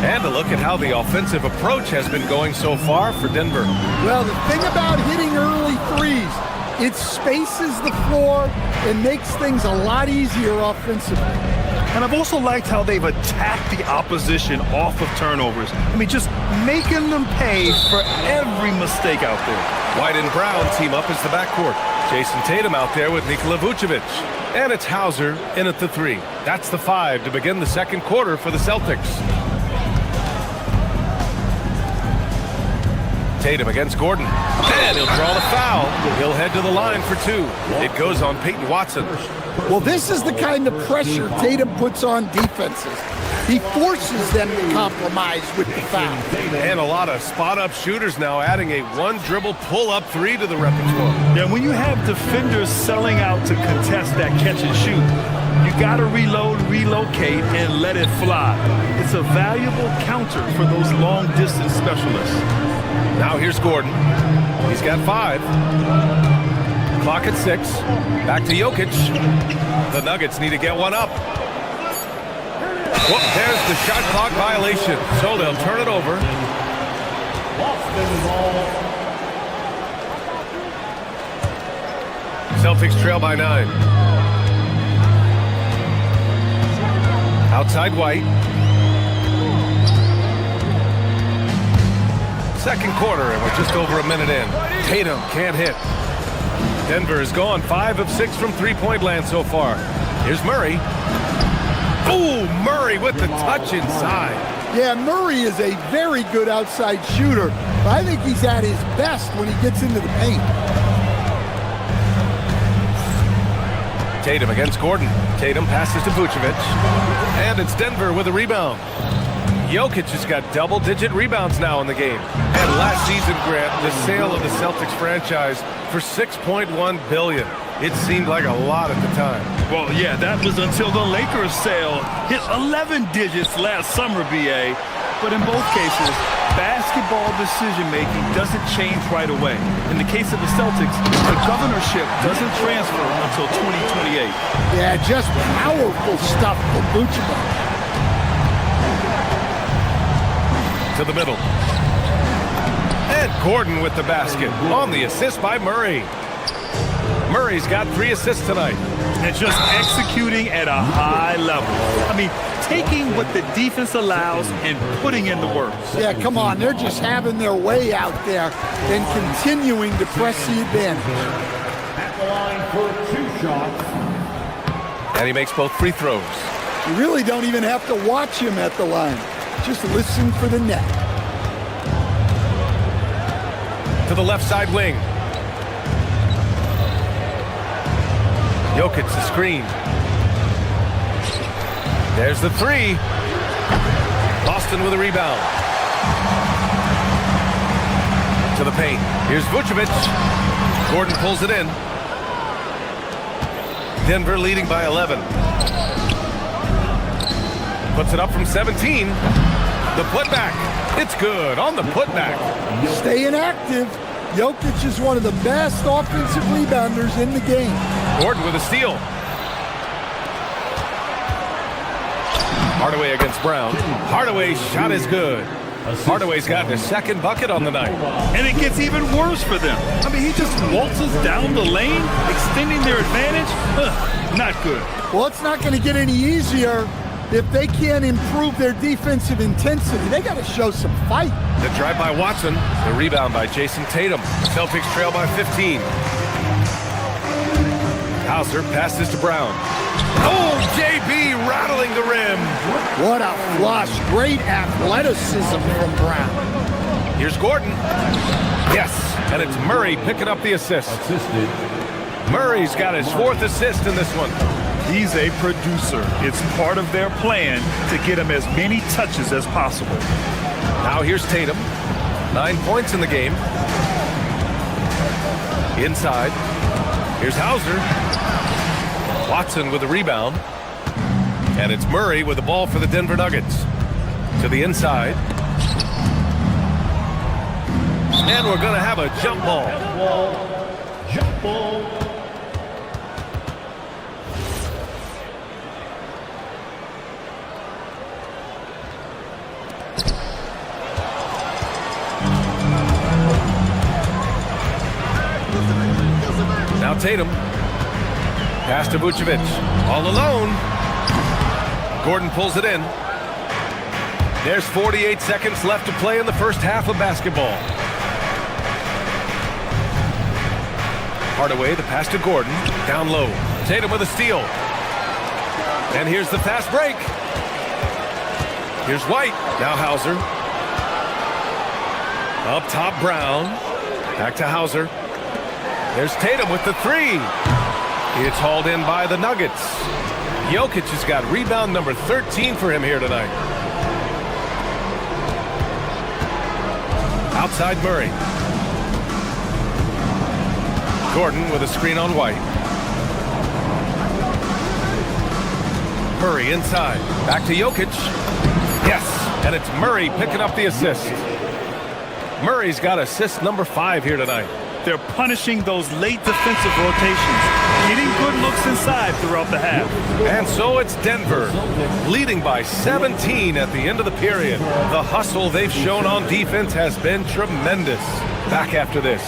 And a look at how the offensive approach has been going so far for Denver. Well, the thing about hitting early threes, it spaces the floor and makes things a lot easier offensively. And I've also liked how they've attacked the opposition off of turnovers. I mean, just making them pay for every mistake out there. White and Brown team up as the backcourt. Jason Tatum out there with Nikola Vucevic. And it's Hauser in at the 3. That's the 5 to begin the second quarter for the Celtics. Tatum against Gordon. And he'll draw the foul. He'll head to the line for 2. It goes on Peyton Watson. Well, this is the kind of pressure Tatum puts on defenses. He forces them to compromise with the foul. And a lot of spot-up shooters now adding a one-dribble pull-up 3 to the repertoire. Yeah, when you have defenders selling out to contest that catch and shoot, you got to reload, relocate, and let it fly. It's a valuable counter for those long-distance specialists. Now here's Gordon. He's got 5. Clock at 6. Back to Jokic. The Nuggets need to get one up. Whoop, there's the shot clock violation. So they'll turn it over. Celtics trail by 9. Outside White. Second quarter, and we're just over a minute in. Tatum can't hit. Denver is gone 5 of 6 from three-point land so far. Here's Murray. Ooh, Murray with the touch inside. Yeah, Murray is a very good outside shooter, but I think he's at his best when he gets into the paint. Tatum against Gordon. Tatum passes to Vucevic. And it's Denver with a rebound. Jokic has got double-digit rebounds now in the game. And last season, Grant, the sale of the Celtics franchise for $6.1 billion. It seemed like a lot at the time. Well, yeah, that was until the Lakers sale hit 11 digits last summer, BA. But in both cases, basketball decision-making doesn't change right away. In the case of the Celtics, the governorship doesn't transfer until 2028. Yeah, just powerful stuff for Vucevic. To the middle. And Gordon with the basket on the assist by Murray. Murray's got 3 assists tonight. And just executing at a high level. I mean, taking what the defense allows and putting in the work. Yeah, come on. They're just having their way out there and continuing to press the advantage. At the line for 2 shots. And he makes both free throws. You really don't even have to watch him at the line. Just listen for the net. To the left side wing. Jokic the screen. There's the 3. Boston with a rebound. To the paint. Here's Vucevic. Gordon pulls it in. Denver leading by 11. Puts it up from 17. The putback. It's good on the putback. Staying active. Jokic is one of the best offensive rebounders in the game. Gordon with a steal. Hardaway against Brown. Hardaway's shot is good. Hardaway's gotten his second bucket on the night. And it gets even worse for them. I mean, he just waltzes down the lane, extending their advantage. Not good. Well, it's not going to get any easier if they can't improve their defensive intensity. They got to show some fight. The drive by Watson. The rebound by Jason Tatum. Celtics trail by 15. Hauser passes to Brown. Oh, JB rattling the rim. What a flush. Great athleticism from Brown. Here's Gordon. Yes, and it's Murray picking up the assist. Murray's got his 4th assist in this one. He's a producer. It's part of their plan to get him as many touches as possible. Now here's Tatum. 9 points in the game. Inside. Here's Hauser. Watson with the rebound. And it's Murray with the ball for the Denver Nuggets. To the inside. And we're going to have a jump ball. Jump ball. Now Tatum. Pass to Vucevic. All alone. Gordon pulls it in. There's 48 seconds left to play in the first half of basketball. Hardaway, the pass to Gordon. Down low. Tatum with a steal. And here's the fast break. Here's White. Now Hauser. Up top, Brown. Back to Hauser. There's Tatum with the 3. It's hauled in by the Nuggets. Jokic has got rebound number 13 for him here tonight. Outside Murray. Gordon with a screen on White. Murray inside. Back to Jokic. Yes, and it's Murray picking up the assist. Murray's got assist number 5 here tonight. They're punishing those late defensive rotations, getting good looks inside throughout the half. And so it's Denver, leading by 17 at the end of the period. The hustle they've shown on defense has been tremendous. Back after this.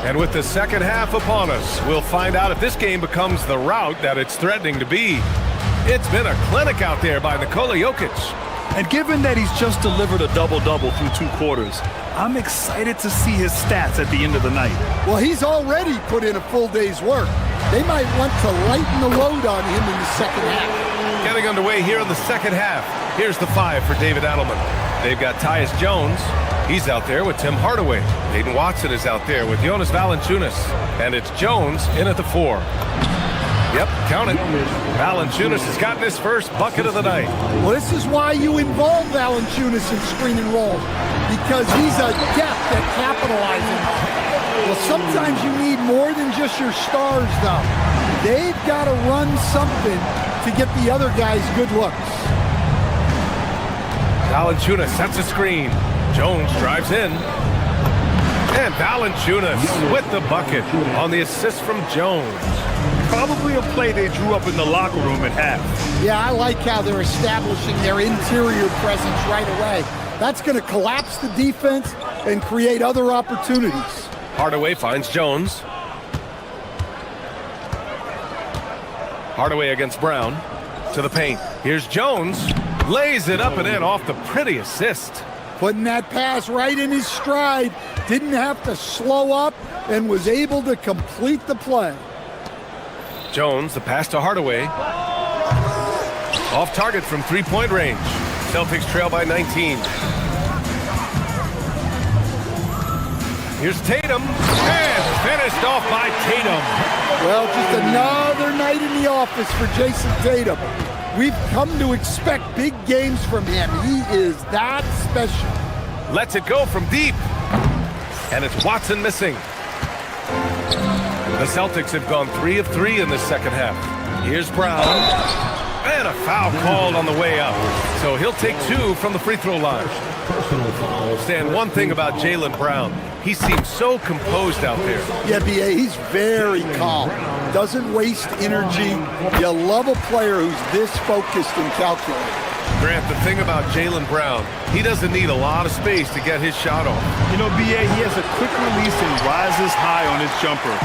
And with the second half upon us, we'll find out if this game becomes the rout that it's threatening to be. It's been a clinic out there by Nikola Jokic. And given that he's just delivered a double-double through 2 quarters, I'm excited to see his stats at the end of the night. Well, he's already put in a full day's work. They might want to lighten the load on him in the second half. Getting underway here in the second half. Here's the 5 for David Adelman. They've got Tyus Jones. He's out there with Tim Hardaway. Hayden Watson is out there with Jonas Valanciunas. And it's Jones in at the 4. Yep, count it. Valanciunas has gotten his first bucket of the night. Well, this is why you involve Valanciunas in screen and roll, because he's adept at capitalizing. Well, sometimes you need more than just your stars, though. They've got to run something to get the other guys good looks. Valanciunas sets a screen. Jones drives in. And Valanciunas with the bucket on the assist from Jones. Probably a play they drew up in the locker room at half. Yeah, I like how they're establishing their interior presence right away. That's going to collapse the defense and create other opportunities. Hardaway finds Jones. Hardaway against Brown. To the paint. Here's Jones. Lays it up and in off the pretty assist. Putting that pass right in his stride. Didn't have to slow up and was able to complete the play. Jones, the pass to Hardaway. Off target from 3-point range. Celtics trail by 19. Here's Tatum. And finished off by Tatum. Well, just another night in the office for Jason Tatum. We've come to expect big games from him. He is that special. Lets it go from deep. And it's Watson missing. The Celtics have gone 3 of 3 in the second half. Here's Brown. And a foul called on the way up. So he'll take 2 from the free throw line. Stan, one thing about Jaylen Brown, he seems so composed out there. Yeah, B.A., he's very calm. Doesn't waste energy. You love a player who's this focused and calculated. Grant, the thing about Jaylen Brown, he doesn't need a lot of space to get his shot off. You know, B.A., he has a quick release and rises high on his jumper.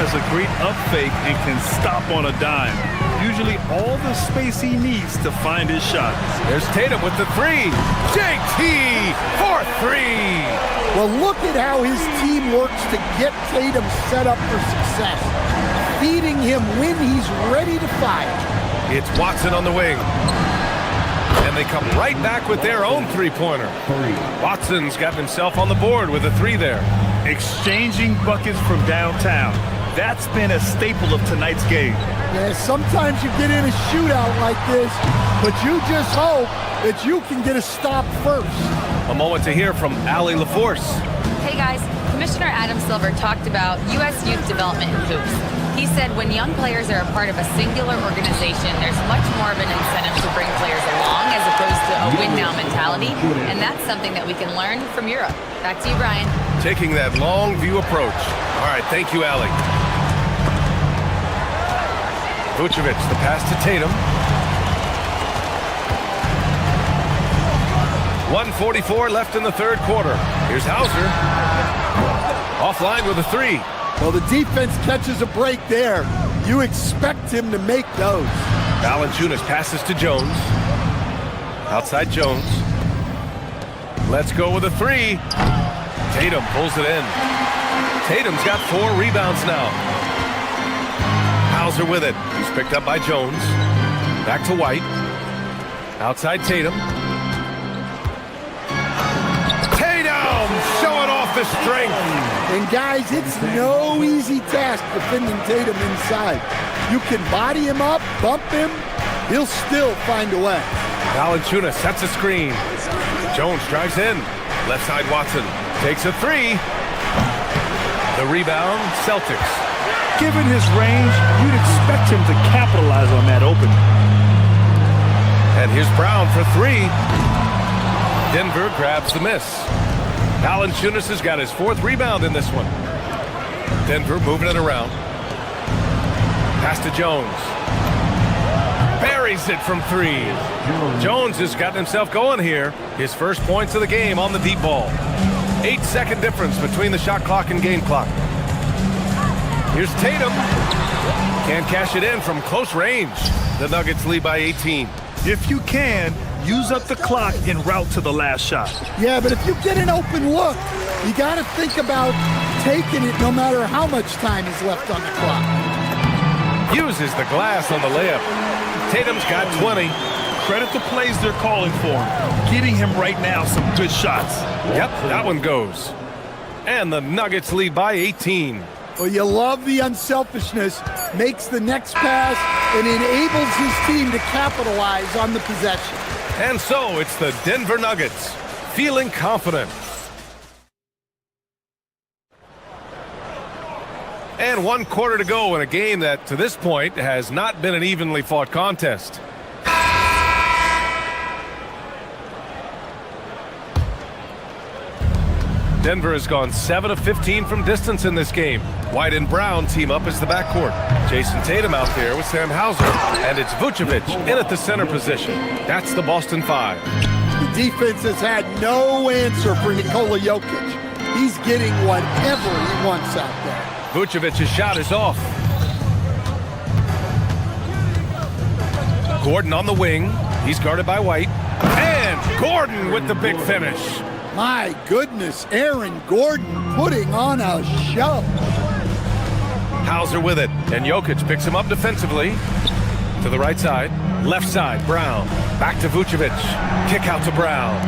Has a great up fake and can stop on a dime. Usually all the space he needs to find his shot. There's Tatum with the 3. JT for 3. Well, look at how his team works to get Tatum set up for success. Feeding him when he's ready to fire. It's Watson on the wing. And they come right back with their own 3-pointer. Watson's got himself on the board with a 3 there. Exchanging buckets from downtown. That's been a staple of tonight's game. Yeah, sometimes you get in a shootout like this, but you just hope that you can get a stop first. A moment to hear from Allie LaForce. Hey guys, Commissioner Adam Silver talked about U.S. youth development in hoops. He said when young players are a part of a singular organization, there's much more of an incentive to bring players along as opposed to a win-now mentality, and that's something that we can learn from Europe. Back to you, Brian. Taking that long view approach. All right, thank you, Allie. Vucevic, the pass to Tatum. 1:44 left in the third quarter. Here's Hauser. Offline with a 3. Well, the defense catches a break there. You expect him to make those. Valanciunas passes to Jones. Outside Jones. Let's go with a 3. Tatum pulls it in. Tatum's got 4 rebounds now. Hauser with it. He's picked up by Jones. Back to White. Outside Tatum. Tatum showing off the strength. And guys, it's no easy task defending Tatum inside. You can body him up, bump him, he'll still find a way. Valanciunas sets a screen. Jones drives in. Left side Watson takes a 3. The rebound, Celtics. Given his range, you'd expect him to capitalize on that opening. And here's Brown for 3. Denver grabs the miss. Valanciunas has got his 4th rebound in this one. Denver moving it around. Pass to Jones. Buries it from 3. Jones has gotten himself going here. His first points of the game on the deep ball. 8-second difference between the shot clock and game clock. Here's Tatum. Can't cash it in from close range. The Nuggets lead by 18. If you can, use up the clock en route to the last shot. Yeah, but if you get an open look, you got to think about taking it no matter how much time is left on the clock. Uses the glass on the layup. Tatum's got 20. Credit the plays they're calling for him. Getting him right now some good shots. Yep, that one goes. And the Nuggets lead by 18. Well, you love the unselfishness, makes the next pass, and enables his team to capitalize on the possession. And so it's the Denver Nuggets, feeling confident. And 1 quarter to go in a game that, to this point, has not been an evenly fought contest. Denver has gone 7 of 15 from distance in this game. White and Brown team up as the backcourt. Jason Tatum out there with Sam Hauser. And it's Vucevic in at the center position. That's the Boston Five. The defense has had no answer for Nikola Jokic. He's getting whatever he wants out there. Vucevic's shot is off. Gordon on the wing. He's guarded by White. And Gordon with the big finish. My goodness, Aaron Gordon putting on a show. Hauser with it, and Jokic picks him up defensively. To the right side, left side, Brown. Back to Vucevic. Kick out to Brown.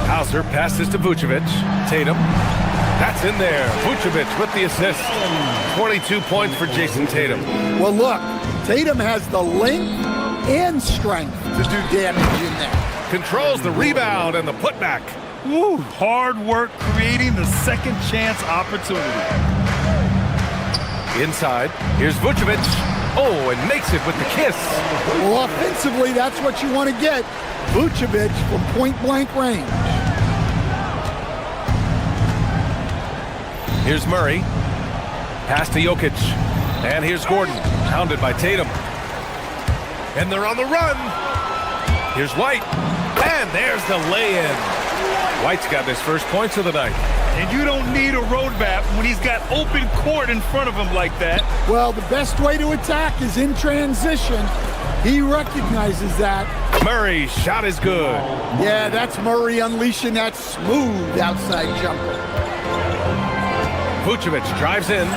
Hauser passes to Vucevic. Tatum. That's in there. Vucevic with the assist. 22 points for Jason Tatum. Well, look, Tatum has the length and strength to do damage in there. Controls the rebound and the putback. Woo, hard work creating the second chance opportunity. Inside, here's Vucevic. Oh, and makes it with the kiss. Well, offensively, that's what you want to get. Vucevic from point-blank range. Here's Murray. Pass to Jokic. And here's Gordon, hounded by Tatum. And they're on the run. Here's White. And there's the lay-in. White's got his first points of the night. And you don't need a roadmap when he's got open court in front of him like that. Well, the best way to attack is in transition. He recognizes that. Murray's shot is good. Yeah, that's Murray unleashing that smooth outside jumper. Vucevic drives in.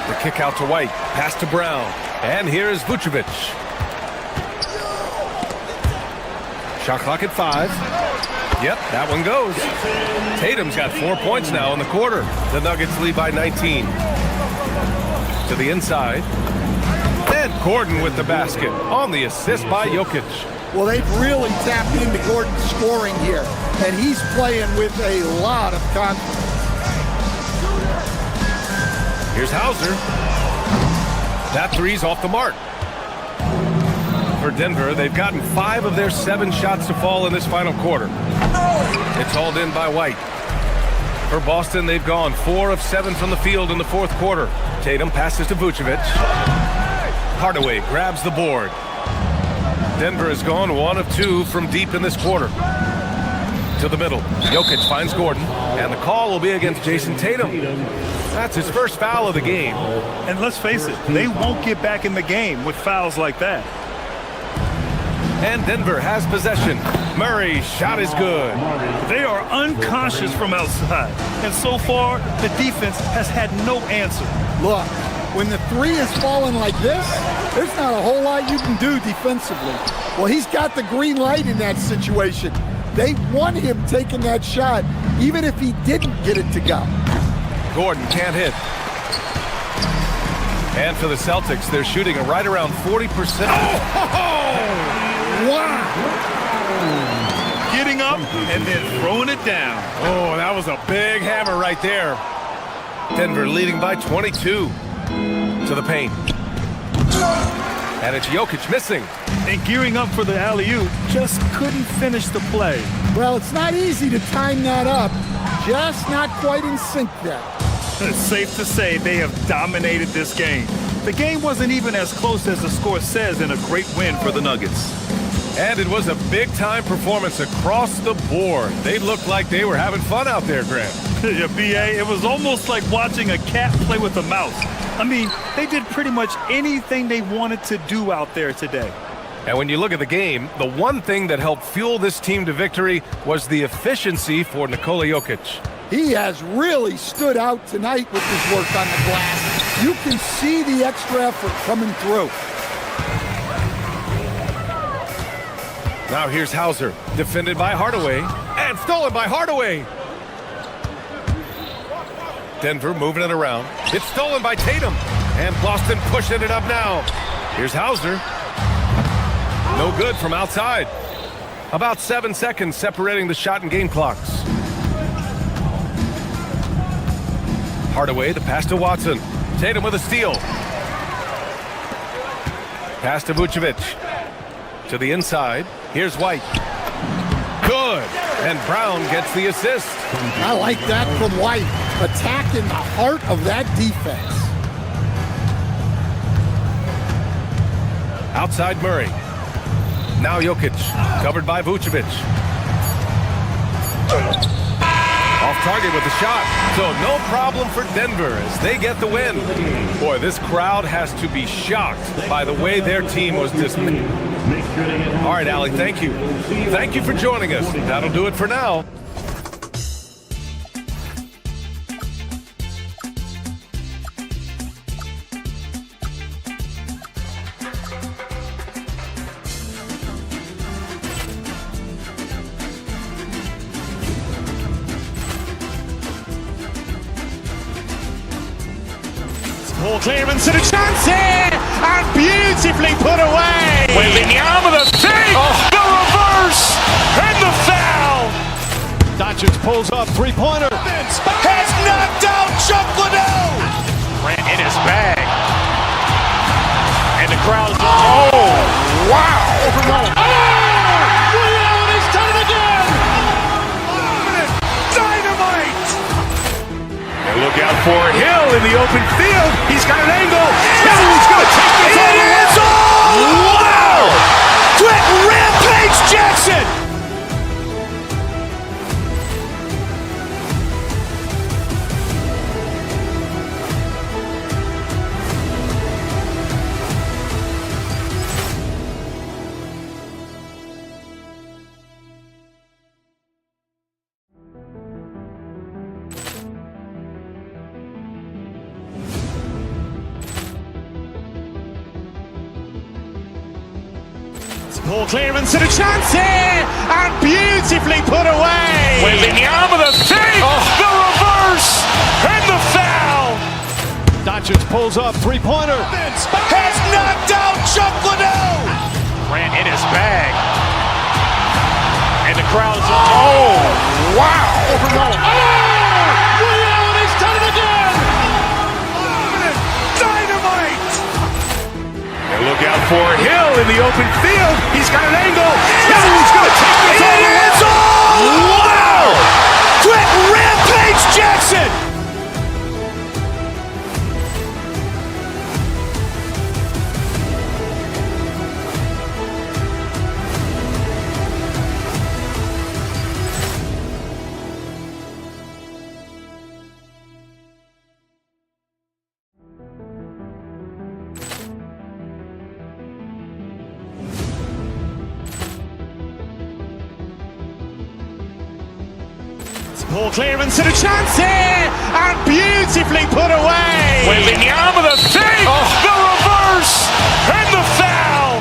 The kick out to White. Pass to Brown. And here's Vucevic. Shot clock at 5. Yep, that one goes. Tatum's got 4 points now in the quarter. The Nuggets lead by 19. To the inside. And Gordon with the basket on the assist by Jokic. Well, they've really tapped into Gordon's scoring here, and he's playing with a lot of confidence. Here's Hauser. That three's off the mark. For Denver, they've gotten 5 of their 7 shots to fall in this final quarter. It's hauled in by White. For Boston, they've gone 4 of 7 from the field in the fourth quarter. Tatum passes to Vucevic. Hardaway grabs the board. Denver has gone 1 of 2 from deep in this quarter. To the middle. Jokic finds Gordon, and the call will be against Jason Tatum. That's his first foul of the game. And let's face it, they won't get back in the game with fouls like that. And Denver has possession. Murray's shot is good. They are unconscious from outside. And so far, the defense has had no answer. Look, when the three is falling like this, there's not a whole lot you can do defensively. Well, he's got the green light in that situation. They want him taking that shot, even if he didn't get it to go. Gordon can't hit. And for the Celtics, they're shooting right around 40%. Wow! Getting up and then throwing it down. Oh, that was a big hammer right there. Denver leading by 22. To the paint. And it's Jokic missing. And gearing up for the alley-oop, just couldn't finish the play. Well, it's not easy to time that up. Just not quite in sync there. It's safe to say they have dominated this game. The game wasn't even as close as the score says in a great win for the Nuggets. And it was a big-time performance across the board. They looked like they were having fun out there, Grant. Yeah, B.A., it was almost like watching a cat play with a mouse. I mean, they did pretty much anything they wanted to do out there today. And when you look at the game, the one thing that helped fuel this team to victory was the efficiency for Nikola Jokic. He has really stood out tonight with his work on the glass. You can see the extra effort coming through. Now here's Hauser, defended by Hardaway, and stolen by Hardaway. Denver moving it around. It's stolen by Tatum, and Boston pushing it up now. Here's Hauser. No good from outside. About 7 seconds separating the shot and game clocks. Hardaway, the pass to Watson. Tatum with a steal. Pass to Vucevic. To the inside. Here's White. Good. And Brown gets the assist. I like that from White. Attacking the heart of that defense. Outside Murray. Now Jokic. Covered by Vucevic. Off target with the shot. So no problem for Denver as they get the win. Boy, this crowd has to be shocked by the way their team was dismissed. All right, Allie, thank you. Thank you for joining us. That'll do it for now. Ball clearance and a chance here, and beautifully put away. Wembanyama with a save, the reverse, and the foul. Doncic pulls up, three-pointer. Has knocked out Chuck Liddell. Grant in his bag. And the crowd, oh, wow. He's done it again. Dynamite. And look out for Hill in the open field. He's got an angle. He's going to take this all the way. Wow! Quick Rampage Jackson. Ball clearance and a chance here, and beautifully put away. Wembanyama with a save, the reverse, and the foul. Doncic pulls up, three-pointer. Has knocked out Chuck Liddell. Grant in his bag. And the crowd's, oh, wow. He's done it again. Dynamite. And look out for Hill in the open field. He's got an angle. He's going to take this all the way. Wow! Quick Rampage Jackson. Ball clearance and a chance here, and beautifully put away. Wembanyama with a save, the reverse, and the foul.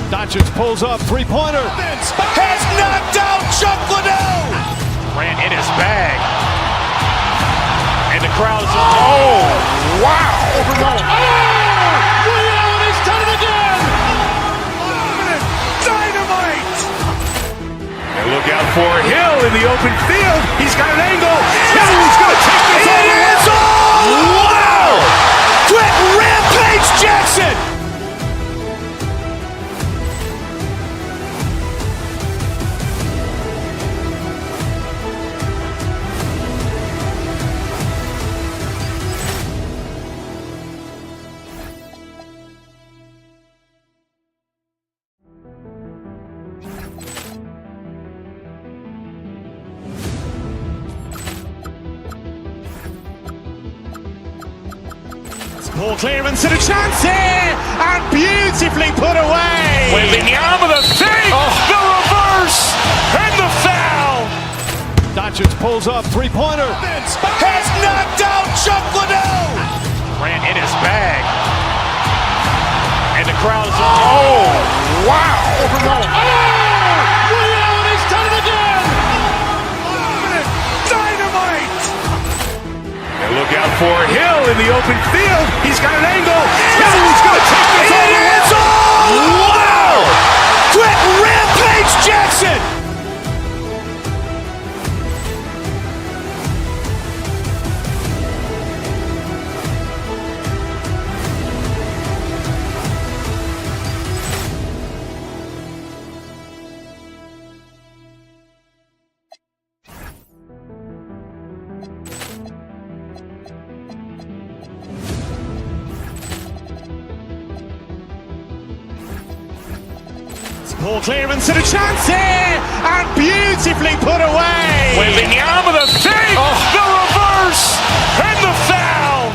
Doncic pulls up, three-pointer. Has knocked out Chuck Liddell. Grant in his bag. And the crowd's, oh, wow. He's done it again. Dynamite. And look out for Hill in the open field. He's got an angle. He's going to take this all the way. Wow! Quick Rampage Jackson. Poor clearance and a chance here, and beautifully put away. Wembanyama the fake, the reverse, and the foul. Doncic pulls up, three-pointer. Has knocked out Chuck Liddell. Grant in his bag. And the crowd is, oh, wow. Ray Allen has done it again. Dynamite. And look out for Hill in the open field. He's got an angle. He's going to take this all the way. Wow. Quick Rampage Jackson. Poor clearance and a chance here, and beautifully put away. Wembanyama the fake, the reverse, and the foul.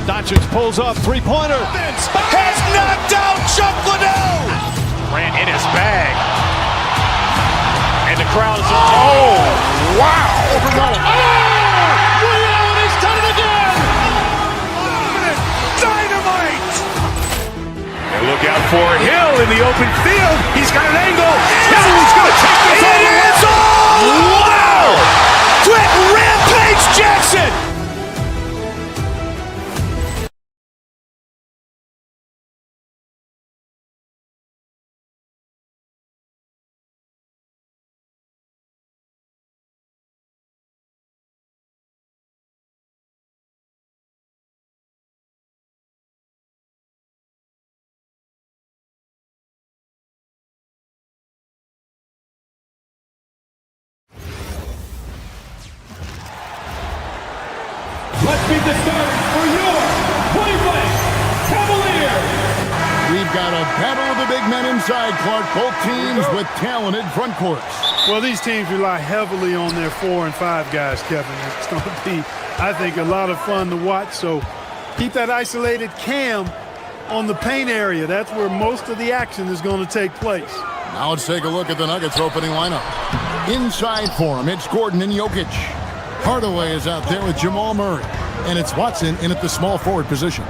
Doncic pulls up, three-pointer. Has knocked out Chuck Liddell. Grant in his bag. And the crowd is, oh, wow. Ray Allen has done it again. Dynamite. And look out for Hill in the open field. He's got an angle. He's going to take this all the way. Wow. Quick Rampage Jackson. Let's meet the starters for your Cleveland Cavaliers. We've got a battle of the big men inside, Clark. Both teams with talented front courts. Well, these teams rely heavily on their 4 and 5 guys, Kevin. It's going to be, I think, a lot of fun to watch. So keep that isolated cam on the paint area. That's where most of the action is going to take place. Now let's take a look at the Nuggets opening lineup. Inside for him, it's Gordon and Jokic. Hardaway is out there with Jamal Murray. And it's Watson in at the small forward position.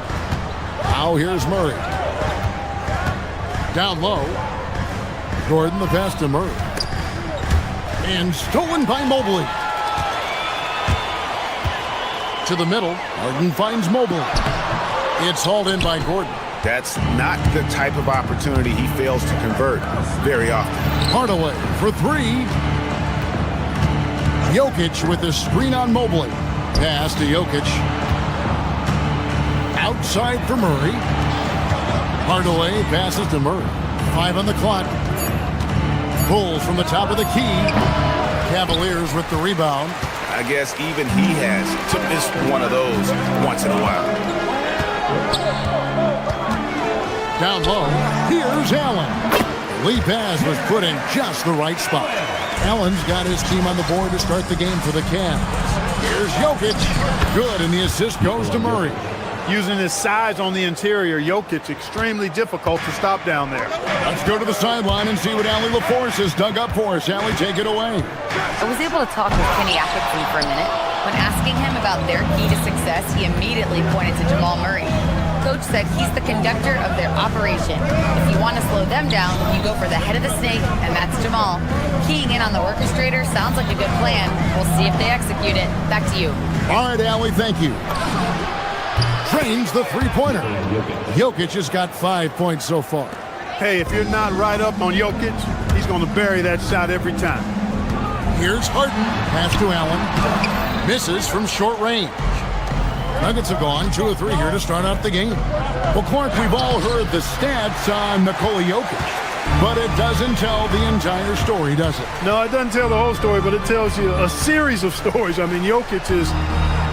Now here's Murray. Down low. Gordon the pass to Murray. And stolen by Mobley. To the middle. Harden finds Mobley. It's hauled in by Gordon. That's not the type of opportunity he fails to convert very often. Hardaway for three. Jokic with the screen on Mobley. Pass to Jokic. Outside for Murray. Hardaway passes to Murray. 5 on the clock. Bulls from the top of the key. Cavaliers with the rebound. I guess even he has to miss one of those once in a while. Down low, here's Allen. Lead pass was put in just the right spot. Allen's got his team on the board to start the game for the Cavs. Here's Jokic. Good, and the assist goes to Murray. Using his size on the interior, Jokic extremely difficult to stop down there. Let's go to the sideline and see what Allie LaForce has dug up for us. Allie, take it away. I was able to talk with Kenny Atkinson for a minute. When asking him about their key to success, he immediately pointed to Jamal Murray. Coach said he's the conductor of their operation. If you want to slow them down, you go for the head of the snake, and that's Jamal. Keying in on the orchestrator sounds like a good plan. We'll see if they execute it. Back to you. All right, Allie, thank you. Drains the three-pointer. Jokic has got 5 points so far. Hey, if you're not right up on Jokic, he's going to bury that shot every time. Here's Harden. Pass to Allen. Misses from short range. Nuggets have gone 2 of 3 here to start out the game. Well, Clark, we've all heard the stats on Nikola Jokic, but it doesn't tell the entire story, does it? No, it doesn't tell the whole story, but it tells you a series of stories. I mean, Jokic is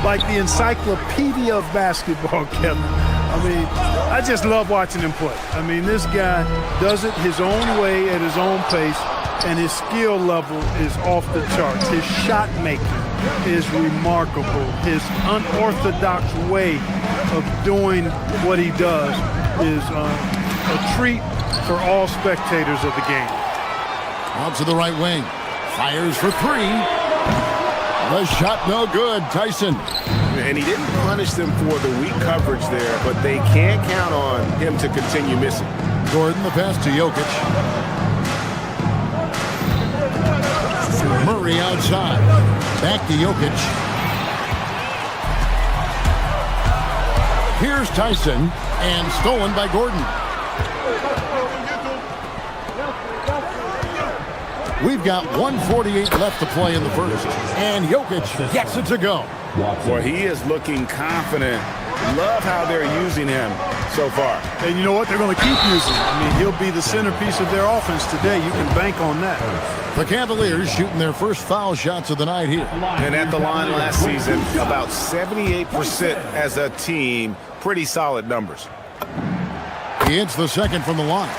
like the encyclopedia of basketball, Kevin. I mean, I just love watching him play. I mean, this guy does it his own way at his own pace, and his skill level is off the charts. His shot making is remarkable. His unorthodox way of doing what he does is a treat for all spectators of the game. Out to the right wing. Fires for three. The shot no good. Tyson. And he didn't punish them for the weak coverage there, but they can't count on him to continue missing. Gordon, the pass to Jokic. Murray outside. Back to Jokic. Here's Tyson, and stolen by Gordon. We've got 1:48 left to play in the first, and Jokic gets it to go. Well, he is looking confident. Love how they're using him so far. And you know what? They're going to keep using him. I mean, he'll be the centerpiece of their offense today. You can bank on that. The Cavaliers shooting their first foul shots of the night here. And at the line last season, about 78% as a team. Pretty solid numbers. He hits the second from the line.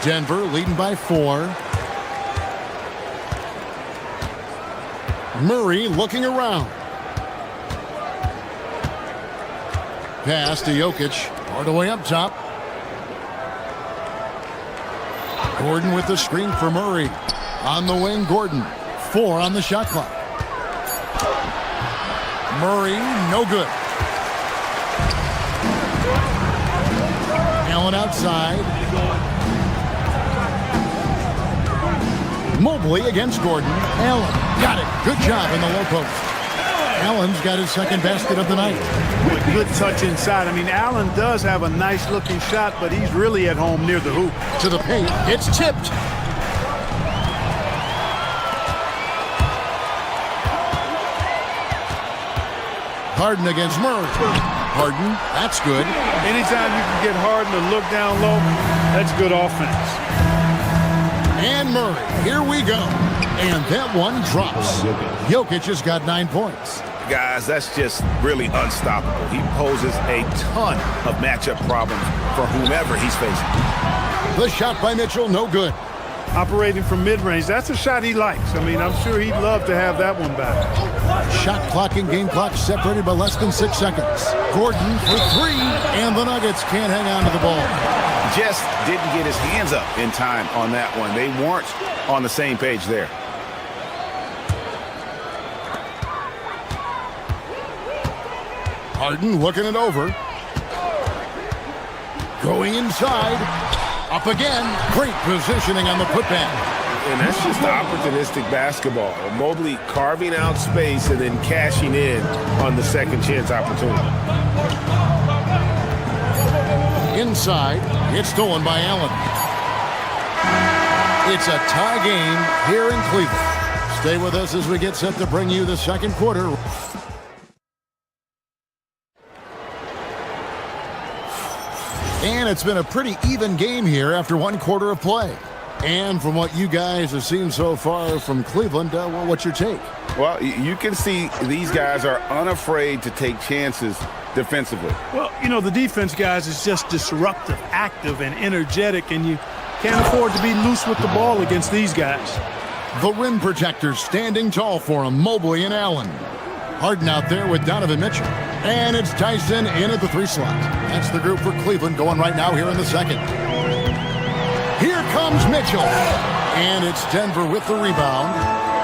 Denver leading by 4. Murray looking around. Pass to Jokic. All the way up top. Gordon with the screen for Murray. On the wing, Gordon. 4 on the shot clock. Murray, no good. Allen outside. Mobley against Gordon. Allen got it. Good job in the low post. Allen's got his second basket of the night. Good touch inside. I mean, Allen does have a nice-looking shot, but he's really at home near the hoop. To the paint. It's tipped. Harden against Murray. Harden, that's good. Anytime you can get Harden to look down low, that's good offense. And Murray, here we go. And that one drops. Jokic has got 9 points. Guys, that's just really unstoppable. He poses a ton of matchup problems for whomever he's facing. The shot by Mitchell, no good. Operating from mid-range, that's a shot he likes. I mean, I'm sure he'd love to have that one back. Shot clock and game clock separated by less than 6 seconds. Gordon for 3, and the Nuggets can't hang on to the ball. Just didn't get his hands up in time on that one. They weren't on the same page there. Harden looking it over. Going inside. Up again. Great positioning on the putback. And that's just opportunistic basketball. Mobley carving out space and then cashing in on the second chance opportunity. Inside. It's stolen by Allen. It's a tie game here in Cleveland. Stay with us as we get set to bring you the second quarter. And it's been a pretty even game here after 1 quarter of play. And from what you guys have seen so far from Cleveland, well, what's your take? Well, you can see these guys are unafraid to take chances defensively. Well, you know, the defense, guys, is just disruptive, active, and energetic, and you can't afford to be loose with the ball against these guys. The rim protectors standing tall for him, Mobley and Allen. Harden out there with Donovan Mitchell. And it's Tyson in at the 3 slot. That's the group for Cleveland going right now here in the second. Here comes Mitchell. And it's Denver with the rebound.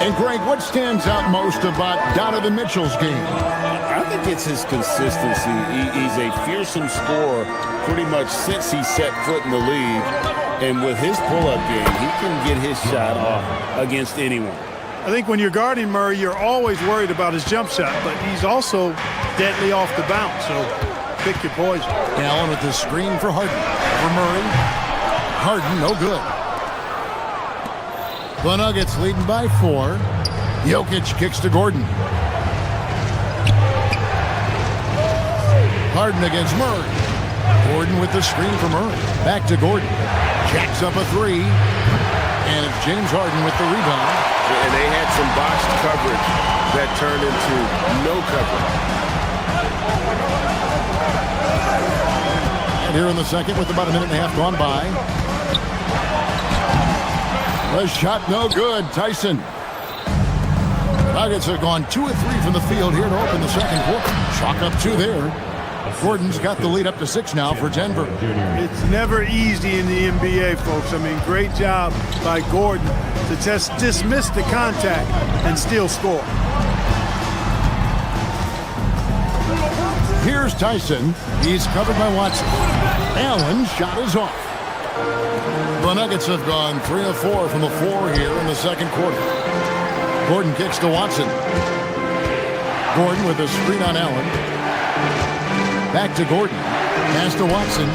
And Greg, what stands out most about Donovan Mitchell's game? I think it's his consistency. He's a fearsome scorer pretty much since he set foot in the league. And with his pull-up game, he can get his shot off against anyone. I think when you're guarding Murray, you're always worried about his jump shot, but he's also deadly off the bounce, so pick your poison. Allen with the screen for Harden. For Murray. Harden, no good. The Nuggets leading by 4. Jokic kicks to Gordon. Harden against Murray. Gordon with the screen for Murray. Back to Gordon. Jacks up a 3. And it's James Harden with the rebound. And they had some boxed coverage that turned into no coverage. And here in the second with about a minute and a half gone by. The shot no good. Tyson. Nuggets have gone 2 of 3 from the field here to open the second quarter. Chalk up 2 there. Gordon's got the lead up to 6 now for Denver. It's never easy in the NBA, folks. I mean, great job by Gordon to just dismiss the contact and still score. Here's Tyson. He's covered by Watson. Allen's shot is off. The Nuggets have gone 3 of 4 from the floor here in the second quarter. Gordon kicks to Watson. Gordon with a screen on Allen. Back to Gordon. Pass to Watson.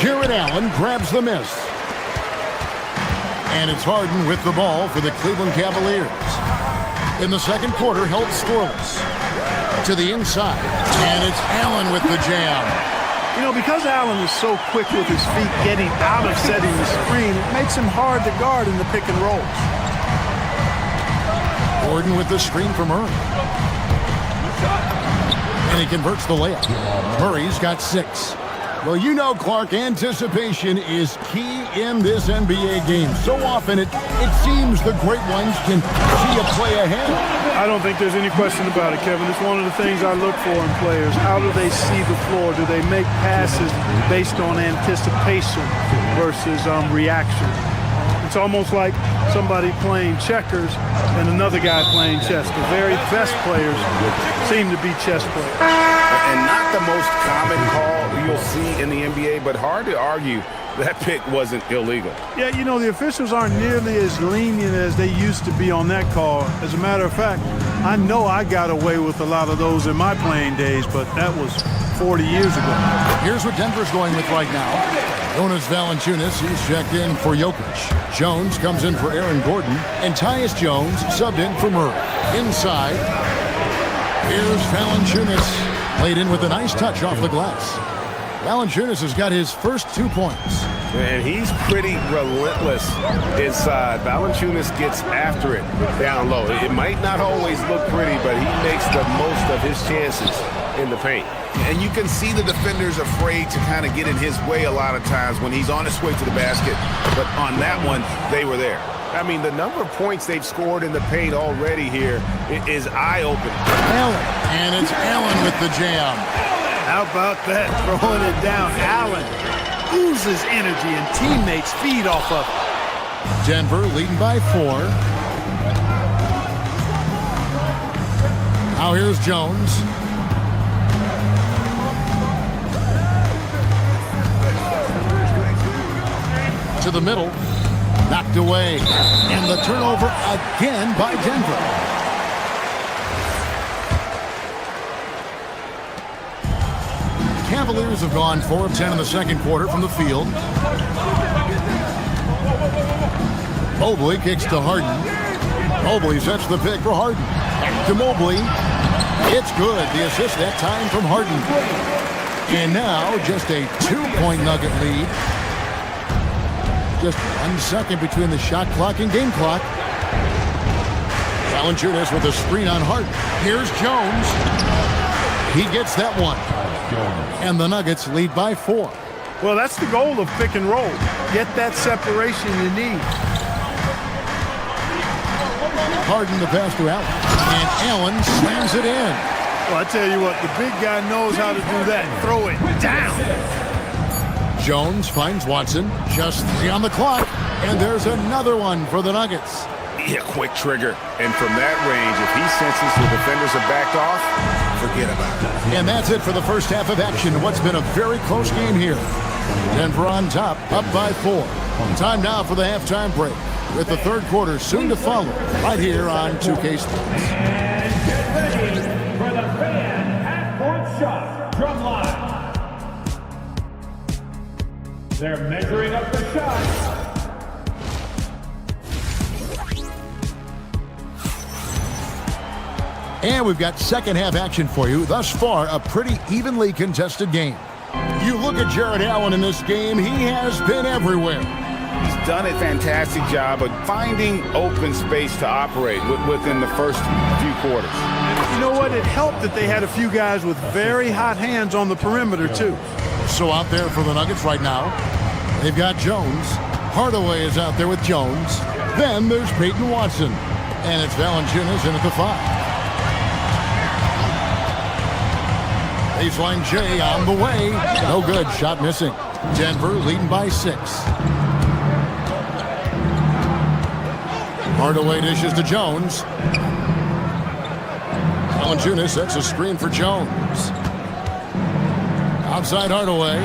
Jared Allen grabs the miss. And it's Harden with the ball for the Cleveland Cavaliers. In the second quarter, held scoreless. To the inside. And it's Allen with the jam. You know, because Allen is so quick with his feet getting out of setting the screen, it makes him hard to guard in the pick and rolls. Gordon with the screen from Murray. And he converts the layup. Murray's got 6. Well, you know, Clark, anticipation is key in this NBA game. So often it seems the great ones can see a play ahead. I don't think there's any question about it, Kevin. It's one of the things I look for in players. How do they see the floor? Do they make passes based on anticipation versus reaction? It's almost like somebody playing checkers and another guy playing chess. The very best players seem to be chess players. And not the most common call you'll see in the NBA, but hard to argue that pick wasn't illegal. Yeah, you know, the officials aren't nearly as lenient as they used to be on that call. As a matter of fact, I know I got away with a lot of those in my playing days, but that was 40 years ago. Here's what Denver's going with right now. Jonas Valanciunas, he's checked in for Jokic. Jones comes in for Aaron Gordon. And Tyus Jones subbed in for Murray. Inside, here's Valanciunas. Laid in with a nice touch off the glass. Valanciunas has got his first 2 points. And he's pretty relentless inside. Valanciunas gets after it down low. It might not always look pretty, but he makes the most of his chances in the paint. And you can see the defenders afraid to kind of get in his way a lot of times when he's on his way to the basket. But on that one, they were there. I mean, the number of points they've scored in the paint already here is eye-opening. Allen, and it's Allen with the jam. How about that, throwing it down? Allen oozes energy and teammates feed off of it. Denver leading by 4. Now here's Jones. To the middle. Knocked away. And the turnover again by Denver. Cavaliers have gone 4 of 10 in the second quarter from the field. Mobley kicks to Harden. Mobley sets the pick for Harden. Back to Mobley. It's good. The assist that time from Harden. And now just a 2-point Nugget lead. Just 1 second between the shot clock and game clock. Valanciunas with a screen on Harden. Here's Jones. He gets that one. And the Nuggets lead by 4. Well, that's the goal of pick and roll. Get that separation you need. Harden the pass to Allen. And Allen slams it in. Well, I tell you what, the big guy knows how to do that. Throw it down. Jones finds Watson. Just 3 on the clock. And there's another one for the Nuggets. Yeah, quick trigger. And from that range, if he senses the defenders have backed off, forget about it. And that's it for the first half of action. What's been a very close game here. Denver on top, up by 4. Time now for the halftime break, with the third quarter soon to follow, right here on 2K Sports. And get ready for the fan half-court shot drum line. They're measuring up the shot. And we've got second half action for you. Thus far, a pretty evenly contested game. You look at Jared Allen in this game, he has been everywhere. He's done a fantastic job of finding open space to operate within the first few quarters. You know what? It helped that they had a few guys with very hot hands on the perimeter, too. So out there for the Nuggets right now, they've got Jones. Hardaway is out there with Jones. Then there's Peyton Watson. And it's Valanciunas in at the 5. Baseline J on the way. No good. Shot missing. Denver leading by 6. Hardaway dishes to Jones. Valanciunas sets a screen for Jones. Outside Hardaway.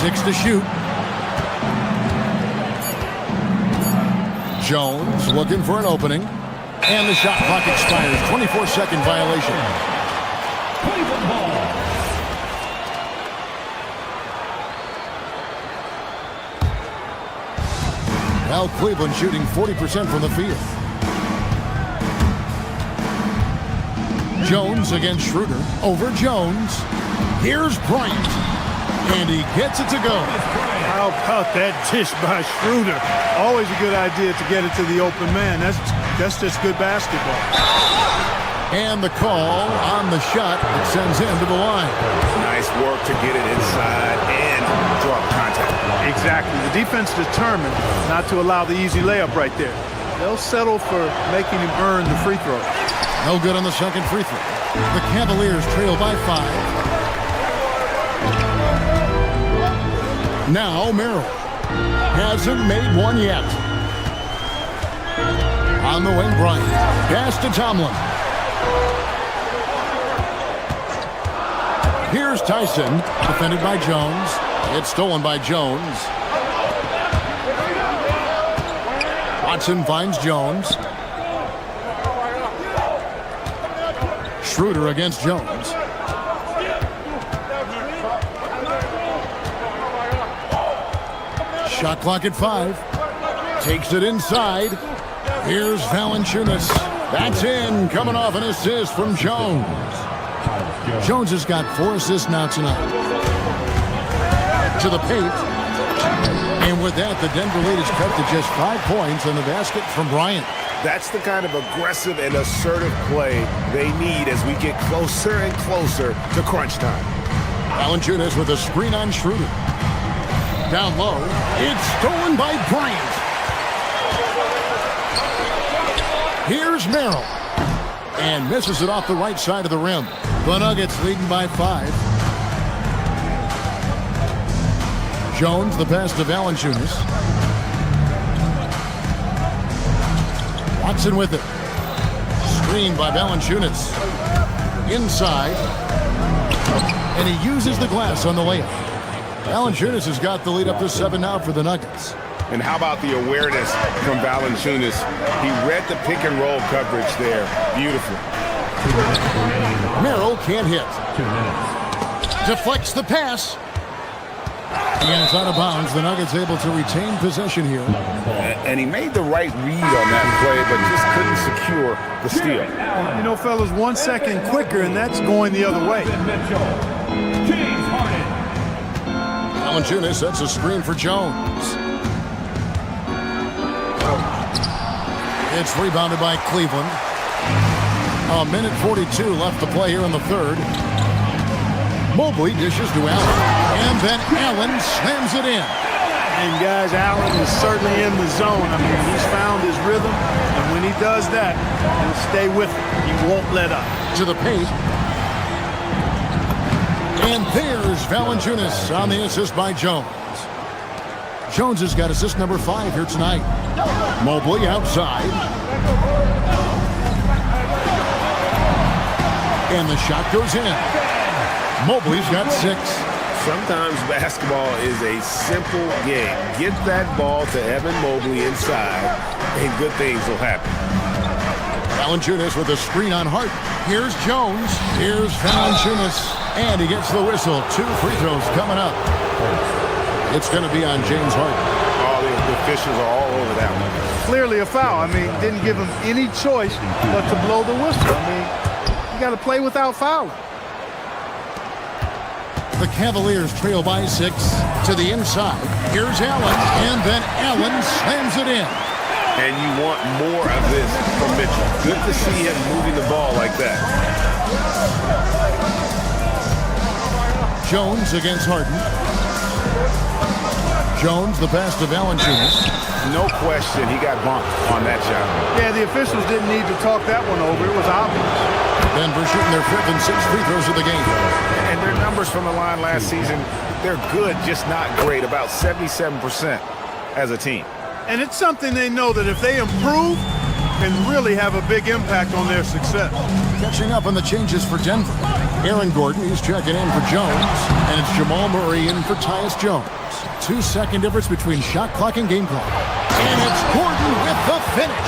6 to shoot. Jones looking for an opening. And the shot clock expires. 24-second violation. Now Cleveland shooting 40% from the field. Jones against Schroeder. Over Jones. Here's Bryant. And he gets it to go. How about that dish by Schroeder? Always a good idea to get it to the open man. That's just good basketball. And the call on the shot that sends him to the line. Nice work to get it inside and draw contact. Exactly. The defense determined not to allow the easy layup right there. They'll settle for making him earn the free throw. No good on the second free throw. The Cavaliers trail by 5. Now Merrill hasn't made one yet. On the wing, Bryant. Pass to Tomlin. Here's Tyson, defended by Jones. It's stolen by Jones. Watson finds Jones. Schroeder against Jones. Shot clock at 5. Takes it inside. Here's Valanciunas. That's in, coming off an assist from Jones. Jones has got 4 assists now tonight. To the paint. And with that, the Denver lead is cut to just 5 points in the basket from Bryant. That's the kind of aggressive and assertive play they need as we get closer and closer to crunch time. Valanciunas with a screen on Schroeder. Down low. It's stolen by Bryant. Here's Merrill. And misses it off the right side of the rim. The Nuggets leading by 5. Jones, the pass to Valanciunas. Watson with it. Screened by Valanciunas. Inside. And he uses the glass on the layup. Valanciunas has got the lead up to 7 now for the Nuggets. And how about the awareness from Valanciunas? He read the pick and roll coverage there. Beautiful. Merrill can't hit. Deflects the pass. And it's out of bounds. The Nuggets able to retain possession here. And he made the right read on that play, but just couldn't secure the steal. You know, fellas, 1 second quicker, and that's going the other way. Valanciunas sets a screen for Jones. It's rebounded by Cleveland. A minute 42 left to play here in the third. Mobley dishes to Allen. And then Allen slams it in. And guys, Allen is certainly in the zone. I mean, he's found his rhythm. And when he does that, he'll stay with it. He won't let up. To the paint. And there's Valanciunas on the assist by Jones. Jones has got assist number 5 here tonight. Mobley outside. And the shot goes in. Mobley's got 6. Sometimes basketball is a simple game. Get that ball to Evan Mobley inside, and good things will happen. Valanciunas with a screen on Hart. Here's Jones. Here's Valanciunas. And he gets the whistle. 2 free throws coming up. It's going to be on James Harden. Oh, the officials are all over that one. Clearly a foul. I mean, didn't give him any choice but to blow the whistle. I mean, you got to play without fouling. The Cavaliers trail by 6 to the inside. Here's Allen, and then Allen slams it in. And you want more of this from Mitchell. Good to see him moving the ball like that. Jones against Harden. Jones, the pass to Valanciunas. No question, he got bumped on that shot. Yeah, the officials didn't need to talk that one over. It was obvious. Denver shooting their 5th and 6th free throws of the game. And their numbers from the line last season, they're good, just not great. About 77% as a team. And it's something they know that if they improve, can really have a big impact on their success. Catching up on the changes for Denver. Aaron Gordon, he's checking in for Jones. And it's Jamal Murray in for Tyus Jones. 2-second difference between shot clock and game clock. And it's Gordon with the finish.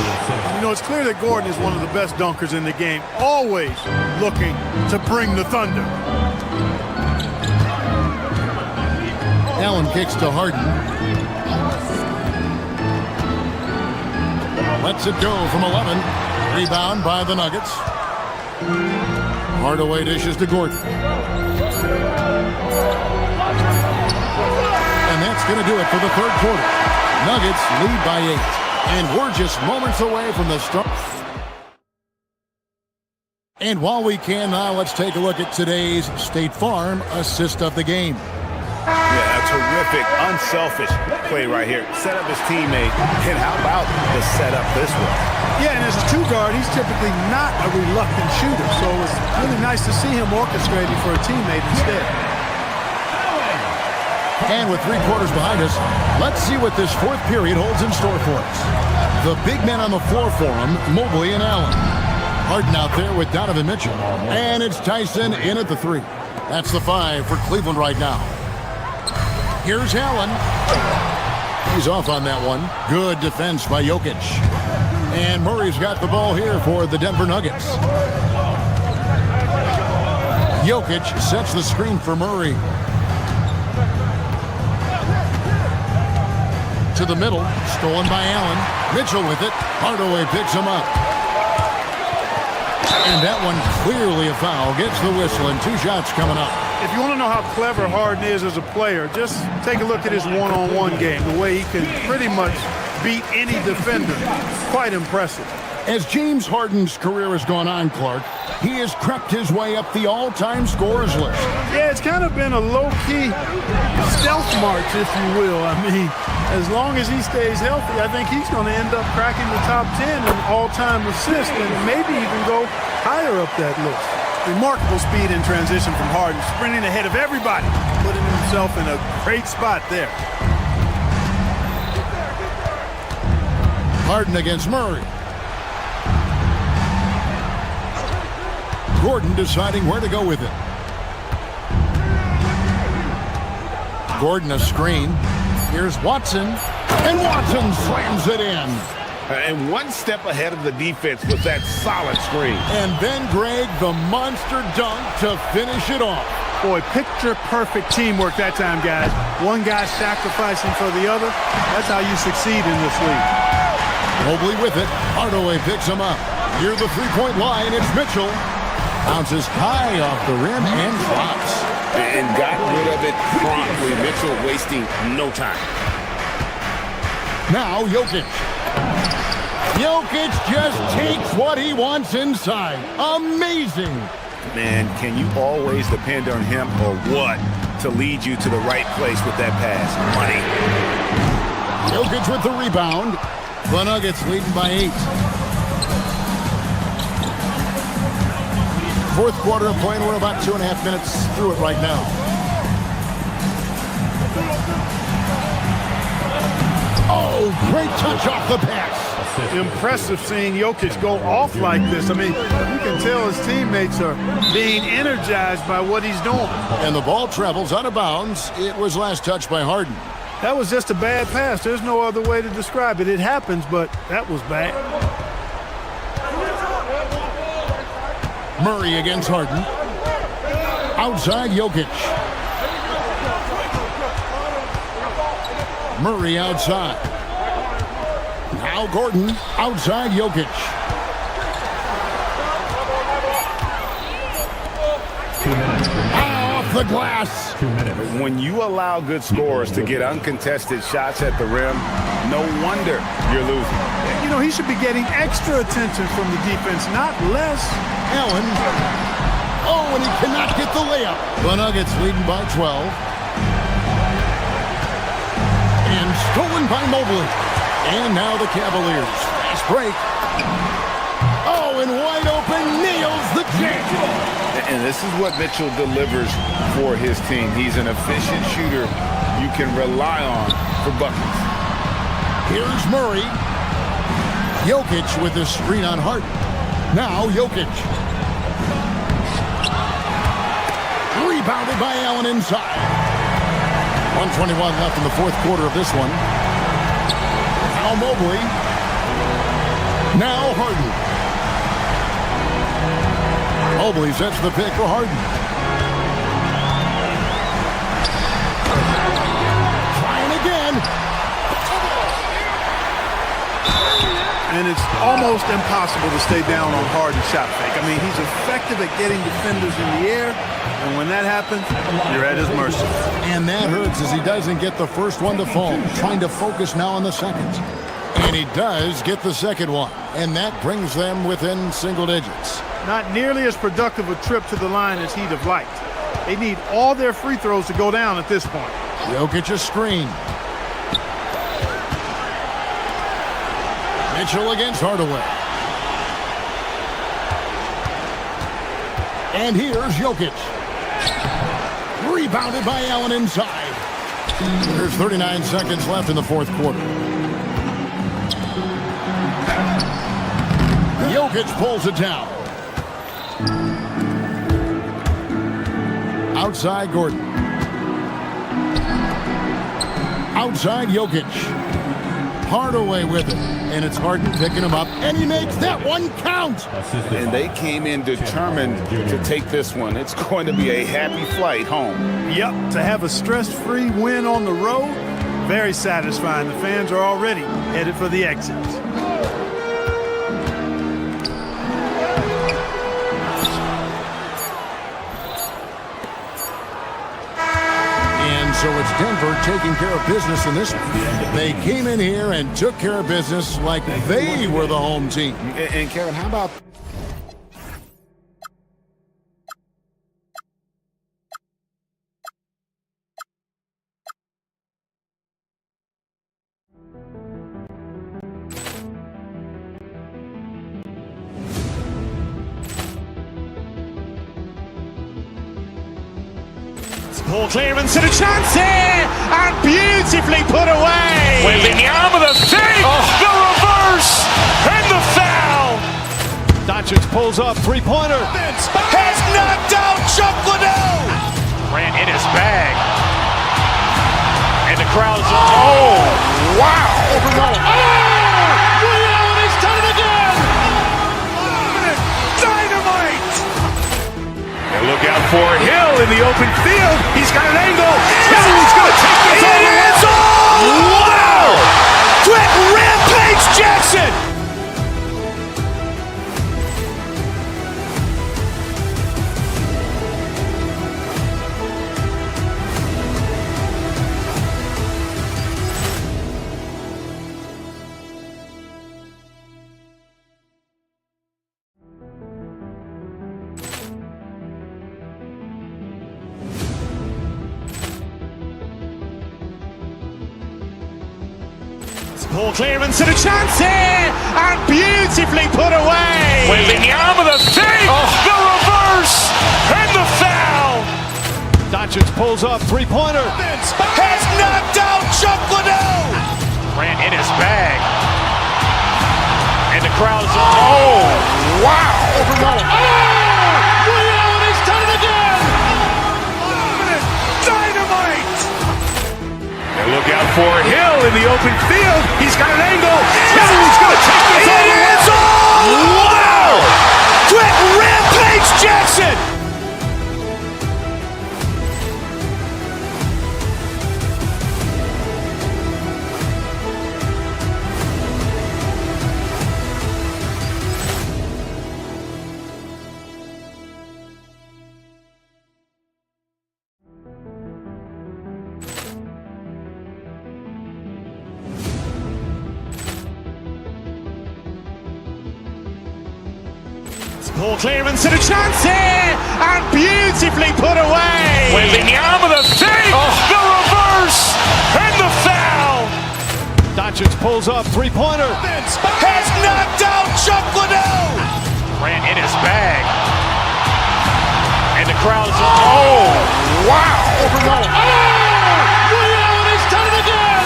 You know, it's clear that Gordon is one of the best dunkers in the game, always looking to bring the thunder. Allen kicks to Harden. Lets it go from 11. Rebound by the Nuggets. Hardaway dishes to Gordon. And that's going to do it for the third quarter. Nuggets lead by 8. And we're just moments away from the start. And while we can now, let's take a look at today's State Farm assist of the game. Yeah, a terrific, unselfish play right here. Set up his teammate, and how about the setup this one? Yeah, and as a 2-guard, he's typically not a reluctant shooter, so it's really nice to see him orchestrating for a teammate instead. And with 3 quarters behind us, let's see what this fourth period holds in store for us. The big men on the floor for him, Mobley and Allen. Harden out there with Donovan Mitchell. And it's Tyson in at the 3. That's the 5 for Cleveland right now. Here's Allen. He's off on that one. Good defense by Jokic. And Murray's got the ball here for the Denver Nuggets. Jokic sets the screen for Murray. To the middle, stolen by Allen. Mitchell with it. Hardaway picks him up. And that one clearly a foul. Gets the whistle and 2 shots coming up. If you want to know how clever Harden is as a player, just take a look at his one-on-one game. The way he can pretty much beat any defender. Quite impressive. As James Harden's career has gone on, Clark, he has crept his way up the all-time scorers list. Yeah, it's kind of been a low-key stealth march, if you will. I mean, as long as he stays healthy, I think he's going to end up cracking the top 10 in all-time assists and maybe even go higher up that list. Remarkable speed in transition from Harden, sprinting ahead of everybody, putting himself in a great spot there. Harden against Murray. Gordon deciding where to go with it. Gordon a screen. Here's Watson. And Watson slams it in. And one step ahead of the defense with that solid screen. And then Greg, the monster dunk to finish it off. Boy, picture-perfect teamwork that time, guys. One guy sacrificing for the other. That's how you succeed in this league. Mobley with it. Hardaway picks him up. Near the three-point line, it's Mitchell. Bounces high off the rim and drops. And got rid of it promptly. Mitchell wasting no time. Now Jokic. Jokic just takes what he wants inside. Amazing. Man, can you always depend on him or what to lead you to the right place with that pass? Money. Jokic with the rebound. The Nuggets leading by 8. Fourth quarter of play, and we're about 2.5 minutes through it right now. Oh, great touch off the pass. Impressive seeing Jokic go off like this. I mean, you can tell his teammates are being energized by what he's doing. And the ball travels out of bounds. It was last touched by Harden. That was just a bad pass. There's no other way to describe it. It happens, but that was bad. Murray against Harden. Outside Jokic. Murray outside. Now Gordon outside Jokic. Off the glass. 2 minutes. When you allow good scorers to get uncontested shots at the rim, no wonder you're losing. You know, he should be getting extra attention from the defense, not less. Allen. Oh, and he cannot get the layup. The Nuggets leading by 12. stolen by Mobley. And now the Cavaliers. Fast break. Oh, and wide open, nails the jam. And this is what Mitchell delivers for his team. He's an efficient shooter you can rely on for buckets. Here's Murray. Jokic with his screen on Harden. Now Jokic. Rebounded by Allen inside. 1:21 left in the fourth quarter of this one. Now Mobley. Now Harden. Mobley sets the pick for Harden. Trying again. And it's almost impossible to stay down on Harden's shot fake. I mean, he's effective at getting defenders in the air, and when that happens, you're at his mercy. And that hurts as he doesn't get the first one to fall. Trying to focus now on the second. And he does get the second one, and that brings them within single digits. Not nearly as productive a trip to the line as he'd have liked. They need all their free throws to go down at this point. Jokic a screen. Mitchell against Hardaway. And here's Jokic. Rebounded by Allen inside. There's 39 seconds left in the fourth quarter. Jokic pulls it down. Outside Gordon. Outside Jokic. Hardaway with it. And it's Harden picking him up. And he makes that one count. And they came in determined to take this one. It's going to be a happy flight home. Yep, to have a stress-free win on the road, very satisfying. The fans are already headed for the exits. So it's Denver taking care of business in this one. They came in here and took care of business like they were the home team. And Kevin, how about... Poor clearance and a chance here, and beautifully put away. Wembanyama the fake, the reverse, and the foul. Doncic pulls up, three-pointer. Has knocked out Chuck Liddell. Ran in his bag. And the crowd is, oh, wow. Ray Allen has done it again. Dynamite. And look out for Hill in the open field. He's got an angle. Hill's going to take this all the way. Wow. Quick Rampage Jackson. Poor clearance and a chance here, and beautifully put away. Wembanyama the fake, the reverse, and the foul. Doncic pulls up, three-pointer. Has knocked out Chuck Liddell. Ran in his bag. And the crowd is, oh, wow. Ray Allen has done it again. Dynamite. And look out for Hill in the open field. He's got an angle. Hill's going to take this all the way. Wow. Quick Rampage Jackson. Poor clearance and a chance here, and beautifully put away. Wembanyama the fake, the reverse, and the foul. pulls up, three-pointer. Has knocked out Chuck Liddell. Ran in his bag. And the crowd is, oh, wow. Ray Allen has done it again.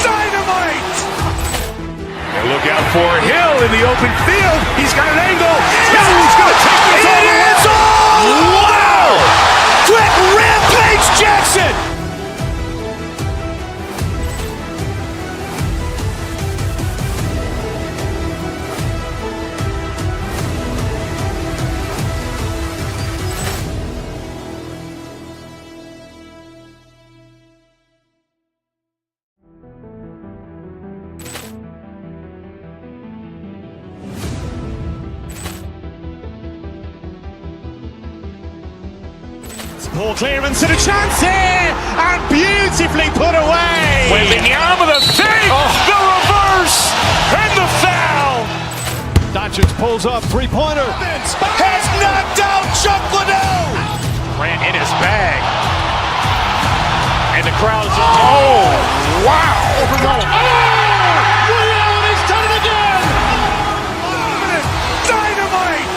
Dynamite. And look out for Hill in the open field. He's got an angle. Hill's going to take this all the way. Wow. Quick Rampage Jackson. Poor clearance and a chance here, and beautifully put away. Wembanyama the save, the reverse, and the foul. Doncic pulls up, three-pointer. Has knocked out Chuck Liddell. Ran in his bag. And the crowd is, oh, wow. Ray Allen has done it again. Dynamite.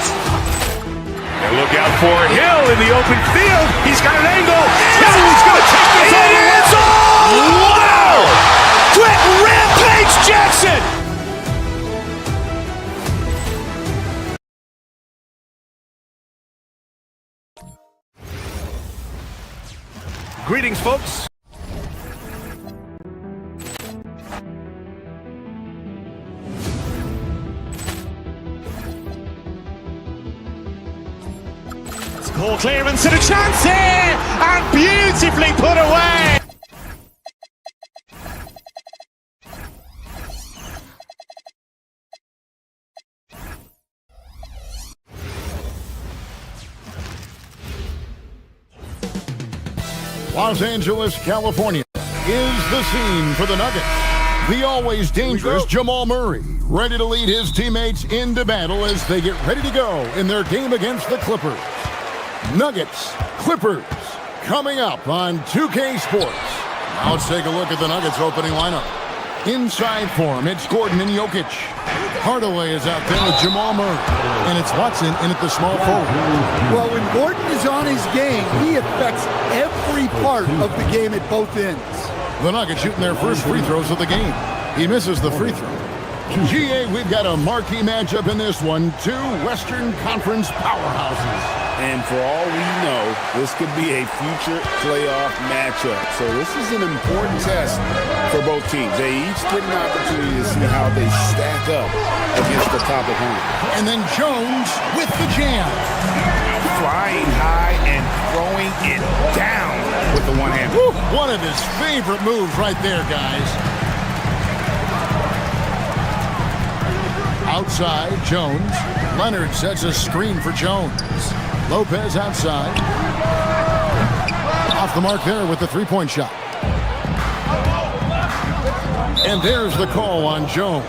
And look out for Hill in the open field. He's got an angle. Hill's going to take this all the way. Wow. Quick Rampage Jackson. Greetings, folks. Poor clearance and a chance here, and beautifully put away. Los Angeles, California is the scene for the Nuggets. The always dangerous Jamal Murray, ready to lead his teammates into battle as they get ready to go in their game against the Clippers. Nuggets, Clippers, coming up on 2K Sports. Now let's take a look at the Nuggets opening lineup. Inside for him, it's Gordon and Jokic. Hardaway is out there with Jamal Murray, and it's Watson in at the small forward. Well, when Gordon is on his game, he affects every part of the game at both ends. The Nuggets shooting their first free throws of the game. He misses the free throw. GA, we've got a marquee matchup in this one. Two Western Conference powerhouses. And for all we know, this could be a future playoff matchup. So this is an important test for both teams. They each get an opportunity to see how they stack up against the top opponent. And then Jones with the jam. Flying high and throwing it down with the one hand. One of his favorite moves right there, guys. Outside, Jones. Leonard sets a screen for Jones. Lopez outside. Off the mark there with the three-point shot. And there's the call on Jones.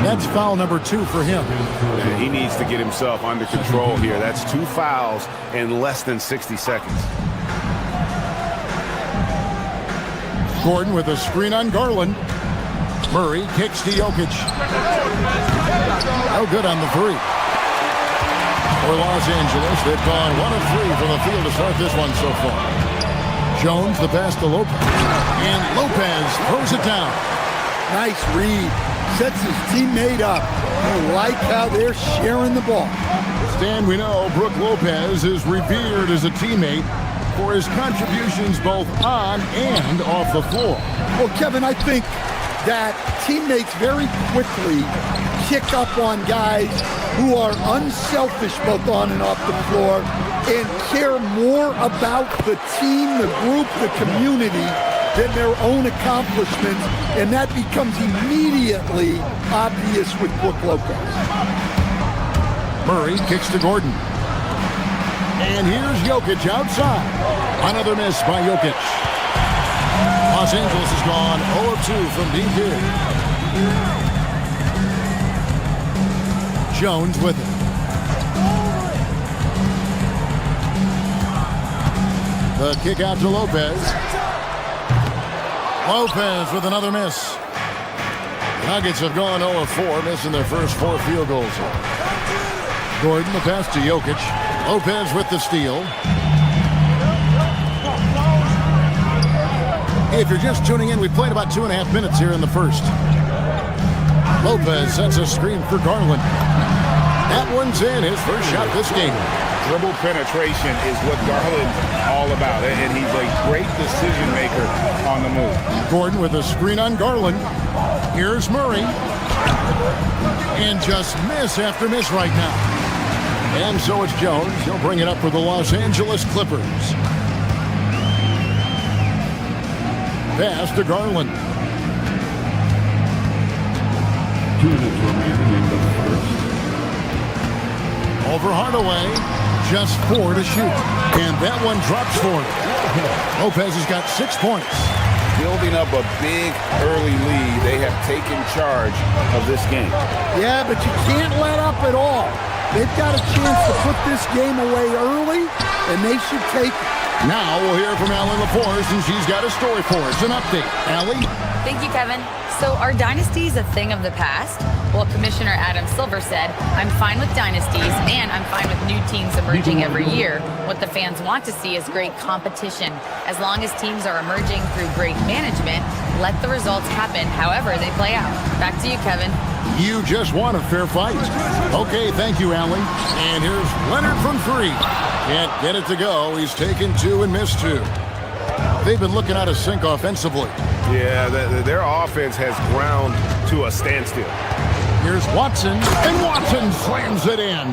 That's foul number 2 for him. And he needs to get himself under control here. That's 2 fouls in less than 60 seconds. Gordon with a screen on Garland. Murray kicks to Jokic. No good on the three. For Los Angeles, they've gone 1 of 3 from the field to start this one so far. Jones the pass to Lopez. And Lopez throws it down. Nice read. Sets his teammate up. I like how they're sharing the ball. Stan, we know Brook Lopez is revered as a teammate for his contributions both on and off the floor. Well, Kevin, I think that teammates very quickly kick up on guys who are unselfish both on and off the floor and care more about the team, the group, the community than their own accomplishments, and that becomes immediately obvious with Brook Lopez. Murray kicks to Gordon. And here's Jokic outside. Another miss by Jokic. Los Angeles has gone 0 of 2 from deep here. Jones with it. The kick out to Lopez. Lopez with another miss. Nuggets have gone 0 of 4, missing their first 4 field goals. Gordon, the pass to Jokic. Lopez with the steal. If you're just tuning in, we played about 2.5 minutes here in the first. Lopez sets a screen for Garland. That one's in, his first shot this game. Dribble penetration is what Garland's all about, and he's a great decision maker on the move. Gordon with a screen on Garland. Here's Murray. And just miss after miss right now. And so it's Jones. He'll bring it up for the Los Angeles Clippers. Pass to Garland. 2 minutes remaining in the first. Over Hardaway. Just 4 to shoot. And that one drops for him. Lopez has got 6 points. Building up a big early lead. They have taken charge of this game. Yeah, but you can't let up at all. They've got a chance to put this game away early, and they should take it. Now we'll hear from Allie LaForce, and she's got a story for us. An update. Allie? Thank you, Kevin. So are dynasties a thing of the past? Well, Commissioner Adam Silver said, I'm fine with dynasties and I'm fine with new teams emerging every year. What the fans want to see is great competition. As long as teams are emerging through great management, let the results happen however they play out. Back to you, Kevin. You just want a fair fight. Okay, thank you, Allie. And here's Leonard from 3. Can't get it to go. He's taken 2 and missed 2. They've been looking out of sync offensively. Yeah, their offense has ground to a standstill. Here's Watson, and Watson slams it in.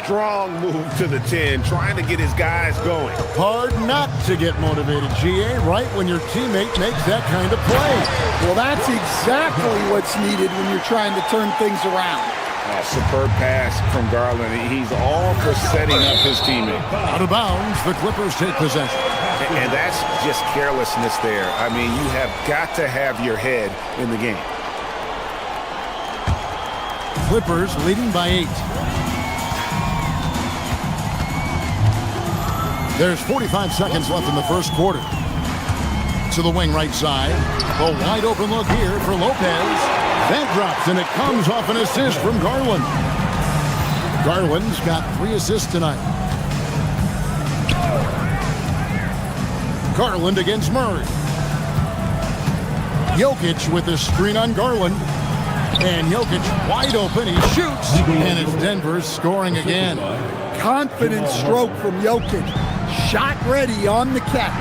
Strong move to the 10, trying to get his guys going. Hard not to get motivated, GA, right when your teammate makes that kind of play. Well, that's exactly what's needed when you're trying to turn things around. Superb pass from Garland. He's all for setting up his teammate. Out of bounds, the Clippers take possession. And that's just carelessness there. I mean, you have got to have your head in the game. Clippers leading by 8. There's 45 seconds left in the first quarter. To the wing right side. A wide open look here for Lopez. That drops, and it comes off an assist from Garland. Garland's got 3 assists tonight. Garland against Murray. Jokic with the screen on Garland. And Jokic wide open. He shoots. And it's Denver scoring again. Confident stroke from Jokic. Shot ready on the catch.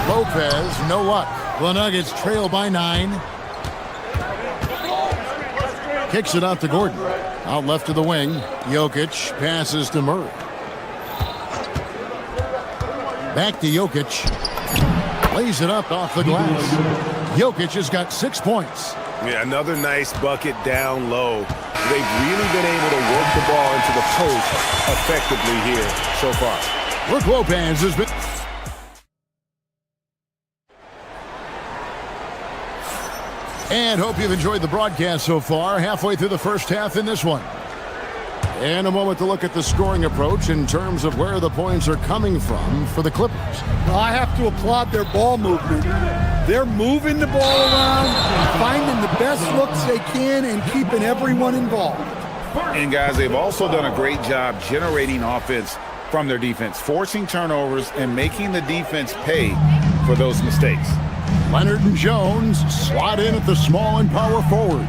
Lopez, no luck. The Nuggets trail by 9. Kicks it out to Gordon. Out left to the wing. Jokic passes to Murray. Back to Jokic. Lays it up off the glass. Jokic has got 6 points. Yeah, another nice bucket down low. They've really been able to work the ball into the post effectively here so far. Brook Lopez has been... And hope you've enjoyed the broadcast so far. Halfway through the first half in this one. And a moment to look at the scoring approach in terms of where the points are coming from for the Clippers. Well, I have to applaud their ball movement. They're moving the ball around, finding the best looks they can, and keeping everyone involved. And guys, they've also done a great job generating offense from their defense, forcing turnovers and making the defense pay for those mistakes. Leonard and Jones slot in at the small and power forward.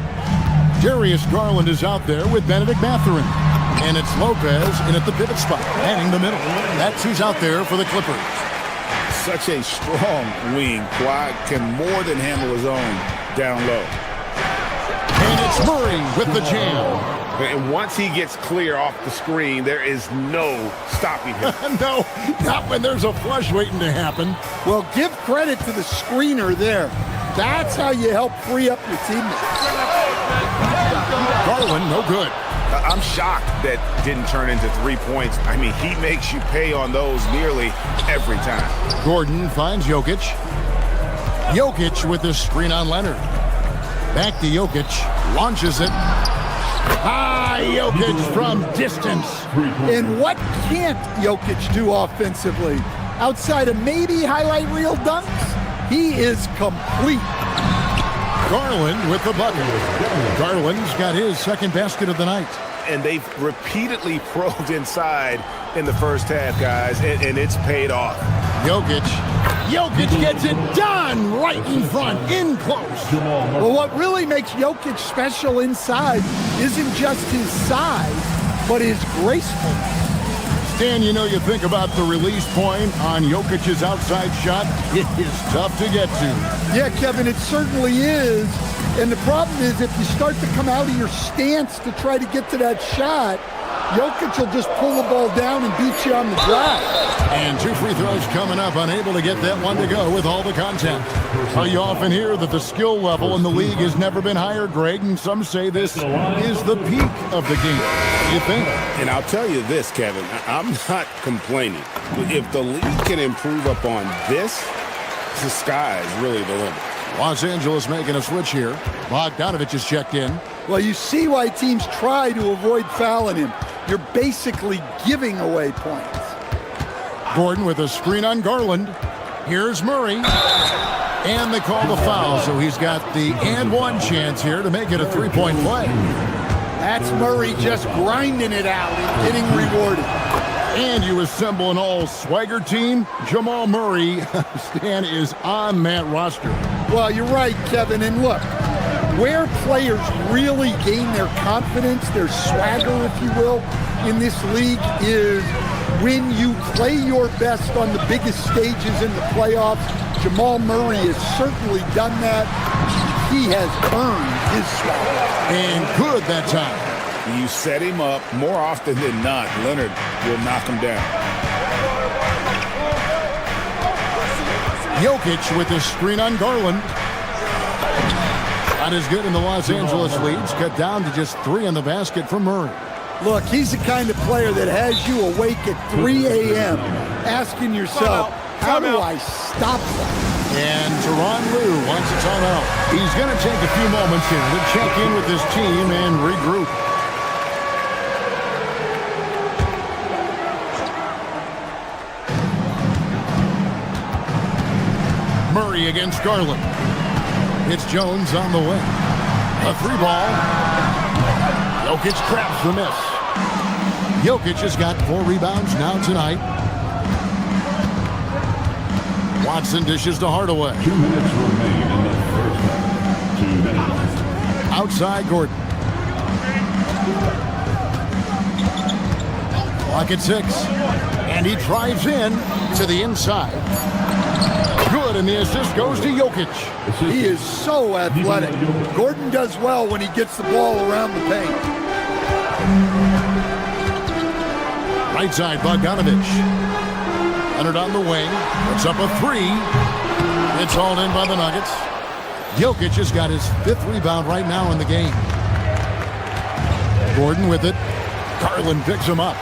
Darius Garland is out there with Benedict Mathurin. And it's Lopez in at the pivot spot, heading the middle. That's who's out there for the Clippers. Such a strong wing. Kawhi can more than handle his own down low. And it's Murray with the jam. And once he gets clear off the screen, there is no stopping him. No, not when there's a flush waiting to happen. Well, give credit to the screener there. That's how you help free up your teammates. Garland, no good. I'm shocked that didn't turn into 3 points. I mean, he makes you pay on those nearly every time. Gordon finds Jokic. Jokic with the screen on Leonard. Back to Jokic. Launches it. Jokic from distance. And what can't Jokic do offensively? outside of maybe highlight reel dunks, he is complete. Garland with the bucket. Garland's got his second basket of the night. And they've repeatedly probed inside in the first half, guys, and it's paid off. Jokic gets it done right in front, in close. Well, what really makes Jokic special inside isn't just his size, but his gracefulness. Stan, you know, you think about the release point on Jokic's outside shot, it is tough to get to. Yeah, Kevin, it certainly is. And the problem is if you start to come out of your stance to try to get to that shot, Jokic will just pull the ball down and beat you on the drive. And 2 free throws coming up, unable to get that one to go with all the contact. You often hear that the skill level in the league has never been higher, Greg, and some say this is the peak of the game. What do you think? And I'll tell you this, Kevin, I'm not complaining. If the league can improve upon this, the sky is really the limit. Los Angeles making a switch here. Bogdanovich is checked in. Well, you see why teams try to avoid fouling him. You're basically giving away points. Gordon with a screen on Garland. Here's Murray. And they call the foul, so he's got the and one chance here to make it a three-point play. That's Murray just grinding it out and getting rewarded. And you assemble an all-swagger team. Jamal Murray, Stan, is on that roster. Well, you're right, Kevin. And look, where players really gain their confidence, their swagger, if you will, in this league is when you play your best on the biggest stages in the playoffs. Jamal Murray has certainly done that. He has earned his swagger. And good that time. You set him up, more often than not, Leonard will knock him down. Jokic with his screen on Garland. Not as good in the Los Angeles leads. Cut down to just 3 in the basket for Murray. Look, he's the kind of player that has you awake at 3 a.m. asking yourself, how do I stop that? And Tyronn Lue wants a timeout. He's going to take a few moments here to check in with his team and regroup. Murray against Garland. It's Jones on the wing. A 3-ball. Jokic traps the miss. Jokic has got 4 rebounds now tonight. Watson dishes to Hardaway. 2 minutes remain in the first half. 2 minutes. Outside Gordon. Clock at 6. And he drives in to the inside. Good, and the assist goes to Jokic. He is so athletic. Gordon does well when he gets the ball around the paint. Right side, Bogdanovich. Leonard on the wing. Puts up a 3. It's hauled in by the Nuggets. Jokic has got his 5th rebound right now in the game. Gordon with it. Garland picks him up.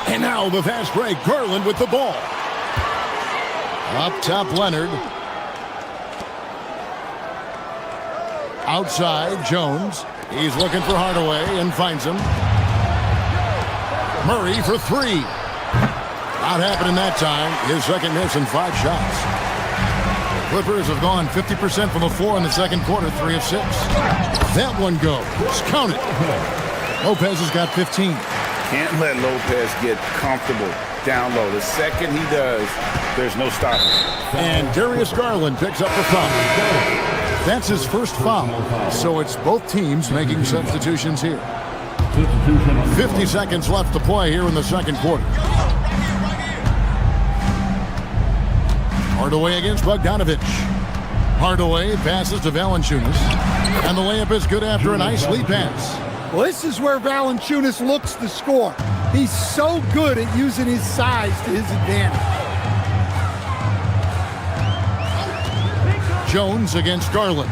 And now the fast break. Garland with the ball. Up top, Leonard. Outside, Jones. He's looking for Hardaway and finds him. Murray for 3. Not happening that time. His second miss in 5 shots. Clippers have gone 50% from the floor in the second quarter, 3 of 6. That one goes. Count it. Lopez has got 15. Can't let Lopez get comfortable down low. The second he does, there's no stopping. And Darius Garland picks up the foul. That's his first foul. So it's both teams making substitutions here. 50 seconds left to play here in the second quarter. Hardaway against Bogdanovich. Hardaway passes to Valanciunas. And the layup is good after a nice lead pass. Well, this is where Valanciunas looks to score. He's so good at using his size to his advantage. Jones against Garland.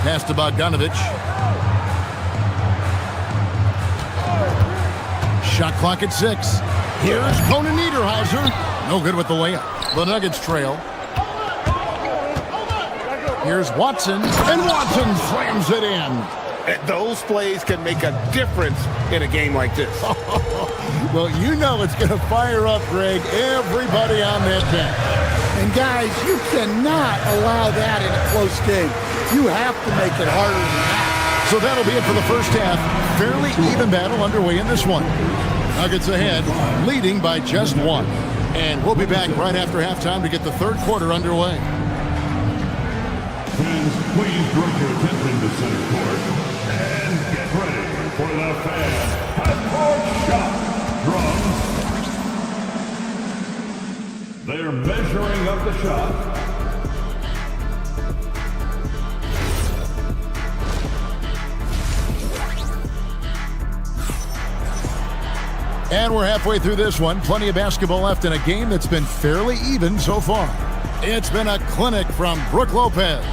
Pass to Bogdanovich. Shot clock at 6. Here's Conan Niederhauser. No good with the layup. The Nuggets trail. Here's Watson. And Watson slams it in. Those plays can make a difference in a game like this. Well, you know it's going to fire up, Greg, everybody on that bench. And guys, you cannot allow that in a close game. You have to make it harder than that. So that'll be it for the first half. Fairly even battle underway in this one. Nuggets ahead, leading by just one. And we'll be back right after halftime to get the third quarter underway. Fans, please direct your attention to center court and get ready for the fan half-court shot. Drums. They're measuring up the shot. And we're halfway through this one. Plenty of basketball left in a game that's been fairly even so far. It's been a clinic from Brook Lopez.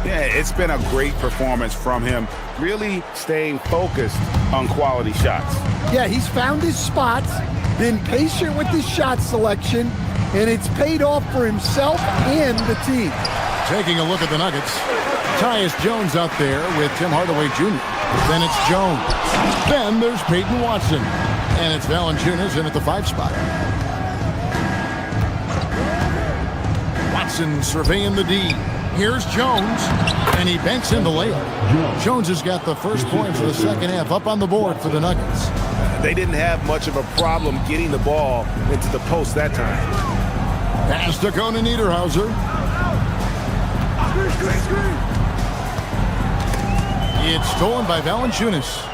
Yeah, it's been a great performance from him, really staying focused on quality shots. Yeah, he's found his spots, been patient with his shot selection, and it's paid off for himself and the team. Taking a look at the Nuggets, Tyus Jones out there with Tim Hardaway Jr. Then it's Jones. Then there's Peyton Watson. And it's Valanciunas in at the 5 spot. Watson surveying the D. Here's Jones, and he banks in the layup. Jones has got the first points for the second half up on the board for the Nuggets. They didn't have much of a problem getting the ball into the post that time. Pass to Conan Niederhauser. It's stolen by Valanciunas.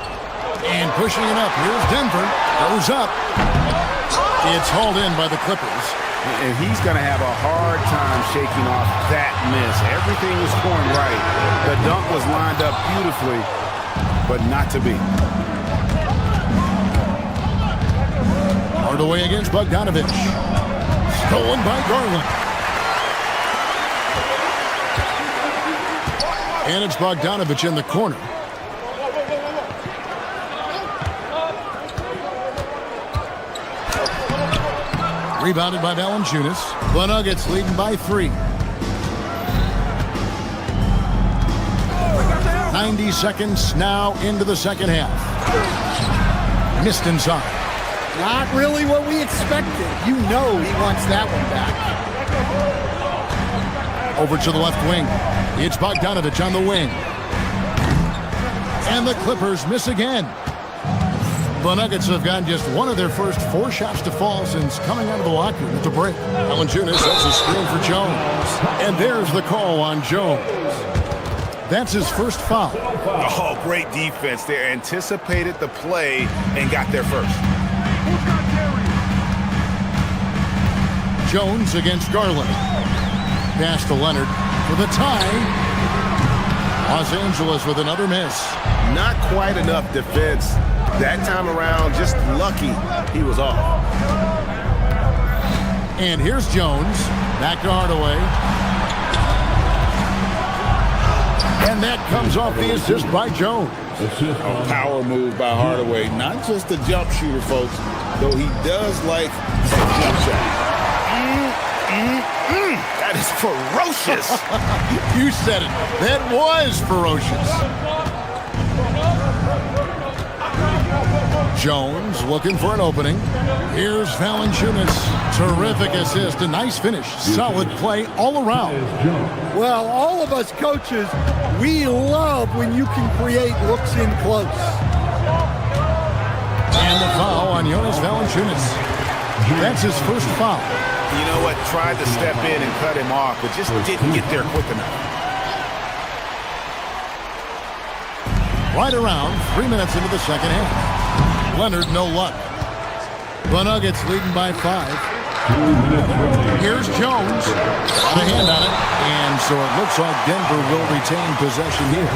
And pushing it up. Here's Denver. Goes up. It's hauled in by the Clippers. And he's going to have a hard time shaking off that miss. Everything was going right. The dunk was lined up beautifully, but not to be. Hardaway against Bogdanovich. Stolen by Garland. And it's Bogdanovich in the corner. Rebounded by Valanciunas. The Nuggets leading by 3. 90 seconds now into the second half. Missed inside. Not really what we expected. You know he wants that one back. Over to the left wing. It's Bogdanovich on the wing. And the Clippers miss again. The Nuggets have gotten just one of their first 4 shots to fall since coming out of the locker room at the break. Valanciunas sets a screen for Jones. And there's the call on Jones. That's his first foul. Oh, great defense there. Anticipated the play and got there first. Jones against Garland. Pass to Leonard for the tie. Los Angeles with another miss. Not quite enough defense. That time around, just lucky he was off. And here's Jones. Back to Hardaway. And that comes off the assist by Jones. A power move by Hardaway. Not just a jump shooter, folks, though he does like some jump shot. That is ferocious. You said it. That was ferocious. Jones looking for an opening. Here's Valanciunas. Terrific assist. A nice finish. Solid play all around. Well, all of us coaches, we love when you can create looks in close. And the foul on Jonas Valanciunas. That's his first foul. You know what? Tried to step in and cut him off, but just didn't get there quick enough. Right around 3 minutes into the second half. Leonard, no luck. The Nuggets leading by 5. Here's Jones. Got a hand on it. And so it looks like Denver will retain possession here.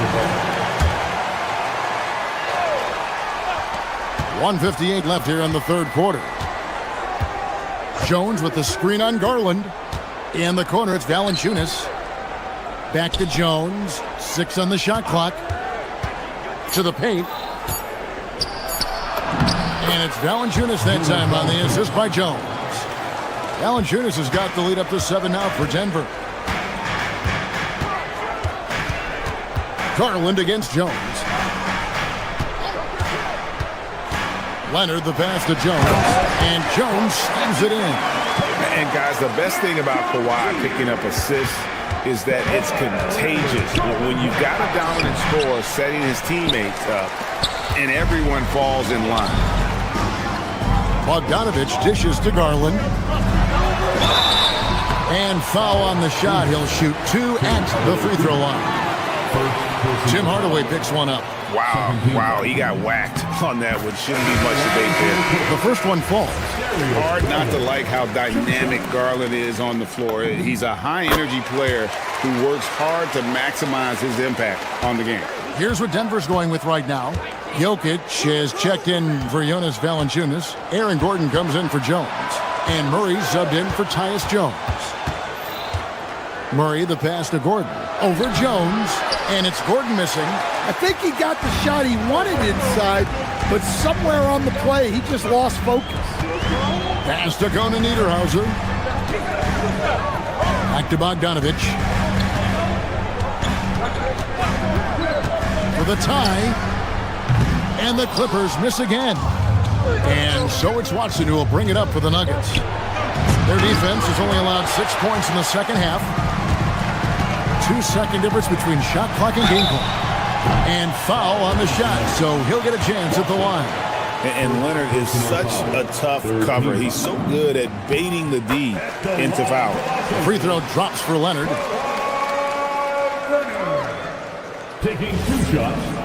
1:58 left here in the third quarter. Jones with the screen on Garland. In the corner, it's Valanciunas. Back to Jones. 6 on the shot clock. To the paint. And it's Valanciunas that time on the assist by Jones. Valanciunas has got the lead up to 7 now for Denver. Garland against Jones. Leonard the pass to Jones, and Jones steams it in. And guys, the best thing about Kawhi picking up assists is that it's contagious. When you've got a dominant scorer setting his teammates up, and everyone falls in line. Bogdanovich dishes to Garland. And foul on the shot. He'll shoot 2 at the free throw line. Tim Hardaway picks one up. Wow, he got whacked on that one. Shouldn't be much debate there. The first one falls. Hard not to like how dynamic Garland is on the floor. He's a high-energy player who works hard to maximize his impact on the game. Here's what Denver's going with right now. Jokic has checked in for Jonas Valanciunas. Aaron Gordon comes in for Jones. And Murray subbed in for Tyus Jones. Murray the pass to Gordon. Over Jones. And it's Gordon missing. I think he got the shot he wanted inside, but somewhere on the play, he just lost focus. Pass to Conan Niederhauser. Back to Bogdanovich. For the tie. And the Clippers miss again. And so it's Watson who will bring it up for the Nuggets. Their defense has only allowed 6 points in the second half. 2-second difference between shot clock and game clock. And foul on the shot, so he'll get a chance at the line. And Leonard is such a tough cover. He's so good at baiting the D into foul. The free throw drops for Leonard. Taking 2 shots.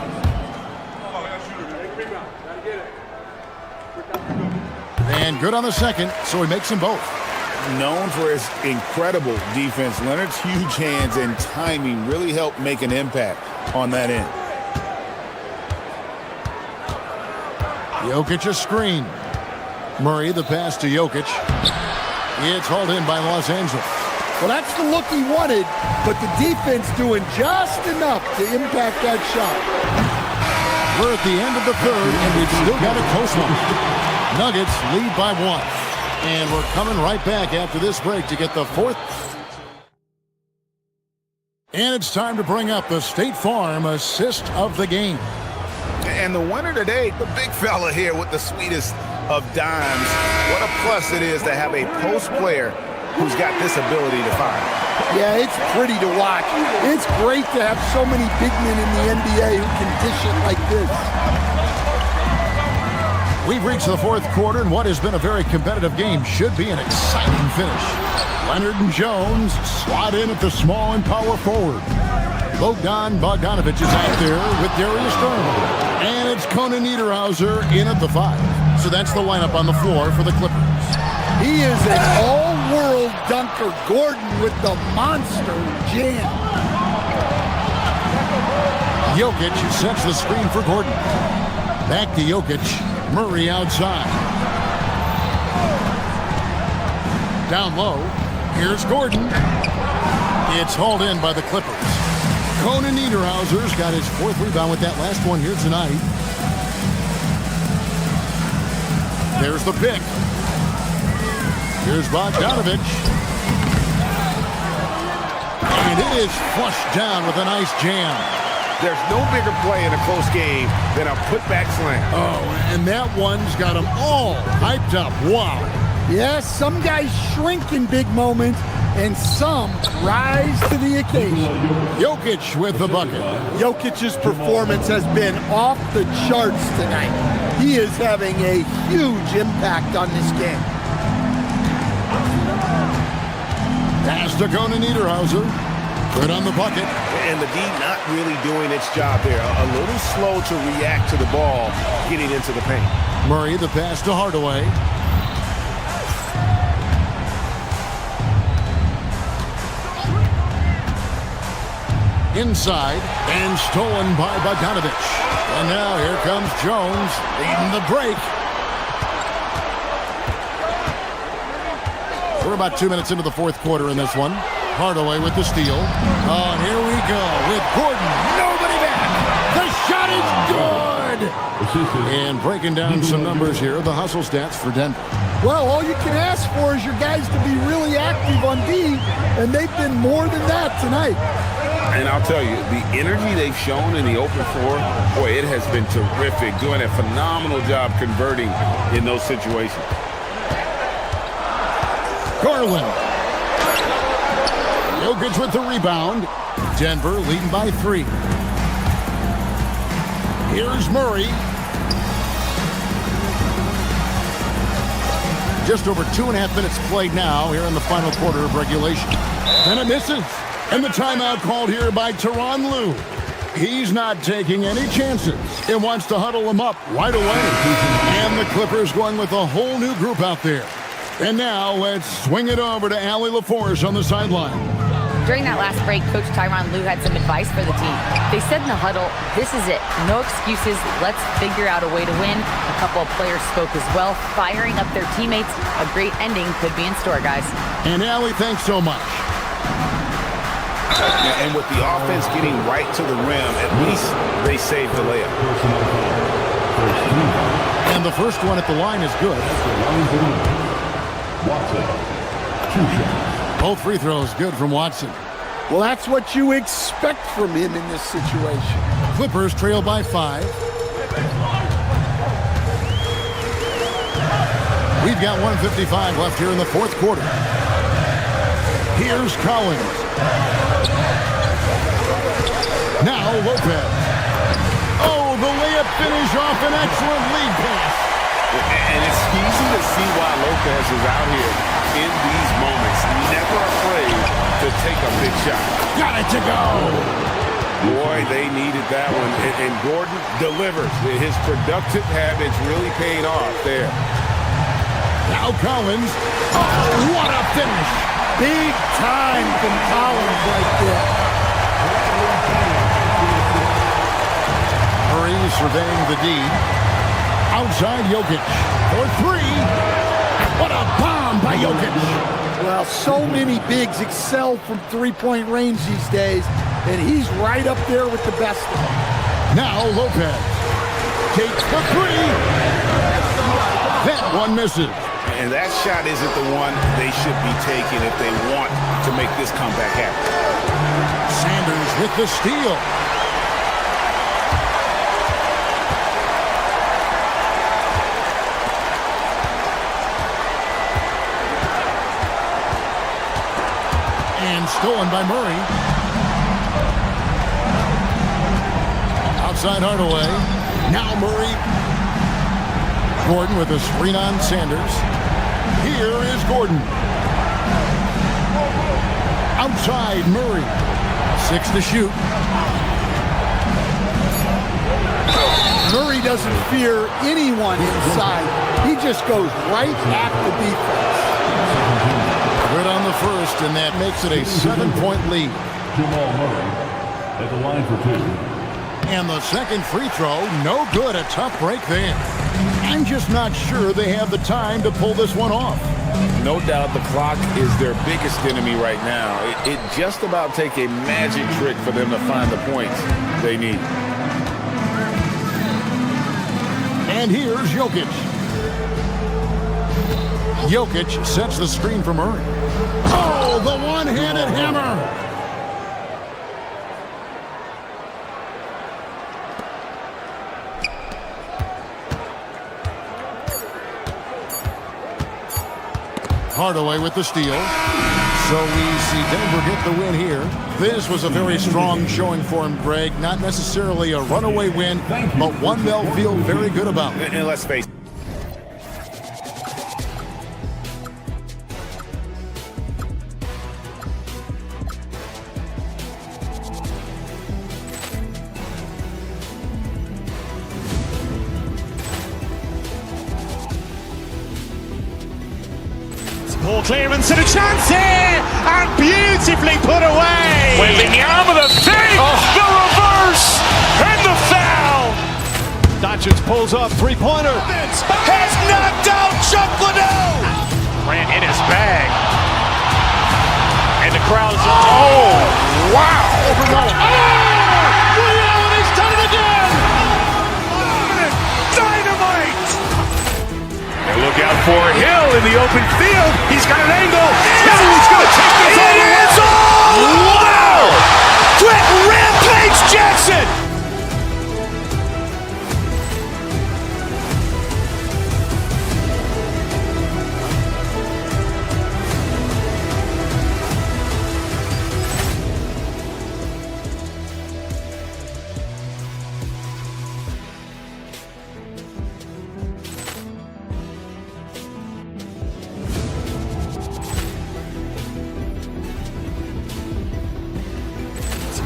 And good on the second, so he makes them both. Known for his incredible defense, Leonard's huge hands and timing really help make an impact on that end. Jokic a screen. Murray the pass to Jokic. It's hauled in by Los Angeles. Well, that's the look he wanted, but the defense doing just enough to impact that shot. We're at the end of the third, and we've still got a close one. Nuggets lead by 1. And we're coming right back after this break to get the fourth. And it's time to bring up the State Farm assist of the game. And the winner today, the big fella here with the sweetest of dimes. What a plus it is to have a post player who's got this ability to fire. Yeah, it's pretty to watch. It's great to have so many big men in the NBA who can dish it like this. We've reached the fourth quarter, and what has been a very competitive game should be an exciting finish. Leonard and Jones slot in at the small and power forward. Bogdanovich is out there with Darius Garland. And it's Conan Niederhauser in at the 5. So that's the lineup on the floor for the Clippers. He is an all-world dunker. Gordon with the monster jam. Jokic sets the screen for Gordon. Back to Jokic. Murray outside. Down low. Here's Gordon. It's hauled in by the Clippers. Conan Niederhauser's got his 4th rebound with that last one here tonight. There's the pick. Here's Bogdanovich. And it is flushed down with a nice jam. There's no bigger play in a close game than a putback slam. Oh, and that one's got them all hyped up. Wow. Yes, some guys shrink in big moments, and some rise to the occasion. Jokic with the bucket. Jokic's performance has been off the charts tonight. He is having a huge impact on this game. Pass to Conan Niederhauser. Good on the bucket. And the D not really doing its job there. A little slow to react to the ball getting into the paint. Murray the pass to Hardaway. Inside and stolen by Bogdanovich. And now here comes Jones leading the break. We're about 2 minutes into the fourth quarter in this one. Hardaway with the steal. Oh, and here we go with Gordon. Nobody back. The shot is good. And breaking down some numbers here, the hustle stats for Denver. Well, all you can ask for is your guys to be really active on D, and they've been more than that tonight. And I'll tell you, the energy they've shown in the open floor, boy, it has been terrific, doing a phenomenal job converting in those situations. Garland. Jokic with the rebound. Denver leading by 3. Here's Murray. Just over 2.5 minutes played now here in the final quarter of regulation. And it misses. And the timeout called here by Tyronn Lue. He's not taking any chances. He wants to huddle him up right away. And the Clippers going with a whole new group out there. And now let's swing it over to Allie LaForce on the sideline. During that last break, Coach Tyronn Lue had some advice for the team. They said in the huddle, this is it. No excuses. Let's figure out a way to win. A couple of players spoke as well, firing up their teammates. A great ending could be in store, guys. And Allie, thanks so much. And with the offense getting right to the rim, at least they saved the layup. And the first one at the line is good. Both free throws good from Watson. Well, that's what you expect from him in this situation. Clippers trail by 5. We've got 1:55 left here in the fourth quarter. Here's Collins. Now Lopez. Oh, the layup finish off an excellent lead pass. And it's easy to see why Lopez is out here in these moments. Never afraid to take a big shot. Got it to go. Boy, they needed that one. And Gordon delivers. His productive habits really paid off there. Now Collins. Oh, what a finish. Big time from Collins right there. Murray surveying the D. Outside Jokic for 3. What a bomb by Jokic. Well, so many bigs excel from three-point range these days, and he's right up there with the best of them. Now Lopez takes the 3. That one misses. And that shot isn't the one they should be taking if they want to make this comeback happen. Sanders with the steal. And stolen by Murray. Outside Hardaway. Now Murray. Gordon with a screen on Sanders. Here is Gordon. Outside Murray. 6 to shoot. Murray doesn't fear anyone inside. He just goes right at the defense. Good on the first, and that makes it a 7-point lead. Jamal Murray at the line for 2. And the second free throw, no good. A tough break there. I'm just not sure they have the time to pull this one off. No doubt the clock is their biggest enemy right now. It just about take a magic trick for them to find the points they need. And here's Jokic. Jokic sets the screen for Murray. Oh, the one-handed hammer. Hardaway with the steal. So we see Denver get the win here. This was a very strong showing for him, Greg. Not necessarily a runaway win, but one they'll feel very good about. And let's face it. Ball clearance and a chance here, and beautifully put away. Wembanyama the save, the reverse, and the foul. Doncic pulls up, three-pointer. Has knocked out Chuck Liddell. Ran in his bag. And the crowd is, oh, wow. Reality's done it again. Dynamite. And look out for Hill in the open field. He's got an angle. He's going to take this all the way. Wow! Quick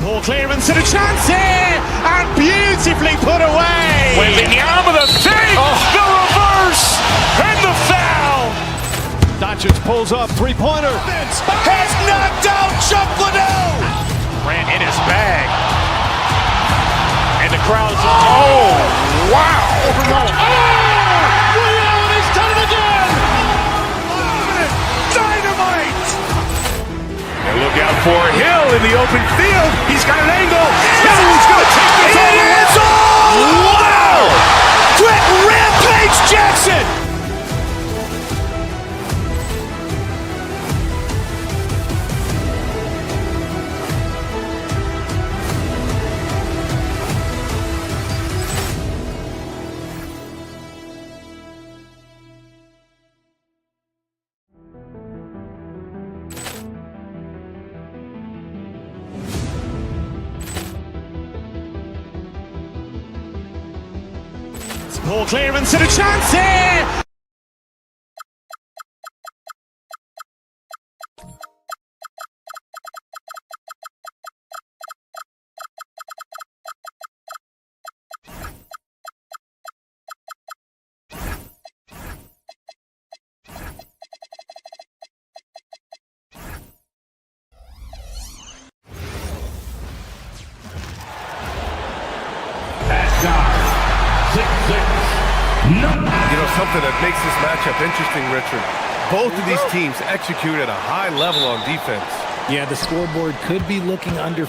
Ball clearance and a chance here, and beautifully put away. Wembanyama the save, the reverse, and the foul. Doncic pulls up, three-pointer. Has knocked out Chuck Liddell. Ran in his bag. And the crowd's, oh, wow. Ray Allen has done it again. Dynamite. And look out for Hill in the open field. He's got an angle. Hill's going to take this all the way. Wow. Quick Rampage Jackson. Ball clearance and a chance here. You know, something that makes this matchup interesting, Richard. Both of these teams execute at a high level on defense. Yeah, the scoreboard could be looking under.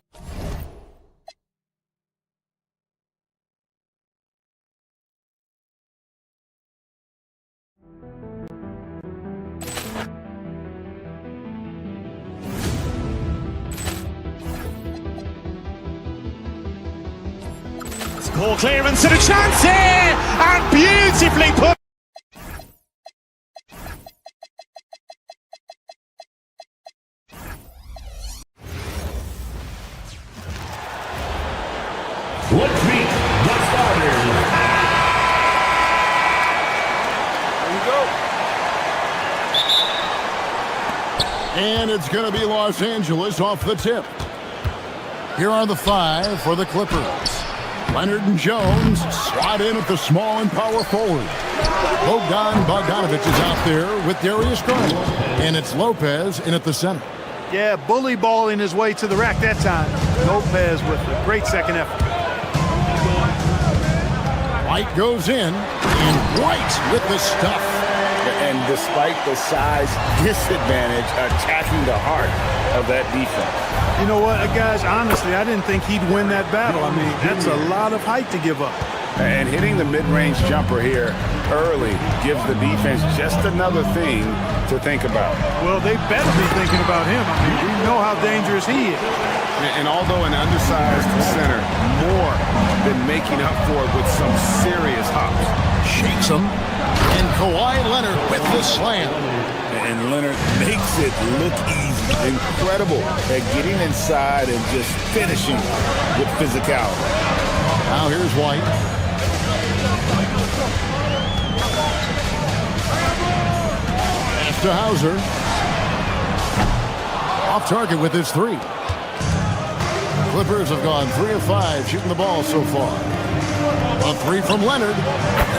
Ball clearance and a chance here, and beautifully put. Let's meet the starters. There you go. And it's going to be Los Angeles off the tip. Here are the 5 for the Clippers. Leonard and Jones slot in at the small and power forward. Bogdanovich is out there with Darius Garland. And it's Lopez in at the center. Yeah, bully balling his way to the rack that time. Lopez with a great second effort. White goes in, and White with the stuff. And despite the size disadvantage, attacking the heart of that defense. You know what, guys, honestly, I didn't think he'd win that battle. I mean, that's a lot of height to give up. And hitting the mid-range jumper here early gives the defense just another thing to think about. Well, they better be thinking about him. I mean, we know how dangerous he is. And although an undersized center, more than making up for it with some serious hops. Shakes him. And Kawhi Leonard with the slam. And Leonard makes it look easy. Incredible at getting inside and just finishing with physicality. Now here's White. Pass to Hauser. Off target with his 3. Clippers have gone 3 of 5 shooting the ball so far. A 3 from Leonard.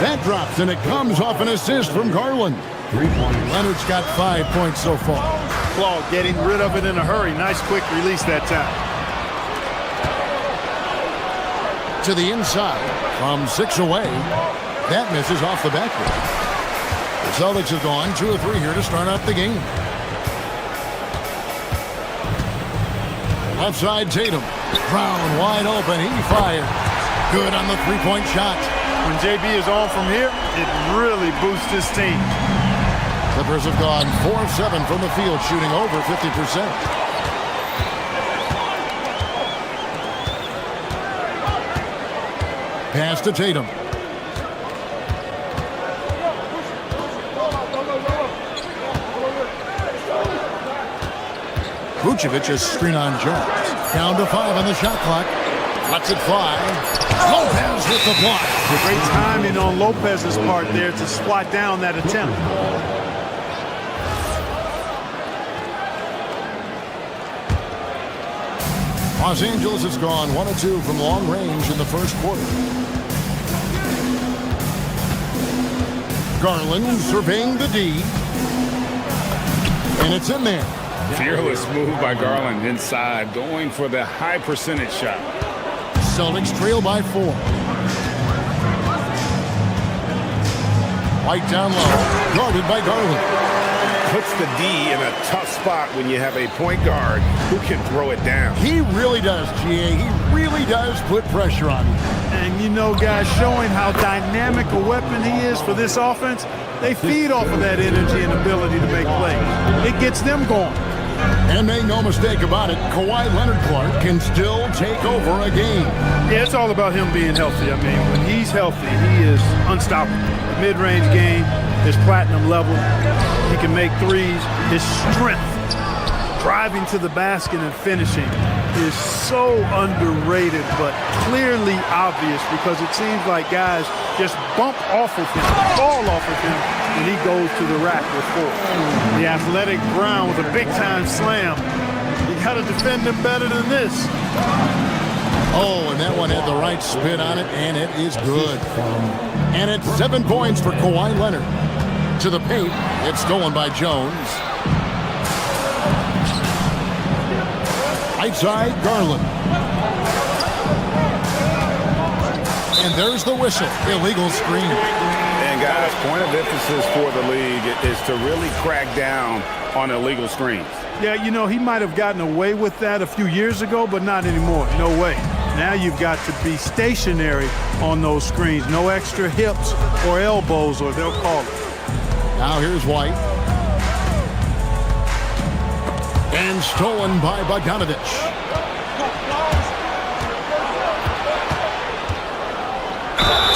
That drops, and it comes off an assist from Garland. 3-point. Leonard's got 5 points so far. Claw getting rid of it in a hurry. Nice quick release that time. To the inside from 6 away. That misses off the backboard. The Celtics have gone 2 of 3 here to start out the game. Left side Tatum. Brown wide open. He fires. Good on the 3-point shot. When JB is on from here, it really boosts his team. Clippers have gone 4 of 7 from the field, shooting over 50%. Pass to Tatum. Vucevic's screen on Jones. Down to 5 on the shot clock. Lets it fly. Lopez with the block. Great timing on Lopez's part there to swat down that attempt. Los Angeles has gone 1 of 2 from long range in the first quarter. Garland surveying the D. And it's in there. Fearless move by Garland inside, going for the high percentage shot. Celtics trail by 4. White down low, guarded by Garland. Puts the D in a tough spot when you have a point guard who can throw it down. He really does, GA. He really does put pressure on you. And you know, guys, showing how dynamic a weapon he is for this offense, they feed off of that energy and ability to make plays. It gets them going. And make no mistake about it, Kawhi Leonard-Clark can still take over a game. Yeah, it's all about him being healthy. I mean, when he's healthy, he is unstoppable. The mid-range game is platinum level. He can make threes. His strength, driving to the basket and finishing, is so underrated, but clearly obvious because it seems like guys just bump off of him, fall off of him, when he goes to the rack with 4. The athletic Brown with a big-time slam. You got to defend him better than this. Oh, and that one had the right spin on it, and it is good. And it's 7 points for Kawhi Leonard. To the paint, it's stolen by Jones. Right side, Garland. And there's the whistle. Illegal screen. And guys, point of emphasis for the league is to really crack down on illegal screens. Yeah, you know, he might have gotten away with that a few years ago, but not anymore. No way. Now you've got to be stationary on those screens. No extra hips or elbows, or they'll call it. Now here's White. And stolen by Bogdanovich.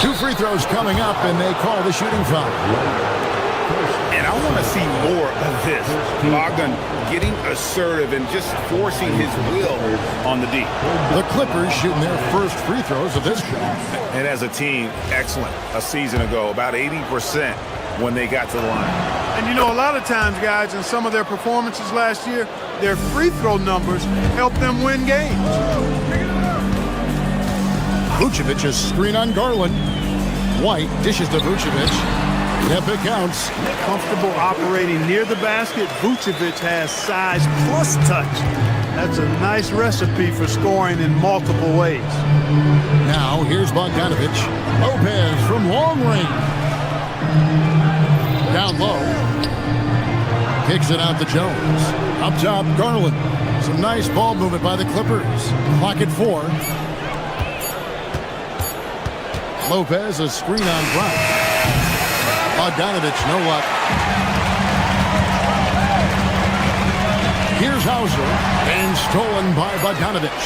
Two free throws coming up, and they call the shooting foul. And I want to see more of this. Bogdan getting assertive and just forcing his will on the D. The Clippers shooting their first free throws of this shot. And as a team, excellent. A season ago, about 80% when they got to the line. And you know, a lot of times, guys, in some of their performances last year, their free throw numbers helped them win games. Vucevic's screen on Garland. White dishes to Vucevic. Yep, it counts. Comfortable operating near the basket. Vucevic has size plus touch. That's a nice recipe for scoring in multiple ways. Now, here's Bogdanovich. Lopez from long range. Down low. Kicks it out to Jones. Up top, Garland. Some nice ball movement by the Clippers. Clock at 4. Lopez, a screen on Brown. Bogdanovich, no luck. Here's Hauser, and stolen by Bogdanovich.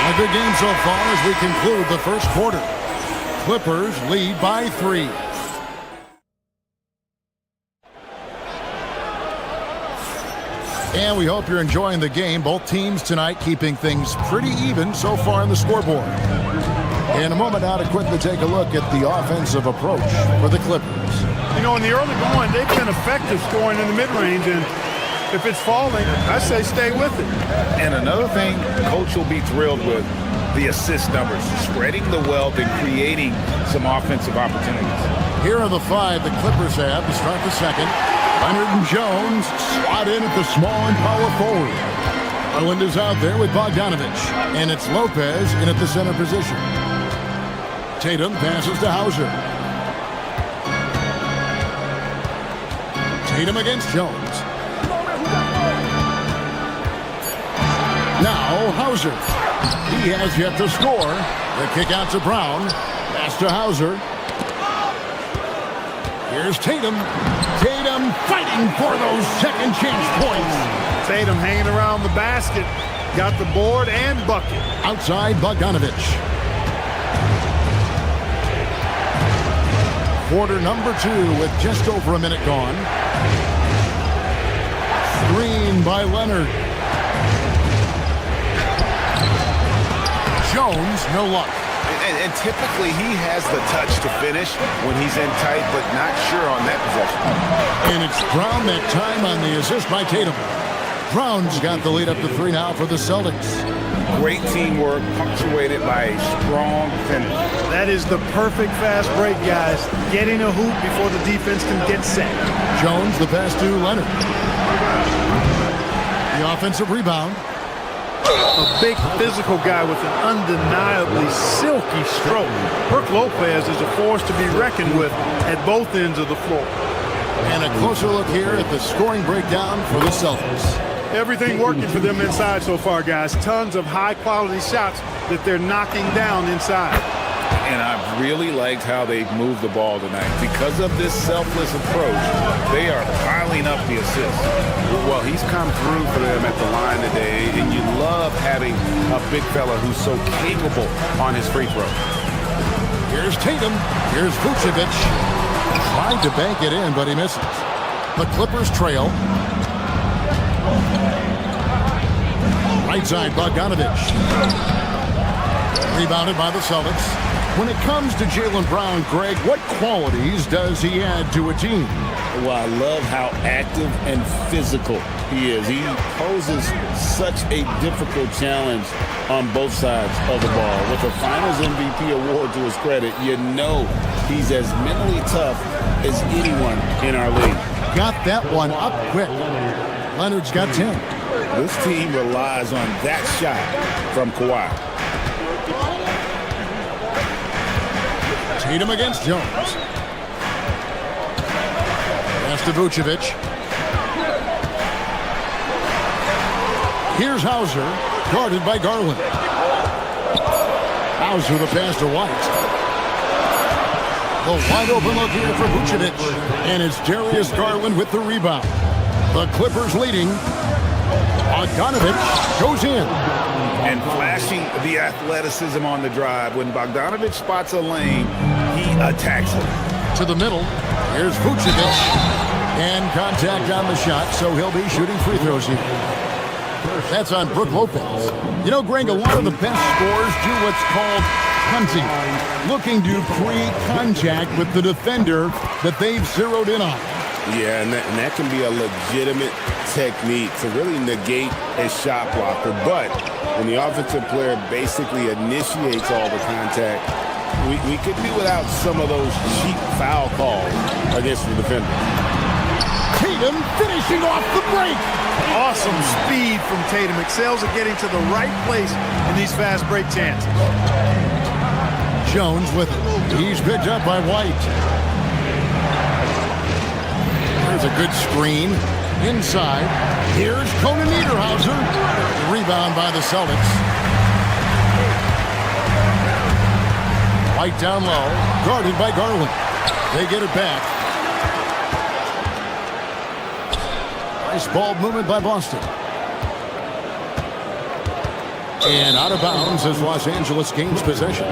A good game so far as we conclude the first quarter. Clippers lead by 3. And we hope you're enjoying the game. Both teams tonight keeping things pretty even so far on the scoreboard. In a moment now to quickly take a look at the offensive approach for the Clippers. You know, in the early going, they've been effective scoring in the mid-range, and if it's falling, I say stay with it. And another thing Coach will be thrilled with, the assist numbers, spreading the wealth and creating some offensive opportunities. Here are the 5 the Clippers have to start the second. Leonard and Jones slot in at the small and power forward. Garland is out there with Bogdanovich, and it's Lopez in at the center position. Tatum passes to Hauser. Tatum against Jones. Now Hauser. He has yet to score. The kick out to Brown. Pass to Hauser. Here's Tatum. Tatum fighting for those second chance points. Tatum hanging around the basket. Got the board and bucket. Outside Bogdanovich. Quarter number 2 with just over a minute gone. Screen by Leonard. Jones, no luck. And typically he has the touch to finish when he's in tight, but not sure on that possession. And it's Brown that time on the assist by Tatum. Brown's got the lead up to 3 now for the Celtics. Great teamwork punctuated by a strong finish. That is the perfect fast break, guys. Getting a hoop before the defense can get set. Jones, the pass to Leonard. The offensive rebound. A big physical guy with an undeniably silky stroke. Brook Lopez is a force to be reckoned with at both ends of the floor. And a closer look here at the scoring breakdown for the Celtics. Everything working for them inside so far, guys. Tons of high-quality shots that they're knocking down inside. And I've really liked how they've moved the ball tonight. Because of this selfless approach, they are piling up the assists. Well, he's come through for them at the line today, and you love having a big fella who's so capable on his free throw. Here's Tatum. Here's Vucevic. Tried to bank it in, but he misses. The Clippers trail. Right side, Bogdanovich. Rebounded by the Celtics. When it comes to Jaylen Brown, Greg, what qualities does he add to a team? Well, I love how active and physical he is. He poses such a difficult challenge on both sides of the ball. With the Finals MVP award to his credit, you know he's as mentally tough as anyone in our league. Got that one up quick. Leonard's got 10. This team relies on that shot from Kawhi. Tatum against Jones. Pass to Vucevic. Here's Hauser, guarded by Garland. Hauser the pass to White. The wide open look here for Vucevic. And it's Darius Garland with the rebound. The Clippers leading. Bogdanovich goes in. And flashing the athleticism on the drive. When Bogdanovich spots a lane, he attacks it. To the middle. Here's Vucevic. And contact on the shot, so he'll be shooting free throws here. That's on Brook Lopez. You know, Greg, a lot of the best scorers do what's called hunting. Looking to create contact with the defender that they've zeroed in on. Yeah, and that can be a legitimate technique to really negate a shot blocker. But when the offensive player basically initiates all the contact, we could do without some of those cheap foul calls against the defender. Tatum finishing off the break. Awesome speed from Tatum. Excels at getting to the right place in these fast break chances. Jones with it. He's picked up by White. There's a good screen. Inside. Here's Conan Niederhauser. Rebound by the Celtics. White down low. Guarded by Garland. They get it back. Nice ball movement by Boston. And out of bounds as Los Angeles gains possession.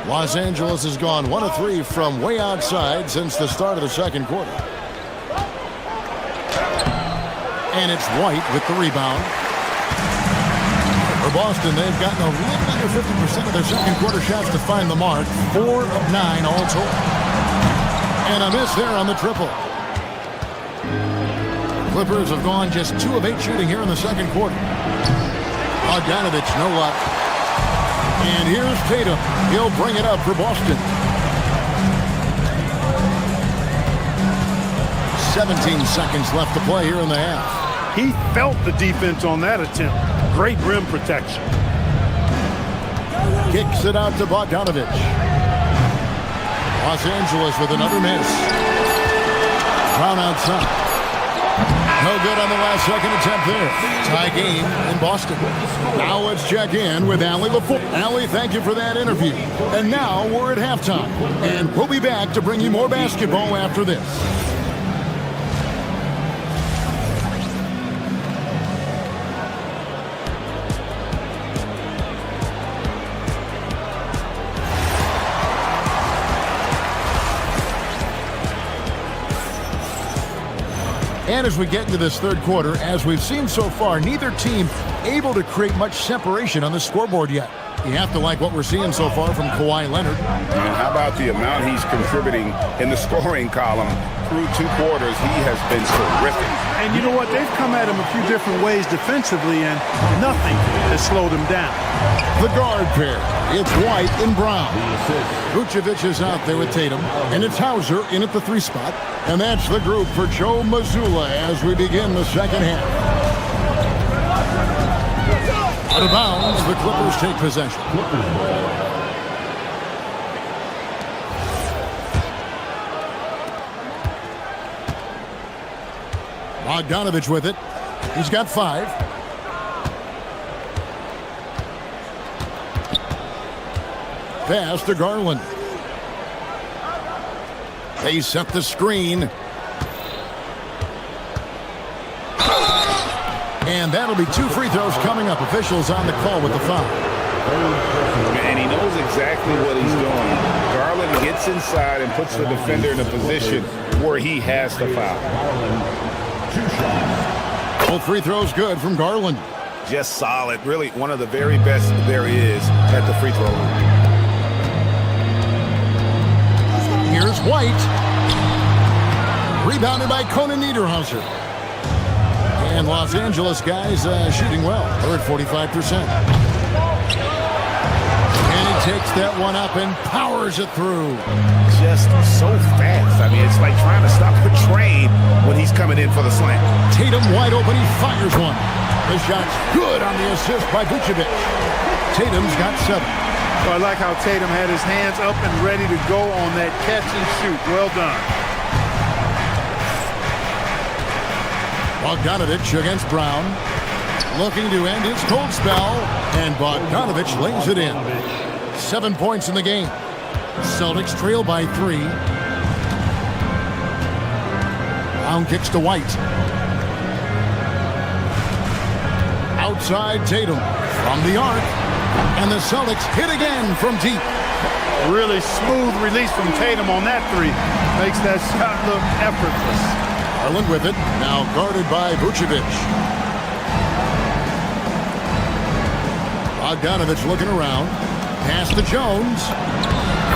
Los Angeles has gone 1 of 3 from way outside since the start of the second quarter. And it's White with the rebound. For Boston, they've gotten a little under 50% of their second quarter shots to find the mark. 4 of 9 all told. And a miss there on the triple. Clippers have gone just 2 of 8 shooting here in the second quarter. Bogdanovich, no luck. And here's Tatum. He'll bring it up for Boston. 17 seconds left to play here in the half. He felt the defense on that attempt. Great rim protection. Kicks it out to Bogdanovich. Los Angeles with another miss. Brown outside. No good on the last second attempt there. Tie game in Boston. Now let's check in with Allie LaFour. Allie, thank you for that interview. And now we're at halftime. And we'll be back to bring you more basketball after this. And as we get into this third quarter, as we've seen so far, neither team able to create much separation on the scoreboard yet. You have to like what we're seeing so far from Kawhi Leonard. And how about the amount he's contributing in the scoring column through 2 quarters? He has been terrific. And you know what? They've come at him a few different ways defensively, and nothing has slowed him down. The guard pair. It's White and Brown. Vucevic is out there with Tatum, and it's Hauser in at the 3 spot. And that's the group for Joe Mazzulla as we begin the second half. Out of bounds, the Clippers take possession. Bogdanovich with it. He's got 5. Pass to Garland. They set the screen. And that'll be 2 free throws coming up. Officials on the call with the foul. And he knows exactly what he's doing. Garland gets inside and puts the defender in a position where he has to foul. Both free throws good from Garland. Just solid. Really one of the very best there is at the free throw line. Here's White. Rebounded by Conan Niederhauser. And Los Angeles guys shooting well. They're at 45%. And he takes that one up and powers it through. Just so fast. I mean, it's like trying to stop a train when he's coming in for the slam. Tatum wide open. He fires one. The shot's good on the assist by Vucevic. Tatum's got 7. So I like how Tatum had his hands up and ready to go on that catch and shoot. Well done. Bogdanovich against Brown. Looking to end his cold spell. And Bogdanovich lays it in. 7 points in the game. Celtics trail by 3. Brown kicks to White. Outside Tatum from the arc. And the Celtics hit again from deep. Really smooth release from Tatum on that 3. Makes that shot look effortless. Garland with it, now guarded by Vucevic. Bogdanovich looking around. Pass to Jones.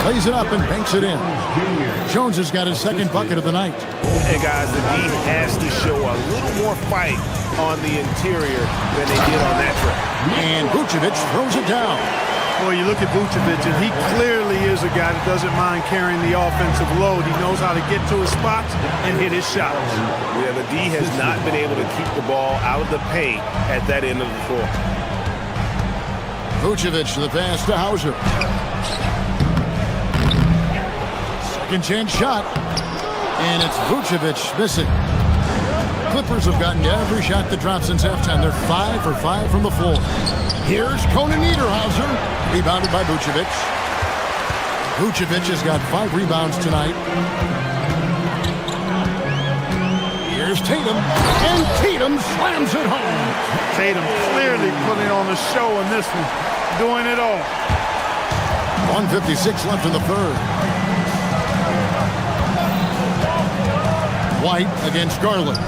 Plays it up and banks it in. Jones has got his 2nd bucket of the night. Hey guys, the D has to show a little more fight on the interior than they did on that trip. And Vucevic throws it down. Well, you look at Vucevic, and he clearly is a guy that doesn't mind carrying the offensive load. He knows how to get to his spots and hit his shots. Yeah, the D has not been able to keep the ball out of the paint at that end of the floor. Vucevic the pass to Hauser. Second chance shot. And it's Vucevic missing. Clippers have gotten every shot that dropped since halftime. They're 5 for 5 from the floor. Here's Conan Niederhauser. Rebounded by Vucevic. Vucevic has got 5 rebounds tonight. Here's Tatum. And Tatum slams it home. Tatum clearly putting on the show in this one. Doing it all. 1:56 left in the 3rd. White against Garland.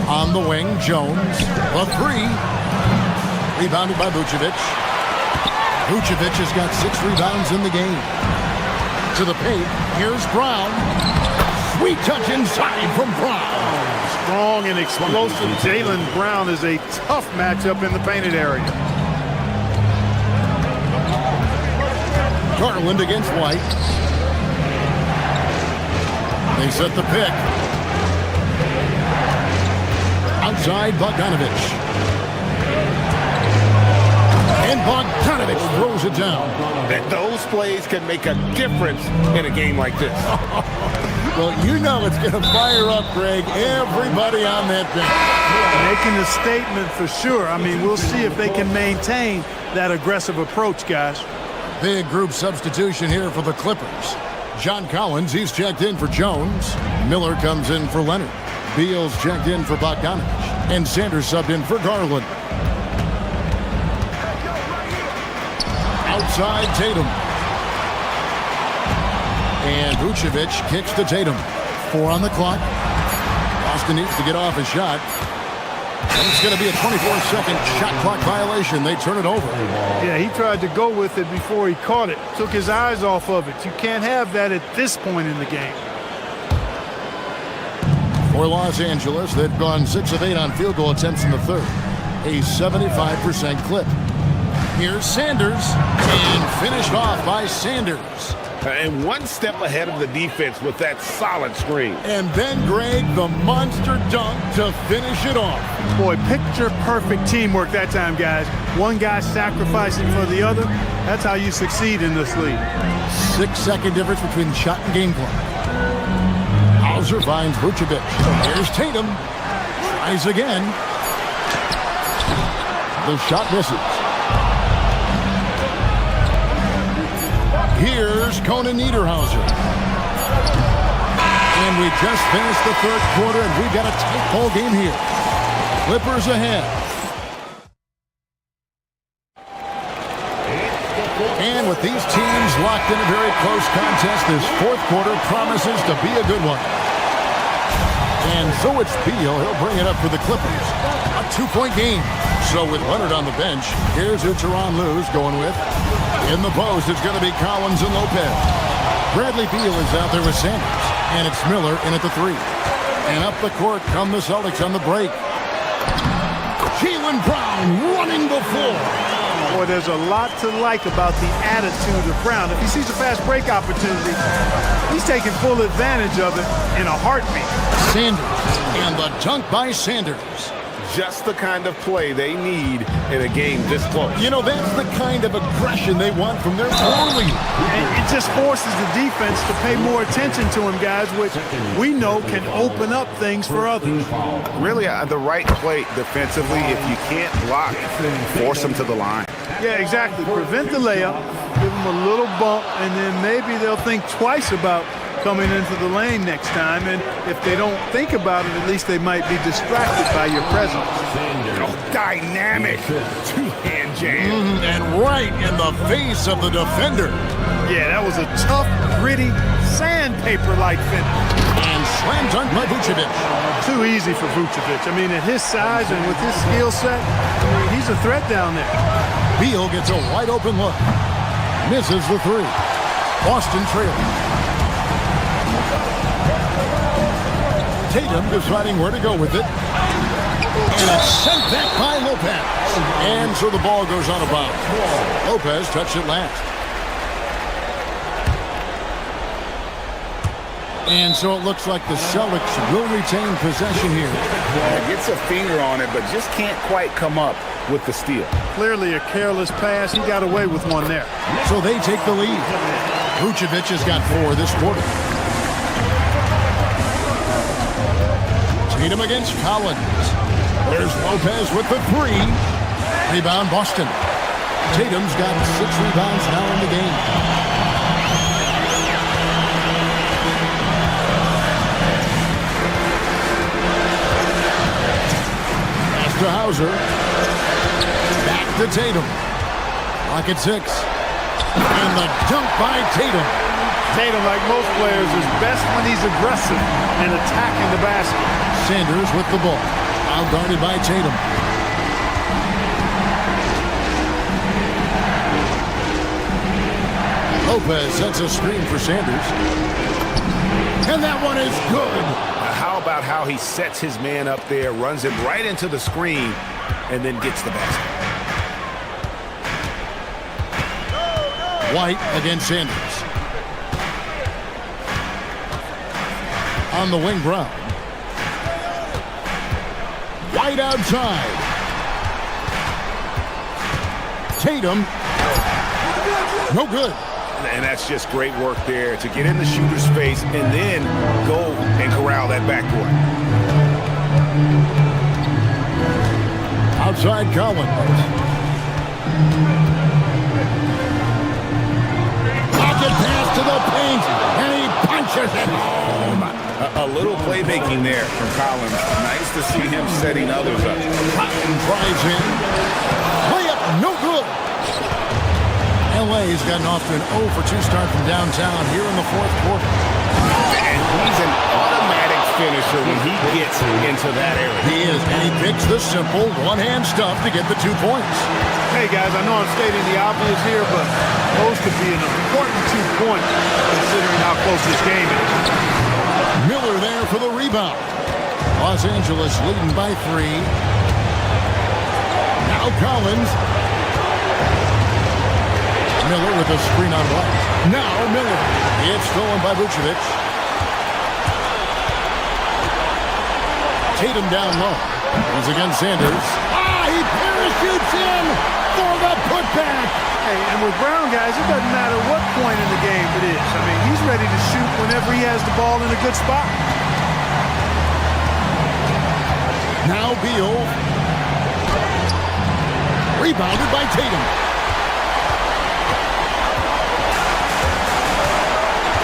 On the wing, Jones. A 3. Rebounded by Vucevic. Vucevic has got 6 rebounds in the game. To the paint. Here's Brown. Sweet touch inside from Brown. Strong and explosive Jaylen Brown is a tough matchup in the painted area. Garland against White. They set the pick. Outside Bogdanovich. And Bogdanovich throws it down. And those plays can make a difference in a game like this. Well, you know it's going to fire up, Greg, everybody on that bench. Making a statement for sure. I mean, we'll see if they can maintain that aggressive approach, guys. Big group substitution here for the Clippers. John Collins, he's checked in for Jones. Miller comes in for Leonard. Beal's checked in for Bogdanovich. And Sanders subbed in for Garland. Outside Tatum. And Vucevic kicks to Tatum. 4 on the clock. Lost Boston needs to get off a shot. And it's going to be a 24-second shot clock violation. They turn it over. Yeah, he tried to go with it before he caught it. Took his eyes off of it. You can't have that at this point in the game. For Los Angeles, they've gone 6 of 8 on field goal attempts in the third. A 75% clip. Here's Sanders, and finished off by Sanders. And one step ahead of the defense with that solid screen. And then, Greg, the monster dunk to finish it off. Boy, picture-perfect teamwork that time, guys. One guy sacrificing for the other. That's how you succeed in this league. 6-second difference between shot and game clock. Hauser finds Vucevic. Here's Tatum. Tries again. The shot misses. Here's Conan Niederhauser. And we just finished the third quarter, and we've got a tight ball game here. Clippers ahead. And with these teams locked in a very close contest, this fourth quarter promises to be a good one. And so it's Beal. He'll bring it up for the Clippers. A 2-point game. So with Leonard on the bench, here's who Tyronn Lue's going with. In the post, it's going to be Collins and Lopez. Bradley Beal is out there with Sanders. And it's Miller in at the 3. And up the court come the Celtics on the break. Jaylen Brown running the floor. Boy, there's a lot to like about the attitude of Brown. If he sees a fast break opportunity, he's taking full advantage of it in a heartbeat. Sanders, and the dunk by Sanders. Just the kind of play they need in a game this close. You know, that's the kind of aggression they want from their goalie. And it just forces the defense to pay more attention to him, guys, which we know can open up things for others. Really, the right play defensively, if you can't block, force them to the line. Yeah, exactly. Prevent the layup, give them a little bump, and then maybe they'll think twice about coming into the lane next time. And if they don't think about it, at least they might be distracted by your presence. Oh, dynamic two-hand jam. And right in the face of the defender. Yeah, that was a tough, gritty, sandpaper-like finish. And slam dunk by Vucevic. Too easy for Vucevic. I mean, at his size and with his skill set, I mean, he's a threat down there. Beal gets a wide open look. Misses the 3. Boston trailing. Tatum deciding where to go with it. And it's sent back by Lopez. And so the ball goes out of bounds. Lopez touched it last. And so it looks like the Celtics will retain possession here. Gets a finger on it, but just can't quite come up with the steal. Clearly a careless pass. He got away with one there. So they take the lead. Vucevic has got 4 this quarter. Tatum against Collins. There's Lopez with the 3. Rebound Boston. Tatum's got 6 rebounds now in the game. Pass to Hauser. Back to Tatum. Clock at 6. And the dunk by Tatum. Tatum, like most players, is best when he's aggressive and attacking the basket. Sanders with the ball. Out guarded by Tatum. Lopez sets a screen for Sanders. And that one is good. How about how he sets his man up there, runs it right into the screen, and then gets the basket. White against Sanders. On the wing, Brown. White outside. Tatum. No good. And that's just great work there to get in the shooter's face and then go and corral that backcourt. Outside Collins. Pocket pass to the paint, and he punches it home. A little playmaking there from Collins. Nice to see him setting others up. Cotton drives in. Layup, no good. LA's gotten off to an 0 for 2 start from downtown here in the fourth quarter. And he's an automatic finisher when he gets into that area. He is, and he picks the simple one-hand stuff to get the 2 points. Hey, guys, I know I'm stating the obvious here, but those could be an important 2 points considering how close this game is. Miller there for the rebound. Los Angeles leading by 3. Now Collins. Miller with a screen on White. Now Miller. It's stolen by Vucevic. Tatum down low. He's against Sanders. He parachutes in for the putback. Hey, and with Brown, guys, it doesn't matter what point in the game it is. I mean, he's ready to shoot whenever he has the ball in a good spot. Now Beal. Rebounded by Tatum.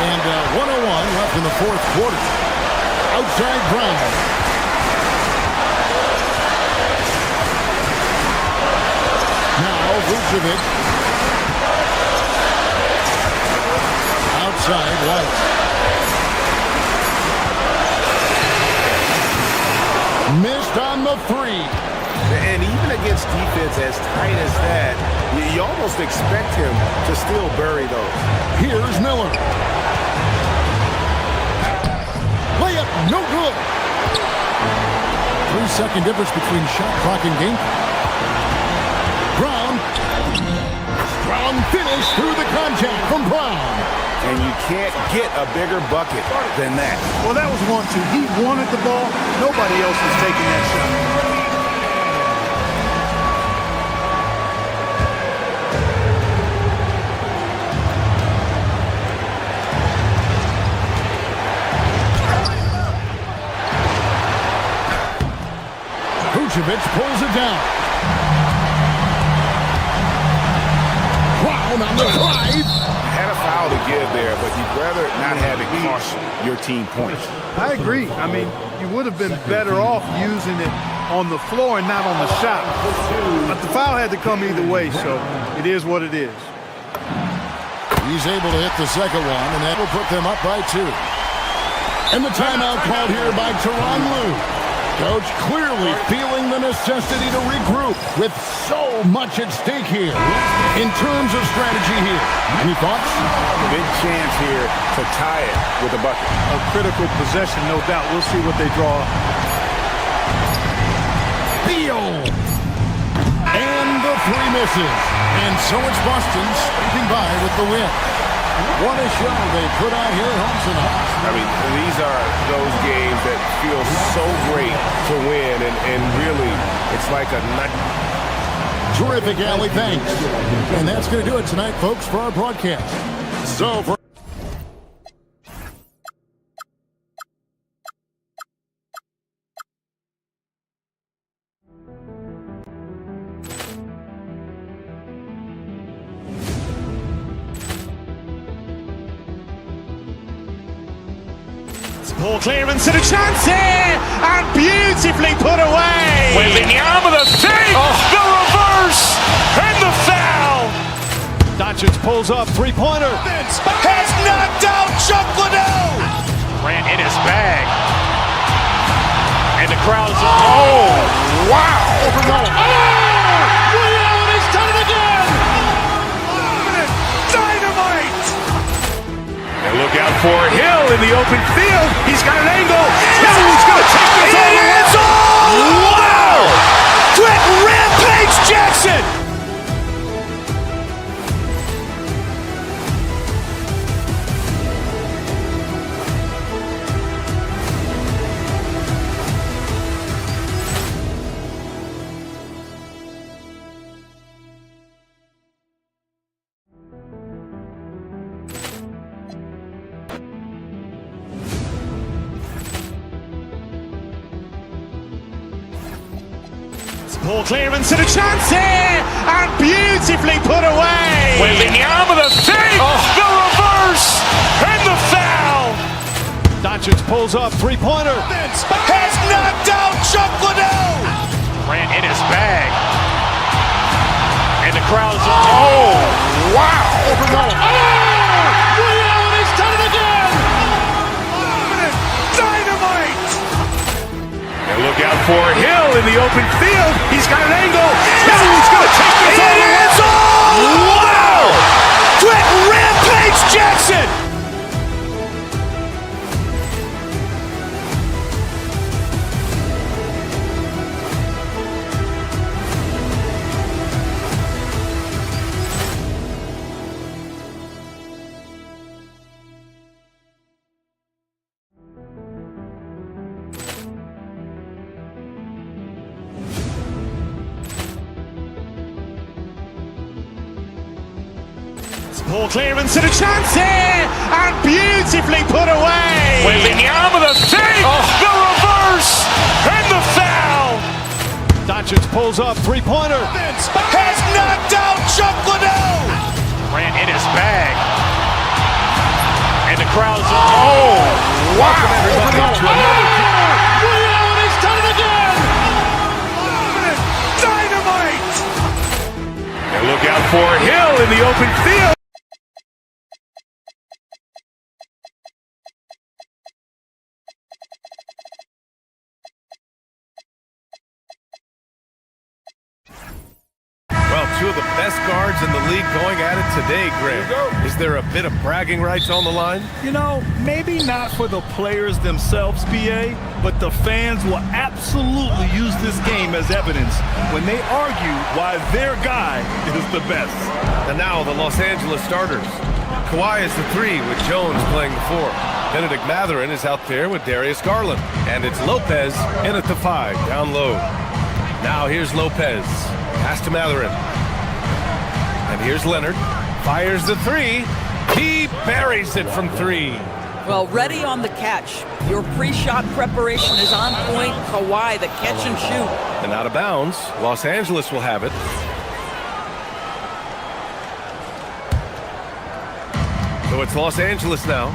And 1:01 left in the 4th quarter. Outside Brown. Now Vucevic. Outside White. Missed on the 3. And even against defense as tight as that, you almost expect him to still bury those. Here's Miller. Layup, no good. 3-second difference between shot clock and game clock. Brown finished through the contact from Brown. And you can't get a bigger bucket than that. Well, that was 1-2. He wanted the ball. Nobody else was taking that shot. Vucevic pulls it down. Brown on the drive. Had a foul to give there, but you'd rather not have it cost your team points. I agree. I mean, you would have been better off using it on the floor and not on the shot. But the foul had to come either way, so it is what it is. He's able to hit the second one, and that will put them up by 2. And the timeout called here by Tyronn Lue. Coach clearly feeling the necessity to regroup with so much at stake here in terms of strategy here. Any thoughts? Big chance here to tie it with a bucket. A critical possession, no doubt. We'll see what they draw up. Beal. And the 3 misses. And so it's Boston scraping by with the win. What a show they put on here at home tonight. I mean, these are those games that feel so great to win, and really, it's like a nut. Terrific, Allie, thanks. And that's going to do it tonight, folks, for our broadcast. So for Ball clearance and a chance here, and beautifully put away. Wembanyama the save, the reverse, and the foul. Doncic pulls up, 3-pointer. Has knocked out Chuck Liddell. Ran in his bag, and the crowd is wow! He's done it again. Dynamite. And look out for Hill in the open field. He's got an angle. He's going to take this all the way. Wow! Quick Rampage Jackson. Ball clearance and a chance here, and beautifully put away. Wembanyama the save, the reverse, and the foul. Doncic pulls up, 3-pointer. Has knocked out Chuck Liddell. Ran in his bag, and the crowd is wow! He's done it again. Dynamite. Look out for Hill in the open field. He's got an angle. Hill's going to take this all the way. Wow! Quick Rampage Jackson! Ball clearance and a chance here, and beautifully put away. Wembanyama the save, the reverse, and the foul. Doncic pulls up, three-pointer. Has knocked out Chuck Liddell. Ran in his bag. And the crowd's wow. Welcome everybody to another Allen has done it again. Dynamite. And look out for Hill in the open field. Well, two of the best guards in the league going at it today, Graham. Is there a bit of bragging rights on the line? You know, maybe not for the players themselves, BA, but the fans will absolutely use this game as evidence when they argue why their guy is the best. And now the Los Angeles starters. Kawhi is the 3 with Jones playing the 4. Benedict Mathurin is out there with Darius Garland. And it's Lopez in at the 5, down low. Now here's Lopez. Pass to Mathurin. And here's Leonard. Fires the 3. He buries it from 3. Well, ready on the catch. Your pre-shot preparation is on point. Kawhi, the catch and shoot. And out of bounds. Los Angeles will have it. So it's Los Angeles now.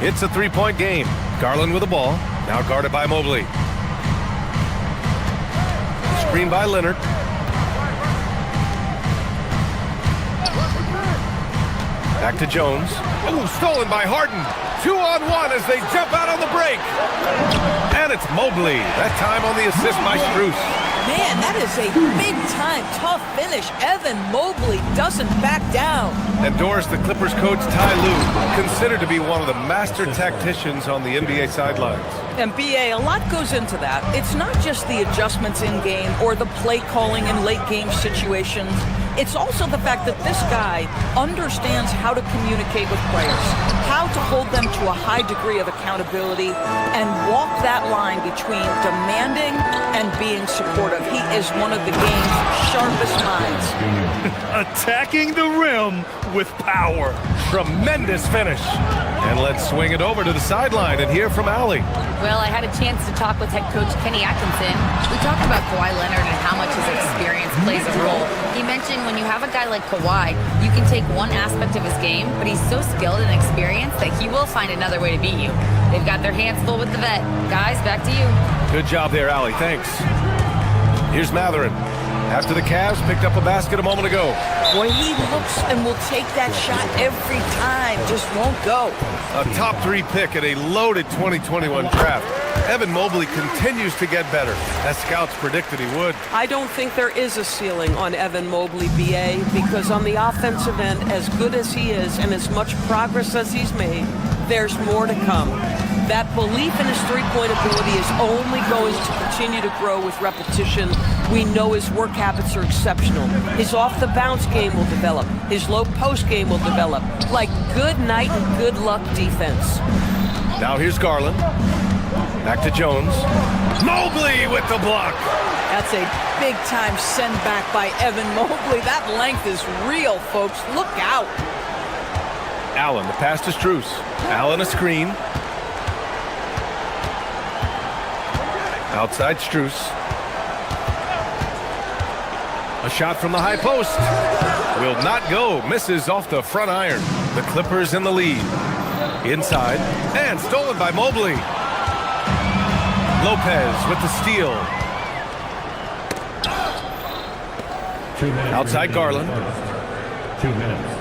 It's a 3-point game. Garland with the ball. Now guarded by Mobley. Screen by Leonard. Back to Jones. Oh, stolen by Harden. 2-on-1 as they jump out on the break. And it's Mobley. That time on the assist by Strus. Man, that is a big-time, tough finish. Evan Mobley doesn't back down. And Doris, the Clippers coach Ty Lue, considered to be one of the master tacticians on the NBA sidelines. And BA, a lot goes into that. It's not just the adjustments in game or the play calling in late game situations. It's also the fact that this guy understands how to communicate with players, how to hold them to a high degree of accountability, and walk that line between demanding and being supportive. He is one of the game's sharpest minds. Attacking the rim with power. Tremendous finish. And let's swing it over to the sideline and hear from Allie. Well, I had a chance to talk with head coach Kenny Atkinson. We talked about Kawhi Leonard and how much his experience plays a role. He mentioned when you have a guy like Kawhi, you can take one aspect of his game, but he's so skilled and experienced that he will find another way to beat you. They've got their hands full with the vet. Guys, back to you. Good job there, Allie. Thanks. Here's Mathurin. After the Cavs picked up a basket a moment ago. Boy, he looks and will take that shot every time. Just won't go. A top 3 pick at a loaded 2021 draft. Evan Mobley continues to get better, as scouts predicted he would. I don't think there is a ceiling on Evan Mobley, BA, because on the offensive end, as good as he is and as much progress as he's made, there's more to come. That belief in his three-point ability is only going to continue to grow with repetition. We know his work habits are exceptional. His off-the-bounce game will develop. His low-post game will develop. Like good night and good luck defense. Now here's Garland. Back to Jones. Mobley with the block. That's a big-time send back by Evan Mobley. That length is real, folks. Look out. Allen, the pass to Strus. Allen a screen. Outside Strus. A shot from the high post. Will not go. Misses off the front iron. The Clippers in the lead. Inside. And stolen by Mobley. Lopez with the steal. Outside Garland. 2 minutes.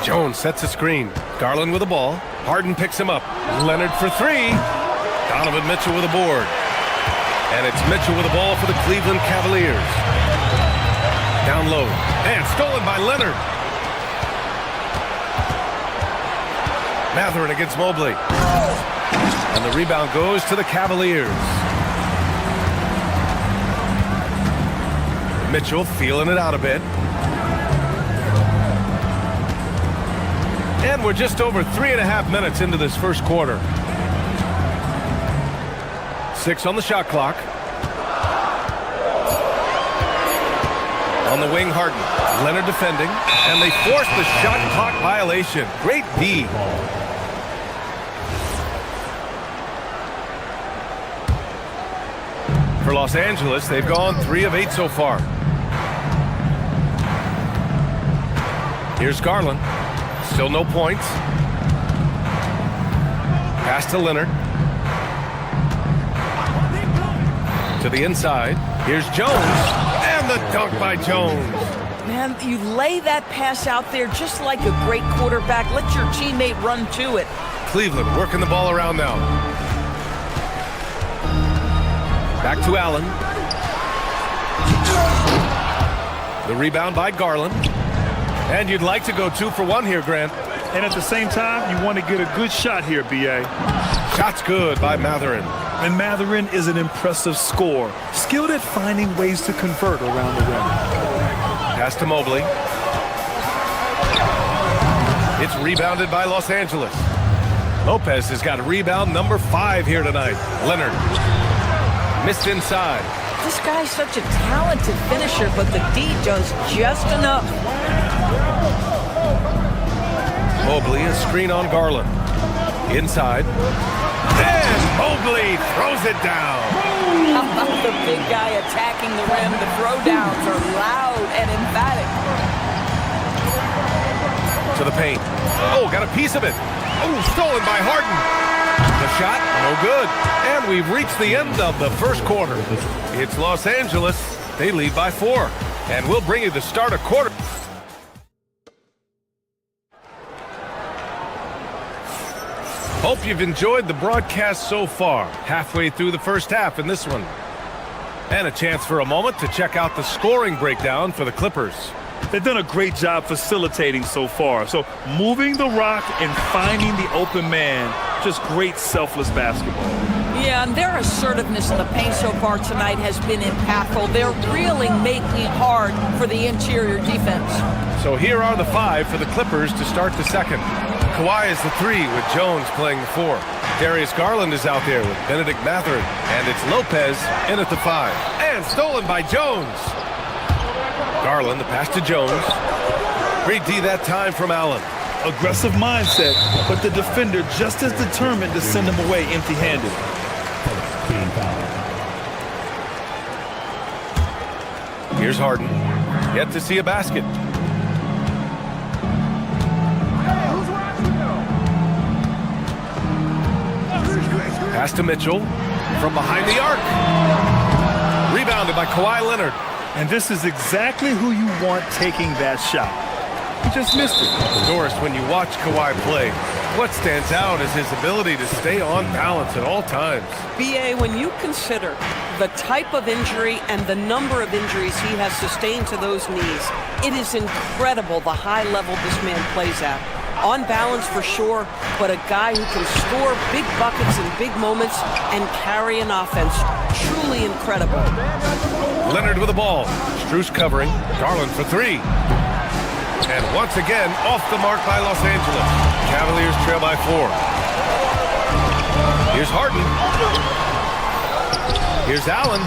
Jones sets a screen. Garland with the ball. Harden picks him up. Leonard for 3. Donovan Mitchell with a board. And it's Mitchell with the ball for the Cleveland Cavaliers. Down low. And stolen by Leonard. Mathurin against Mobley. And the rebound goes to the Cavaliers. Mitchell feeling it out a bit. And we're just over 3.5 minutes into this first quarter. 6 on the shot clock. On the wing, Harden. Leonard defending. And they force the shot clock violation. Great D. For Los Angeles, they've gone 3 of 8 so far. Here's Garland. Still no points. Pass to Leonard. To the inside. Here's Jones. And the dunk by Jones. Man, you lay that pass out there just like a great quarterback. Let your teammate run to it. Cleveland working the ball around now. Back to Allen. The rebound by Garland. And you'd like to go 2 for 1 here, Grant. And at the same time, you want to get a good shot here, B.A. Shot's good by Mathurin. And Mathurin is an impressive scorer, skilled at finding ways to convert around the rim. Pass to Mobley. It's rebounded by Los Angeles. Lopez has got a rebound number 5 here tonight. Leonard. Missed inside. This guy's such a talented finisher, but the D does just enough. Mobley, a screen on Garland. Inside. And Mobley throws it down. How about the big guy attacking the rim? The throwdowns are loud and emphatic. To the paint. Oh, got a piece of it. Oh, stolen by Harden. The shot, no good. And we've reached the end of the first quarter. It's Los Angeles. They lead by 4. And we'll bring you the start of quarter. Hope you've enjoyed the broadcast so far. Halfway through the first half in this one. And a chance for a moment to check out the scoring breakdown for the Clippers. They've done a great job facilitating so far. So moving the rock and finding the open man, just great selfless basketball. Yeah, and their assertiveness in the paint so far tonight has been impactful. They're really making it hard for the interior defense. So here are the 5 for the Clippers to start the second. Kawhi is the 3 with Jones playing the 4. Darius Garland is out there with Benedict Mathurin. And it's Lopez in at the 5. And stolen by Jones. Garland, the pass to Jones. Great D that time from Allen. Aggressive mindset, but the defender just as determined to send him away empty-handed. Here's Harden. Yet to see a basket. Pass to Mitchell from behind the arc. Rebounded by Kawhi Leonard. And this is exactly who you want taking that shot. He just missed it. Doris, when you watch Kawhi play, what stands out is his ability to stay on balance at all times. B.A., when you consider the type of injury and the number of injuries he has sustained to those knees, it is incredible the high level this man plays at. On balance for sure, but a guy who can score big buckets in big moments and carry an offense. Truly incredible. Leonard with the ball. Strus covering. Garland for 3. And once again, off the mark by Los Angeles. Cavaliers trail by 4. Here's Harden. Here's Allen.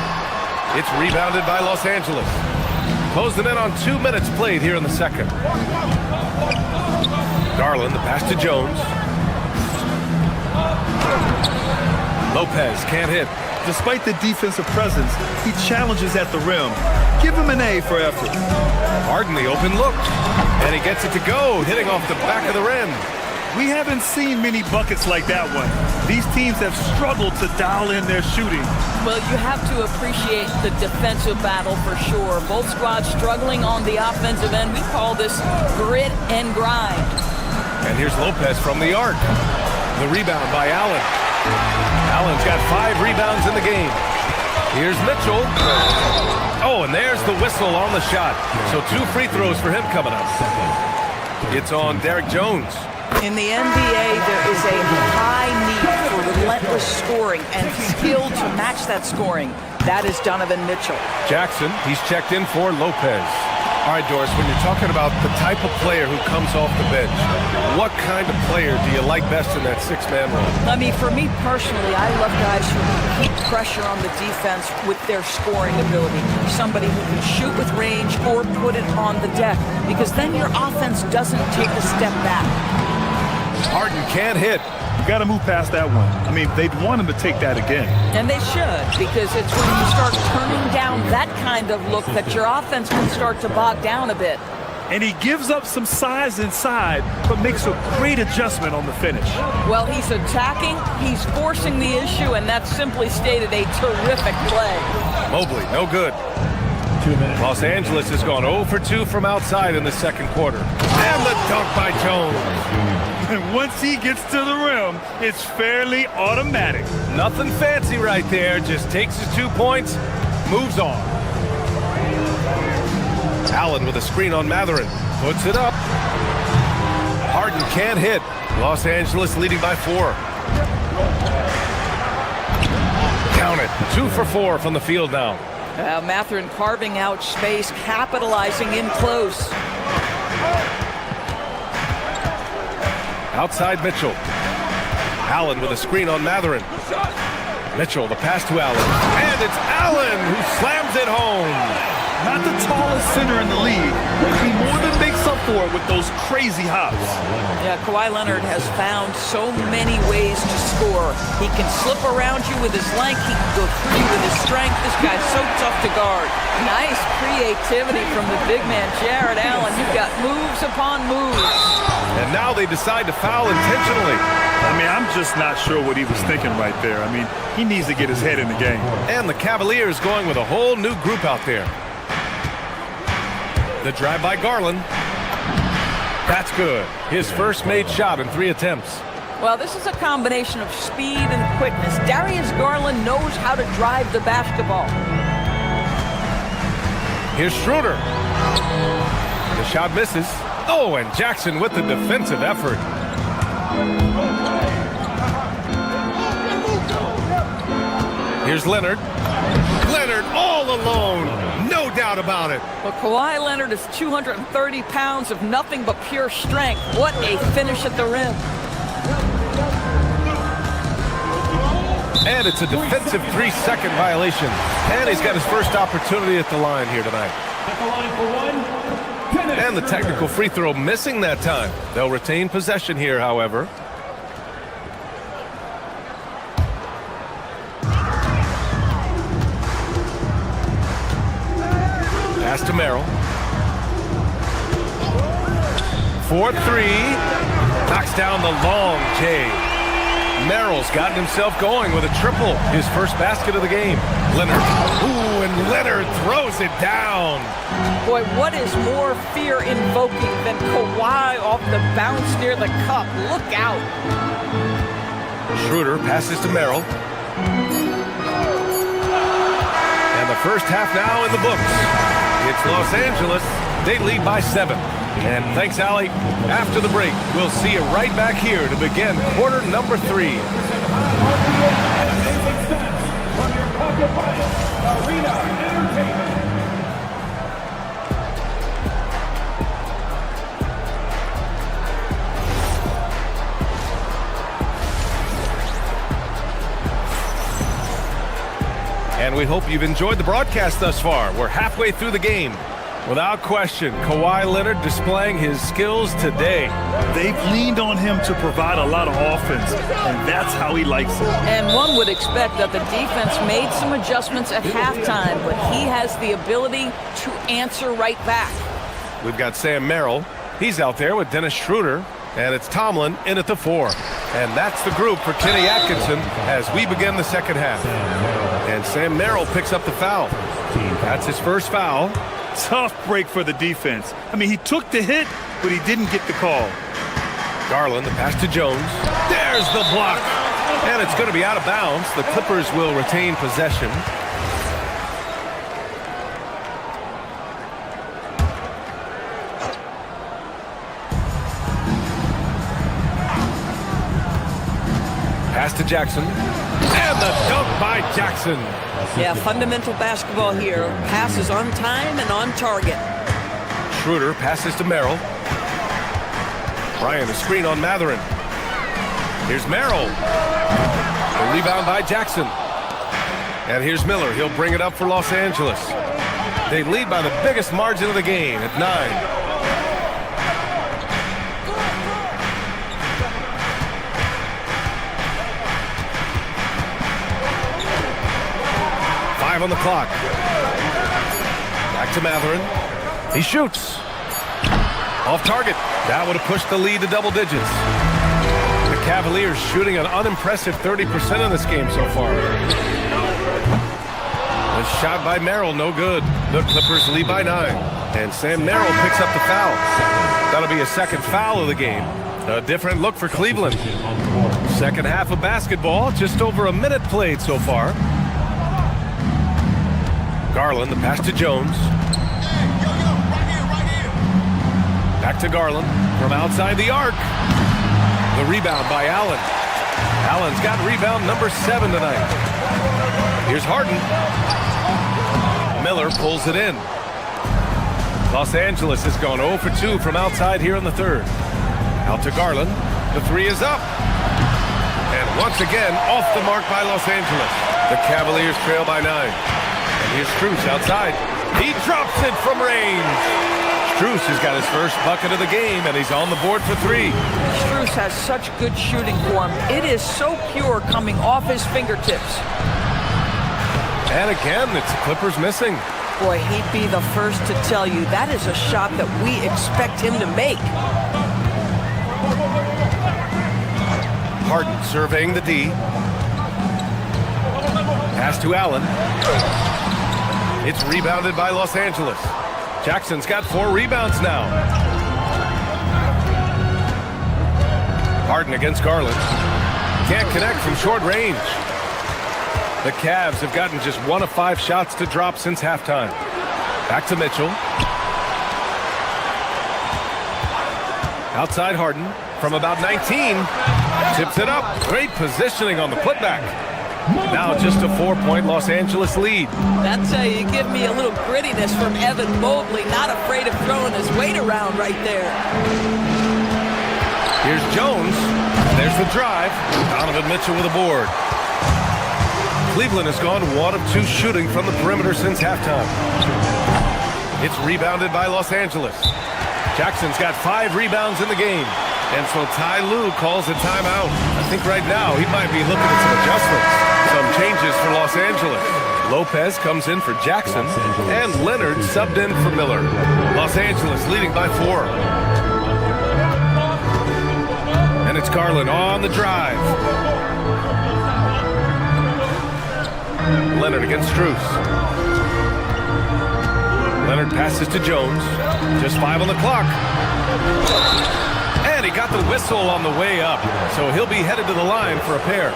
It's rebounded by Los Angeles. Close them in on 2 minutes played here in the second. Garland, the pass to Jones. Lopez can't hit. Despite the defensive presence, he challenges at the rim. Give him an A for effort. Harden, the open look. And he gets it to go, hitting off the back of the rim. We haven't seen many buckets like that one. These teams have struggled to dial in their shooting. Well, you have to appreciate the defensive battle for sure. Both squads struggling on the offensive end. We call this grit and grind. And here's Lopez from the arc. The rebound by Allen. Allen's got 5 rebounds in the game. Here's Mitchell. Oh, and there's the whistle on the shot. So 2 free throws for him coming up. It's on Derek Jones. In the NBA, there is a high need for relentless scoring and skill to match that scoring. That is Donovan Mitchell. Jackson, he's checked in for Lopez. All right, Doris, when you're talking about the type of player who comes off the bench, what kind of player do you like best in that 6-man role? I mean, for me personally, I love guys who keep pressure on the defense with their scoring ability. Somebody who can shoot with range or put it on the deck, because then your offense doesn't take a step back. Harden can't hit. You got to move past that one. I mean, they'd want him to take that again. And they should, because it's when you start turning down that kind of look that your offense can start to bog down a bit. And he gives up some size inside, but makes a great adjustment on the finish. Well, he's attacking, he's forcing the issue, and that's simply stated a terrific play. Mobley, no good. Los Angeles has gone 0 for 2 from outside in the second quarter. And the dunk by Jones. And once he gets to the rim, it's fairly automatic. Nothing fancy right there. Just takes his 2 points, moves on. Allen with a screen on Matherin. Puts it up. Harden can't hit. Los Angeles leading by 4. Count it. 2 for 4 from the field now. Matherin carving out space, capitalizing in close. Outside Mitchell. Allen with a screen on Matherin. Mitchell, the pass to Allen. And it's Allen who slams it home. Not the tallest center in the league, but he more than makes up for it with those crazy hops. Yeah, Kawhi Leonard has found so many ways to score. He can slip around you with his length. He can go through you with his strength. This guy's so tough to guard. Nice creativity from the big man, Jared Allen. You've got moves upon moves. And now they decide to foul intentionally. I mean, I'm just not sure what he was thinking right there. I mean, he needs to get his head in the game. And the Cavaliers going with a whole new group out there. The drive by Garland. That's good. His first made shot in 3 attempts. Well, this is a combination of speed and quickness. Darius Garland knows how to drive the basketball. Here's Schroeder. The shot misses. Oh, and Jackson with the defensive effort. Here's Leonard. Leonard all alone. No doubt about it. Well, Kawhi Leonard is 230 pounds of nothing but pure strength. What a finish at the rim. And it's a defensive 3-second violation. And he's got his first opportunity at the line here tonight. And the technical free throw missing that time. They'll retain possession here, however. Pass to Merrill. 4-3. Knocks down the long J. Merrill's gotten himself going with a triple. His first basket of the game. Leonard. Ooh, and Leonard throws it down. Boy, what is more fear-invoking than Kawhi off the bounce near the cup? Look out. Schroeder passes to Merrill. And the first half now in the books. It's Los Angeles. They lead by 7. And thanks, Allie. After the break, we'll see you right back here to begin quarter number 3. And we hope you've enjoyed the broadcast thus far. We're halfway through the game. Without question, Kawhi Leonard displaying his skills today. They've leaned on him to provide a lot of offense, and that's how he likes it. And one would expect that the defense made some adjustments at halftime, but he has the ability to answer right back. We've got Sam Merrill. He's out there with Dennis Schroeder, and it's Tomlin in at the 4. And that's the group for Kenny Atkinson as we begin the second half. And Sam Merrill picks up the foul. That's his first foul. Tough break for the defense. I mean, he took the hit, but he didn't get the call. Garland, the pass to Jones. There's the block. And it's going to be out of bounds. The Clippers will retain possession. Pass to Jackson. And the dunk by Jackson. Yeah, fundamental basketball here. Passes on time and on target. Schroeder passes to Merrill. Bryant, a screen on Matherin. Here's Merrill. The rebound by Jackson. And here's Miller. He'll bring it up for Los Angeles. They lead by the biggest margin of the game at 9. On the clock. Back to Matherin. He shoots. Off target. That would have pushed the lead to double digits. The Cavaliers shooting an unimpressive 30% in this game so far. A shot by Merrill, no good. The Clippers lead by 9. And Sam Merrill picks up the foul. That'll be a second foul of the game. A different look for Cleveland. Second half of basketball, just over a minute played so far. Garland, the pass to Jones. Back to Garland from outside the arc. The rebound by Allen. Allen's got rebound number 7 tonight. Here's Harden. Miller pulls it in. Los Angeles has gone 0 for 2 from outside here in the third. Out to Garland. The 3 is up. And once again, off the mark by Los Angeles. The Cavaliers trail by 9. Here's Strus outside. He drops it from range. Strus has got his first bucket of the game, and he's on the board for 3. Strus has such good shooting form. It is so pure coming off his fingertips. And again, it's the Clippers missing. Boy, he'd be the first to tell you that is a shot that we expect him to make. Harden surveying the D. Pass to Allen. It's rebounded by Los Angeles. Jackson's got 4 rebounds now. Harden against Garland. Can't connect from short range. The Cavs have gotten just 1 of 5 shots to drop since halftime. Back to Mitchell. Outside Harden from about 19. Tips it up. Great positioning on the putback. Now just a 4-point Los Angeles lead. That's how you give me a little grittiness from Evan Mobley. Not afraid of throwing his weight around right there. Here's Jones. There's the drive. Donovan Mitchell with a board. Cleveland has gone 1 of 2 shooting from the perimeter since halftime. It's rebounded by Los Angeles. Jackson's got 5 rebounds in the game. And so Ty Lue calls a timeout. I think right now he might be looking at some adjustments. Some changes for Los Angeles. Lopez comes in for Jackson, and Leonard subbed in for Miller. Los Angeles leading by 4. And it's Garland on the drive. Leonard against Strus. Leonard passes to Jones. Just 5 on the clock. And he got the whistle on the way up, so he'll be headed to the line for a pair.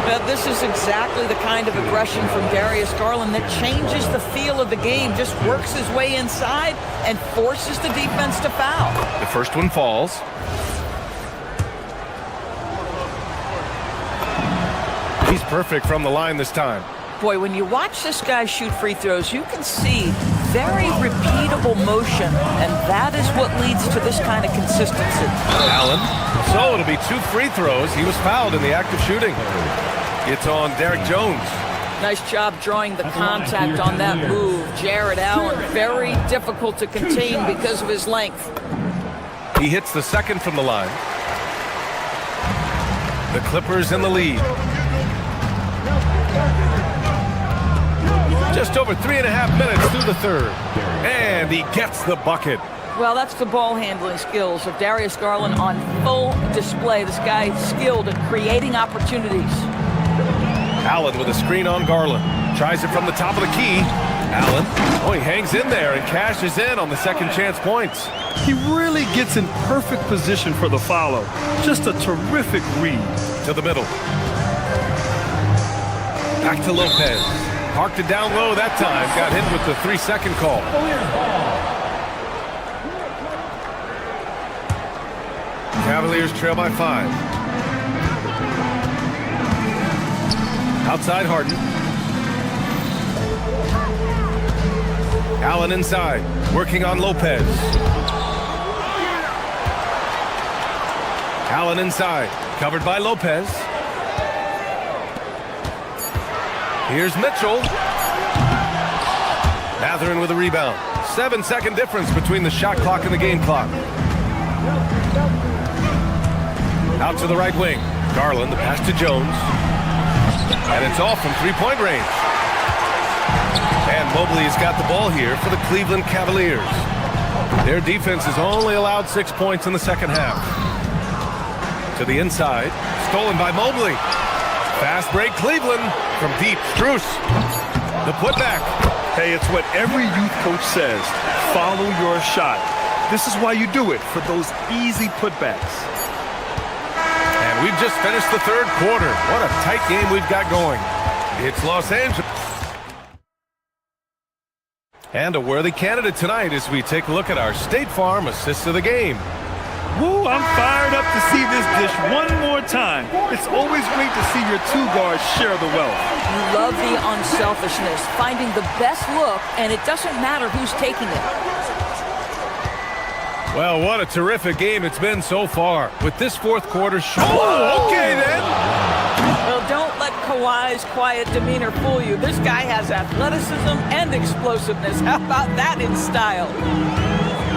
Now, this is exactly the kind of aggression from Darius Garland that changes the feel of the game, just works his way inside and forces the defense to foul. The first one falls. He's perfect from the line this time. Boy, when you watch this guy shoot free throws, you can see very repeatable motion, and that is what leads to this kind of consistency. Allen. So it'll be 2 free throws. He was fouled in the act of shooting. It's on Derek Jones. Nice job drawing the contact on that move. Jared Allen, very difficult to contain because of his length. He hits the second from the line. The Clippers in the lead. Just over 3.5 minutes through the third. And he gets the bucket. Well, that's the ball handling skills of Darius Garland on full display. This guy's skilled at creating opportunities. Allen with a screen on Garland. Tries it from the top of the key. Allen. Oh, he hangs in there and cashes in on the second chance points. He really gets in perfect position for the follow. Just a terrific read. To the middle. Back to Lopez. Parked it down low that time. Got hit with the 3-second call. Cavaliers trail by 5. Outside Harden. Allen inside, working on Lopez. Allen inside, covered by Lopez. Here's Mitchell. Mathurin with a rebound. 7-second difference between the shot clock and the game clock. Out to the right wing. Garland, the pass to Jones. And it's off from three-point range. And Mobley's got the ball here for the Cleveland Cavaliers. Their defense has only allowed 6 points in the second half. To the inside. Stolen by Mobley. Fast break Cleveland from deep. Strus. The putback. Hey, it's what every youth coach says. Follow your shot. This is why you do it, for those easy putbacks. And we've just finished the third quarter. What a tight game we've got going. It's Los Angeles. And a worthy candidate tonight as we take a look at our State Farm assist of the game. Woo, I'm fired up to see this dish one more time. It's always great to see your two guards share the wealth. You love the unselfishness, finding the best look, and it doesn't matter who's taking it. Well, what a terrific game it's been so far. With this fourth quarter Oh, okay then. Well, don't let Kawhi's quiet demeanor fool you. This guy has athleticism and explosiveness. How about that in style?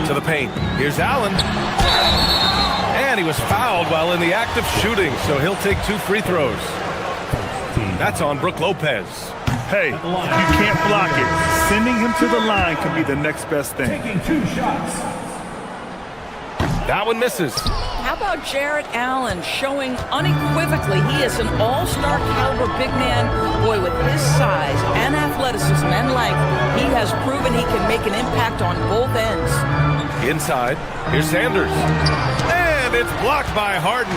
To the paint. Here's Allen. And he was fouled while in the act of shooting, so he'll take 2 free throws. That's on Brook Lopez. Hey, if you can't block it, sending him to the line can be the next best thing. Taking 2 shots. That one misses. How about Jarrett Allen showing unequivocally he is an all-star caliber big man? Boy, with his size and athleticism and length, he has proven he can make an impact on both ends. Inside, here's Sanders. And it's blocked by Harden.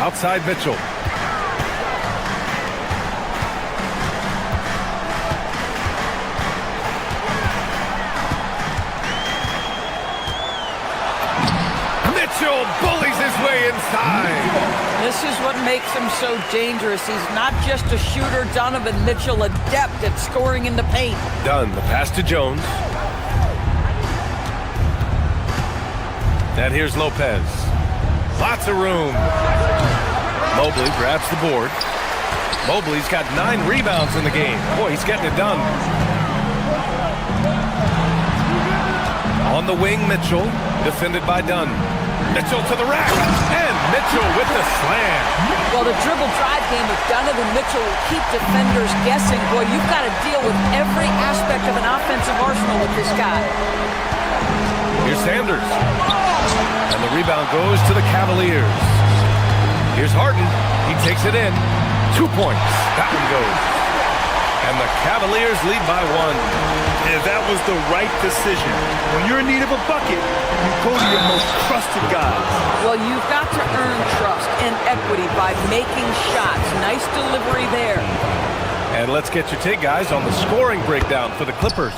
Outside Mitchell. Mitchell bullies his way inside. This is what makes him so dangerous. He's not just a shooter. Donovan Mitchell, adept at scoring in the paint. Dunn, the pass to Jones. And here's Lopez. Lots of room. Mobley grabs the board. Mobley's got 9 rebounds in the game. Boy, he's getting it done. On the wing, Mitchell, defended by Dunn. Mitchell to the rack, and Mitchell with the slam. Well, the dribble drive game with Donovan Mitchell will keep defenders guessing. Boy, you've got to deal with every aspect of an offensive arsenal with this guy. Here's Sanders. And the rebound goes to the Cavaliers. Here's Harden. He takes it in. 2 points. That one goes. And the Cavaliers lead by 1. And that was the right decision. When you're in need of a bucket, you go to your most trusted guys. Well, you've got to earn trust and equity by making shots. Nice delivery there. And let's get your take, guys, on the scoring breakdown for the Clippers.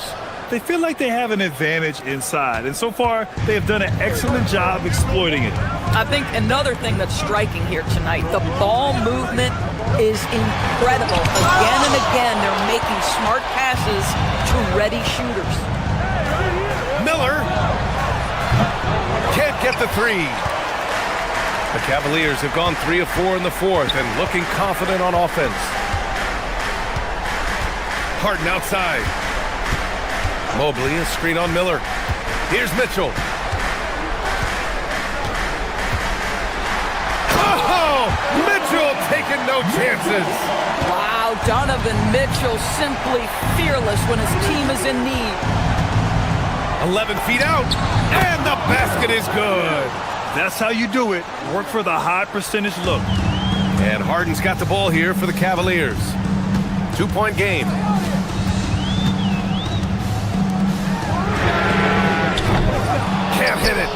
They feel like they have an advantage inside, and so far, they have done an excellent job exploiting it. I think another thing that's striking here tonight, the ball movement is incredible. Again and again, they're making smart passes to ready shooters. Miller can't get the 3. The Cavaliers have gone 3 of 4 in the fourth and looking confident on offense. Harden outside. Mobley, a screen on Miller. Here's Mitchell. Oh, Mitchell taking no chances. Wow, Donovan Mitchell simply fearless when his team is in need. 11 feet out, and the basket is good. That's how you do it. Work for the high percentage look. And Harden's got the ball here for the Cavaliers. 2-point game. Can't hit it.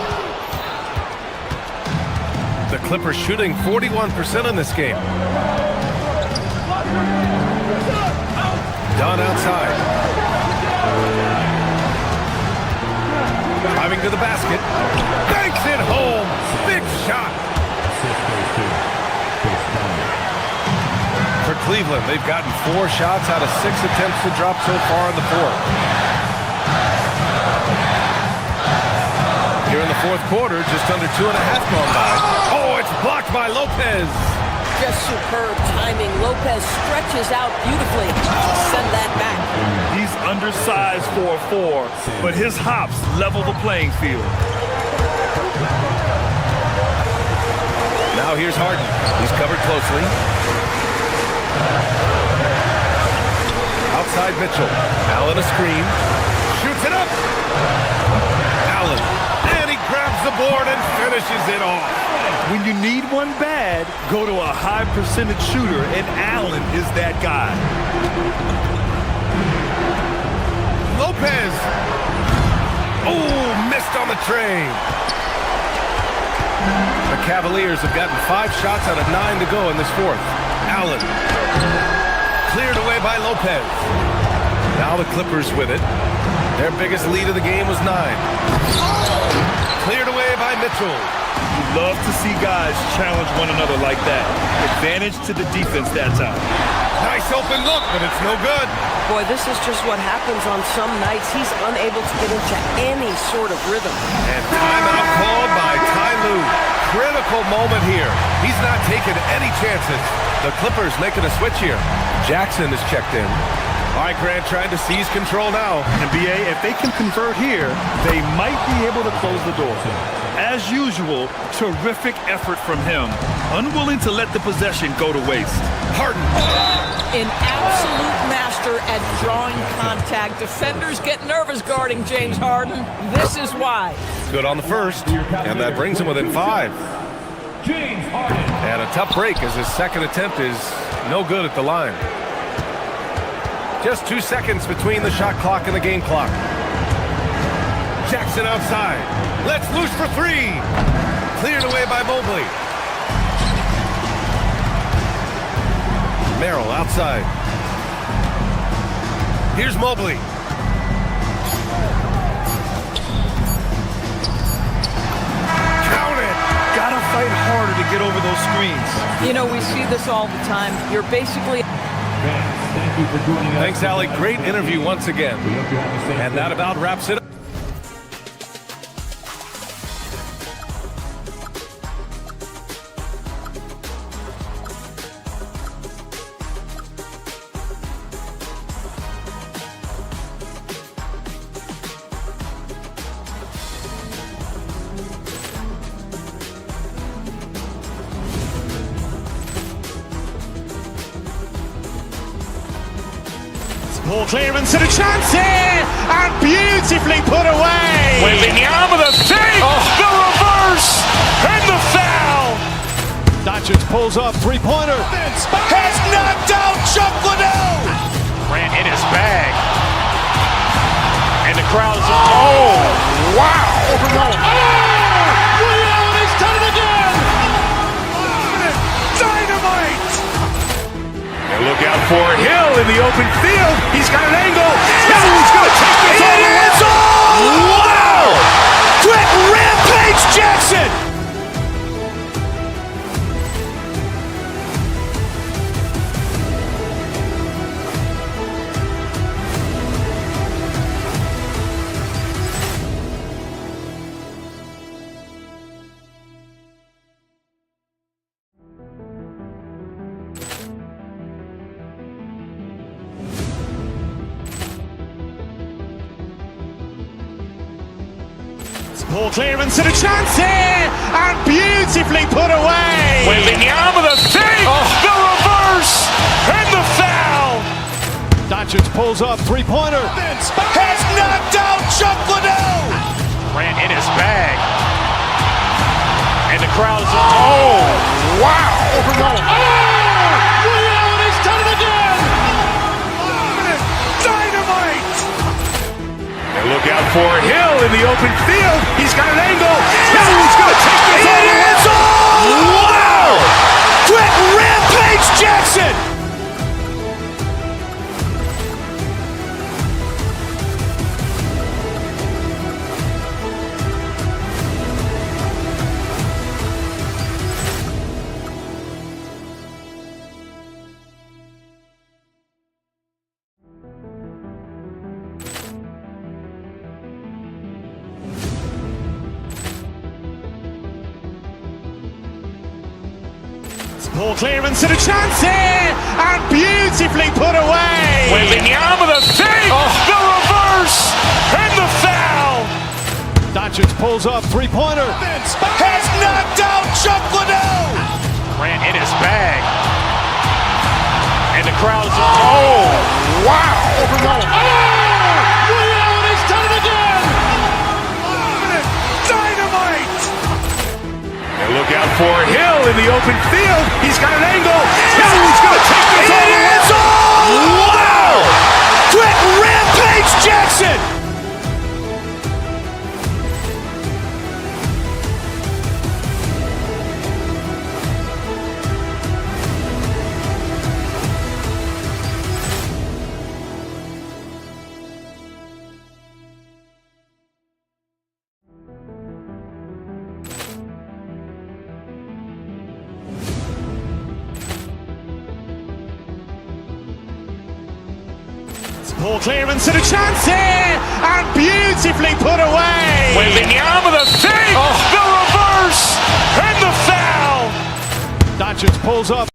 The Clippers shooting 41% in this game. Dunn outside. Driving to the basket. Banks it home. Big shot. For Cleveland, they've gotten 4 shots out of 6 attempts to drop so far in the fourth. Here in the fourth quarter, just under 2.5 gone by. Oh, it's blocked by Lopez. Just superb timing. Lopez stretches out beautifully to send that back. He's undersized for a 4, but his hops level the playing field. Now here's Harden. He's covered closely. Outside Mitchell. Allen a screen. Shoots it up. Allen. And he grabs the board and finishes it off. When you need one bad, go to a high percentage shooter, and Allen is that guy. Lopez. Oh, missed on the train. The Cavaliers have gotten 5 shots out of 9 to go in this fourth. Allen. Cleared away by Lopez. Now the Clippers with it. Their biggest lead of the game was 9. Cleared away by Mitchell. You love to see guys challenge one another like that. Advantage to the defense that time. Nice open look, but it's no good. Boy, this is just what happens on some nights. He's unable to get into any sort of rhythm. And timeout called by Ty Lue. Critical moment here. He's not taking any chances. The Clippers making a switch here. Jackson is checked in. All right, Grant trying to seize control now. And BA, if they can convert here, they might be able to close the door. As usual, terrific effort from him. Unwilling to let the possession go to waste. Harden. An absolute master at drawing contact. Defenders get nervous guarding James Harden. This is why. Good on the first, and that brings him within 5. James Harden. And a tough break as his second attempt is no good at the line. Just 2 seconds between the shot clock and the game clock. Jackson outside. Let's loose for 3. Cleared away by Mobley. Merrill outside. Here's Mobley. Count it. Gotta fight harder to get over those screens. You know, we see this all the time. You're basically... Thank you for joining us. Thanks, Allie. Great interview once again. And that about wraps it up. Ball clearance and a chance here, and beautifully put away. Wembanyama the save, the reverse, and the foul. Doncic pulls up, 3-pointer. Has knocked out Chuck Liddell. Grant in his bag. And the crowd is, oh, wow. Ray Allen has done it again. Dynamite. And look out for Hill in the open field. He's got an angle. Hill's going to take this all the way. Wow! Quick rampage Jackson. Ball clearance and a chance here, and beautifully put away. Wembanyama the save, the reverse, and the foul. Doncic pulls up, 3-pointer. Has knocked out Chuck Liddell. Grant in his bag. And the crowd is, oh, wow. Ray Allen has done it again. open field. He's got an angle. He's going to take this all the way. Wow! Quick Rampage Jackson! Ball clearance and a chance here, and beautifully put away. Wembanyama the save, the reverse, and the foul. Doncic pulls up, three-pointer. Has knocked out Chuck Liddell. Grant in his bag. And the crowd is, oh, wow. Allen has done it again. Dynamite. And look out for Hill in the open field. He's got an angle. He's going to take this all the way. Wow. Quick Rampage Jackson. Ball clearance and a chance here, and beautifully put away. Wembanyama the save, the reverse, and the foul. Doncic pulls up.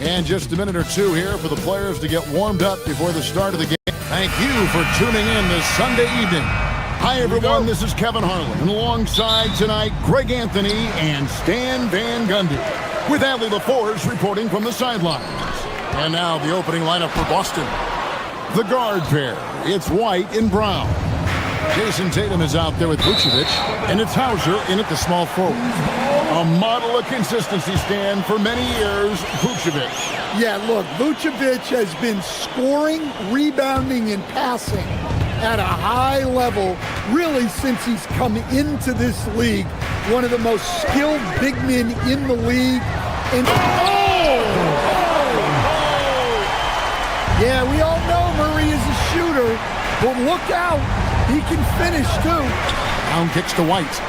And just a minute or two here for the players to get warmed up before the start of the game. Thank you for tuning in this Sunday evening. Hi, everyone. This is Kevin Harlan. And alongside tonight, Greg Anthony and Stan Van Gundy. With Adley LaForge reporting from the sidelines. And now the opening lineup for Boston. The guard pair. It's White and Brown. Jason Tatum is out there with Vucevic. And it's Hauser in at the small forward. A model of consistency, Stan, for many years, Vucevic. Yeah, look, Vucevic has been scoring, rebounding, and passing at a high level really since he's come into this league. One of the most skilled big men in the league. And yeah, we all know Murray is a shooter, but look out, he can finish too. Brown kicks to White.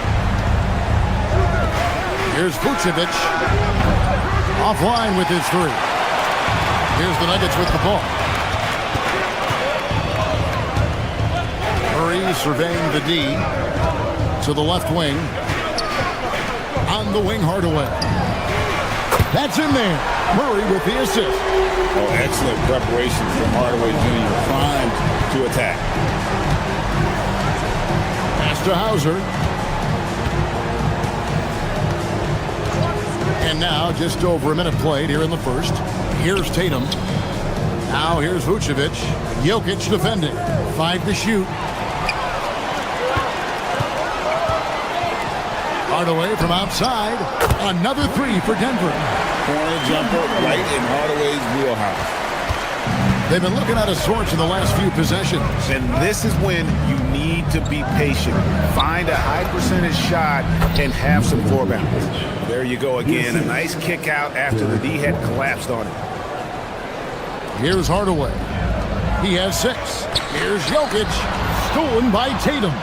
Here's Vucevic. Offline with his three. Here's the Nuggets with the ball. Murray surveying the D to the left wing. On the wing, Hardaway. That's in there. Murray with the assist. Oh, excellent preparation from Hardaway Jr. Primed to attack. Pass to Hauser. And now, just over a minute played here in the first. Here's Tatum. Now here's Vucevic. Jokic defending. 5 to shoot. Hardaway from outside. Another 3 for Denver. Corner jumper right in Hardaway's wheelhouse. They've been looking out of sorts in the last few possessions. And this is when you need to be patient. Find a high percentage shot and have some floor balance. There you go again. A nice kick out after the D had collapsed on it. Here's Hardaway. He has 6. Here's Jokic. Stolen by Tatum.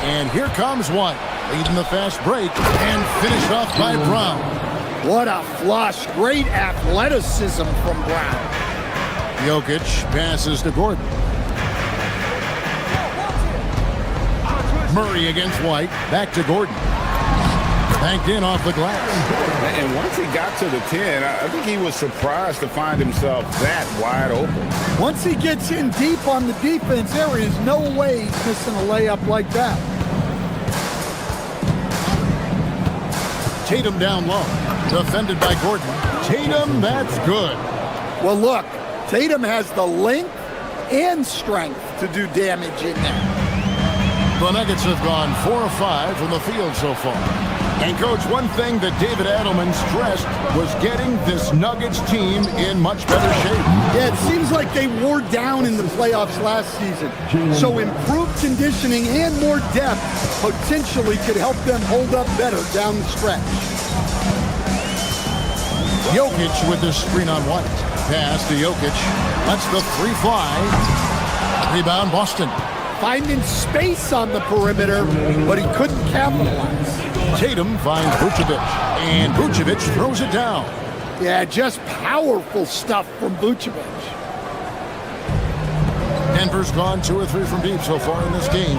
And here comes White. Leading the fast break and finished off by Brown. What a flush. Great athleticism from Brown. Jokic passes to Gordon. Murray against White. Back to Gordon. Banked in off the glass. And once he got to the 10, I think he was surprised to find himself that wide open. Once he gets in deep on the defense, there is no way he's missing a layup like that. Tatum down low. Defended by Gordon. Tatum, that's good. Well, look, Tatum has the length and strength to do damage in there. The Nuggets have gone 4 of 5 from the field so far. And, Coach, one thing that David Adelman stressed was getting this Nuggets team in much better shape. Yeah, it seems like they wore down in the playoffs last season. So improved conditioning and more depth potentially could help them hold up better down the stretch. Jokic with the screen on White. Pass to Jokic. Lets the three fly. Rebound, Boston. Finding space on the perimeter, but he couldn't capitalize. Tatum finds Vucevic, and Vucevic throws it down. Yeah, just powerful stuff from Vucevic. Denver's gone 2 or 3 from deep so far in this game.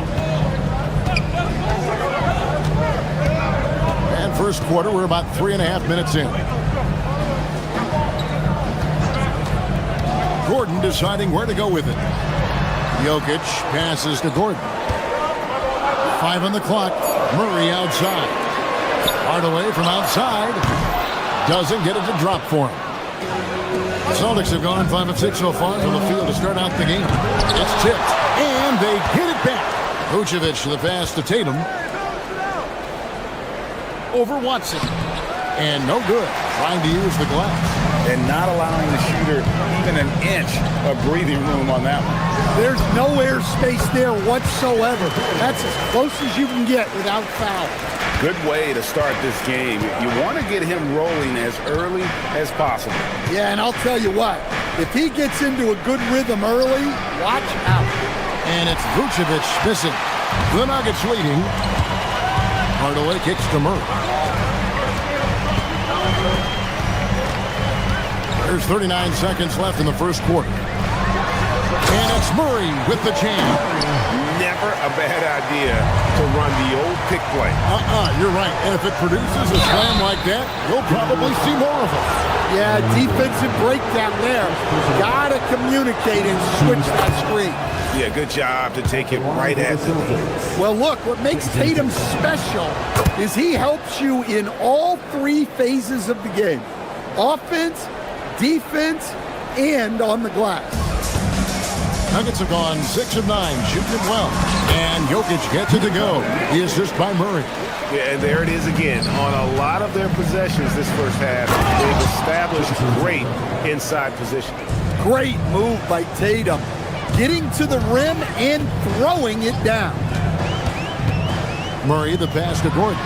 And first quarter, we're about 3.5 minutes in. Gordon deciding where to go with it. Jokic passes to Gordon. 5 on the clock. Murray outside. Hardaway from outside. Doesn't get it to drop for him. The Celtics have gone 5 of 6 so far from the field to start out the game. It's tipped, and they get it back. Vucevic the pass to Tatum. Over Watson. And no good. Trying to use the glass. And not allowing the shooter even an inch of breathing room on that one. There's no air space there whatsoever. That's as close as you can get without foul. Good way to start this game. You want to get him rolling as early as possible. Yeah, and I'll tell you what, if he gets into a good rhythm early, watch out. And it's Vucevic missing. The Nuggets leading. Hardaway kicks to Murray. There's 39 seconds left in the first quarter. And it's Murray with the jam. Never a bad idea to run the old pick play. You're right. And if it produces a slam like that, you'll probably see more of it. Yeah, defensive breakdown there. Gotta communicate and switch that screen. Yeah, good job to take it right at the lead. Well, look, what makes Tatum special is he helps you in all 3 phases of the game. Offense, defense, and on the glass. Nuggets have gone 6 of 9, shooting it well. And Jokic gets it to go. The assist by Murray. Yeah, and there it is again. On a lot of their possessions this first half, they've established great inside position. Great move by Tatum. Getting to the rim and throwing it down. Murray the pass to Gordon.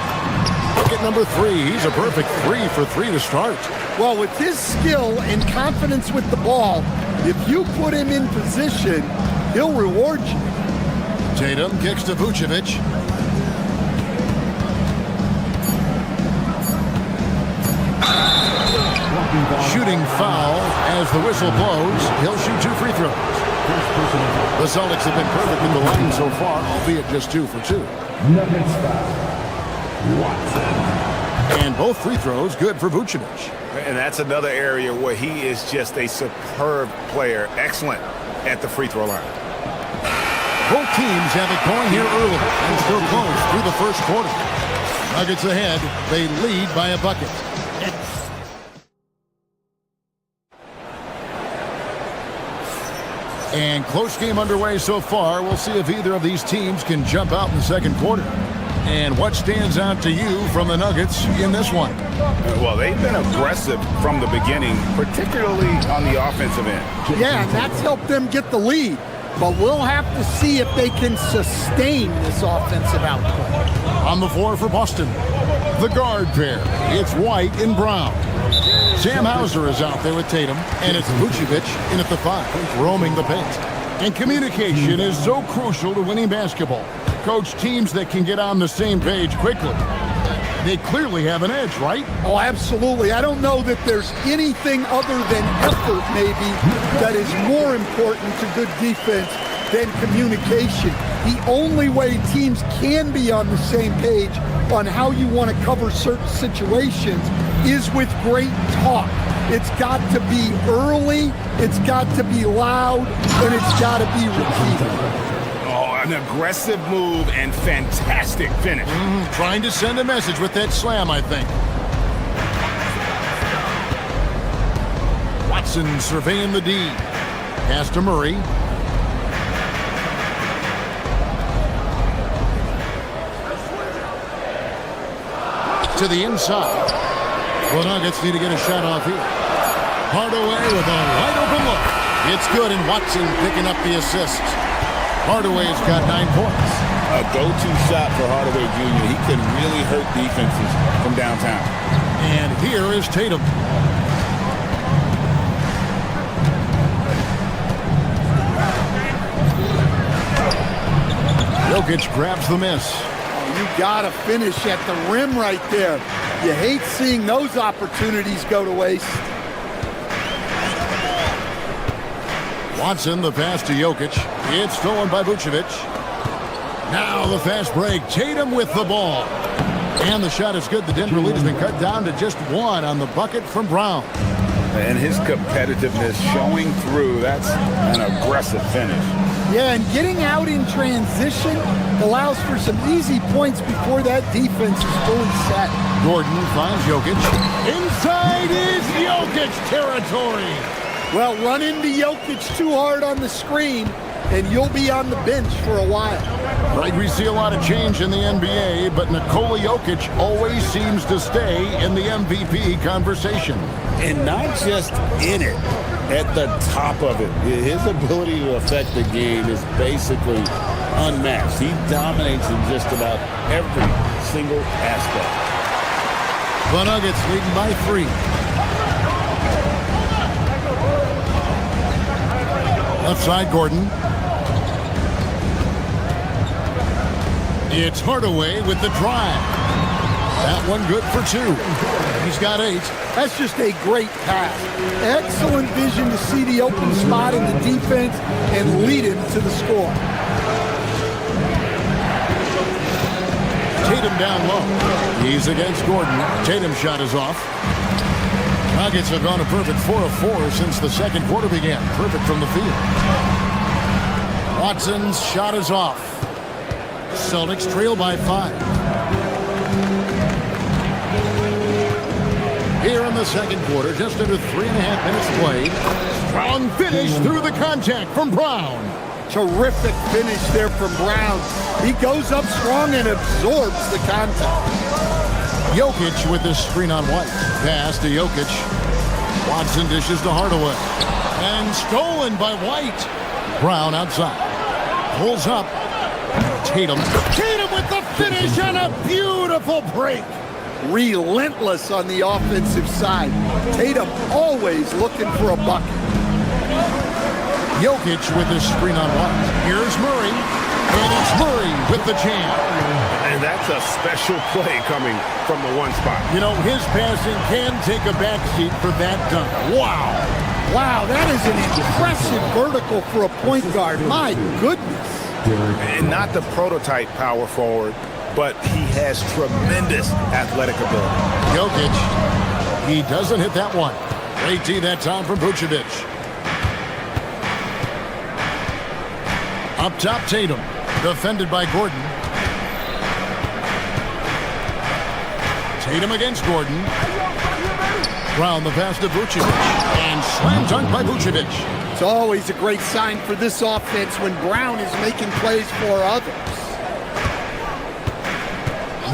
Bucket number 3. He's a perfect 3 for 3 to start. Well, with his skill and confidence with the ball, if you put him in position, he'll reward you. Tatum kicks to Vucevic. Shooting foul as the whistle blows. He'll shoot 2 free throws. The Celtics have been perfect in the line so far, albeit just 2 for 2. Nuggets foul. And both free throws good for Vucevic. And that's another area where he is just a superb player. Excellent at the free throw line. Both teams have it going here early and still close through the first quarter. Nuggets ahead. They lead by a bucket. And close game underway so far. We'll see if either of these teams can jump out in the second quarter. And what stands out to you from the Nuggets in this one? Well, they've been aggressive from the beginning, particularly on the offensive end. Yeah, and that's helped them get the lead. But we'll have to see if they can sustain this offensive output. On the floor for Boston, the guard pair. It's White and Brown. Sam Hauser is out there with Tatum, and it's Vucevic in at the 5, roaming the paint. And communication is so crucial to winning basketball. Coach, teams that can get on the same page quickly they clearly have an edge, right? Oh, absolutely. I don't know that there's anything other than effort, maybe, that is more important to good defense than communication. The only way teams can be on the same page on how you want to cover certain situations is with great talk. It's got to be early, it's got to be loud, and it's got to be repeated. Oh, an aggressive move and fantastic finish. Trying to send a message with that slam, I think. Watson surveying the D. Pass to Murray. To the inside. Well, Nuggets need to get a shot off here. Hardaway with a wide open look. It's good, and Watson picking up the assist. Hardaway's got 9 points. A go-to shot for Hardaway Jr. He can really hurt defenses from downtown. And here is Tatum. Jokic grabs the miss. You gotta finish at the rim right there. You hate seeing those opportunities go to waste. Watson, the pass to Jokic. It's stolen by Vucevic. Now the fast break. Tatum with the ball. And the shot is good. The Denver lead has been cut down to just 1 on the bucket from Brown. And his competitiveness showing through. That's an aggressive finish. Yeah, and getting out in transition allows for some easy points before that defense is fully set. Gordon finds Jokic. Inside is Jokic territory. Well, run into Jokic too hard on the screen, and you'll be on the bench for a while. Right, we see a lot of change in the NBA, but Nikola Jokic always seems to stay in the MVP conversation. And not just in it, at the top of it. His ability to affect the game is basically unmatched. He dominates in just about every single aspect. The Nuggets leading by 3. Left side, Gordon. It's Hardaway with the drive. That one good for 2. He's got 8. That's just a great pass. Excellent vision to see the open spot in the defense and lead him to the score. Tatum down low. He's against Gordon. Tatum's shot is off. Nuggets have gone a perfect 4 of 4 since the second quarter began. Perfect from the field. Watson's shot is off. Celtics trail by 5. Here in the second quarter, just under 3.5 minutes played. Strong finish through the contact from Brown. Terrific finish there from Brown. He goes up strong and absorbs the contact. Jokic with this screen on White. Pass to Jokic. Watson dishes to Hardaway. And stolen by White. Brown outside. Pulls up. Tatum. Tatum with the finish on a beautiful break. Relentless on the offensive side. Tatum always looking for a bucket. Jokic with his screen on White. Here's Murray. And it's Murray with the jam. And that's a special play coming from the 1 spot. You know, his passing can take a backseat for that dunk. Wow. Wow, that is an impressive vertical for a point guard. My goodness. And not the prototype power forward, but he has tremendous athletic ability. Jokic, he doesn't hit that one. Great D that time from Vucevic. Up top, Tatum. Defended by Gordon. Tatum against Gordon. Brown the pass to Vucevic. And slam dunk by Vucevic. It's always a great sign for this offense when Brown is making plays for others.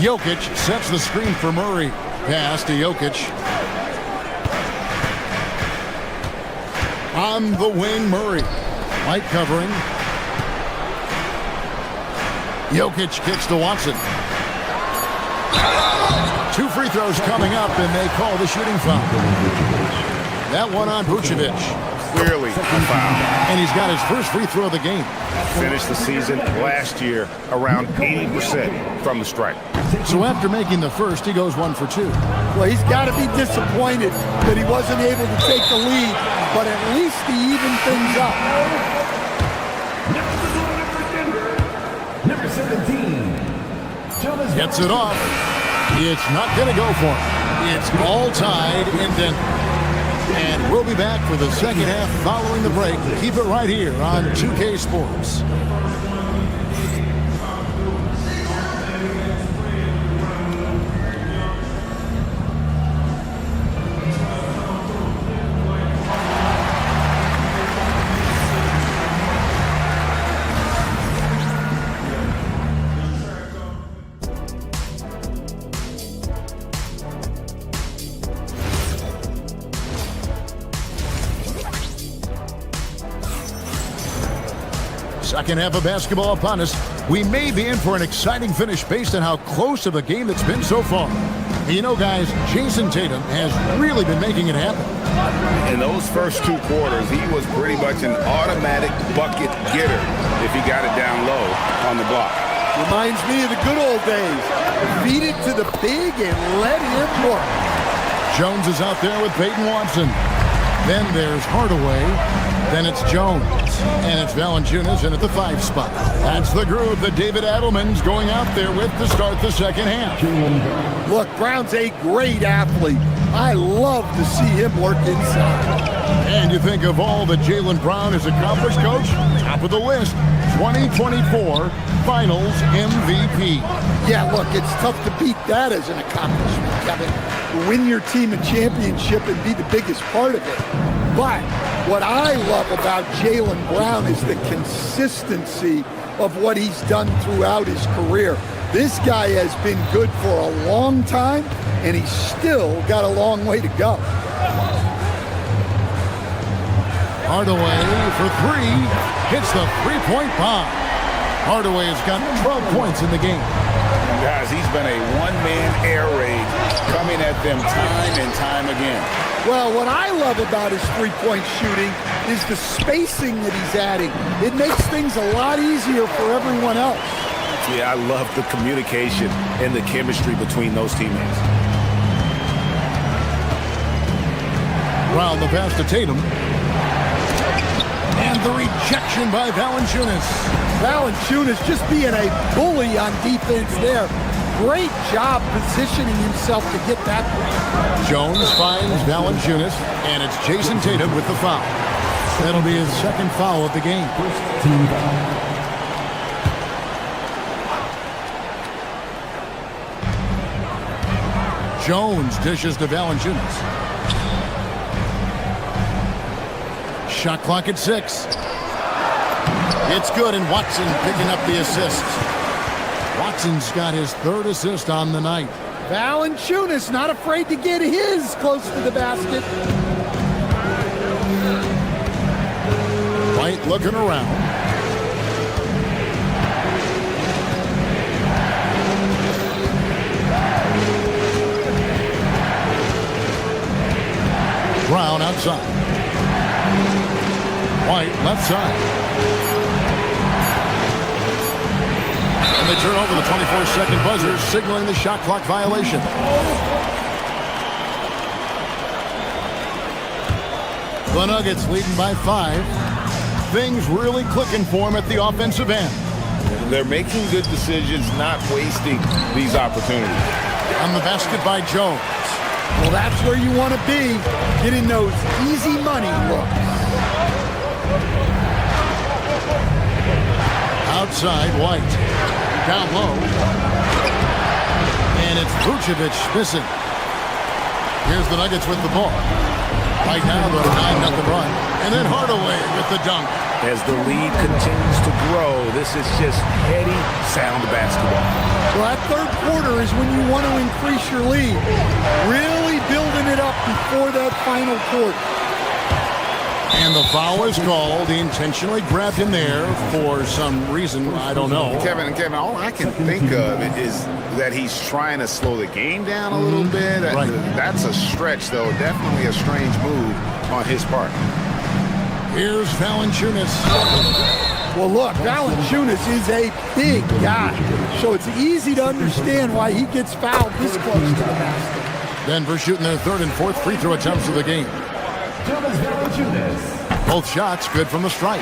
Jokic sets the screen for Murray. Pass to Jokic. On the wing, Murray. White covering. Jokic kicks to Watson. 2 free throws coming up, and they call the shooting foul. That one on Vucevic. Clearly a foul. And he's got his first free throw of the game. Finished the season last year around 80% from the stripe. So after making the first, he goes 1 for 2. Well, he's got to be disappointed that he wasn't able to take the lead, but at least he evened things up. Number 17. Thomas Gets it off. It's not going to go for him. It's all tied in Denver. And we'll be back for the second half following the break. Keep it right here on 2K Sports. Second half of basketball upon us. We may be in for an exciting finish based on how close of a game it's been so far. And you know, guys, Jason Tatum has really been making it happen. In those first 2 quarters, he was pretty much an automatic bucket getter if he got it down low on the block. Reminds me of the good old days. Feed it to the big and let him work. Jones is out there with Peyton Watson. Then there's Hardaway. Then it's Jones. And it's Valanciunas in at the 5 spot. That's the groove that David Adelman's going out there with to start the second half. Look, Brown's a great athlete. I love to see him work inside. And you think of all that Jaylen Brown has accomplished, Coach? Top of the list, 2024 Finals MVP. Yeah, look, it's tough to beat that as an accomplishment, Kevin. Win your team a championship and be the biggest part of it. But what I love about Jaylen Brown is the consistency of what he's done throughout his career. This guy has been good for a long time, and he's still got a long way to go. Hardaway for 3, hits the three-point bomb. Hardaway has got 12 points in the game. Guys, he's been a one-man air raid coming at them time and time again. Well, what I love about his three-point shooting is the spacing that he's adding. It makes things a lot easier for everyone else. Yeah, I love the communication and the chemistry between those teammates. Round the pass to Tatum. And the rejection by Valanciunas. Valanciunas just being a bully on defense there. Great job positioning himself to get that. Jones finds Valanciunas, and it's Jason Tatum with the foul. That'll be his second foul of the game. Team foul. Jones dishes to Valanciunas. Shot clock at 6. It's good, and Watson picking up the assist. Watson's got his 3rd assist on the night. Valanciunas not afraid to get his close to the basket. White looking around. Brown outside. White left side. And they turn over the 24-second buzzer, signaling the shot clock violation. The Nuggets leading by 5. Things really clicking for them at the offensive end. They're making good decisions, not wasting these opportunities. On the basket by Jones. Well, that's where you want to be, getting those easy money looks. Outside, White. Down low. And it's Vucevic missing. Here's the Nuggets with the ball. Right now, the 9-0 run. And then Hardaway with the dunk. As the lead continues to grow, this is just heady, sound basketball. Well, that 3rd quarter is when you want to increase your lead. Really building it up before that final quarter. And the foul is called. He intentionally grabbed him there for some reason. I don't know. Kevin, all I can think of is that he's trying to slow the game down a little bit. Right. That's a stretch, though. Definitely a strange move on his part. Here's Valanciunas. Well, look, Valanciunas is a big guy, so it's easy to understand why he gets fouled this close to the basket. Denver shooting their third and fourth free throw attempts of the game. Both shots good from the stripe.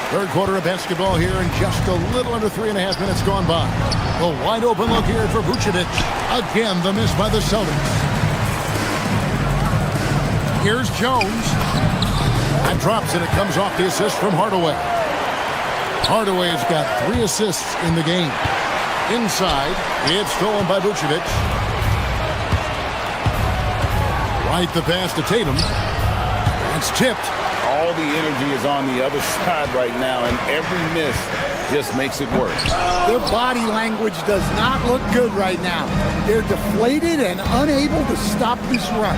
Third quarter of basketball here, and just a little under 3.5 minutes gone by. A wide open look here for Vucevic. Again, the miss by the Celtics. Here's Jones. That drops, and it comes off the assist from Hardaway. Hardaway's got 3 assists in the game. Inside, it's stolen by Vucevic. Right the pass to Tatum. That's tipped. All the energy is on the other side right now, and every miss just makes it worse. Their body language does not look good right now. They're deflated and unable to stop this run.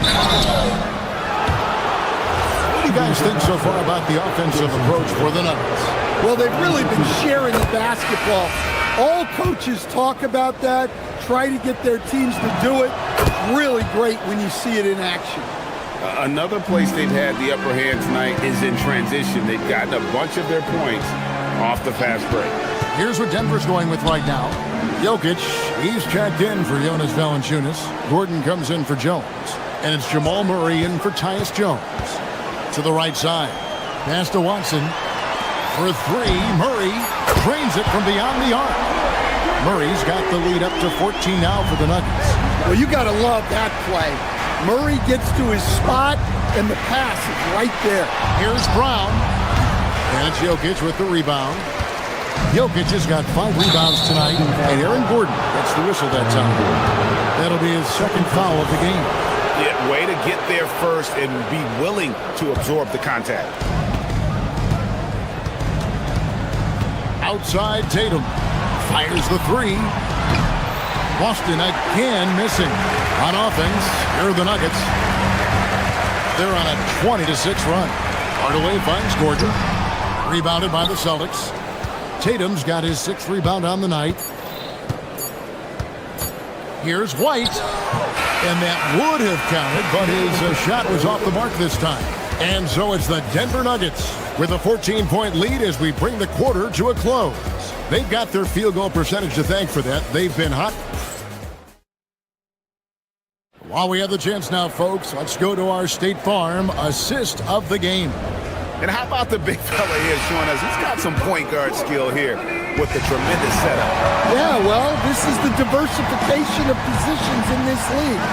What do you guys think so far about the offensive approach for the Nuggets? Well, they've really been sharing the basketball. All coaches talk about that, try to get their teams to do it. It's really great when you see it in action. Another place they've had the upper hand tonight is in transition. They've gotten a bunch of their points off the fast break. Here's what Denver's going with right now. Jokic, he's checked in for Jonas Valanciunas. Gordon comes in for Jones. And it's Jamal Murray in for Tyus Jones. To the right side. Pass to Watson. For 3, Murray drains it from beyond the arc. Murray's got the lead up to 14 now for the Nuggets. Well, you got to love that play. Murray gets to his spot, and the pass is right there. Here's Brown. And it's Jokic with the rebound. Jokic has got 5 rebounds tonight, and Aaron Gordon gets the whistle that time. That'll be his second foul of the game. Yeah, way to get there first and be willing to absorb the contact. Outside, Tatum fires the 3. Boston again missing. On offense, here are the Nuggets. They're on a 20-6 run. Hardaway finds Gordon. Rebounded by the Celtics. Tatum's got his 6th rebound on the night. Here's White. And that would have counted, but his shot was off the mark this time. And so it's the Denver Nuggets with a 14-point lead as we bring the quarter to a close. They've got their field goal percentage to thank for that. They've been hot. While we have the chance now, folks, let's go to our State Farm assist of the game. And how about the big fella here showing us he's got some point guard skill here with the tremendous setup. Yeah, well, this is the diversification of positions in this league.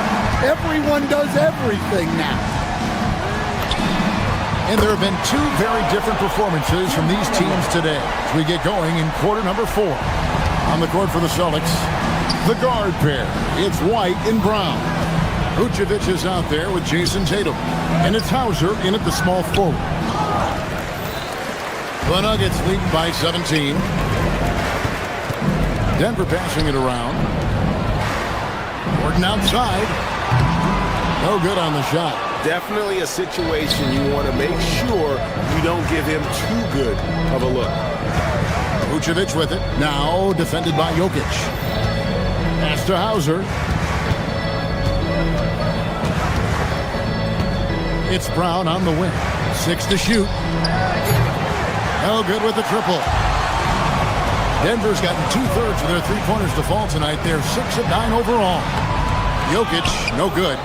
Everyone does everything now. And there have been 2 very different performances from these teams today as we get going in quarter number 4. On the court for the Celtics, the guard pair. It's White and Brown. Vucevic is out there with Jason Tatum. And it's Hauser in at the small forward. The Nuggets lead by 17. Denver passing it around. Gordon outside. No good on the shot. Definitely a situation you want to make sure you don't give him too good of a look. Vucevic with it. Now defended by Jokic. Pass to Hauser. It's Brown on the wing. 6 to shoot. No good with the triple. Denver's gotten 2/3 of their 3-pointers to fall tonight. They're 6 of 9 overall. Jokic, no good.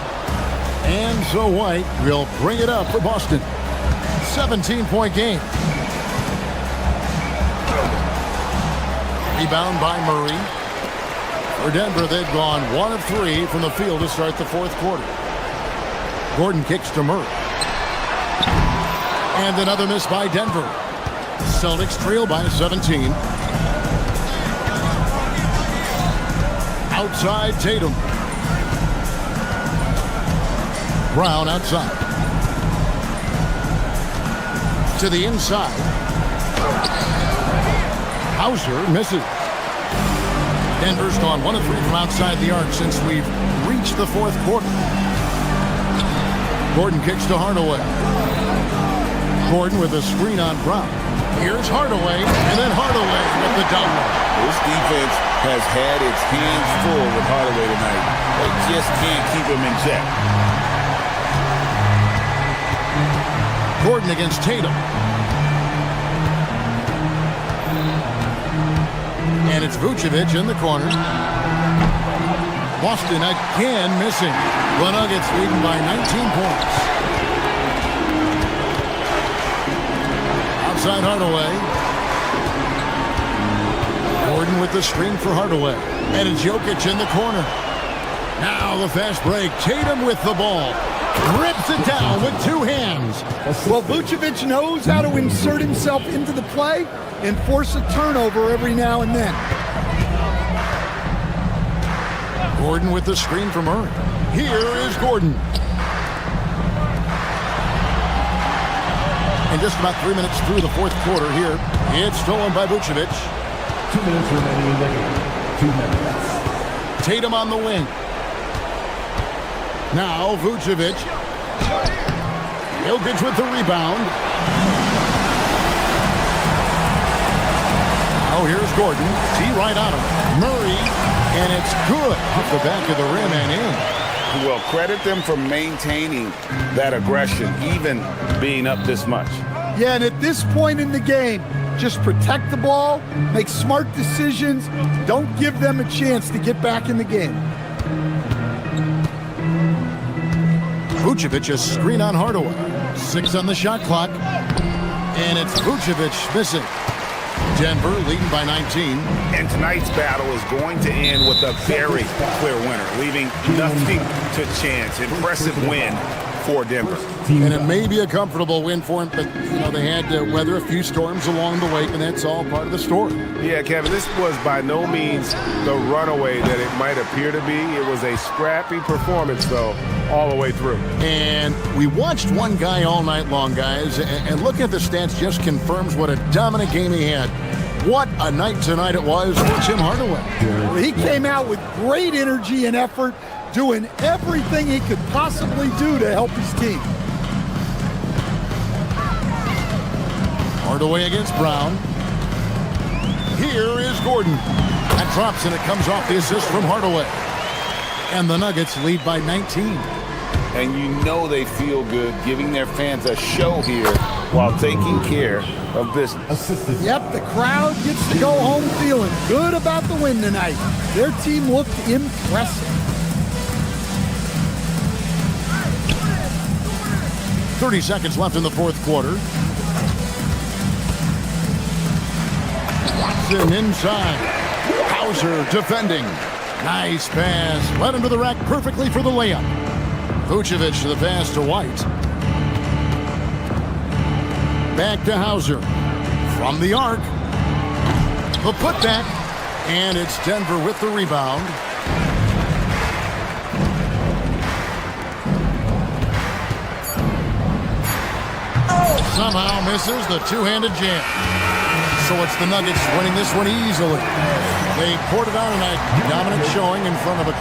And so White will bring it up for Boston. 17-point game. Rebound by Murray. For Denver, they've gone 1 of 3 from the field to start the 4th quarter. Gordon kicks to Murray. And another miss by Denver. Celtics trail by 17. Outside Tatum. Brown outside. To the inside. Hauser misses. Denver's gone 1 of 3 from outside the arc since we've reached the 4th quarter. Gordon kicks to Hardaway. Gordon with a screen on Brown. Here's Hardaway, and then Hardaway with the double. This defense has had its hands full with Hardaway tonight. They just can't keep him in check. against Tatum. And it's Vucevic in the corner. Boston again missing. The Nuggets leading by 19 points. Outside Hardaway. Gordon with the screen for Hardaway. And it's Jokic in the corner. Now the fast break. Tatum with the ball. Rips it down with two hands. Well, Vucevic knows how to insert himself into the play and force a turnover every now and then. Gordon with the screen from Murray. Here is Gordon. And just about 3 minutes through the fourth quarter here. It's stolen by Vucevic. 2 minutes remaining in the game. 2 minutes. Tatum on the wing. Now Vucevic. Jokic with the rebound. Now here's Gordon. See right on him. Murray. And it's good off the back of the rim and in. Well, credit them for maintaining that aggression, even being up this much. Yeah, and at this point in the game, just protect the ball, make smart decisions, don't give them a chance to get back in the game. Vucevic a screen on Hardaway. 6 on the shot clock. And it's Vucevic missing. Denver leading by 19. And tonight's battle is going to end with a very clear winner, leaving nothing to chance. Impressive win for Denver. And it may be a comfortable win for them, but they had to weather a few storms along the way, and that's all part of the story. Yeah, Kevin, this was by no means the runaway that it might appear to be. It was a scrappy performance, though, all the way through. And we watched one guy all night long, guys, and looking at the stats just confirms what a dominant game he had. What a night tonight it was for Tim Hardaway. Well, he came out with great energy and effort, doing everything he could possibly do to help his team. Hardaway against Brown. Here is Gordon. That drops, and it comes off the assist from Hardaway. And the Nuggets lead by 19. And you know they feel good giving their fans a show here while taking care of business. Yep, the crowd gets to go home feeling good about the win tonight. Their team looked impressive. 30 seconds left in the fourth quarter. Watson inside. Hauser defending. Nice pass. Led him to the rack perfectly for the layup. Vucevic to the pass to White. Back to Hauser. From the arc. The putback. And it's Denver with the rebound. Somehow misses the two-handed jam. So it's the Nuggets winning this one easily. They poured it on tonight. Dominant showing in front of a...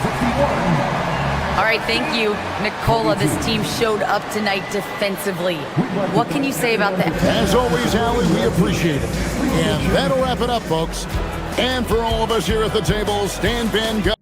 All right, thank you, Nicola. This team showed up tonight defensively. What can you say about that? As always, Allie, we appreciate it. And that'll wrap it up, folks. And for all of us here at the table, Stan Van Gundy.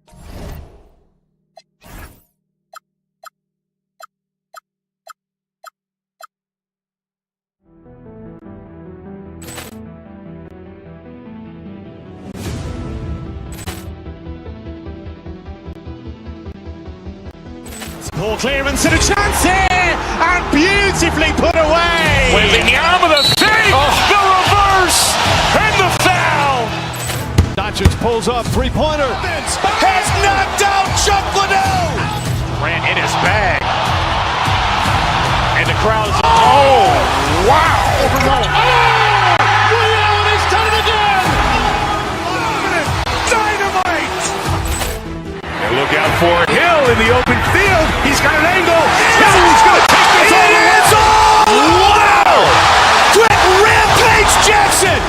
Ball clearance and a chance here, and beautifully put away. With the arm of the fake, the reverse, and the foul. Doncic pulls up, three-pointer. Has knocked out Chuck Liddell. Ran in his bag. And the crowd is, oh, wow. Oh, Liddell has done it again. Dynamite. And look out for Hill in the open field. He's got an angle. He's going to take this all the way. Wow! Quick rampage Jackson.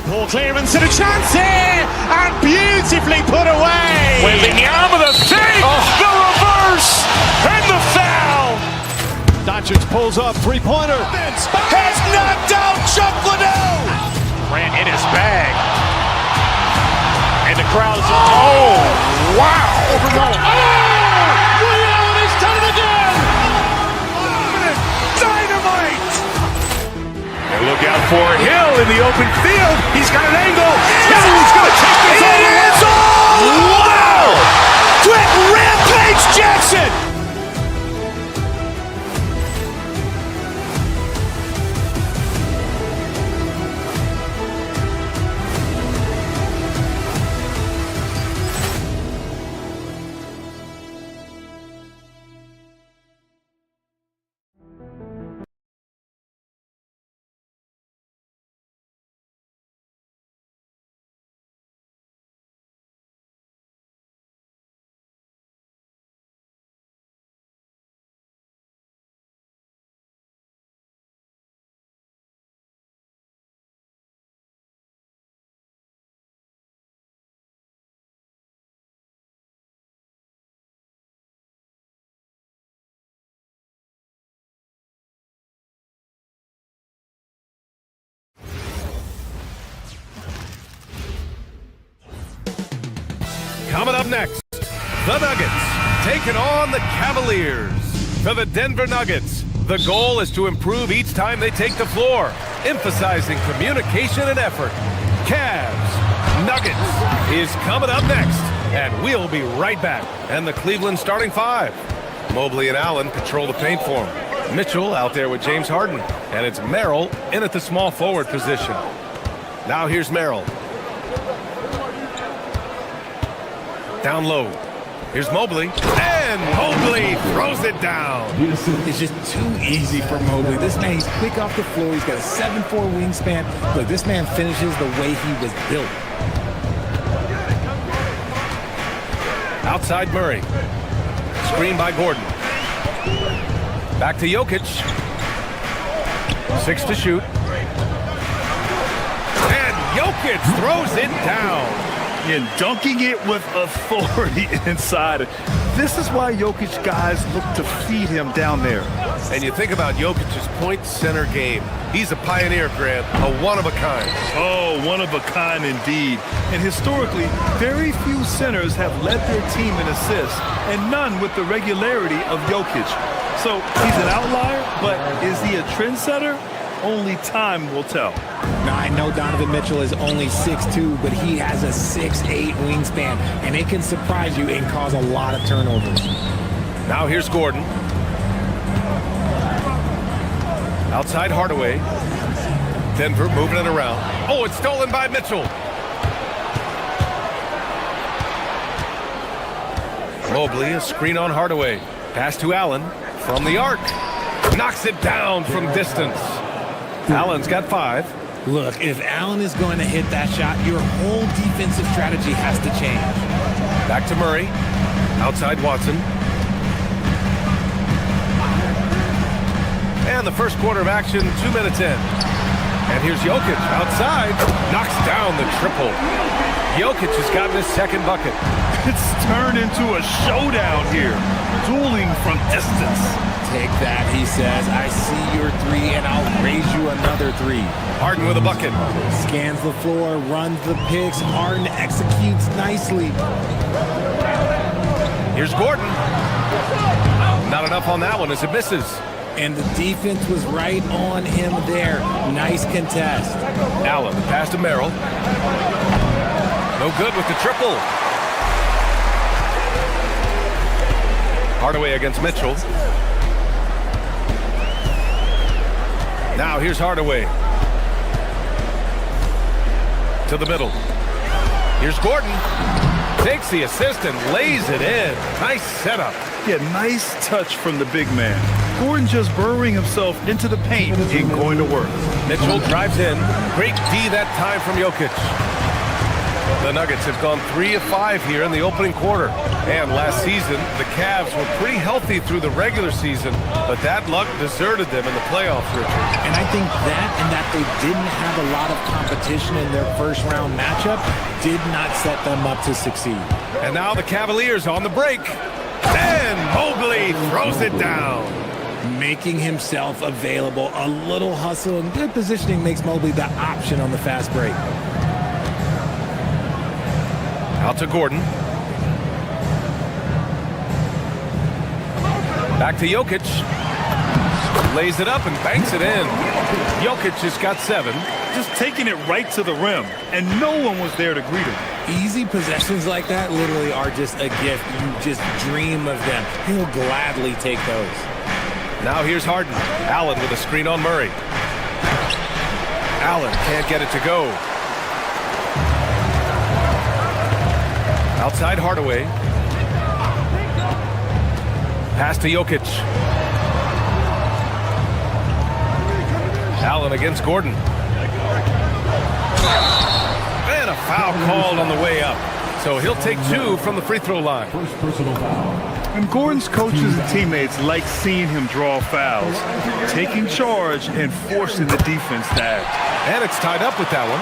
Poor clearance and a chance here, and beautifully put away. Wembanyama the fake, the reverse, and the foul. Doncic pulls up, three-pointer. Has knocked out Chuck Liddell. Ran in his bag. And the crowd is, oh, wow. Overruled. Oh, Ray Allen has done it again. Dynamite. And look out for Hill in the open field. He's got an angle. He's going to take this all the way. Wow. Quick Rampage Jackson. Coming up next, the Nuggets taking on the Cavaliers. For the Denver Nuggets, the goal is to improve each time they take the floor, emphasizing communication and effort. Cavs Nuggets is coming up next, and we'll be right back. And the Cleveland starting five. Mobley and Allen control the paint for him. Mitchell out there with James Harden, and it's Merrill in at the small forward position. Now here's Merrill. Down low. Here's Mobley. And Mobley throws it down. It's just too easy for Mobley. This man, he's quick off the floor. He's got a 7'4" wingspan. Look, this man finishes the way he was built. Outside Murray. Screen by Gordon. Back to Jokic. 6 to shoot. And Jokic throws it down. And dunking it with authority inside. This is why Jokic guys look to feed him down there. And you think about Jokic's point center game. He's a pioneer, Grant, a one-of-a-kind. Oh, one of a kind indeed. And historically, very few centers have led their team in assists, and none with the regularity of Jokic. So he's an outlier, but is he a trendsetter? Only time will tell. Now, I know Donovan Mitchell is only 6'2", but he has a 6'8" wingspan, and it can surprise you and cause a lot of turnovers. Now here's Gordon. Outside Hardaway. Denver moving it around. Oh, it's stolen by Mitchell. Mobley, a screen on Hardaway. Pass to Allen from the arc. Knocks it down from distance. Allen's got 5. Look, if Allen is going to hit that shot, your whole defensive strategy has to change. Back to Murray. Outside Watson. And the first quarter of action, 2 minutes in. And here's Jokic outside. Knocks down the triple. Jokic has gotten his second bucket. It's turned into a showdown here. Dueling from distance. Take that, he says. I see your 3, and I'll raise you another 3. Harden with a bucket. Scans the floor, runs the picks. Harden executes nicely. Here's Gordon. Not enough on that one as it misses. And the defense was right on him there. Nice contest. Allen, pass to Merrill. No good with the triple. Hardaway against Mitchell. Now here's Hardaway. To the middle. Here's Gordon. Takes the assist and lays it in. Nice setup. Yeah, nice touch from the big man. Gordon just burrowing himself into the paint ain't going to work. Mitchell drives in. Great D that time from Jokic. The Nuggets have gone 3 of 5 here in the opening quarter. And last season, the Cavs were pretty healthy through the regular season, but that luck deserted them in the playoffs, Richard. And I think that and that they didn't have a lot of competition in their first-round matchup did not set them up to succeed. And now the Cavaliers on the break. And Mobley throws it down. Making himself available. A little hustle and good positioning makes Mobley the option on the fast break. Out to Gordon. Back to Jokic. Lays it up and banks it in. Jokic has got 7. Just taking it right to the rim, and no one was there to greet him. Easy possessions like that literally are just a gift. You just dream of them. He'll gladly take those. Now here's Harden. Allen with a screen on Murray. Allen can't get it to go. Outside Hardaway. Pass to Jokic. Allen against Gordon. And a foul called on the way up. So he'll take 2 from the free throw line. First personal foul. And Gordon's coaches and teammates like seeing him draw fouls, taking charge and forcing the defense to act. And it's tied up with that one.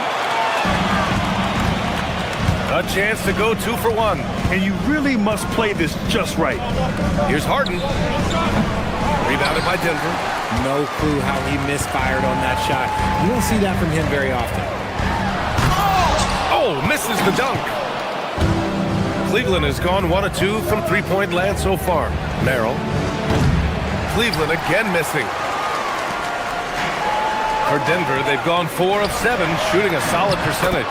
A chance to go 2 for 1. And you really must play this just right. Here's Harden. Rebounded by Denver. No clue how he misfired on that shot. You don't see that from him very often. Oh, misses the dunk. Cleveland has gone 1 of 2 from three-point land so far. Merrill. Cleveland again missing. For Denver, they've gone 4 of 7, shooting a solid percentage.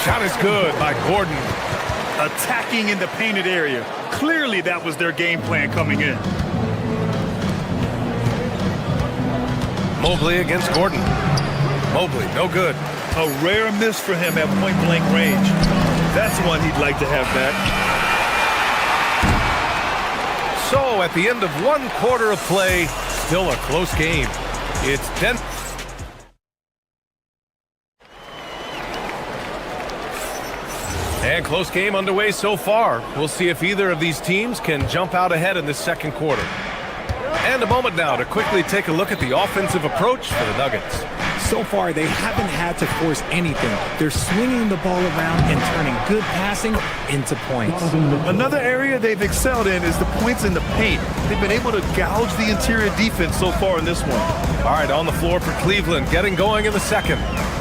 Shot is good by Gordon. Attacking in the painted area. Clearly that was their game plan coming in. Mobley against Gordon. Mobley, no good. A rare miss for him at point-blank range. That's one he'd like to have back. So, at the end of 1 quarter of play, still a close game. It's Denver. And close game underway so far. We'll see if either of these teams can jump out ahead in this second quarter. And a moment now to quickly take a look at the offensive approach for the Nuggets. So far, they haven't had to force anything. They're swinging the ball around and turning good passing into points. Another area they've excelled in is the points in the paint. They've been able to gouge the interior defense so far in this one. All right, on the floor for Cleveland, getting going in the second.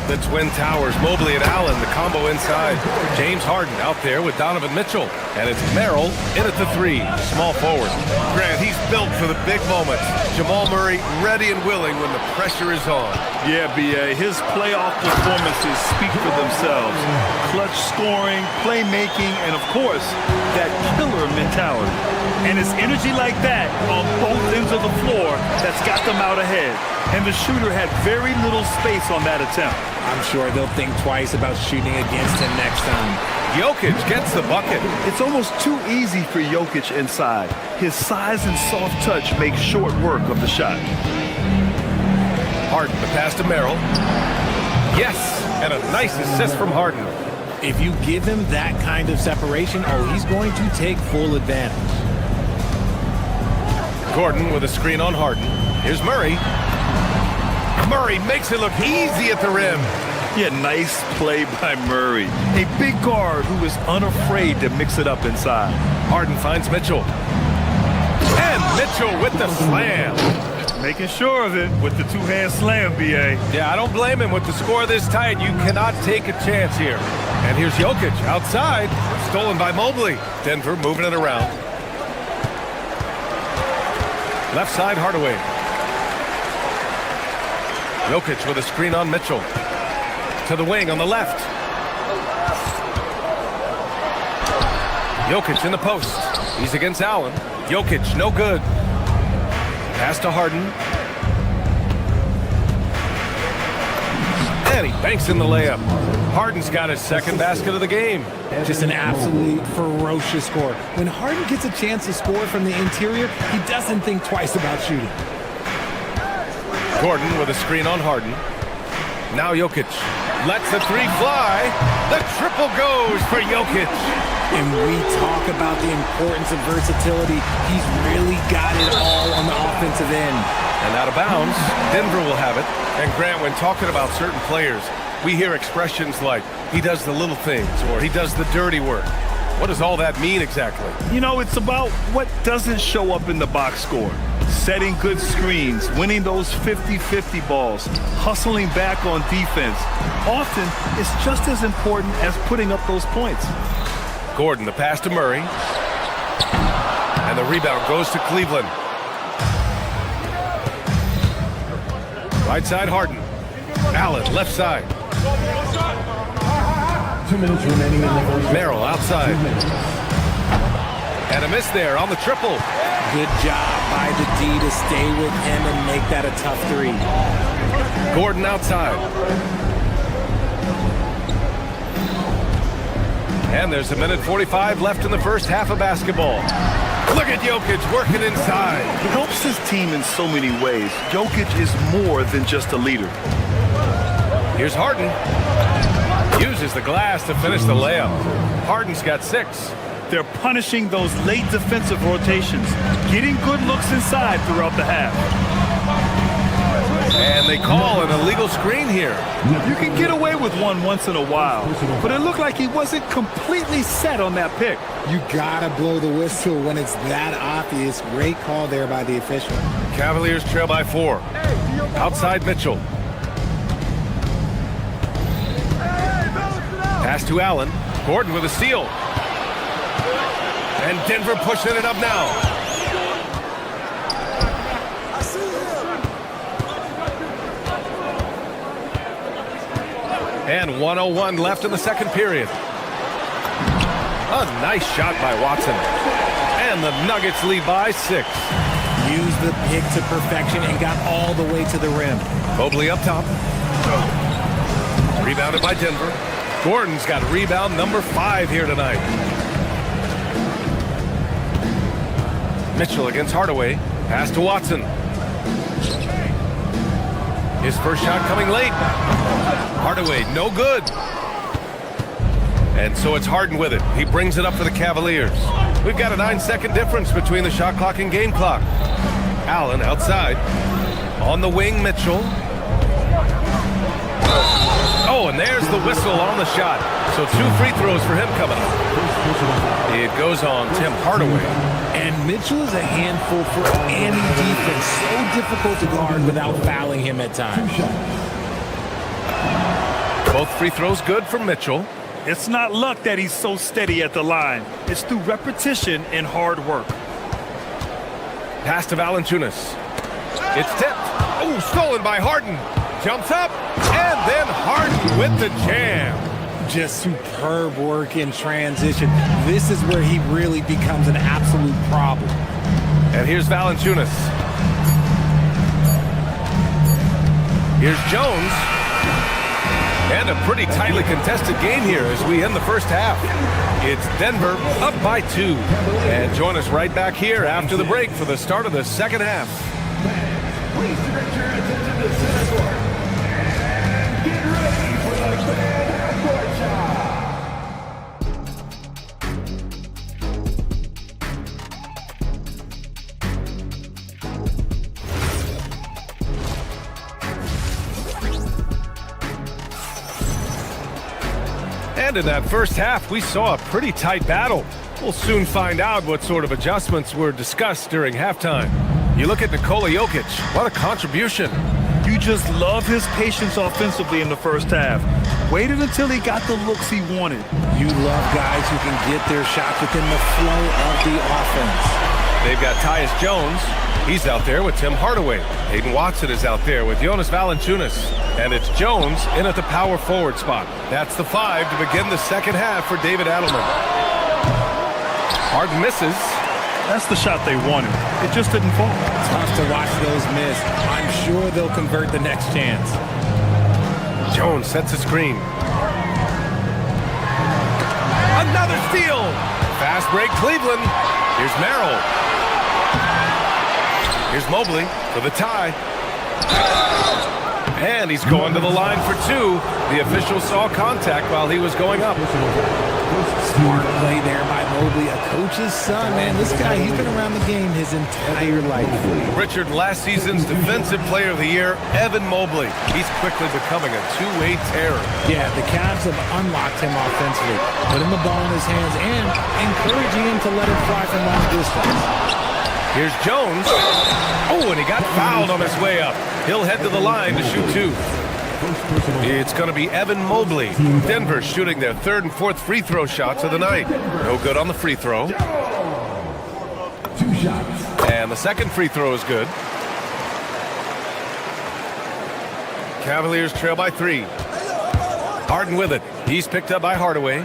The Twin Towers, Mobley and Allen, the combo inside. James Harden out there with Donovan Mitchell. And it's Merrill in at the 3, small forward. Grant, he's built for the big moments. Jamal Murray ready and willing when the pressure is on. Yeah, B.A., his playoff performances speak for themselves. Clutch scoring, playmaking, and of course, that killer mentality. And it's energy like that on both ends of the floor that's got them out ahead. And the shooter had very little space on that attempt. I'm sure they'll think twice about shooting against him next time. Jokic gets the bucket. It's almost too easy for Jokic inside. His size and soft touch make short work of the shot. Harden, the pass to Merrill. Yes, and a nice assist from Harden. If you give him that kind of separation, he's going to take full advantage. Gordon with a screen on Harden. Here's Murray. Murray makes it look easy at the rim. Yeah, nice play by Murray. A big guard who is unafraid to mix it up inside. Harden finds Mitchell. And Mitchell with the slam. Making sure of it with the two-hand slam, B.A. Yeah, I don't blame him. With the score this tight, you cannot take a chance here. And here's Jokic outside. Stolen by Mobley. Denver moving it around. Left side, Hardaway. Jokic with a screen on Mitchell. To the wing on the left. Jokic in the post. He's against Allen. Jokic, no good. Pass to Harden. And he banks in the layup. Harden's got his second basket of the game. Just an absolute ferocious score. When Harden gets a chance to score from the interior, he doesn't think twice about shooting. Gordon with a screen on Harden. Now Jokic lets the three fly. The triple goes for Jokic. And we talk about the importance of versatility. He's really got it all on the offensive end. And out of bounds, Denver will have it. And Grant, when talking about certain players, we hear expressions like, he does the little things, or he does the dirty work. What does all that mean exactly? You know, it's about what doesn't show up in the box score. Setting good screens, winning those 50-50 balls, hustling back on defense. Often, it's just as important as putting up those points. Gordon, the pass to Murray. And the rebound goes to Cleveland. Right side, Harden. Allen, left side. 2 minutes remaining in the first. Merrill outside. And a miss there on the triple. Good job by the D to stay with him and make that a tough three. Gordon outside. And there's 1:45 left in the first half of basketball. Look at Jokic working inside. He helps his team in so many ways. Jokic is more than just a leader. Here's Harden. Uses the glass to finish the layup. Harden's got 6. They're punishing those late defensive rotations, getting good looks inside throughout the half. And they call an illegal screen here. You can get away with one once in a while, but it looked like he wasn't completely set on that pick. You gotta blow the whistle when it's that obvious. Great call there by the official. Cavaliers trail by 4. Outside Mitchell. Pass to Allen. Gordon with a steal. And Denver pushing it up now. And 1:01 left in the second period. A nice shot by Watson. And the Nuggets lead by 6. Used the pick to perfection and got all the way to the rim. Mobley up top. Rebounded by Denver. Gordon's got rebound number 5 here tonight. Mitchell against Hardaway. Pass to Watson. His first shot coming late. Hardaway, no good. And so it's Harden with it. He brings it up for the Cavaliers. We've got a 9-second difference between the shot clock and game clock. Allen outside. On the wing, Mitchell. Oh, and there's the whistle on the shot. So 2 free throws for him coming up. It goes on Tim Hardaway. And Mitchell is a handful for any defense. So difficult to guard without fouling him at times. Both free throws good for Mitchell. It's not luck that he's so steady at the line. It's through repetition and hard work. Pass to Valanciunas. It's tipped. Oh, stolen by Harden. Jumps up, and then Harden with the jam. Just superb work in transition. This is where he really becomes an absolute problem. And here's Valanciunas. Here's Jones. And a pretty tightly contested game here as we end the first half. It's Denver up by 2. And join us right back here after the break for the start of the second half. Please direct your attention to center court. And get ready for the fan half-court shot. And in that first half, we saw a pretty tight battle. We'll soon find out what sort of adjustments were discussed during halftime. You look at Nikola Jokic, what a contribution. You just love his patience offensively in the first half. Waited until he got the looks he wanted. You love guys who can get their shots within the flow of the offense. They've got Tyus Jones. He's out there with Tim Hardaway. Hayden Watson is out there with Jonas Valanciunas. And it's Jones in at the power forward spot. That's the 5 to begin the second half for David Adelman. Harden misses. That's the shot they wanted. It just didn't fall. Tough to watch those miss. I'm sure they'll convert the next chance. Jones sets a screen. Another steal. Fast break Cleveland. Here's Merrill. Here's Mobley for the tie. And he's going to the line for two. The official saw contact while he was going up. Smart play there by Mobley, a coach's son, man. This guy, he's been around the game his entire life. Richard, last season's Defensive Player of the Year, Evan Mobley. He's quickly becoming a two-way terror. Yeah, the Cavs have unlocked him offensively, putting the ball in his hands and encouraging him to let it fly from long distance. Here's Jones. Oh, and he got fouled on his way up. He'll head to the line to shoot two. It's going to be Evan Mobley. Denver shooting their third and fourth free throw shots of the night. No good on the free throw. And the second free throw is good. Cavaliers trail by 3. Harden with it. He's picked up by Hardaway.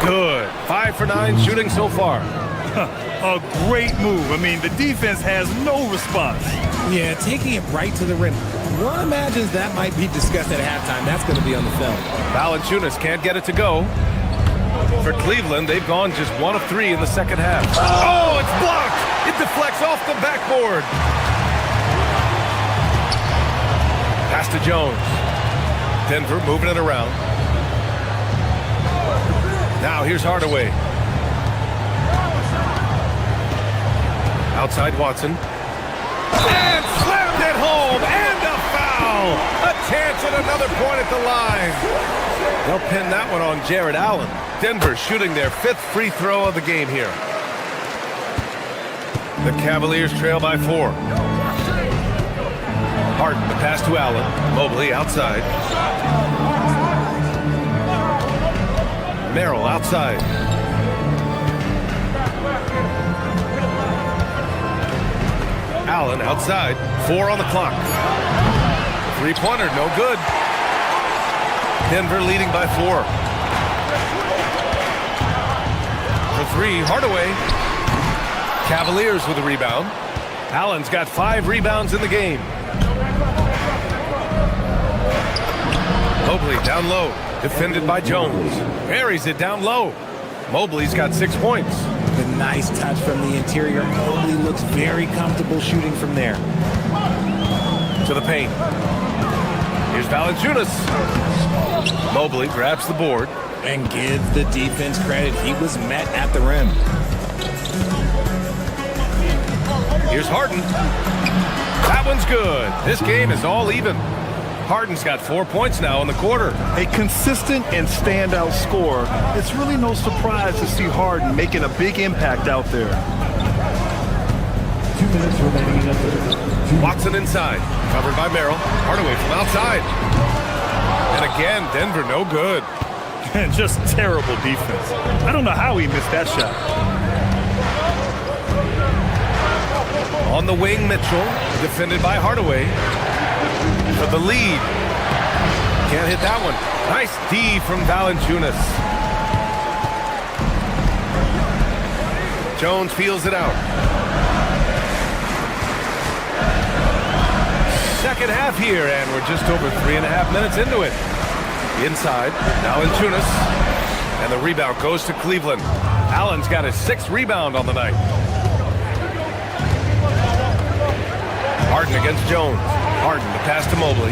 Good. 5 for 9 shooting so far. A great move. I mean, the defense has no response. Yeah, taking it right to the rim. One imagines that might be discussed at halftime. That's going to be on the film. Valanciunas can't get it to go. For Cleveland, they've gone just 1 of 3 in the second half. Oh, it's blocked! It deflects off the backboard. Pass to Jones. Denver moving it around. Now here's Hardaway. Outside Watson. And slammed it home. And a foul. A chance at another point at the line. They'll pin that one on Jared Allen. Denver shooting their 5th free throw of the game here. The Cavaliers trail by 4. Harden, the pass to Allen. Mobley outside. Merrill outside. Allen outside. 4 on the clock. Three-pointer, no good. Denver leading by 4. For 3, Hardaway. Cavaliers with a rebound. Allen's got 5 rebounds in the game. Mobley down low. Defended by Jones. Buries it down low. Mobley's got 6 points. The nice touch from the interior. Mobley looks very comfortable shooting from there. To the paint. Here's Valanciunas. Mobley grabs the board. And gives the defense credit. He was met at the rim. Here's Harden. That one's good. This game is all even. Harden's got 4 points now in the quarter. A consistent and standout scorer. It's really no surprise to see Harden making a big impact out there. 2 minutes remaining in the third. Watson inside. Covered by Merrill. Hardaway from outside. And again, Denver no good. And just terrible defense. I don't know how he missed that shot. On the wing, Mitchell. Defended by Hardaway. For the lead. Can't hit that one. Nice D from Valanciunas. Jones feels it out. Second half here, and we're just over 3.5 minutes into it. Inside, Valanciunas. And the rebound goes to Cleveland. Allen's got his 6th rebound on the night. Harden against Jones. Harden, the pass to Mobley.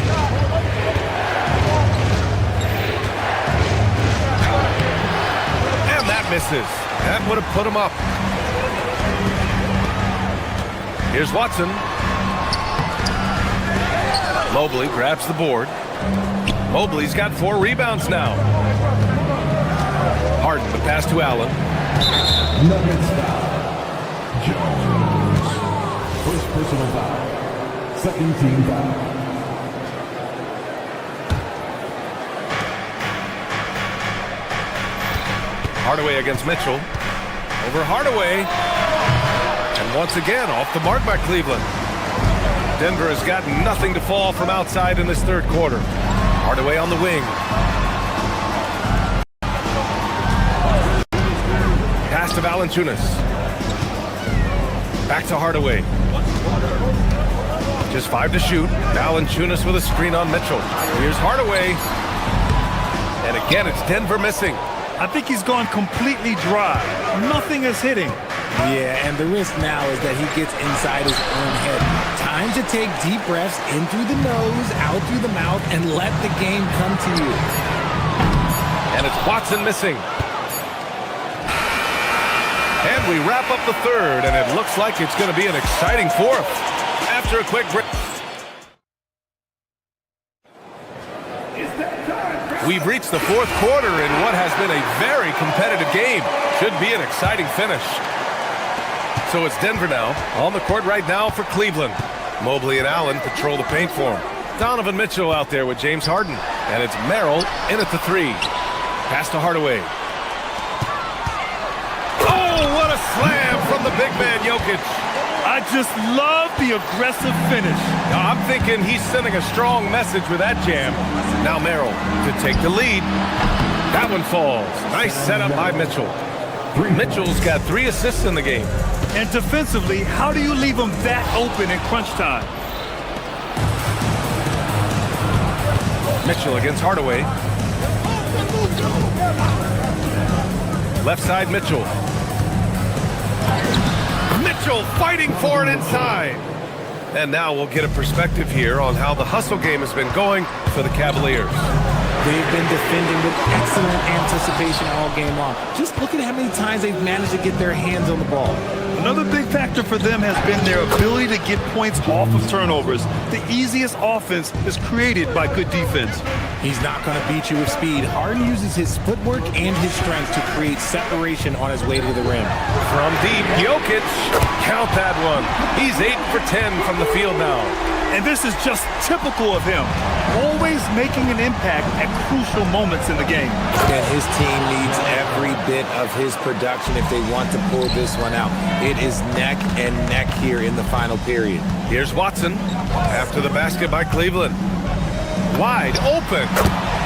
And that misses. That would have put him up. Here's Watson. Mobley grabs the board. Mobley's got 4 rebounds now. Harden, the pass to Allen. Nuggets foul. Jones. First personal foul. Second team foul. Hardaway against Mitchell. Over Hardaway. And once again, off the mark by Cleveland. Denver has got nothing to fall from outside in this third quarter. Hardaway on the wing. Pass to Valanciunas. Back to Hardaway. Just 5 to shoot. Valanciunas with a screen on Mitchell. Here's Hardaway. And again, it's Denver missing. I think he's gone completely dry. Nothing is hitting. Yeah, and the risk now is that he gets inside his own head. Time to take deep breaths in through the nose, out through the mouth, and let the game come to you. And it's Watson missing. And we wrap up the third, and it looks like it's going to be an exciting fourth. After a quick break. We've reached the fourth quarter in what has been a very competitive game. Should be an exciting finish. So it's Denver now, on the court right now for Cleveland. Mobley and Allen patrol the paint for him. Donovan Mitchell out there with James Harden. And it's Merrill in at the three. Pass to Hardaway. Oh, what a slam from the big man, Jokic. I just love the aggressive finish. Now, I'm thinking he's sending a strong message with that jam. Now Merrill to take the lead. That one falls. Nice setup by Mitchell. Mitchell's got 3 assists in the game. And defensively, how do you leave him that open in crunch time? Mitchell against Hardaway. Left side, Mitchell. Mitchell fighting for it inside. And now we'll get a perspective here on how the hustle game has been going for the Cavaliers. They've been defending with excellent anticipation all game long. Just look at how many times they've managed to get their hands on the ball. Another big factor for them has been their ability to get points off of turnovers. The easiest offense is created by good defense. He's not going to beat you with speed. Harden uses his footwork and his strength to create separation on his way to the rim. From deep, Jokic. Count that one. He's 8 for 10 from the field now. And this is just typical of him. Always making an impact at crucial moments in the game. And his team needs every bit of his production if they want to pull this one out. It is neck and neck here in the final period. Here's Watson after the basket by Cleveland. Wide open.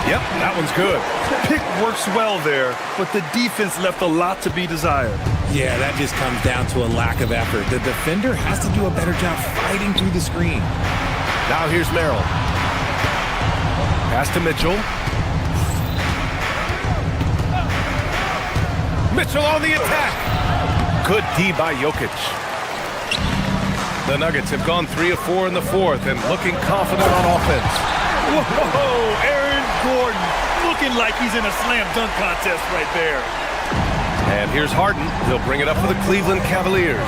Yep, that one's good. Pick works well there, but the defense left a lot to be desired. Yeah, that just comes down to a lack of effort. The defender has to do a better job fighting through the screen. Now here's Merrill. Pass to Mitchell. Mitchell on the attack. Good D by Jokic. The Nuggets have gone 3 of 4 in the fourth and looking confident on offense. Whoa, Aaron Gordon looking like he's in a slam dunk contest right there. And here's Harden. He'll bring it up for the Cleveland Cavaliers.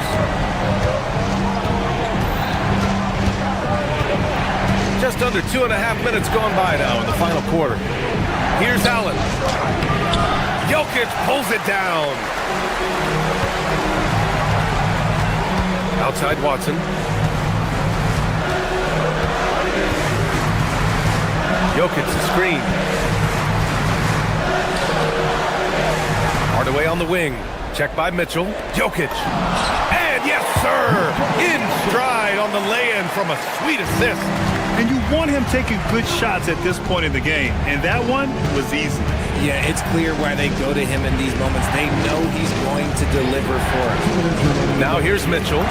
Just under 2.5 minutes gone by now in the final quarter. Here's Allen. Jokic pulls it down. Outside Watson. Jokic the screen. Hardaway on the wing. Check by Mitchell. Jokic. And yes, sir! In stride on the lay-in from a sweet assist. And you want him taking good shots at this point in the game. And that one was easy. Yeah, it's clear why they go to him in these moments. They know he's going to deliver for them. Now here's Mitchell.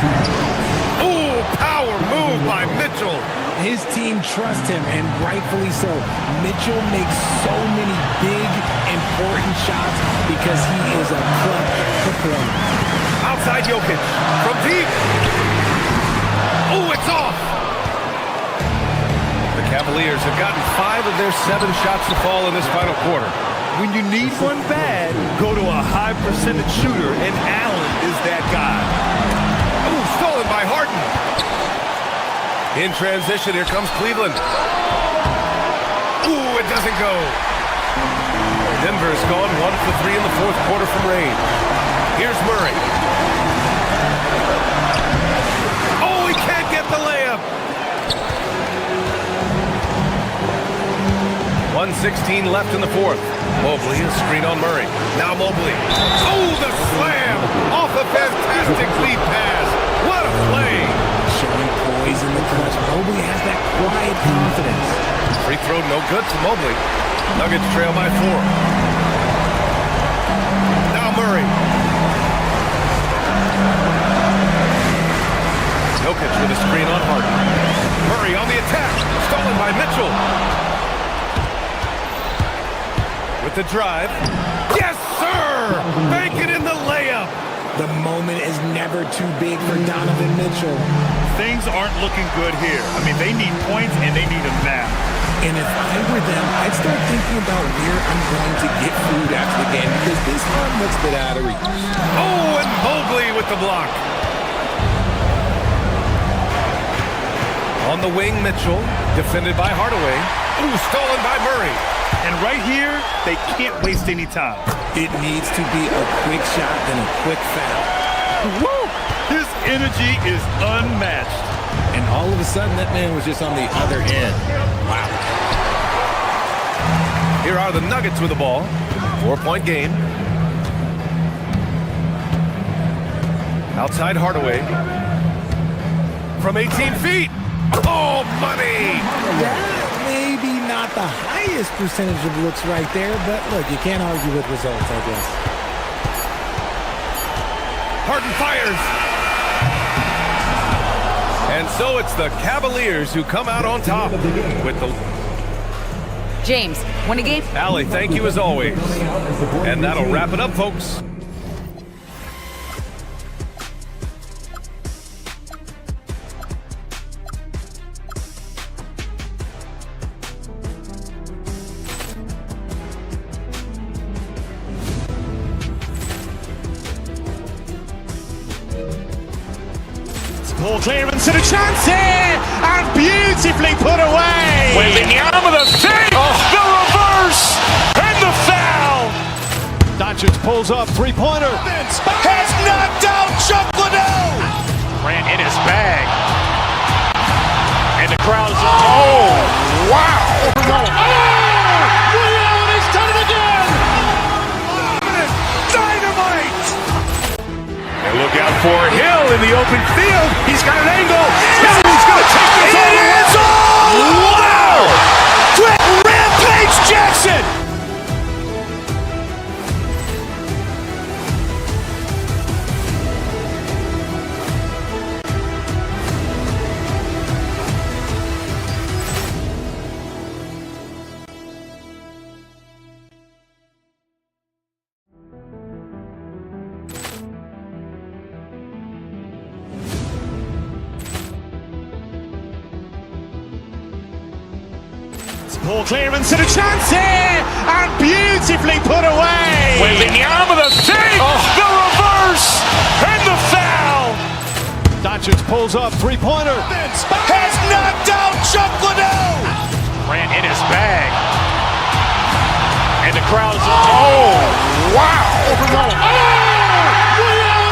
Ooh, power move by Mitchell. His team trusts him, and rightfully so. Mitchell makes so many big, important shots because he is a clutch performer. Outside Jokic. From deep. Ooh, it's off. The Cavaliers have gotten 5 of their 7 shots to fall in this final quarter. When you need one bad, go to a high percentage shooter, and Allen is that guy. Ooh, stolen by Harden. In transition, here comes Cleveland. Ooh, it doesn't go. Denver's gone 1 for 3 in the fourth quarter from range. Here's Murray. Oh, he can't get the layup. 1:16 left in the fourth. Mobley, a screen on Murray. Now Mobley. Oh, the slam off a fantastic lead pass. What a play. Showing poise in the clutch. Mobley has that quiet confidence. Free throw no good to Mobley. Nuggets trail by 4. Now Murray. Jokic with a screen on Harden. Murray on the attack. Stolen by Mitchell. With the drive. Yes, sir! Bank it in the layup. The moment is never too big for Donovan Mitchell. Things aren't looking good here. I mean, they need points, and they need them now. And if I were them, I'd start thinking about where I'm going to get food after the game because this one looks a bit out of reach. Oh, and Mobley with the block. On the wing, Mitchell, defended by Hardaway. Ooh, stolen by Murray. And right here, they can't waste any time. It needs to be a quick shot and a quick foul. Woo! His energy is unmatched. And all of a sudden, that man was just on the other end. Wow. Here are the Nuggets with the ball. 4-point game. Outside Hardaway. From 18 feet. Oh, money! Maybe not the highest percentage of looks right there, but look, you can't argue with results, I guess. Harden fires. And so it's the Cavaliers who come out on top with the... James, win a game? Allie, thank you as always. And that'll wrap it up, folks. Ball clearance and a chance here, and beautifully put away. Wembanyama the save, the reverse, and the foul. Doncic pulls up, three-pointer. Has knocked out Chuck Liddell. Ran in his bag. And the crowd is, oh, wow. He's done it again. Dynamite. And look out for Hill in the open field. He's got an angle. Hill is going to take this all the way. Wow! Quick Rampage Jackson. Ball clearance and a chance here, and beautifully put away. Wembanyama the save, the reverse, and the foul. Doncic pulls up, three-pointer. Has knocked out Chuck Liddell. Ran in his bag. And the crowd is, oh, wow.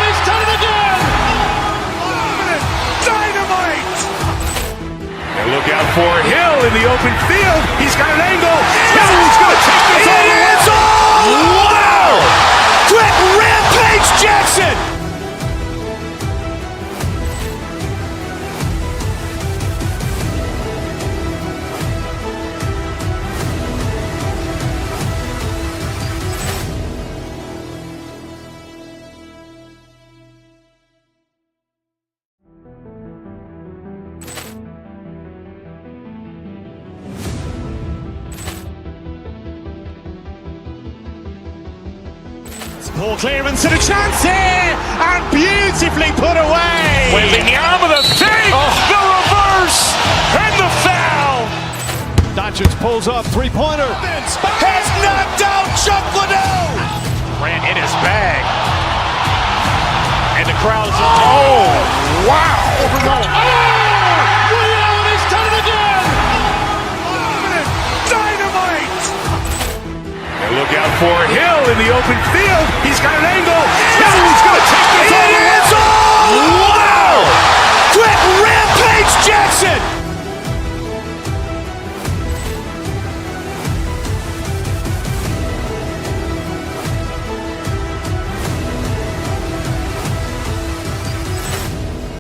He's done it again. Dynamite. And look out for Hill in the open field. He's got an angle. Hill is going to take this all the way. Wow! Quick Rampage Jackson. Ball clearance and a chance here, and beautifully put away. Wembanyama the save, the reverse, and the foul. Doncic pulls up, three-pointer. Has knocked out Chuck Liddell. Ran in his bag. And the crowd is, oh, wow. He's done it again. Dynamite. And look out for Hill in the open field. He's got an